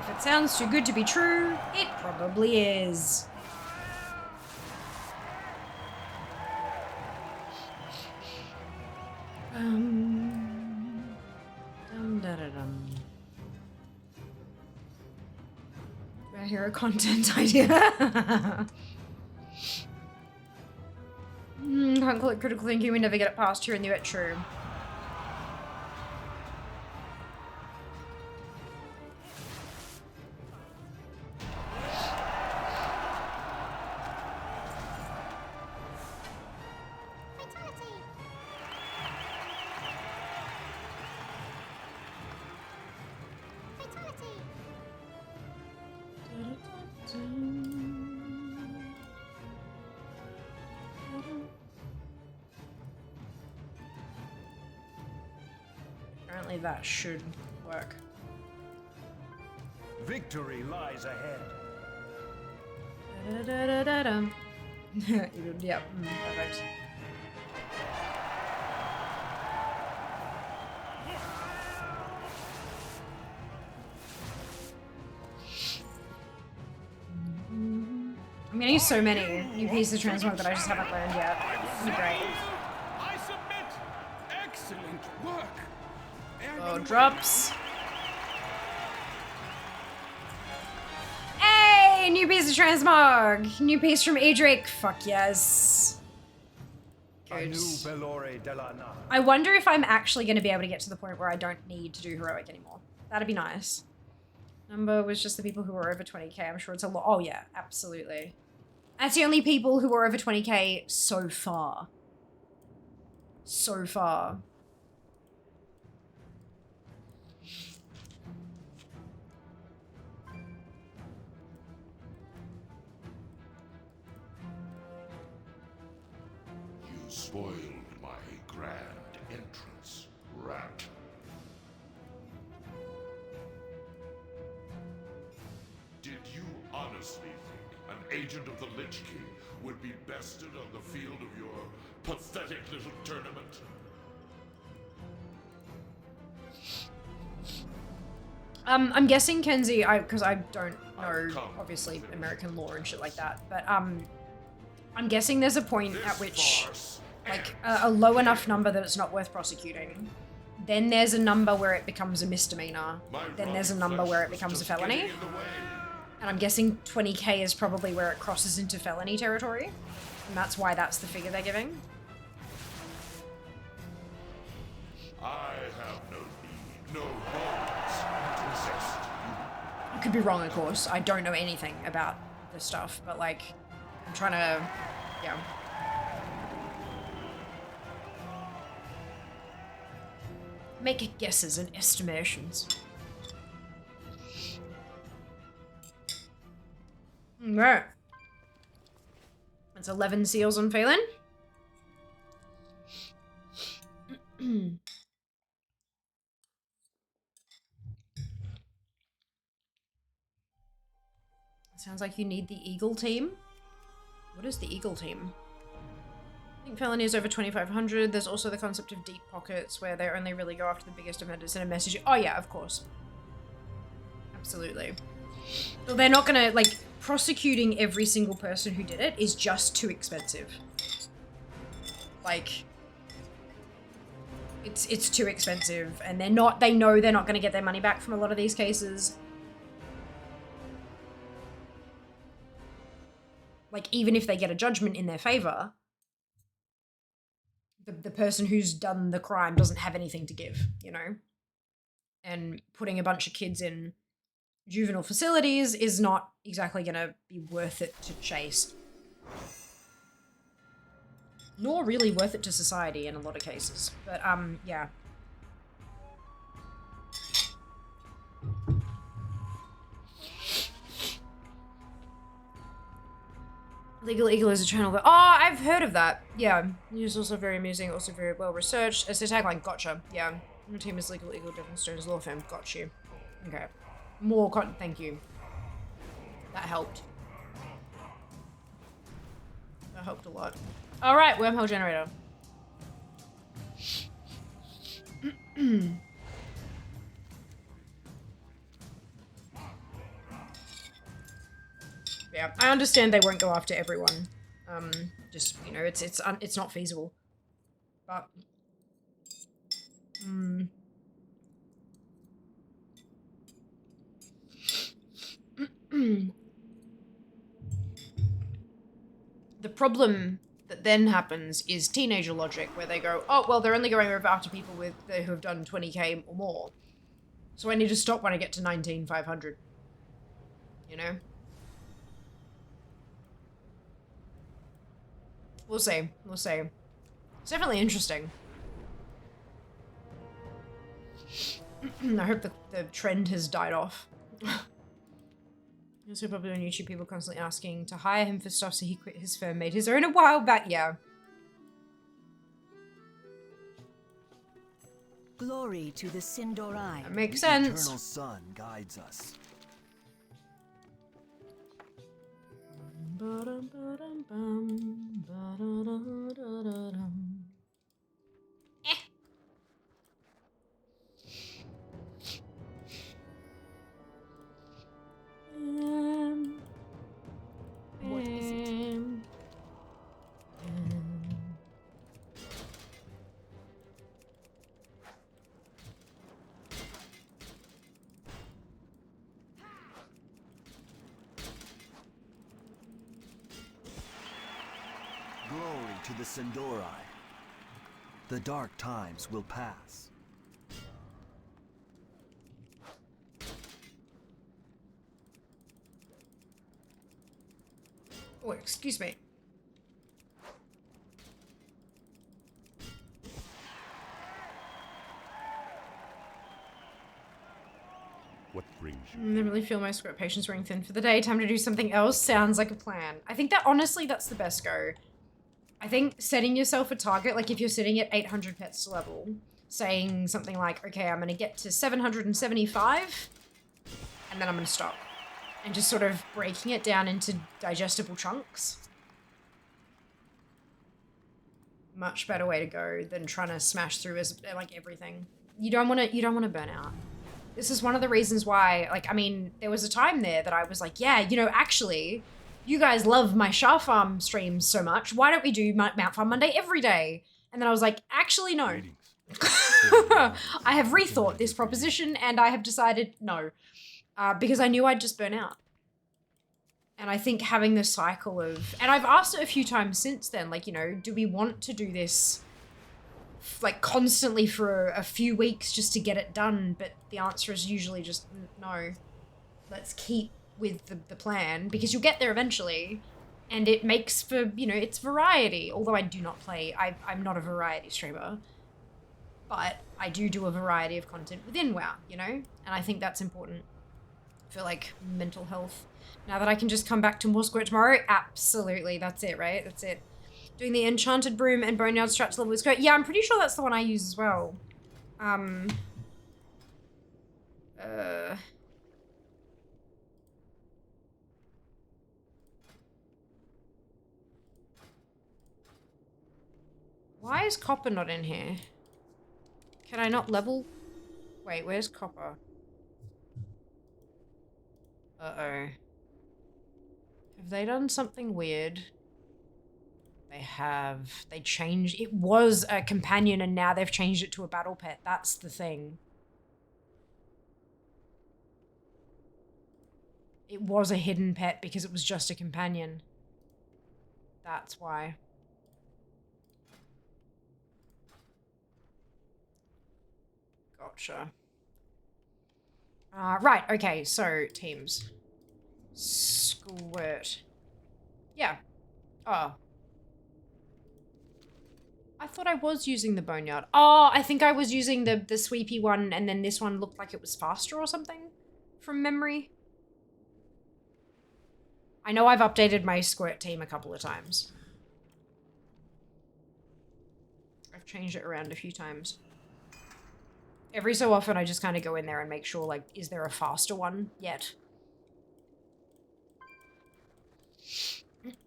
If it sounds too good to be true, it probably is. Do I hear a content idea? Can't call it critical thinking, we never get it past here in the true. Apparently that should work. Victory lies ahead. Yep, perfect. I'm getting so many new pieces of transmog that I just haven't learned yet. It'll be great. I submit. Excellent work. Oh, drops. Hey, new piece of transmog. New piece from Edric. Fuck yes. Good. I wonder if I'm actually going to be able to get to the point where I don't need to do heroic anymore. That'd be nice. Number was just the people who were over 20k. I'm sure it's a lot. Oh yeah, absolutely. That's the only people who are over 20k so far. So far. You spoiled my grand entrance, rat. Did you honestly think an agent of the Lich King would be bested on the field of your pathetic little tournament? I'm guessing Kenzie, because I don't know, obviously, American law and shit like that, but, I'm guessing there's a point at which, like, a low enough number that it's not worth prosecuting. Then there's a number where it becomes a misdemeanor. Then there's a number where it becomes a felony. And I'm guessing 20k is probably where it crosses into felony territory. And that's why that's the figure they're giving. I have no need, no bones to resist you. I could be wrong, of course. I don't know anything about this stuff, but, like, I'm trying to, yeah. Make guesses and estimations. Right. That's 11 seals on Phelan. Sounds like you need the Eagle team. What is the Eagle team? I think felony is over 2,500. There's also the concept of deep pockets where they only really go after the biggest offenders in a message. Oh yeah, of course. Absolutely. Well, they're not gonna, like, prosecuting every single person who did it is just too expensive. Like, it's too expensive, and they know they're not gonna get their money back from a lot of these cases. Like, even if they get a judgment in their favor, the person who's done the crime doesn't have anything to give, you know? And putting a bunch of kids in juvenile facilities is not exactly gonna be worth it to chase. Nor really worth it to society in a lot of cases. But, yeah. Legal Eagle is a channel that— oh, I've heard of that. Yeah. It's also very amusing, also very well researched. It's a tagline, gotcha. Yeah. Your team is Legal Eagle, Devonstone's law firm. Got you. Okay. More thank you. That helped. That helped a lot. Alright, wormhole generator. Yeah, I understand they won't go after everyone. Just, you know, it's not feasible. But the problem that then happens is teenager logic, where they go, oh, well, they're only going after people who have done 20k or more. So I need to stop when I get to 19,500. You know? We'll see. We'll see. It's definitely interesting. I hope the trend has died off. Also popular on YouTube, people constantly asking to hire him for stuff, so he quit his firm, made his own a while back. Yeah. Glory to the Sindorai. That makes sense. The eternal sun guides us. What is the Sindori. The dark times will pass. Oh, excuse me. What brings you? I really feel my script patience wearing thin for the day. Time to do something else. Sounds like a plan. I think that honestly, that's the best go. I think setting yourself a target, like if you're sitting at 800 pets to level, saying something like, okay, I'm going to get to 775, and then I'm going to stop. And just sort of breaking it down into digestible chunks. Much better way to go than trying to smash through as like everything. You don't want to burn out. This is one of the reasons why, like, I mean, there was a time there that I was like, yeah, you know, actually, you guys love my Char Farm streams so much. Why don't we do Mount Farm Monday every day? And then I was like, actually, no. I have rethought this proposition and I have decided no. Because I knew I'd just burn out. And I think having the cycle of, and I've asked it a few times since then, like, you know, do we want to do this like constantly for a few weeks just to get it done? But the answer is usually just no. Let's keep with the plan because you'll get there eventually. And it makes for, you know, it's variety. Although I do not play, I'm not a variety streamer. But I do a variety of content within WoW, you know? And I think that's important for like mental health. Now that I can just come back to more Squirt tomorrow, absolutely, that's it, right? That's it. Doing the Enchanted Broom and Boneyard strat to level with Squirt. Yeah, I'm pretty sure that's the one I use as well. Why is Copper not in here? Can I not level? Wait, where's Copper? Uh-oh. Have they done something weird? They have. They changed. It was a companion and now they've changed it to a battle pet. That's the thing. It was a hidden pet because it was just a companion. That's why. Gotcha. Right, okay, so teams. Squirt. Yeah. Oh. I thought I was using the Boneyard. Oh, I think I was using the sweepy one and then this one looked like it was faster or something from memory. I know I've updated my Squirt team a couple of times. I've changed it around a few times. Every so often I just kind of go in there and make sure, like, is there a faster one yet?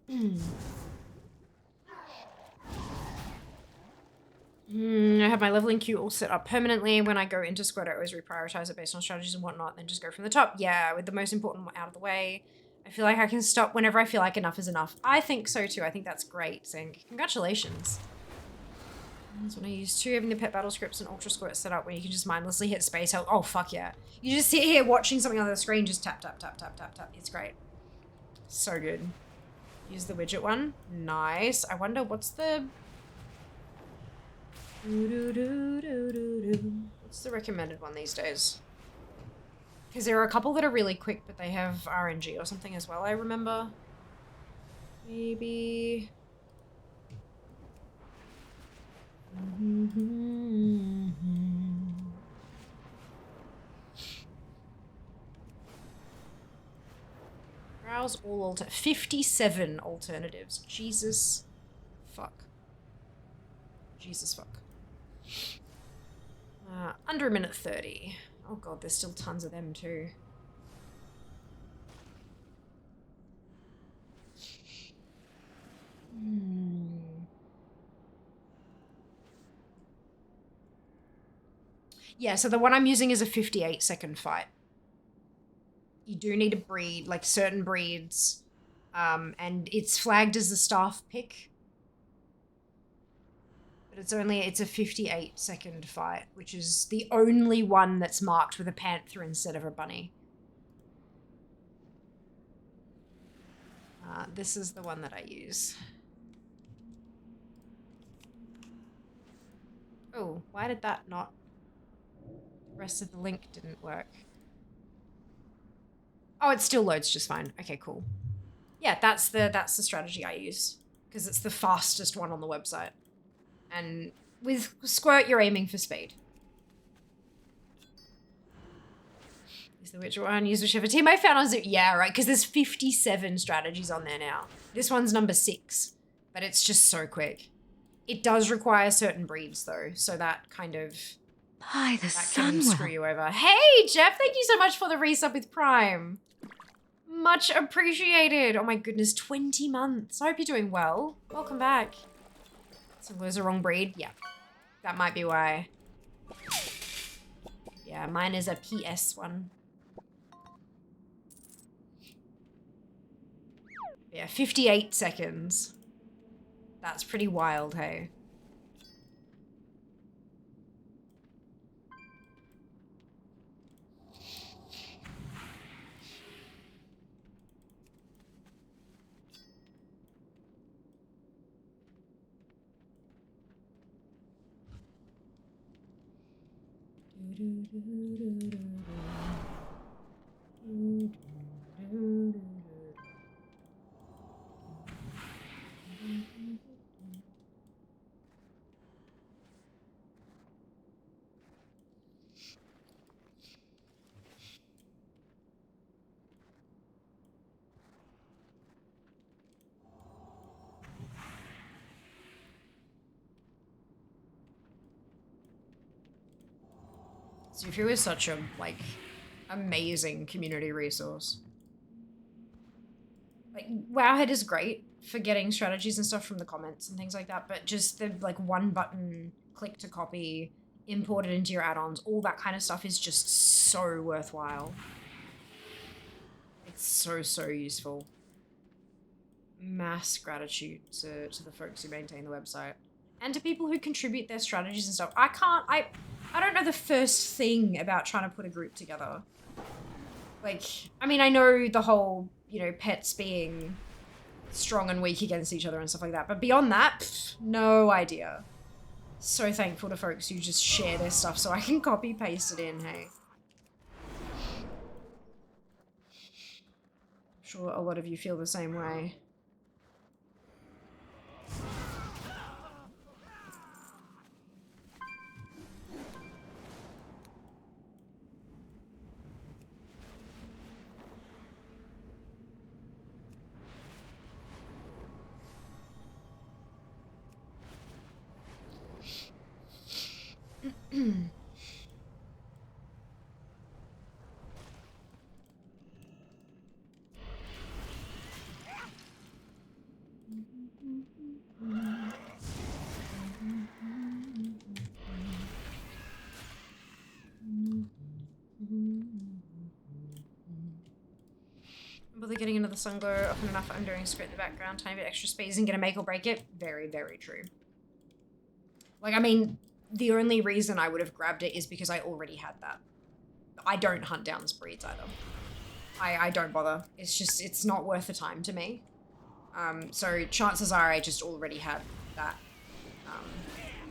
I have my leveling queue all set up permanently. When I go into Squad, I always reprioritize it based on strategies and whatnot, then just go from the top. Yeah, with the most important one out of the way. I feel like I can stop whenever I feel like enough is enough. I think so too. I think that's great. Saying congratulations. That's what I use too, having the pet battle scripts and ultra squirt set up where you can just mindlessly hit space. Oh, fuck yeah. You just sit here watching something on the screen, just tap, tap, tap, tap, tap, tap. It's great. So good. Use the widget one. Nice. I wonder what's the... What's the recommended one these days? Because there are a couple that are really quick, but they have RNG or something as well, I remember. Maybe... Browse all 57 alternatives. Jesus fuck. Jesus fuck. Under a minute 30. Oh god, there's still tons of them too. Yeah, so the one I'm using is a 58-second fight. You do need to breed, like certain breeds, and it's flagged as the staff pick. But it's a 58-second fight, which is the only one that's marked with a panther instead of a bunny. This is the one that I use. Oh, why did that not? The rest of the link didn't work. Oh, it still loads just fine. Okay, cool. Yeah, that's the strategy I use because it's the fastest one on the website. And with Squirt, you're aiming for speed. Use the which one? Use whichever team I found on Zoom. Yeah, right, because there's 57 strategies on there now. This one's number 6, but it's just so quick. It does require certain breeds though, so that kind of By the that can sun. screw you over. Hey, Jeff, thank you so much for the resub with Prime. Much appreciated. Oh my goodness, 20 months. I hope you're doing well. Welcome back. So was the wrong breed? Yeah, that might be why. Yeah, mine is a PS one. Yeah, 58 seconds. That's pretty wild, hey? Zufu is such a, like, amazing community resource. Like, Wowhead is great for getting strategies and stuff from the comments and things like that, but just the, like, one button click to copy, import it into your add-ons, all that kind of stuff is just so worthwhile. It's so, so useful. Mass gratitude to the folks who maintain the website. And to people who contribute their strategies and stuff. I don't know the first thing about trying to put a group together. Like, I mean, I know the whole, you know, pets being strong and weak against each other and stuff like that. But beyond that, pff, no idea. So thankful to folks who just share their stuff so I can copy paste it in, hey. I'm sure a lot of you feel the same way. Bother getting into the sun glow often enough. I'm doing script in the background, tiny bit extra speed isn't gonna make or break it. Very, very true. Like, I mean, the only reason I would have grabbed it is because I already had that. I don't hunt down breeds either. I don't bother. It's just, it's not worth the time to me. So chances are I just already had that,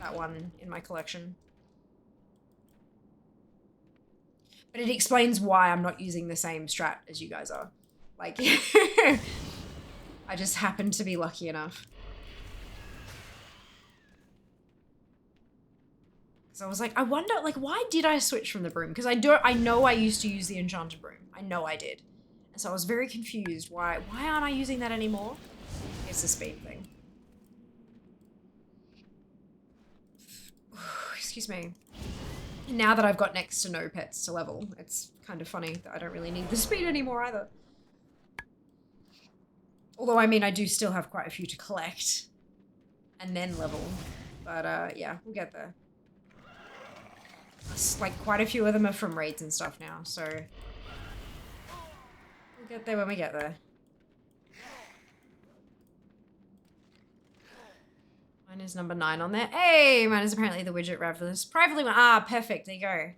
that one in my collection. But it explains why I'm not using the same strat as you guys are. Like, I just happen to be lucky enough. So I was like, I wonder, like, why did I switch from the broom? Because I know I used to use the enchanted broom. I know I did. And so I was very confused. Why aren't I using that anymore? It's a speed thing. Excuse me. Now that I've got next to no pets to level, it's kind of funny that I don't really need the speed anymore either. Although, I mean, I do still have quite a few to collect and then level. But, yeah, we'll get there. Like, quite a few of them are from raids and stuff now, so we'll get there when we get there. Mine is number 9 on there. Hey, mine is apparently the widget Ravelous. Privately one. Ah, perfect. There you go.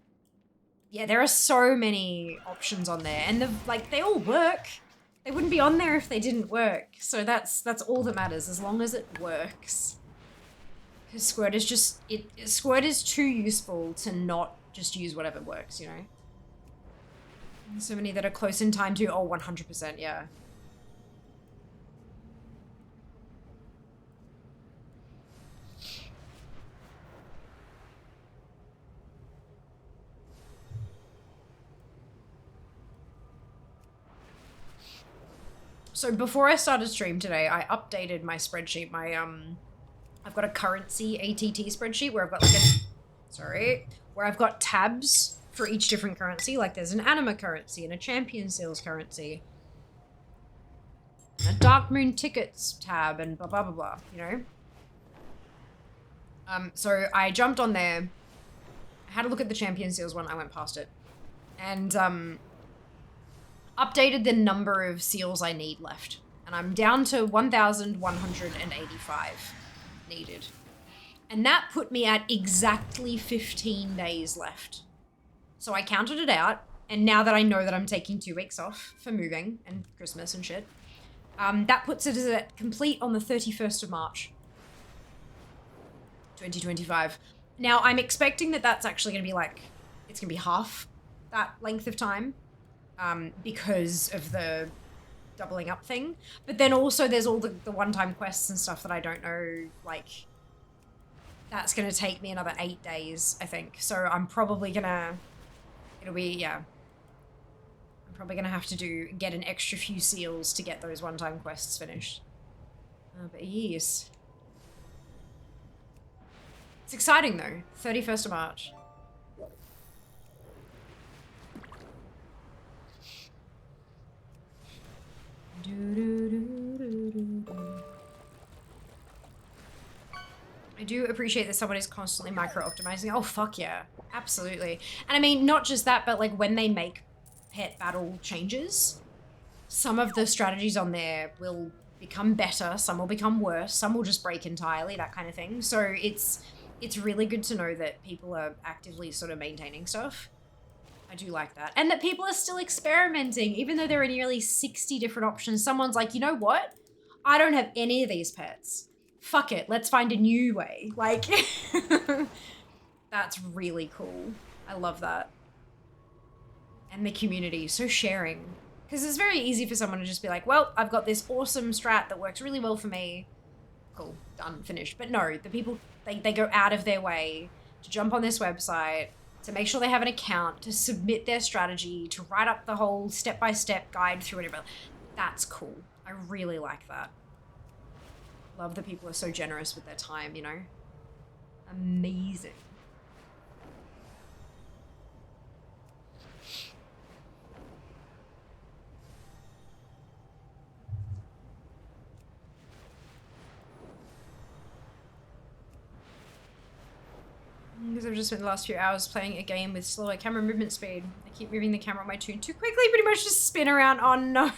Yeah, there are so many options on there, and like they all work. They wouldn't be on there if they didn't work. So that's all that matters, as long as it works. Because Squirt is just, Squirt is too useful to not just use whatever works, you know? So many that are close in time to, oh, 100%, yeah. So before I started stream today, I updated my spreadsheet. I've got a currency ATT spreadsheet where I've got like where I've got tabs for each different currency. Like there's an anima currency and a champion seals currency, and a Dark Moon tickets tab, and blah blah blah blah. You know. So I jumped on there, had a look at the champion seals one. I went past it, and updated the number of seals I need left. And I'm down to 1,185 needed. And that put me at exactly 15 days left. So I counted it out, and now that I know that I'm taking 2 weeks off for moving and Christmas and shit, that puts it at complete on the 31st of March, 2025. Now, I'm expecting that that's actually going to be like, it's going to be half that length of time. Because of the doubling up thing. But then also there's all the one-time quests and stuff that I don't know, like, that's going to take me another 8 days, I think. So I'm probably going to, I'm probably going to have to get an extra few seals to get those one-time quests finished. But yes. It's exciting though, 31st of March. I do appreciate that someone is constantly micro-optimizing. Oh, fuck yeah. Absolutely. And I mean, not just that, but like when they make pet battle changes, some of the strategies on there will become better, some will become worse, some will just break entirely, that kind of thing. So it's really good to know that people are actively sort of maintaining stuff. I do like that. And that people are still experimenting, even though there are nearly 60 different options. Someone's like, you know what? I don't have any of these pets. Fuck it, let's find a new way. Like, that's really cool. I love that. And the community, so sharing. Because it's very easy for someone to just be like, well, I've got this awesome strat that works really well for me. Cool, done, finished. But no, the people, they go out of their way to jump on this website, to make sure they have an account, to submit their strategy, to write up the whole step-by-step guide through it. That's cool. I really like that. Love that people are so generous with their time, you know? Amazing. Because I've just spent the last few hours playing a game with slower camera movement speed. I keep moving the camera on my toon too quickly, pretty much just spin around. Oh no.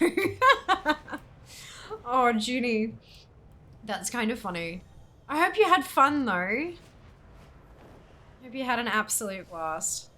Oh, Junie. That's kind of funny. I hope you had fun though. I hope you had an absolute blast.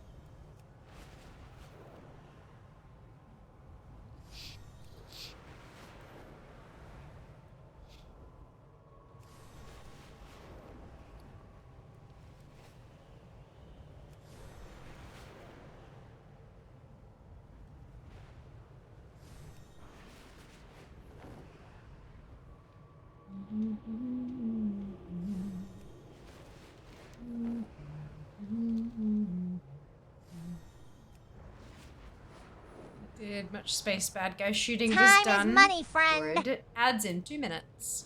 Did much space bad guy shooting was done. Time is money, friend. Good. Ads in 2 minutes.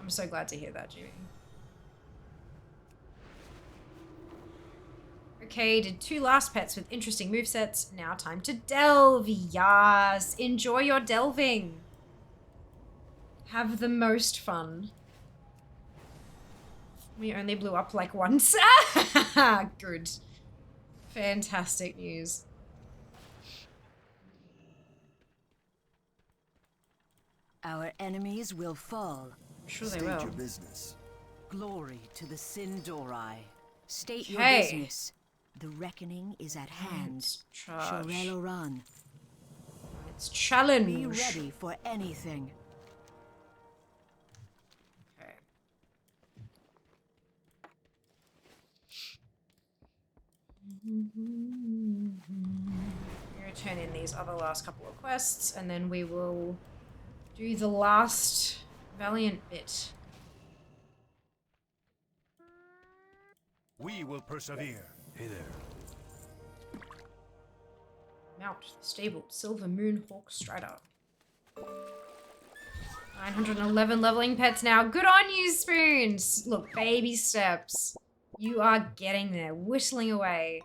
I'm so glad to hear that, Jimmy. Okay, did 2 last pets with interesting movesets. Now time to delve. Yes, enjoy your delving. Have the most fun. We only blew up like once. Good. Fantastic news. Our enemies will fall. I'm sure they State will. your business. Glory to the Sindorai. State your Okay. business. The reckoning is at hand. Charge. Shorel Oran. It's challenge. Be ready for anything. Okay. We're gonna turn in these other last couple of quests, and then we will do the last Valiant bit. We will persevere. Hey there. Mount the stable Silver Moon Hawk Strider. 911 leveling pets now. Good on you, Spoons! Look, baby steps. You are getting there, whistling away.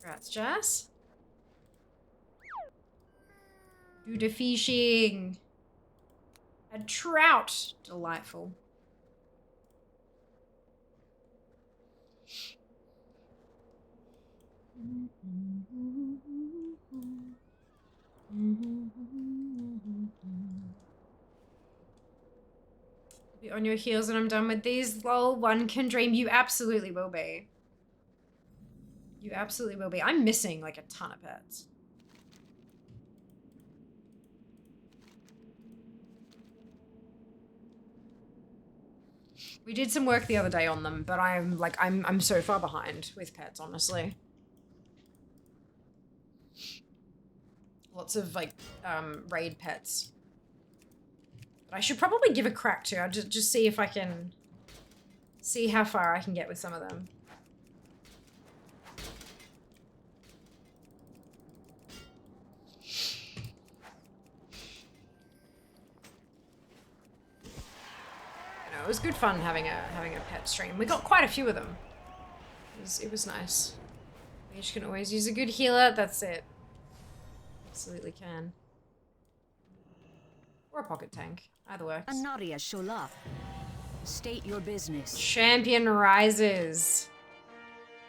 Congrats, Jess. Do the fishing. A trout. Delightful. Be on your heels when I'm done with these. Lol, one can dream. You absolutely will be. You absolutely will be. I'm missing like a ton of pets. We did some work the other day on them, but I'm so far behind with pets, honestly. Lots of like raid pets. But I should probably give a crack to. I'll just see if I can see how far I can get with some of them. It was good fun having a pet stream. We got quite a few of them. It was nice. Mage can always use a good healer. That's it. Absolutely can. Or a pocket tank. Either works. Anaria Shola. State your business. Champion rises.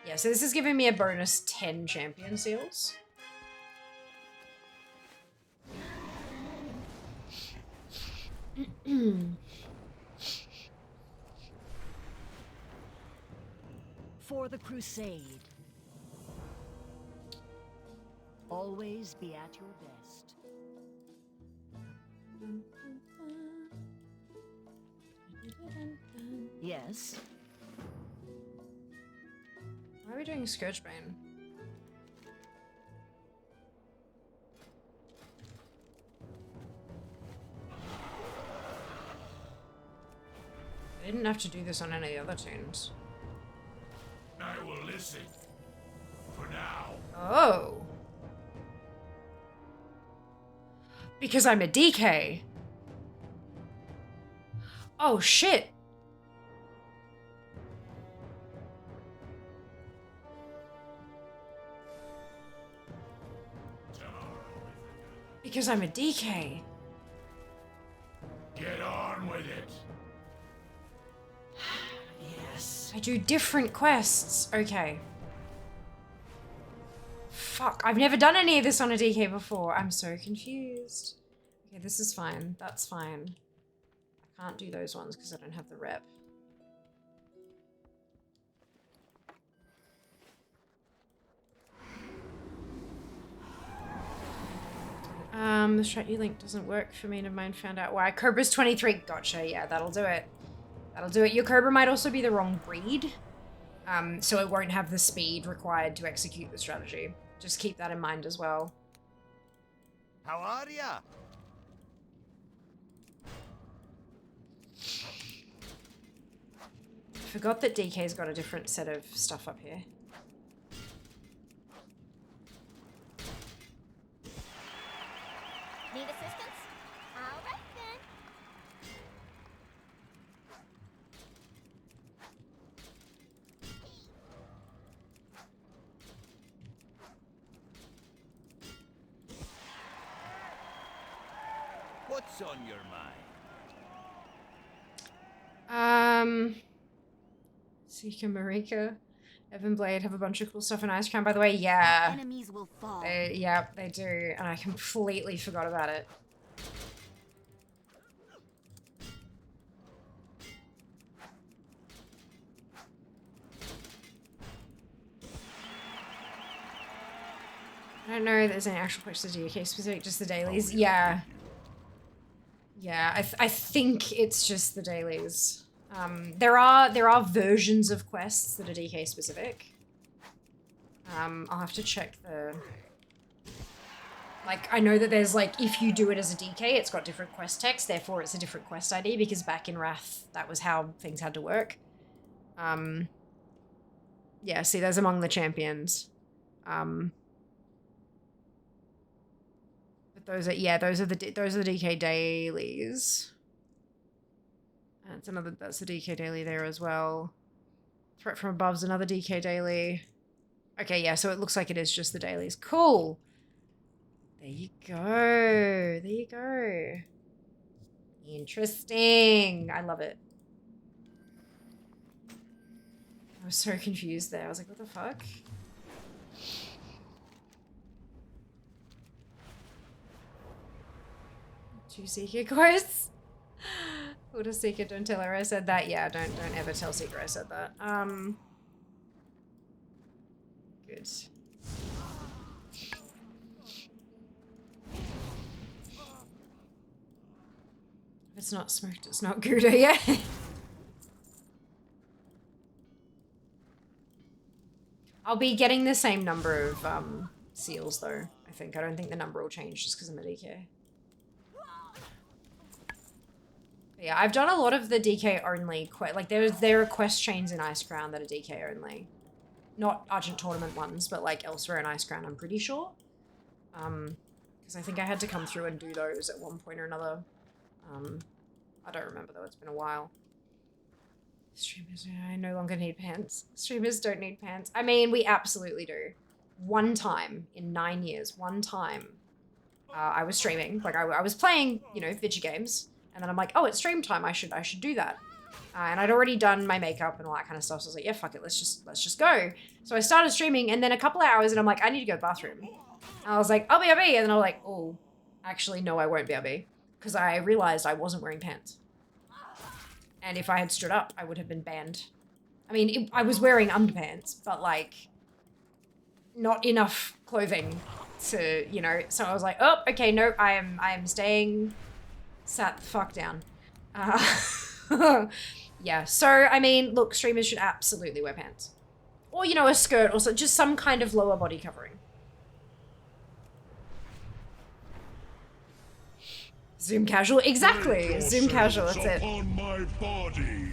Yeah, so this is giving me a bonus 10 champion seals. For the crusade. Always be at your best. Yes. Why are we doing Scourgebane? I didn't have to do this on any other tunes. I will listen. For now. Oh. Because I'm a DK. Oh, shit. Because I'm a DK. Get on with it. Yes. I do different quests. Okay. Fuck, I've never done any of this on a DK before. I'm so confused. Okay, this is fine. That's fine. I can't do those ones because I don't have the rep. The Strat link doesn't work for me. Never mind, found out why. Cobra's 23. Gotcha, yeah, that'll do it. That'll do it. Your Cobra might also be the wrong breed. So it won't have the speed required to execute the strategy. Just keep that in mind as well. How are ya? Forgot that DK's got a different set of stuff up here. Need assistance? All right then. What's on your mind? Seeker Marika, Evan Blade have a bunch of cool stuff in Ice Crown, by the way. Yeah. Enemies will fall. Yeah, they do. And I completely forgot about it. I don't know if there's any actual quests to DK specific, just the dailies. Yeah. Yeah, I think it's just the dailies. There are versions of quests that are DK specific. I'll have to check the... Like, I know that there's, like, if you do it as a DK, it's got different quest text, therefore it's a different quest ID, because back in Wrath, that was how things had to work. Yeah, see, there's among the champions. But those are, yeah, those are the DK dailies. That's the DK daily there as well. Threat from above's another DK daily. Okay, yeah, so it looks like it is just the dailies. Cool. There you go. There you go. Interesting. I love it. I was so confused there. I was like, what the fuck? Two Seeker quests? What a Seeker, don't tell her I said that. Yeah, don't ever tell Seeker I said that. Good. If it's not smoked, it's not Gouda, yeah. I'll be getting the same number of seals though, I think. I don't think the number will change just because I'm a DK. But yeah, I've done a lot of the DK only like there are quest chains in Icecrown that are DK only. Not Argent tournament ones, but like elsewhere in Icecrown, I'm pretty sure. Because I think I had to come through and do those at one point or another. I don't remember though, it's been a while. Streamers, I no longer need pants. Streamers don't need pants. I mean, we absolutely do. One time in 9 years, one time, I was streaming. Like I was playing, you know, video games, and then I'm like, oh, it's stream time. I should do that. And I'd already done my makeup and all that kind of stuff. So I was like, yeah, fuck it, let's just go. So I started streaming, and then a couple of hours, and I'm like, I need to go to the bathroom. And I was like, I'll BRB, and then I was like, oh, actually, no, I won't BRB, because I realized I wasn't wearing pants. And if I had stood up, I would have been banned. I mean, I was wearing underpants, but like, not enough clothing to, you know. So I was like, oh, okay, no, I am staying. Sat the fuck down. Yeah. So I mean, look, streamers should absolutely wear pants, or you know, a skirt, or so, just some kind of lower body covering. Zoom casual, exactly. Zoom casual, that's it. My body.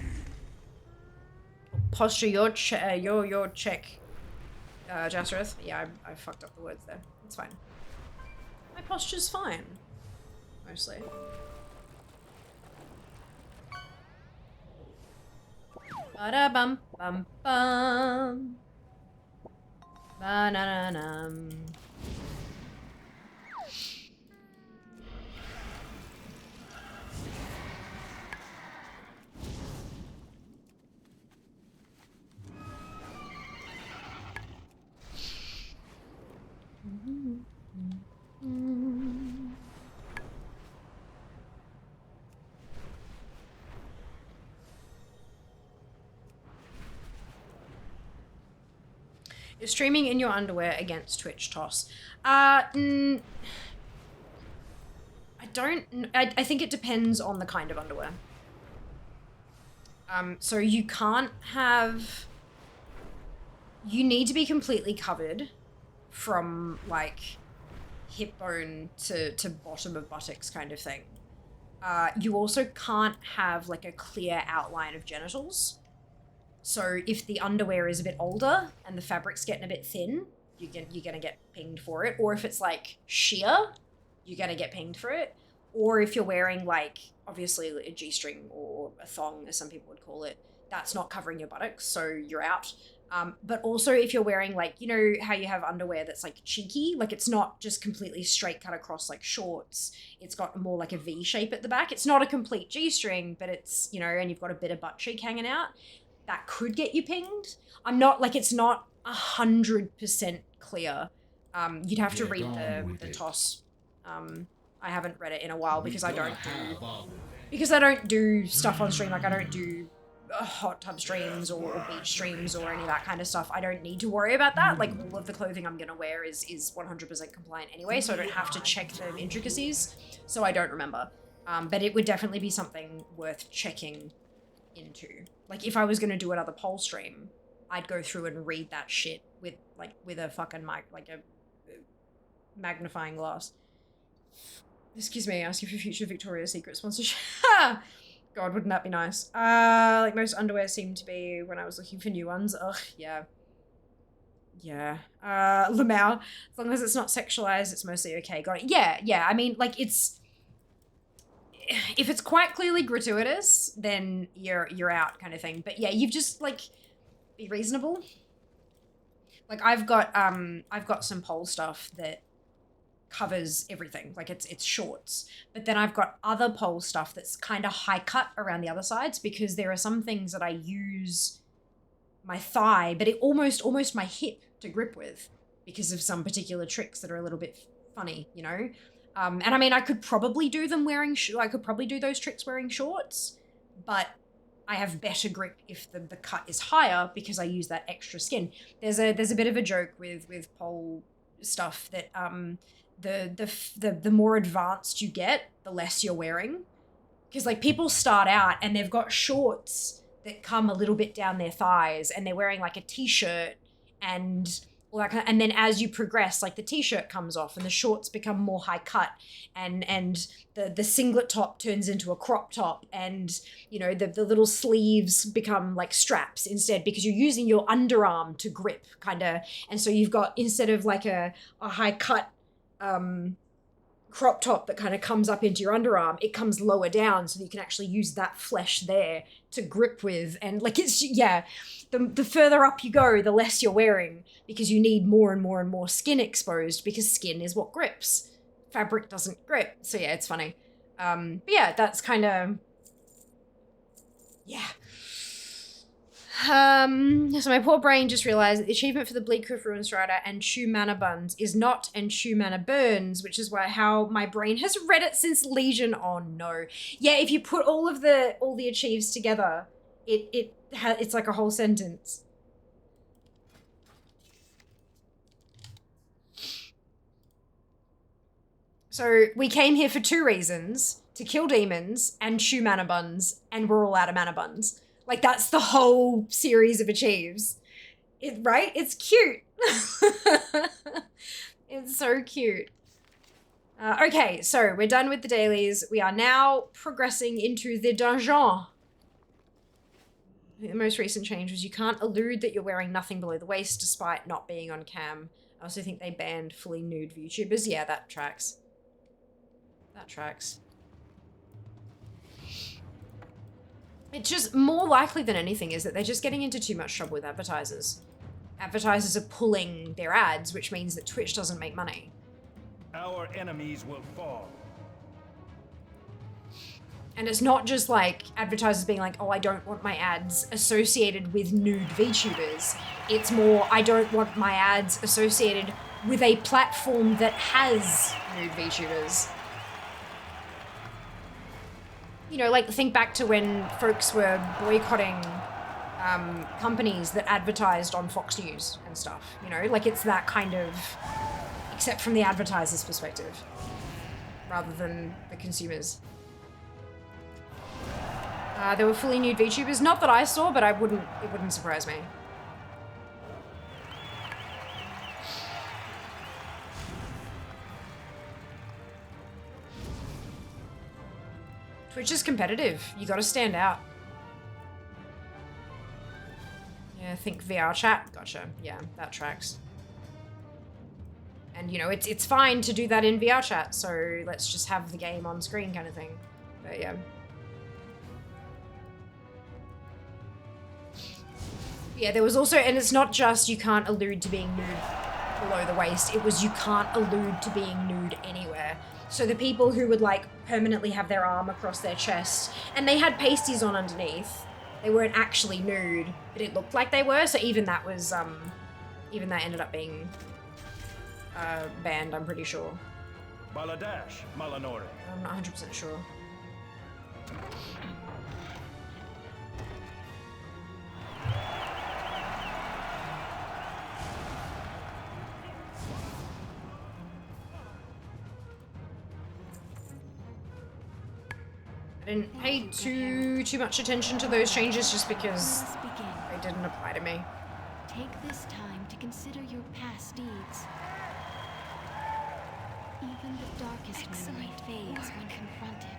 Posture, your check, Jasrith. Yeah, I fucked up the words there. It's fine. My posture's fine, mostly. Ba-da-bum, bum, bum. Ba-na-na-num. You're streaming in your underwear against Twitch toss. I think it depends on the kind of underwear. So you can't have... You need to be completely covered from, like, hip bone to bottom of buttocks kind of thing. You also can't have, like, a clear outline of genitals. So if the underwear is a bit older and the fabric's getting a bit thin, you're gonna get pinged for it. Or if it's, like, sheer, you're gonna get pinged for it. Or if you're wearing, like, obviously a G-string or a thong, as some people would call it, that's not covering your buttocks, so you're out. But also if you're wearing, like, you know how you have underwear that's, like, cheeky? Like, it's not just completely straight cut across, like, shorts. It's got more like a V shape at the back. It's not a complete G-string, but it's, you know, and you've got a bit of butt cheek hanging out. That could get you pinged. I'm not, like, it's not 100% clear. You'd have to read the toss. I haven't read it in a while because I don't do stuff on stream. Like, I don't do hot tub streams or beach streams or any of that kind of stuff. I don't need to worry about that. Like, all of the clothing I'm gonna wear is 100% compliant anyway, so I don't have to check the intricacies, so I don't remember. But it would definitely be something worth checking into. Like, if I was gonna do another poll stream, I'd go through and read that shit with a fucking a magnifying glass. Excuse me, asking for future Victoria's Secret sponsorship. God, wouldn't that be nice? Like most underwear seem to be when I was looking for new ones. Ugh, yeah. Yeah. Lamau, as long as it's not sexualized, it's mostly okay. Got it. Yeah. I mean, like, if it's quite clearly gratuitous, then you're out kind of thing. But yeah, you've just, like, be reasonable. Like, I've got some pole stuff that covers everything. Like, it's shorts. But then I've got other pole stuff that's kind of high cut around the other sides, because there are some things that I use my thigh, but it almost my hip to grip with, because of some particular tricks that are a little bit funny, you know? And I mean, I could probably do them wearing I could probably do those tricks wearing shorts, but I have better grip if the cut is higher, because I use that extra skin. There's a bit of a joke with pole stuff that the more advanced you get, the less you're wearing. Because, like, people start out and they've got shorts that come a little bit down their thighs, and they're wearing like a t-shirt and all that kind of, and then as you progress, like, the t-shirt comes off and the shorts become more high cut, and the singlet top turns into a crop top, and, you know, the little sleeves become like straps instead, because you're using your underarm to grip, kind of. And so you've got, instead of like a high cut crop top that kind of comes up into your underarm, it comes lower down so that you can actually use that flesh there to grip with. And, like, it's, yeah, the further up you go, the less you're wearing, because you need more and more and more skin exposed, because skin is what grips. Fabric doesn't grip. So yeah, it's funny. But yeah, that's kind of, yeah. So my poor brain just realized that the achievement for the Bleakcliff Ruin Strider and Chew Mana Buns is not and Chew Mana Burns, which is how my brain has read it since Legion. Oh no. Yeah, if you put all the achieves together, it's like a whole sentence. So we came here for 2 reasons: to kill demons and chew mana buns, and we're all out of mana buns. Like, that's the whole series of achieves. Right? It's cute. It's so cute. Okay, so we're done with the dailies. We are now progressing into the dungeon. I think the most recent change was you can't allude that you're wearing nothing below the waist despite not being on cam. I also think they banned fully nude VTubers. Yeah, that tracks. That tracks. It's just more likely than anything is that they're just getting into too much trouble with advertisers. Advertisers are pulling their ads, which means that Twitch doesn't make money. Our enemies will fall. And it's not just like advertisers being like, oh, I don't want my ads associated with nude VTubers. It's more, I don't want my ads associated with a platform that has nude VTubers. You know, like, think back to when folks were boycotting companies that advertised on Fox News and stuff, you know? Like, it's that kind of, except from the advertiser's perspective, rather than the consumers. There were fully nude VTubers. Not that I saw, but it wouldn't surprise me. Twitch is competitive. You gotta stand out. Yeah, think VR chat. Gotcha. Yeah, that tracks. And, you know, it's fine to do that in VR chat, so let's just have the game on screen kind of thing. But yeah. Yeah, there was also, and it's not just you can't allude to being nude below the waist, it was you can't allude to being nude anywhere. So the people who would, like, permanently have their arm across their chest, and they had pasties on underneath, they weren't actually nude, but it looked like they were, so even that was, even that ended up being banned, I'm pretty sure. Baladash, Malanore. I'm not 100% sure. I didn't pay too much attention to those changes just because they didn't apply to me. Take this time to consider your past deeds. Even the darkest memory fades when confronted.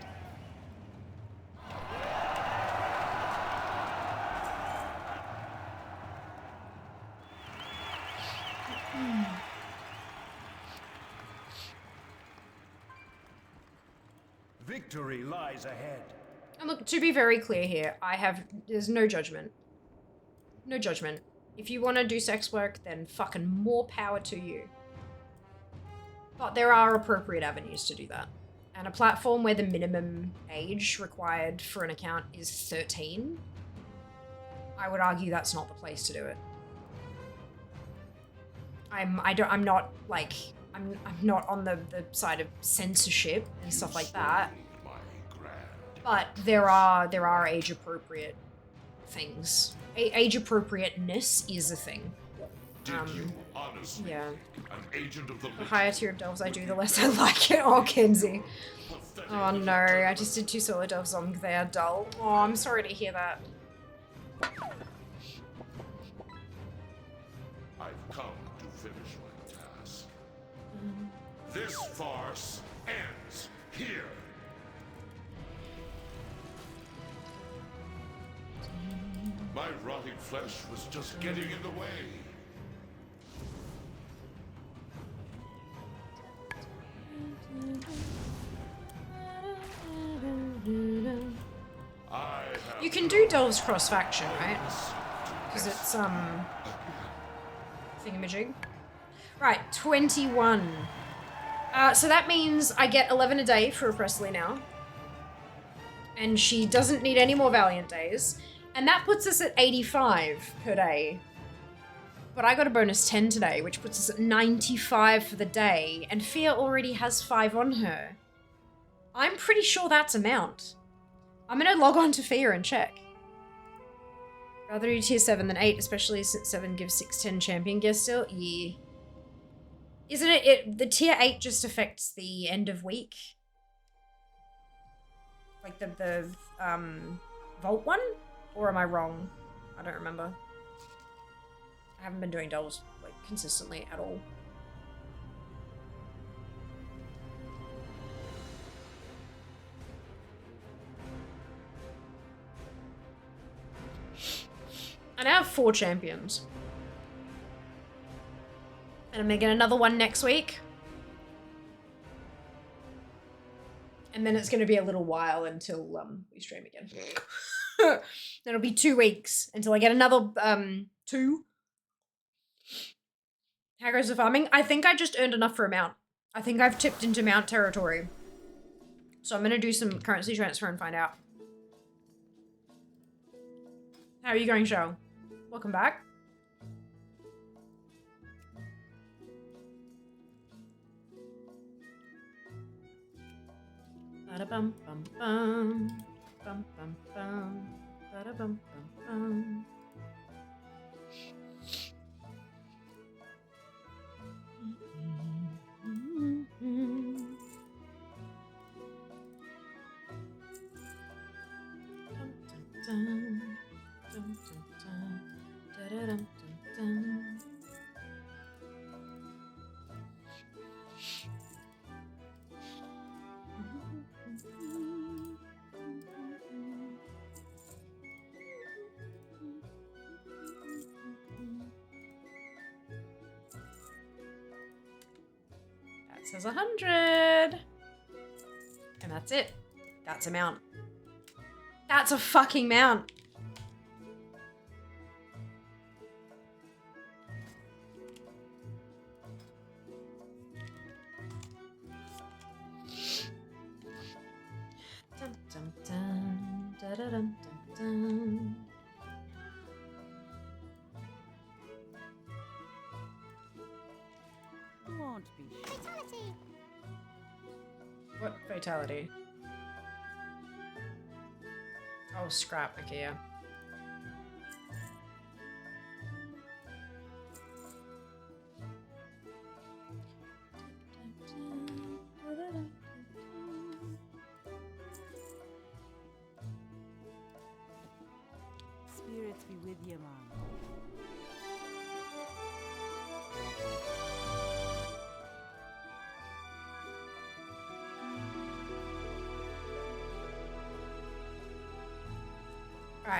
Victory lies ahead. And look, to be very clear here, there's no judgment. No judgment. If you want to do sex work, then fucking more power to you. But there are appropriate avenues to do that. And a platform where the minimum age required for an account is 13, I would argue that's not the place to do it. I'm not on the side of censorship and stuff like that. But there are age appropriate things. Age appropriateness is a thing. Did you honestly yeah. think an agent of the The higher tier of delves I do, the less I like it. Oh, Kenzie. pathetic Oh little no, I tournament? just did 2 solo delves on because they are dull. Oh, I'm sorry to hear that. I've come to finish my task. This farce ends here. My rotting flesh was just getting in the way. You can do delves cross faction, right? Because it's thingamajig. Right, 21. So that means I get 11 a day for Presley now. And she doesn't need any more Valiant days. And that puts us at 85 per day. But I got a bonus 10 today, which puts us at 95 for the day. And Fia already has 5 on her. I'm pretty sure that's a mount. I'm gonna log on to Fia and check. Rather do tier 7 than 8, especially since 7 gives 610 champion gear still. Yeah. Isn't it the tier 8 just affects the end of week? Like the Vault one? Or am I wrong? I don't remember. I haven't been doing delves like consistently at all. I now have 4 champions. And I'm gonna get another one next week. And then it's gonna be a little while until we stream again. It'll be 2 weeks until I get another 2. How goes the farming? I think I just earned enough for a mount. I think I've tipped into mount territory. So I'm gonna do some currency transfer and find out. How are you going, Cheryl? Welcome back. Ba-da-bum bum bum. Bum bum bum. Ba-da-bum bum bum. That says 100. And that's it. That's a mount. That's a fucking mount. Dun, dun, dun, da, da, dun, dun, dun. Won't be Fatality. What fatality? Oh, scrap. Okay, yeah. Spirits be with you, man.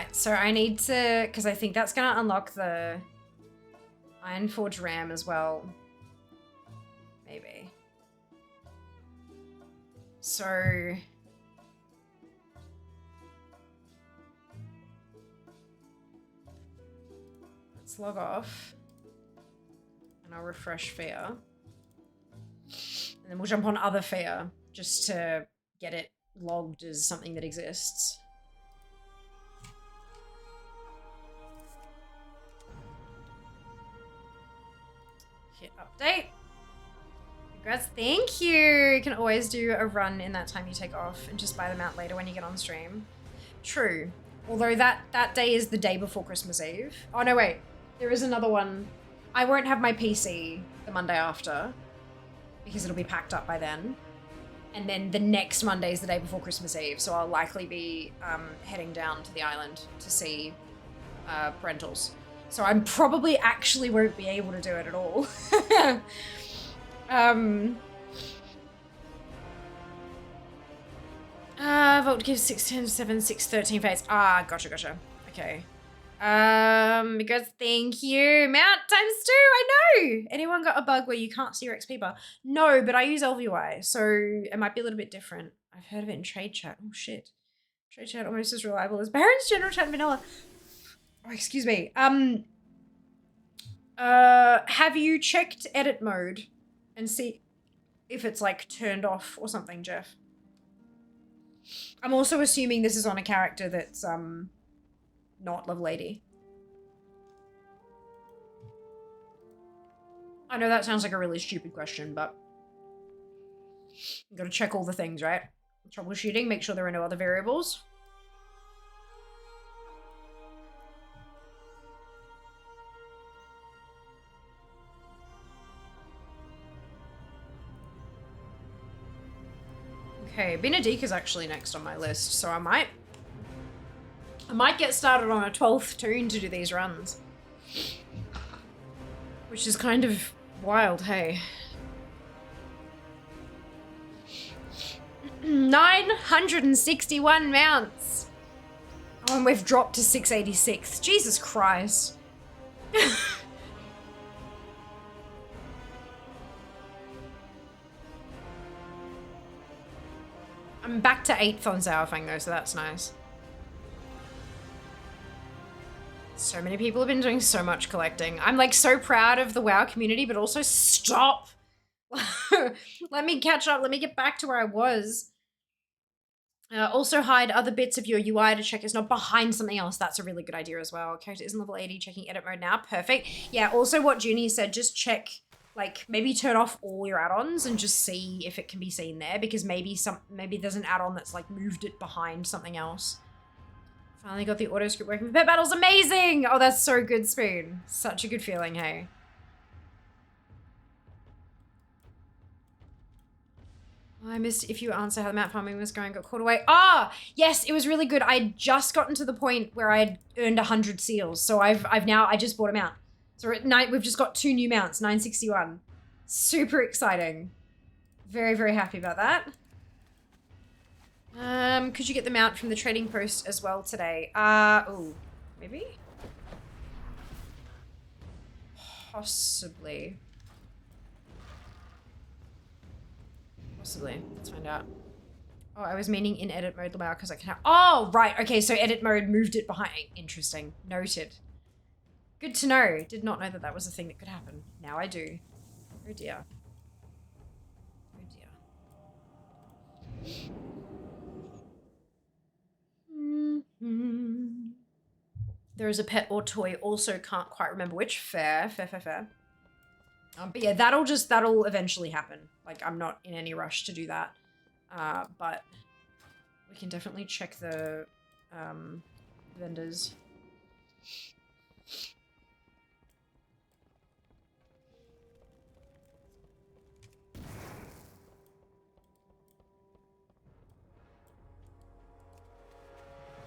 Alright, so I need to, because I think that's going to unlock the Ironforge RAM as well. Maybe. So... let's log off. And I'll refresh Fear. And then we'll jump on other Fear, just to get it logged as something that exists. Hit update. Congrats, thank you! You can always do a run in that time you take off and just buy them out later when you get on stream. True. Although that day is the day before Christmas Eve. Oh no, wait. There is another one. I won't have my PC the Monday after because it'll be packed up by then. And then the next Monday is the day before Christmas Eve, so I'll likely be heading down to the island to see rentals. So I probably actually won't be able to do it at all. Vote gives 6, 10, 7, 6, 13 fates. Ah, gotcha. Okay. Because thank you. Mount times 2, I know! Anyone got a bug where you can't see your XP bar? No, but I use LVY, so it might be a little bit different. I've heard of it in trade chat. Oh shit. Trade chat almost as reliable as Baron's general chat and vanilla. Oh, excuse me. Have you checked edit mode and see if it's like turned off or something, Jeff? I'm also assuming this is on a character that's not Lovelady. I know that sounds like a really stupid question, but you gotta check all the things, right? Troubleshooting, make sure there are no other variables. Okay, Benedika's actually next on my list, so I might get started on a 12th tune to do these runs. Which is kind of wild, hey. 961 mounts! Oh, and we've dropped to 686. Jesus Christ. I'm back to 8th on Zauerfang though, so that's nice. So many people have been doing so much collecting. I'm like so proud of the WoW community, but also stop. Let me catch up. Let me get back to where I was. Also hide other bits of your UI to check it's not behind something else. That's a really good idea as well. Character is in level 80, checking edit mode now. Perfect. Yeah, also what Junie said, just check, like maybe turn off all your add-ons and just see if it can be seen there, because maybe there's an add-on that's like moved it behind something else. Finally got the auto script working for pet battles. Amazing! Oh, that's so good, Spoon. Such a good feeling, hey. I missed if you answer how the map farming was going, got caught away. Ah, yes, it was really good. I had just gotten to the point where I had earned 100 seals. So I just bought them out. So at night, we've just got 2 new mounts, 961. Super exciting. Very, very happy about that. Could you get the mount from the trading post as well today? Oh, maybe? Possibly. Possibly. Let's find out. Oh, I was meaning in edit mode, Lamau, because I can have... Oh, right. Okay, so edit mode moved it behind. Interesting. Noted. Good to know. Did not know that that was a thing that could happen. Now I do. Oh, dear. Oh, dear. There is a pet or toy, also can't quite remember which. Fair. But yeah, that'll eventually happen. Like, I'm not in any rush to do that. But we can definitely check the vendors.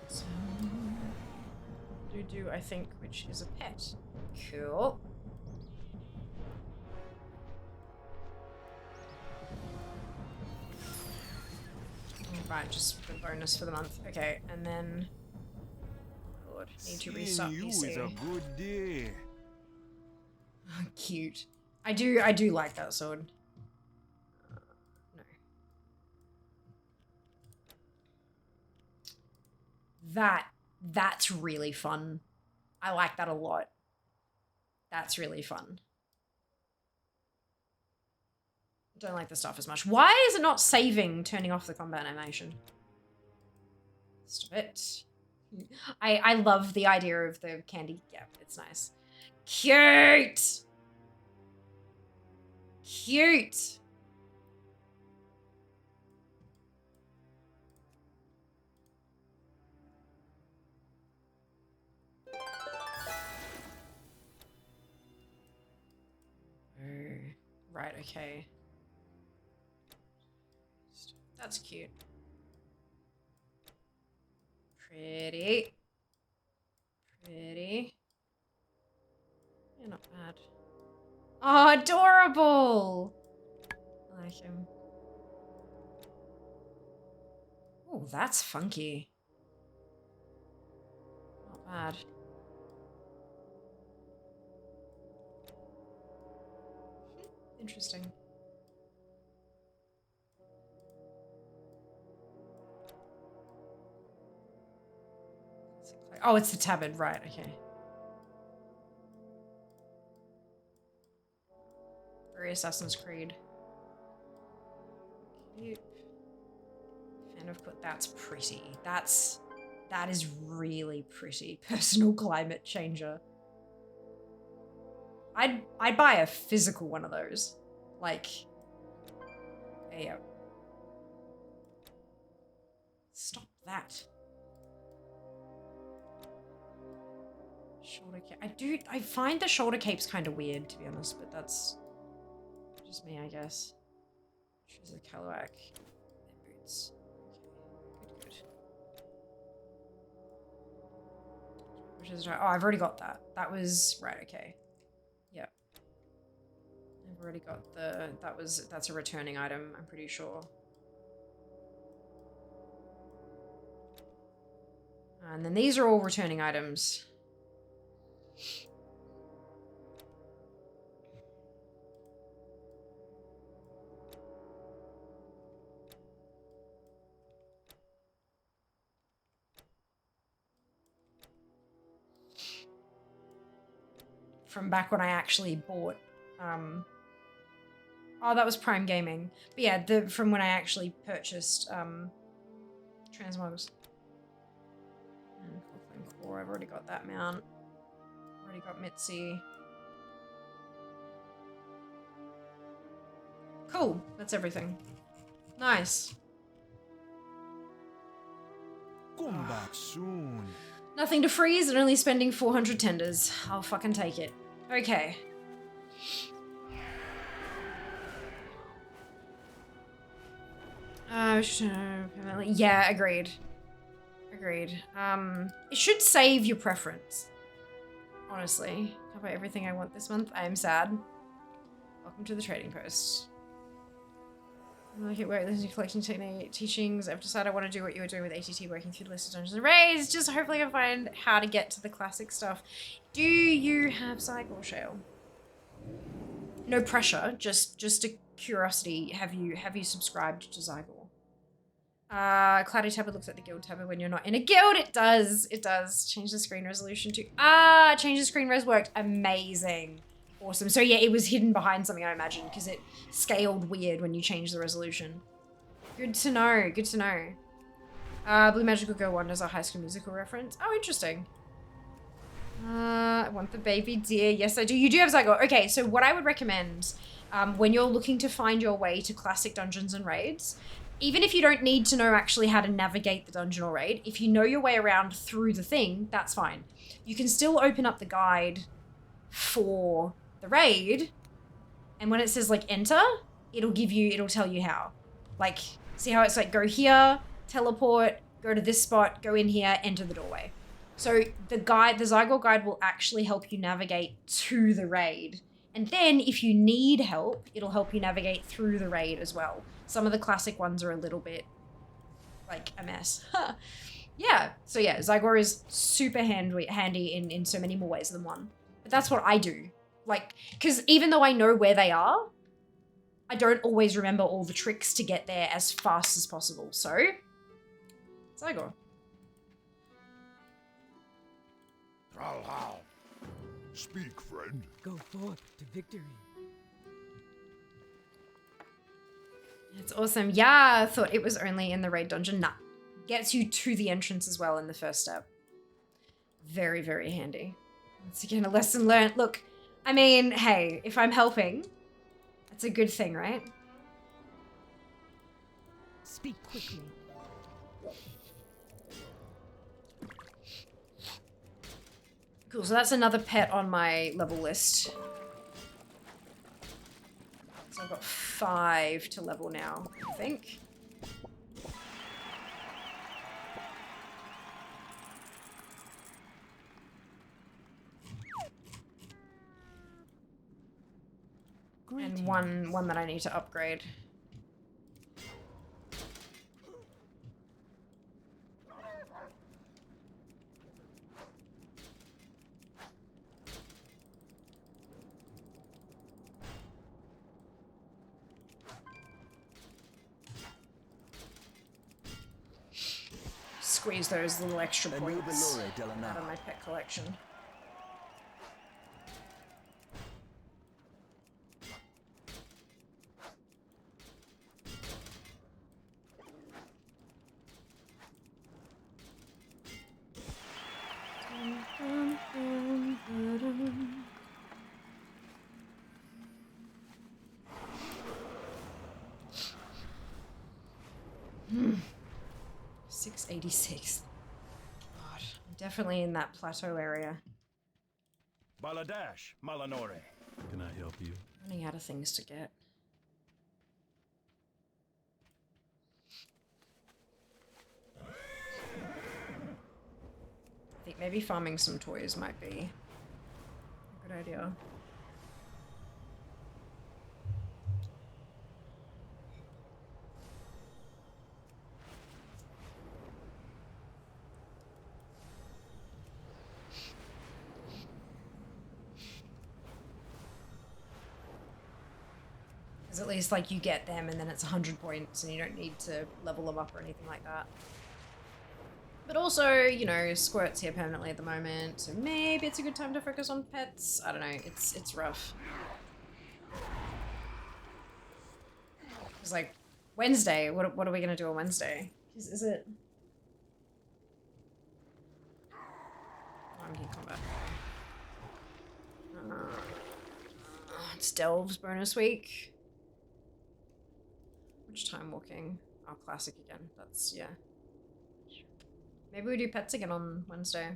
So, do I think, which is a pet. Cool. Right, just the bonus for the month. Okay, and then Need to restart you PC. is a good day. Cute. I do like that sword. No. That's really fun. I like that a lot. That's really fun. Don't like the stuff as much. Why is it not saving turning off the combat animation? Stop it. I love the idea of the candy. Yeah, it's nice. Cute! Cute! Right, okay. That's cute. Pretty. Pretty. Yeah, not bad. Oh, adorable! I like him. Oh, that's funky. Not bad. Interesting. Oh, it's the tabard, right, okay. Very Assassin's Creed. Cute. Fan of that's pretty. That is really pretty. Personal climate changer. I'd buy a physical one of those. Like, yeah. Stop that. Shoulder cape. I find the shoulder capes kind of weird, to be honest, but that's just me, I guess. Shoes of Caloac. Boots. Okay. Good. Which is right. Oh, I've already got that. That was right, okay. Yep. I've already got the that's a returning item, I'm pretty sure. And then these are all returning items. From back when I actually bought, oh, that was Prime Gaming. But yeah, from when I actually purchased, Transmogs. And Core, I've already got that mount. Already got Mitzi. Cool, that's everything. Nice. Come back soon. Nothing to freeze and only spending 400 tenders. I'll fucking take it. Okay. Yeah, agreed. Agreed. It should save your preference. Honestly. How about everything I want this month? I am sad. Welcome to the trading post. I like it work, listening to collecting technique teachings. I've decided I want to do what you were doing with ATT, working through the list of dungeons and raids. Just hopefully I can find how to get to the classic stuff. Do you have Zygor Shale? No pressure, just a curiosity. Have you subscribed to Zygor? Cloudy Tabard looks at the guild tabard when you're not in a guild. It does. It does. Change the screen resolution to change the screen res worked. Amazing. Awesome. So yeah, it was hidden behind something, I imagine, because it scaled weird when you change the resolution. Good to know. Good to know. Blue Magical Girl 1 is a High School Musical reference. Oh, interesting. I want the baby deer. Yes, I do. You do have Zygor. Okay, so what I would recommend when you're looking to find your way to classic dungeons and raids, even if you don't need to know actually how to navigate the dungeon or raid, if you know your way around through the thing, that's fine. You can still open up the guide for the raid, and when it says like enter, it'll tell you how. Like, see how it's like go here, teleport, go to this spot, go in here, enter the doorway. So the Zygor guide will actually help you navigate to the raid. And then if you need help, it'll help you navigate through the raid as well. Some of the classic ones are a little bit like a mess. Yeah, so yeah, Zygor is super handy in so many more ways than one. But that's what I do. Like, because even though I know where they are, I don't always remember all the tricks to get there as fast as possible. So, Zygor. How? Speak, friend. Go forth to victory. It's awesome. Yeah, I thought it was only in the raid dungeon. Nah. Gets you to the entrance as well in the first step. Very, very handy. Once again, a lesson learned. Look, I mean, hey, if I'm helping, that's a good thing, right? Speak quickly. Cool, so that's another pet on my level list. So I've got 5 to level now, I think. And one that I need to upgrade. Squeeze those little extra points out of my pet collection. Hmm. 686. God, I'm definitely in that plateau area. Baladash, Malanore. Can I help you? Running out of things to get. I think maybe farming some toys might be a good idea. Because at least, like, you get them and then it's 100 points and you don't need to level them up or anything like that. But also, you know, Squirt's here permanently at the moment, so maybe it's a good time to focus on pets. I don't know, it's rough. It's like, Wednesday, what are we gonna do on Wednesday? Is it... I'm in combat. It's Delve's bonus week. Which time walking? Oh, classic again. That's, yeah. Maybe we do pets again on Wednesday.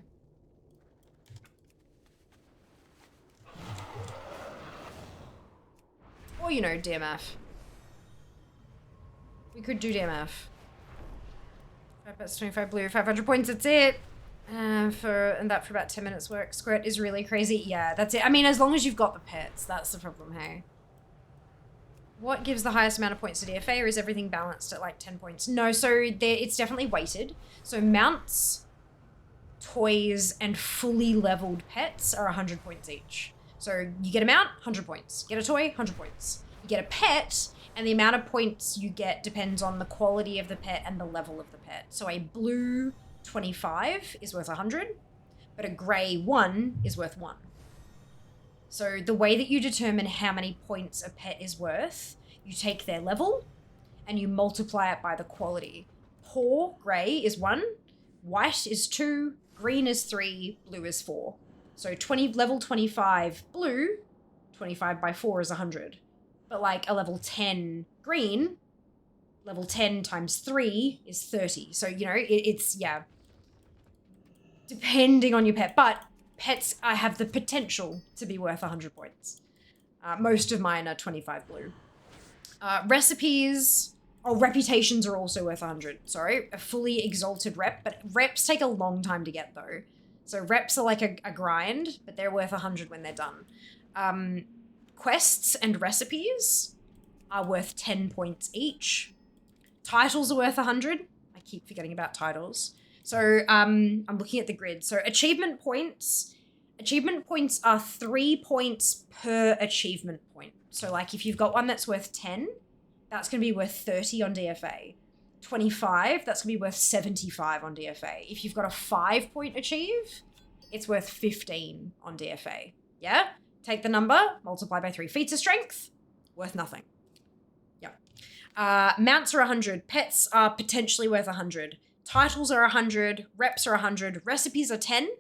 Or, you know, DMF. We could do DMF. 5 pets, 25 blue, 500 points, that's it! And that for about 10 minutes work. Squirt is really crazy. Yeah, that's it. I mean, as long as you've got the pets, that's the problem, hey? What gives the highest amount of points to DFA, or is everything balanced at like 10 points? No, so it's definitely weighted. So mounts, toys, and fully leveled pets are 100 points each. So you get a mount, 100 points. Get a toy, 100 points. You get a pet, and the amount of points you get depends on the quality of the pet and the level of the pet. So a blue 25 is worth 100, but a grey 1 is worth 1. So the way that you determine how many points a pet is worth, you take their level and you multiply it by the quality. Poor grey is 1, white is 2, green is 3, blue is 4. So level 25 blue, 25 by 4 is 100. But like a level 10 green, level 10 times 3 is 30. So, you know, it's, yeah, depending on your pet. But pets have the potential to be worth 100 points. Most of mine are 25 blue. Reputations are also worth 100. Sorry, a fully exalted rep, but reps take a long time to get though. So reps are like a grind, but they're worth 100 when they're done. Quests and recipes are worth 10 points each. Titles are worth 100. I keep forgetting about titles. So I'm looking at the grid. So achievement points are 3 points per achievement point. So like if you've got one that's worth 10, that's going to be worth 30 on DFA. 25, that's going to be worth 75 on DFA. If you've got a 5-point achieve, it's worth 15 on DFA. Yeah? Take the number, multiply by 3. Feats of strength, worth nothing. Yeah. Mounts are 100. Pets are potentially worth 100. Titles are 100. Reps are 100. Recipes are 10.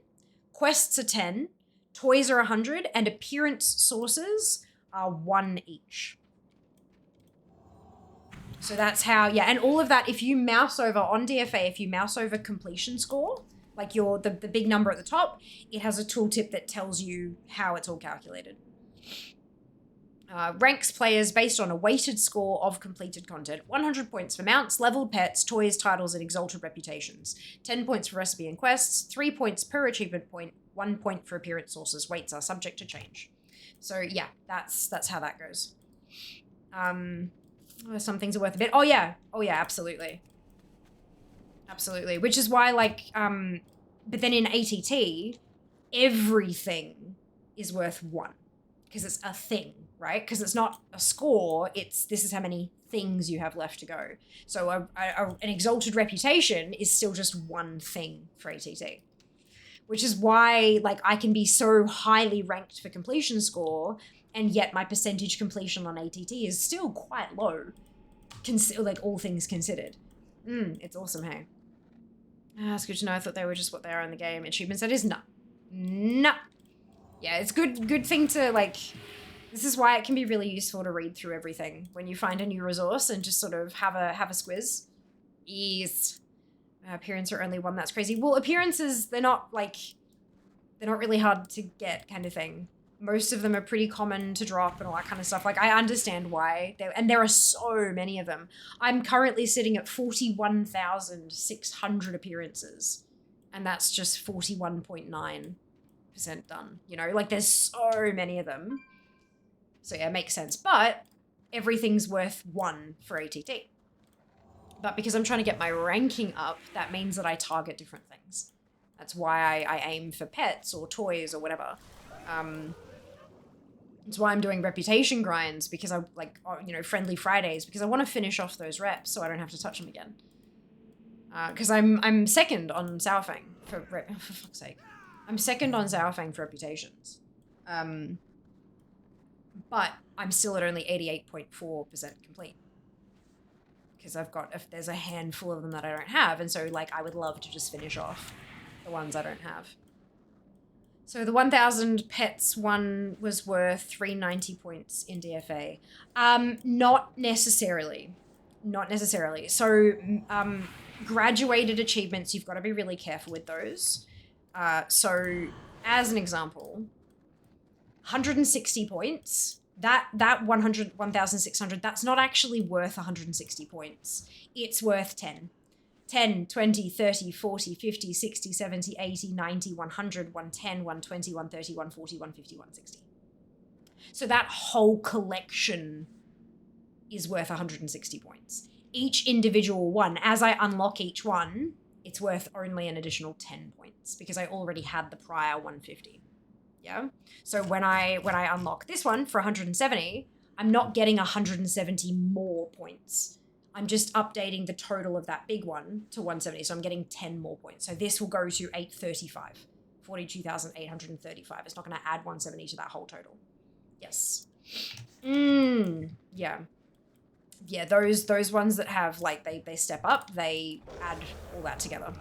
Quests are 10. Toys are 100. And appearance sources are 1 each. So that's how, yeah, and all of that, if you mouse over on DFA, if you mouse over completion score, like the big number at the top, it has a tooltip that tells you how it's all calculated. Ranks players based on a weighted score of completed content. 100 points for mounts, leveled pets, toys, titles, and exalted reputations. 10 points for recipe and quests, 3 points per achievement point, 1 point for appearance sources. Weights are subject to change. So yeah, that's how that goes. Some things are worth a bit. Oh yeah, absolutely. Absolutely. Which is why, like, but then in ATT, everything is worth 1. Because it's a thing, right? Because it's not a score, this is how many things you have left to go. So an exalted reputation is still just 1 thing for ATT. Which is why, like, I can be so highly ranked for completion score, and yet my percentage completion on ATT is still quite low. Like, all things considered. It's awesome, hey? It's good to know. I thought they were just what they are in the game. Achievements, that is no. Yeah, it's good thing to, like, this is why it can be really useful to read through everything when you find a new resource and just sort of have a squiz. Yes. Appearance are only 1, that's crazy. Well, appearances, they're not really hard to get kind of thing. Most of them are pretty common to drop and all that kind of stuff. Like, I understand why. And there are so many of them. I'm currently sitting at 41,600 appearances. And that's just 41.9% done. You know, like, there's so many of them. So yeah, it makes sense. But everything's worth 1 for ATT. But because I'm trying to get my ranking up, that means that I target different things. That's why I aim for pets or toys or whatever. That's why I'm doing reputation grinds, because I like, you know, friendly Fridays, because I want to finish off those reps so I don't have to touch them again. Because I'm second on Zhaofeng for fuck's sake. I'm second on Zhaofeng for reputations. But I'm still at only 88.4% complete. Because there's a handful of them that I don't have, and so, like, I would love to just finish off the ones I don't have. So the 1,000 pets one was worth 390 points in DFA. Not necessarily. Not necessarily. So graduated achievements, you've got to be really careful with those. So as an example, 160 points, that 1,600, that's not actually worth 160 points. It's worth 10. 10, 20, 30, 40, 50, 60, 70, 80, 90, 100, 110, 120, 130, 140, 150, 160. So that whole collection is worth 160 points. Each individual one, as I unlock each one, it's worth only an additional 10 points because I already had the prior 150. Yeah? So when I unlock this one for 170, I'm not getting 170 more points. I'm just updating the total of that big one to 170, so I'm getting 10 more points. So this will go to 835, 42,835. It's not going to add 170 to that whole total. Yes. Yeah. Yeah, those ones that have, like, they step up, they add all that together.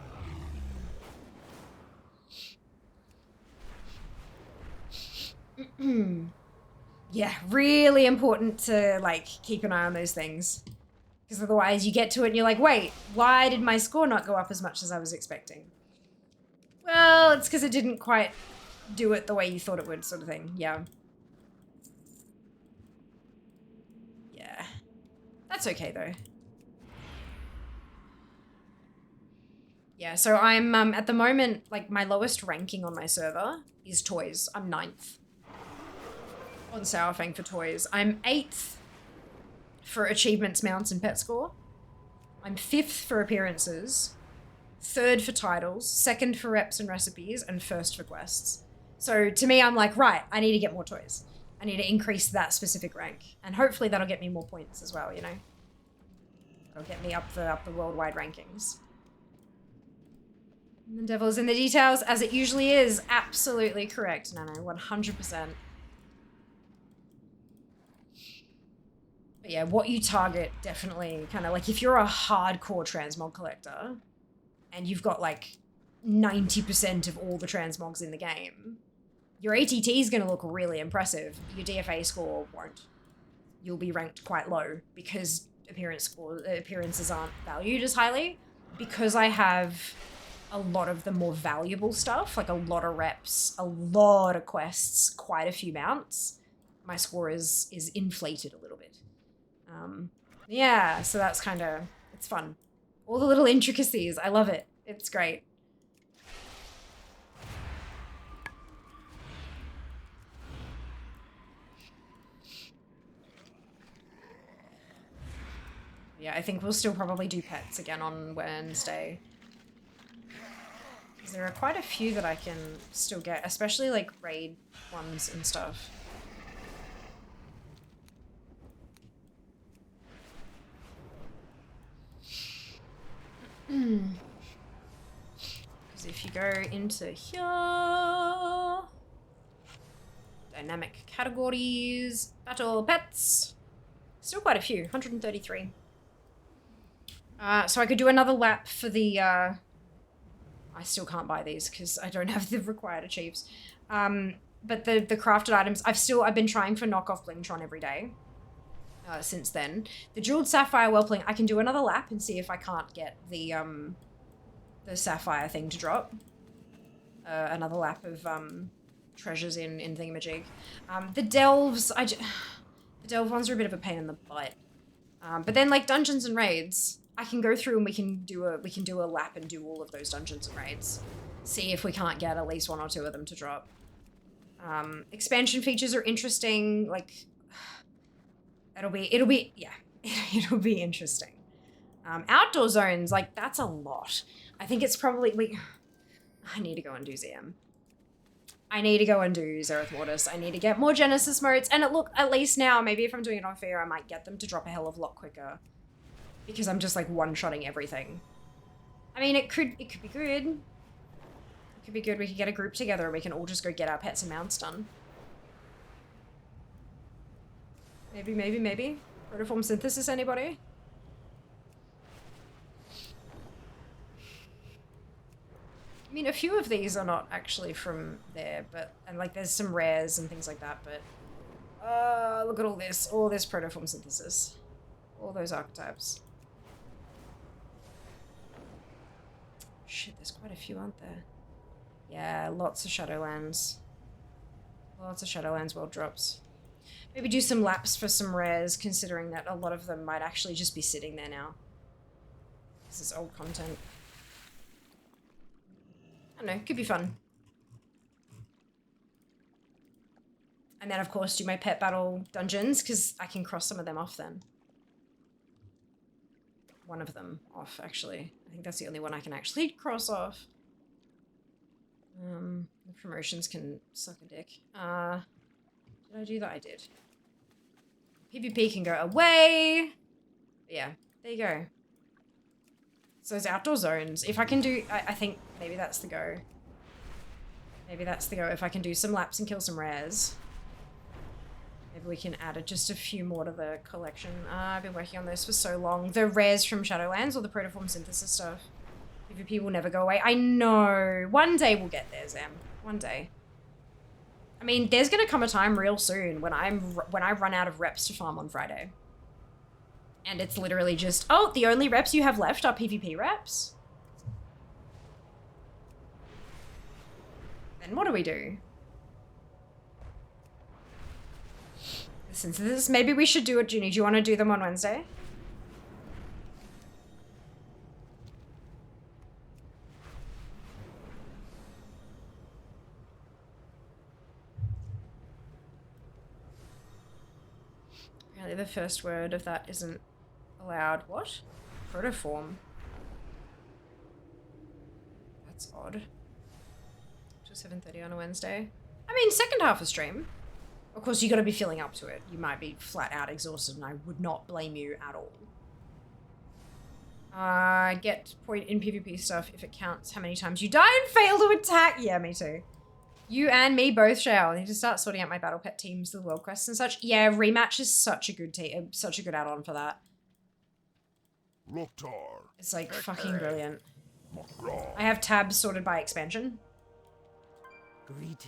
Yeah, really important to, like, keep an eye on those things. Because otherwise you get to it and you're like, wait, why did my score not go up as much as I was expecting? Well, it's because it didn't quite do it the way you thought it would, sort of thing. Yeah. Yeah. That's okay, though. Yeah, so I'm, at the moment, like, my lowest ranking on my server is toys. I'm 9th on Zhaofeng for toys. I'm 8th for achievements, mounts, and pet score. I'm 5th for appearances, third for titles, second for reps and recipes, and first for quests. So to me, I'm like, right, I need to get more toys. I need to increase that specific rank. And hopefully that'll get me more points as well, you know? That'll get me up the worldwide rankings. And the devil's in the details, as it usually is. Absolutely correct, Nano, 100%. But yeah, what you target definitely kind of like if you're a hardcore transmog collector and you've got like 90% of all the transmogs in the game, your ATT is going to look really impressive. Your DFA score won't. You'll be ranked quite low because appearances aren't valued as highly. Because I have a lot of the more valuable stuff, like a lot of reps, a lot of quests, quite a few mounts, my score is inflated a little bit. Yeah, so that's kind of, it's fun. All the little intricacies, I love it. It's great. Yeah, I think we'll still probably do pets again on Wednesday. Because there are quite a few that I can still get, especially like raid ones and stuff. Because if you go into here, dynamic categories, battle pets, still quite a few, 133. So I could do another lap for the, I still can't buy these because I don't have the required achieves. But the crafted items, I've been trying for knockoff Blingtron every day. Since then. The Jeweled Sapphire Whelpling, I can do another lap and see if I can't get the Sapphire thing to drop. Another lap of treasures in Thingamajig. The Delves, the Delve ones are a bit of a pain in the butt. But then like dungeons and raids, I can go through and we can do a lap and do all of those dungeons and raids. See if we can't get at least one or two of them to drop. Expansion features are interesting, like it'll be yeah, it'll be interesting. Outdoor zones, like that's a lot. I think it's probably I need to go and do ZM. I need to go and do Zereth Mortis. I need to get more Genesis modes. And look, at least now, maybe if I'm doing it on fair, I might get them to drop a hell of a lot quicker. Because I'm just like one-shotting everything. I mean, it could be good. It could be good. We could get a group together and we can all just go get our pets and mounts done. Maybe. Protoform synthesis, anybody? I mean, a few of these are not actually from there, but, and like there's some rares and things like that, but, look at all this protoform synthesis. All those archetypes. Shit, there's quite a few, aren't there? Yeah, lots of Shadowlands. Lots of Shadowlands world drops. Maybe do some laps for some rares, considering that a lot of them might actually just be sitting there now. This is old content. I don't know, could be fun. And then, of course, do my pet battle dungeons, because I can cross some of them off then. One of them off, actually. I think that's the only one I can actually cross off. The promotions can suck a dick. Did I do that? I did. PvP can go away. But yeah, there you go. So those outdoor zones. If I can do, I think maybe that's the go. Maybe that's the go. If I can do some laps and kill some rares. Maybe we can add just a few more to the collection. I've been working on those for so long. The rares from Shadowlands or the protoform synthesis stuff. PvP will never go away. I know. One day we'll get there, Zam. One day. I mean, there's gonna come a time real soon when I run out of reps to farm on Friday. And it's literally just, oh, the only reps you have left are PvP reps? Then what do we do? Synthesis, maybe we should do it, Junie. Do you want to do them on Wednesday? Really, the first word of that isn't allowed. What? Protoform. That's odd. To 7:30 on a Wednesday. I mean, second half of stream. Of course, you got to be feeling up to it. You might be flat out exhausted, and I would not blame you at all. Get point in PvP stuff if it counts how many times you die and fail to attack. Yeah, me too. You and me both, Shale. I need to start sorting out my battle pet teams, the world quests and such. Yeah, rematch is such a good such a good add-on for that. It's like fucking brilliant. I have tabs sorted by expansion.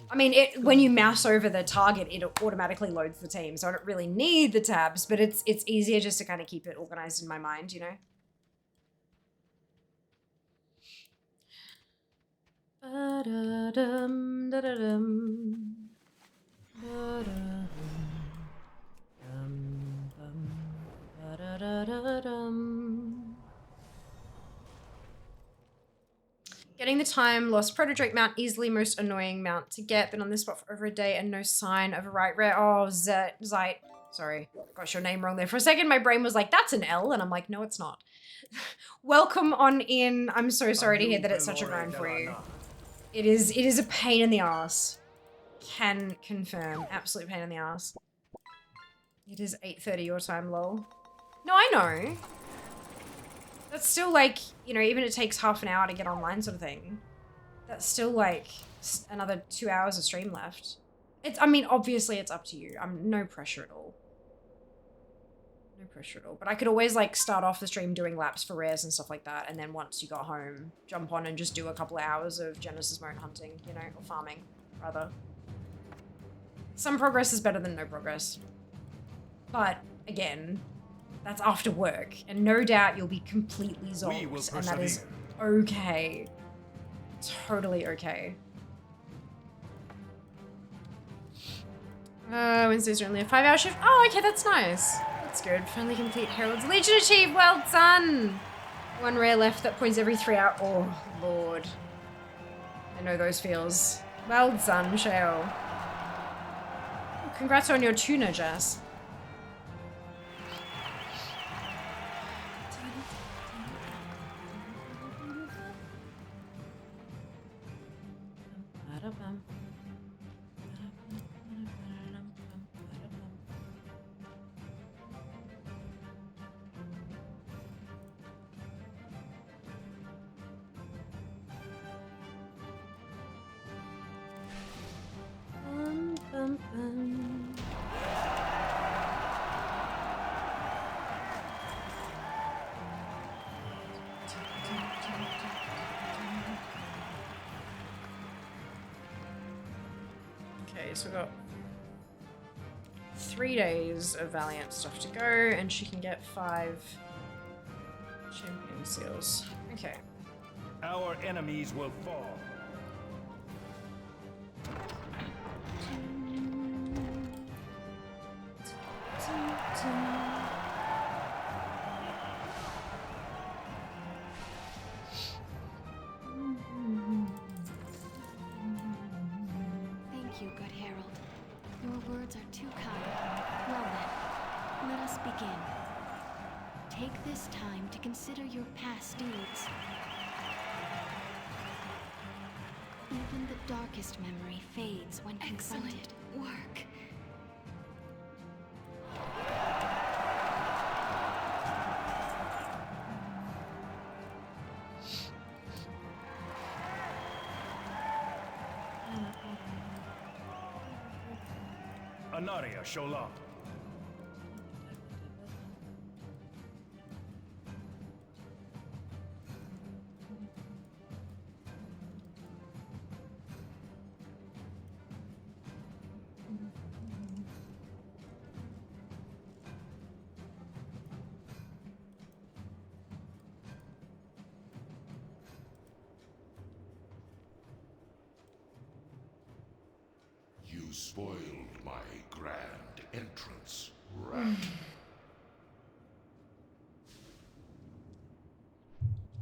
I mean, when you mouse over the target, it automatically loads the team, so I don't really need the tabs, but it's easier just to kind of keep it organized in my mind, you know? Ba-da-dum, da-da-dum. Ba-da-dum, dum-dum, ba-da-da-da-dum. Getting the time lost proto-drake mount easily most annoying mount to get. Been on this spot for over a day and no sign of a right rare. Oh, Zite. Sorry, got your name wrong there. For a second, my brain was like, that's an L. And I'm like, no, it's not. Welcome on in. I'm so sorry to hear that it's such a grind for you. It is a pain in the ass. Can confirm. Absolute pain in the ass. It is 8:30 your time, lol. No, I know. That's still like, you know, even it takes half an hour to get online sort of thing. That's still like another 2 hours of stream left. I mean, obviously it's up to you. I'm no pressure at all. No pressure at all. But I could always like start off the stream doing laps for rares and stuff like that. And then once you got home, jump on and just do a couple of hours of Genesis mode hunting, you know, or farming rather. Some progress is better than no progress. But again, that's after work, and no doubt you'll be completely zonked, and that is okay. Totally okay. Wednesdays are only a 5-hour shift. Oh, okay, that's nice. That's good. Finally complete Herald's Legion achieved. Well done. One rare left that points every 3 hours. Oh, Lord. I know those feels. Well done, Shale. Congrats on your tuna, Jazz. Okay, so we've got 3 days of Valiant stuff to go, and she can get 5 champion seals. Okay. Our enemies will fall. Thank you, good Herald. Your words are too kind. Well then, let us begin. Take this time to consider your past deeds. Even the darkest memory fades when confronted. Excellent work. Anaria Shola. You spoiled my grand entrance, rat.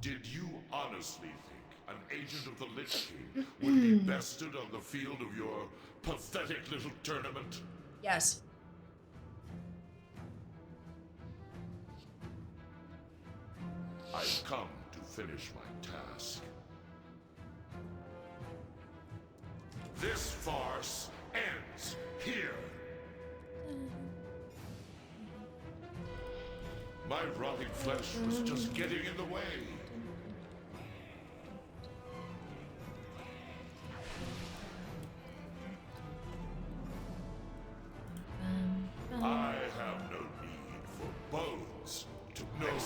Did you honestly think an agent of the Lich King would be bested on the field of your pathetic little tournament? Yes. I've come to finish my task. This farce ends here. My rotting flesh was just getting in the way. I have no need for bones to know it.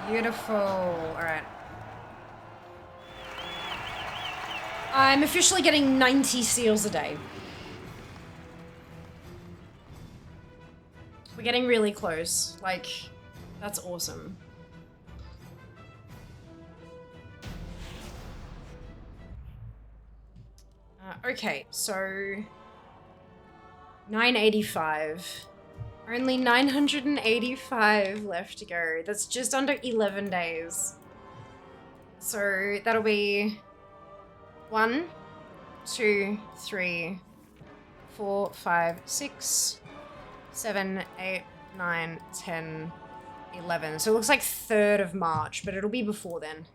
Beautiful. All right. I'm officially getting 90 seals a day. We're getting really close. Like, that's awesome. Okay, so 985. Only 985 left to go. That's just under 11 days. So that'll be 1, 2, 3, 4, 5, 6, 7, 8, 9, 10, 11. So it looks like 3rd of March, but it'll be before then.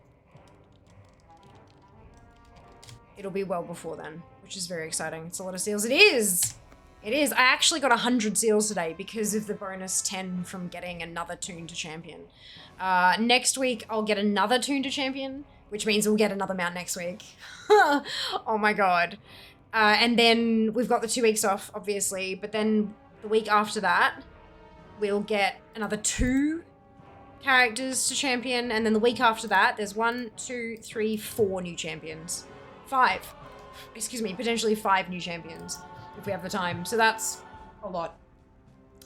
It'll be well before then, which is very exciting. It's a lot of seals. It is! It is. I actually got 100 seals today because of the bonus 10 from getting another Toon to Champion. Next week, I'll get another Toon to Champion, which means we'll get another mount next week. Oh my god. And then we've got the 2 weeks off, obviously, but then the week after that, we'll get another 2 characters to champion, and then the week after that, there's 1, 2, 3, 4 new champions. 5. Excuse me, potentially 5 new champions, if we have the time. So that's a lot.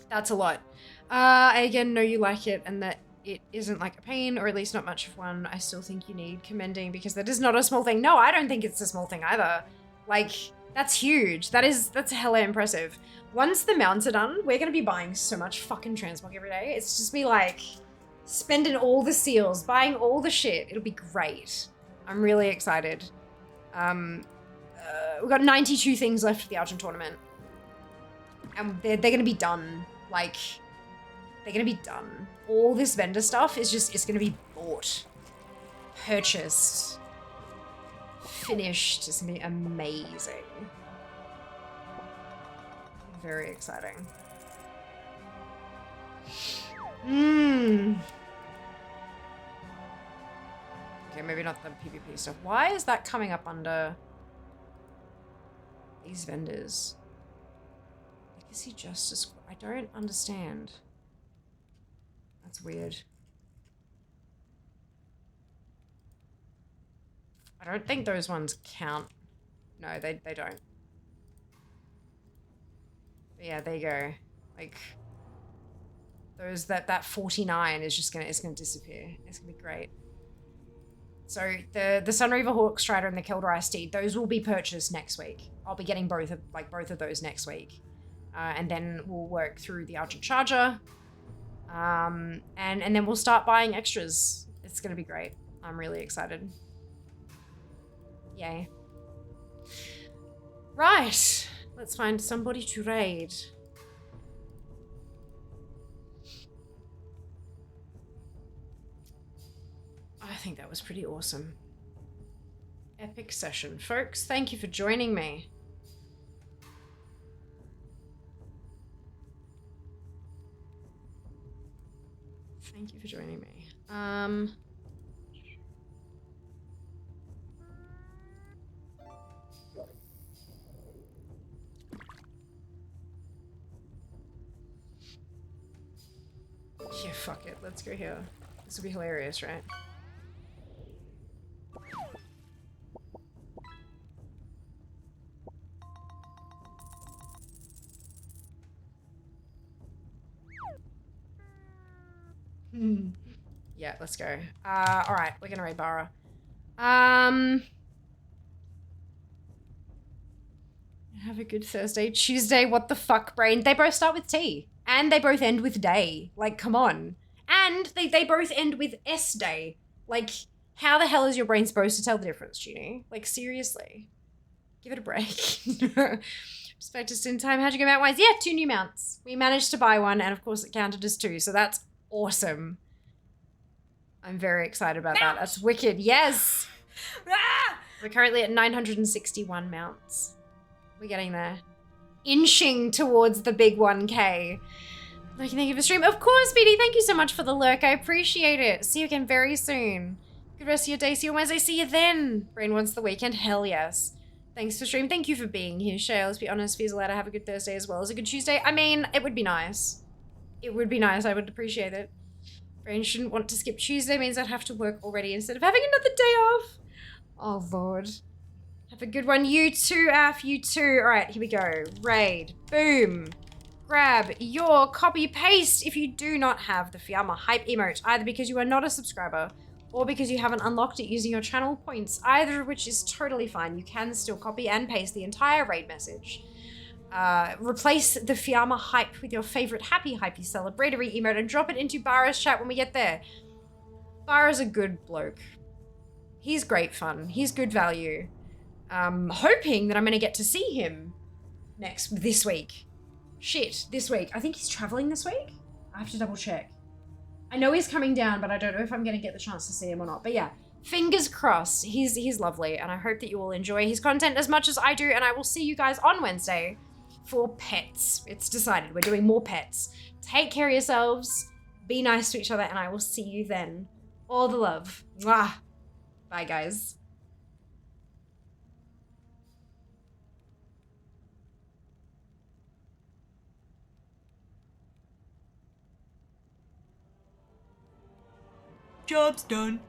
That's a lot. I again know you like it, and that it isn't like a pain, or at least not much of one. I still think you need commending, because that is not a small thing. No, I don't think it's a small thing either. Like, that's huge. That's hella impressive. Once the mounts are done, we're gonna be buying so much fucking transmog every day. It's just be like, spending all the seals, buying all the shit. It'll be great. I'm really excited. We've got 92 things left for the Argent tournament. And they're gonna be done. Like, they're gonna be done. All this vendor stuff is just, it's gonna be bought. Purchased. Finished. It's gonna be amazing. Very exciting. Okay, maybe not the PvP stuff. Why is that coming up under these vendors? Legacy Justice. I don't understand. That's weird. I don't think those ones count. No, they don't. But yeah, there you go. Like, those, that 49 is just it's gonna disappear. It's gonna be great. So the Sunreaver Hawk Strider and the Keldrai Steed, those will be purchased next week. I'll be getting both of those next week. And then we'll work through the Argent Charger. And then we'll start buying extras. It's gonna be great. I'm really excited. Yay. Right. Let's find somebody to raid. I think that was pretty awesome. Epic session. Folks, thank you for joining me. Thank you for joining me. Yeah, fuck it. Let's go here. This will be hilarious, right? Yeah, let's go. Alright, we're gonna raid Bara. Have a good Thursday. Tuesday, what the fuck, brain? They both start with T. And they both end with day. Like, come on. And they both end with S day. Like, how the hell is your brain supposed to tell the difference, Junie? Like, seriously. Give it a break. Just just in time. How'd you go mount-wise? Yeah, 2 new mounts. We managed to buy one, and of course it counted as 2, so that's awesome. I'm very excited about that. That's wicked. Yes! We're currently at 961 mounts. We're getting there. Inching towards the big 1K. Thank you for the stream. Of course, BD. Thank you so much for the lurk. I appreciate it. See you again very soon. Good rest of your day. See you on Wednesday. See you then. Brain wants the weekend. Hell yes. Thanks for stream. Thank you for being here, Shay. Let's be honest. Feels allowed to have a good Thursday as well as a good Tuesday. I mean, it would be nice. It would be nice. I would appreciate it. Brain shouldn't want to skip Tuesday. Means I'd have to work already instead of having another day off. Oh, Lord. Have a good one. You too, Af. You too. All right, here we go. Raid. Boom. Grab your copy paste if you do not have the Fiamma hype emote, either because you are not a subscriber or because you haven't unlocked it using your channel points, either of which is totally fine. You can still copy and paste the entire raid message. Replace the Fiamma hype with your favorite happy hypey celebratory emote and drop it into Barra's chat when we get there. Barra's a good bloke. He's great fun. He's good value. Hoping that I'm gonna get to see him this week. Shit, this week. I think he's traveling this week. I have to double check. I know he's coming down, but I don't know if I'm gonna get the chance to see him or not. But yeah, fingers crossed. He's lovely, and I hope that you all enjoy his content as much as I do, and I will see you guys on Wednesday for pets. It's decided. We're doing more pets. Take care of yourselves. Be nice to each other, and I will see you then. All the love. Mwah. Bye, guys. Job's done.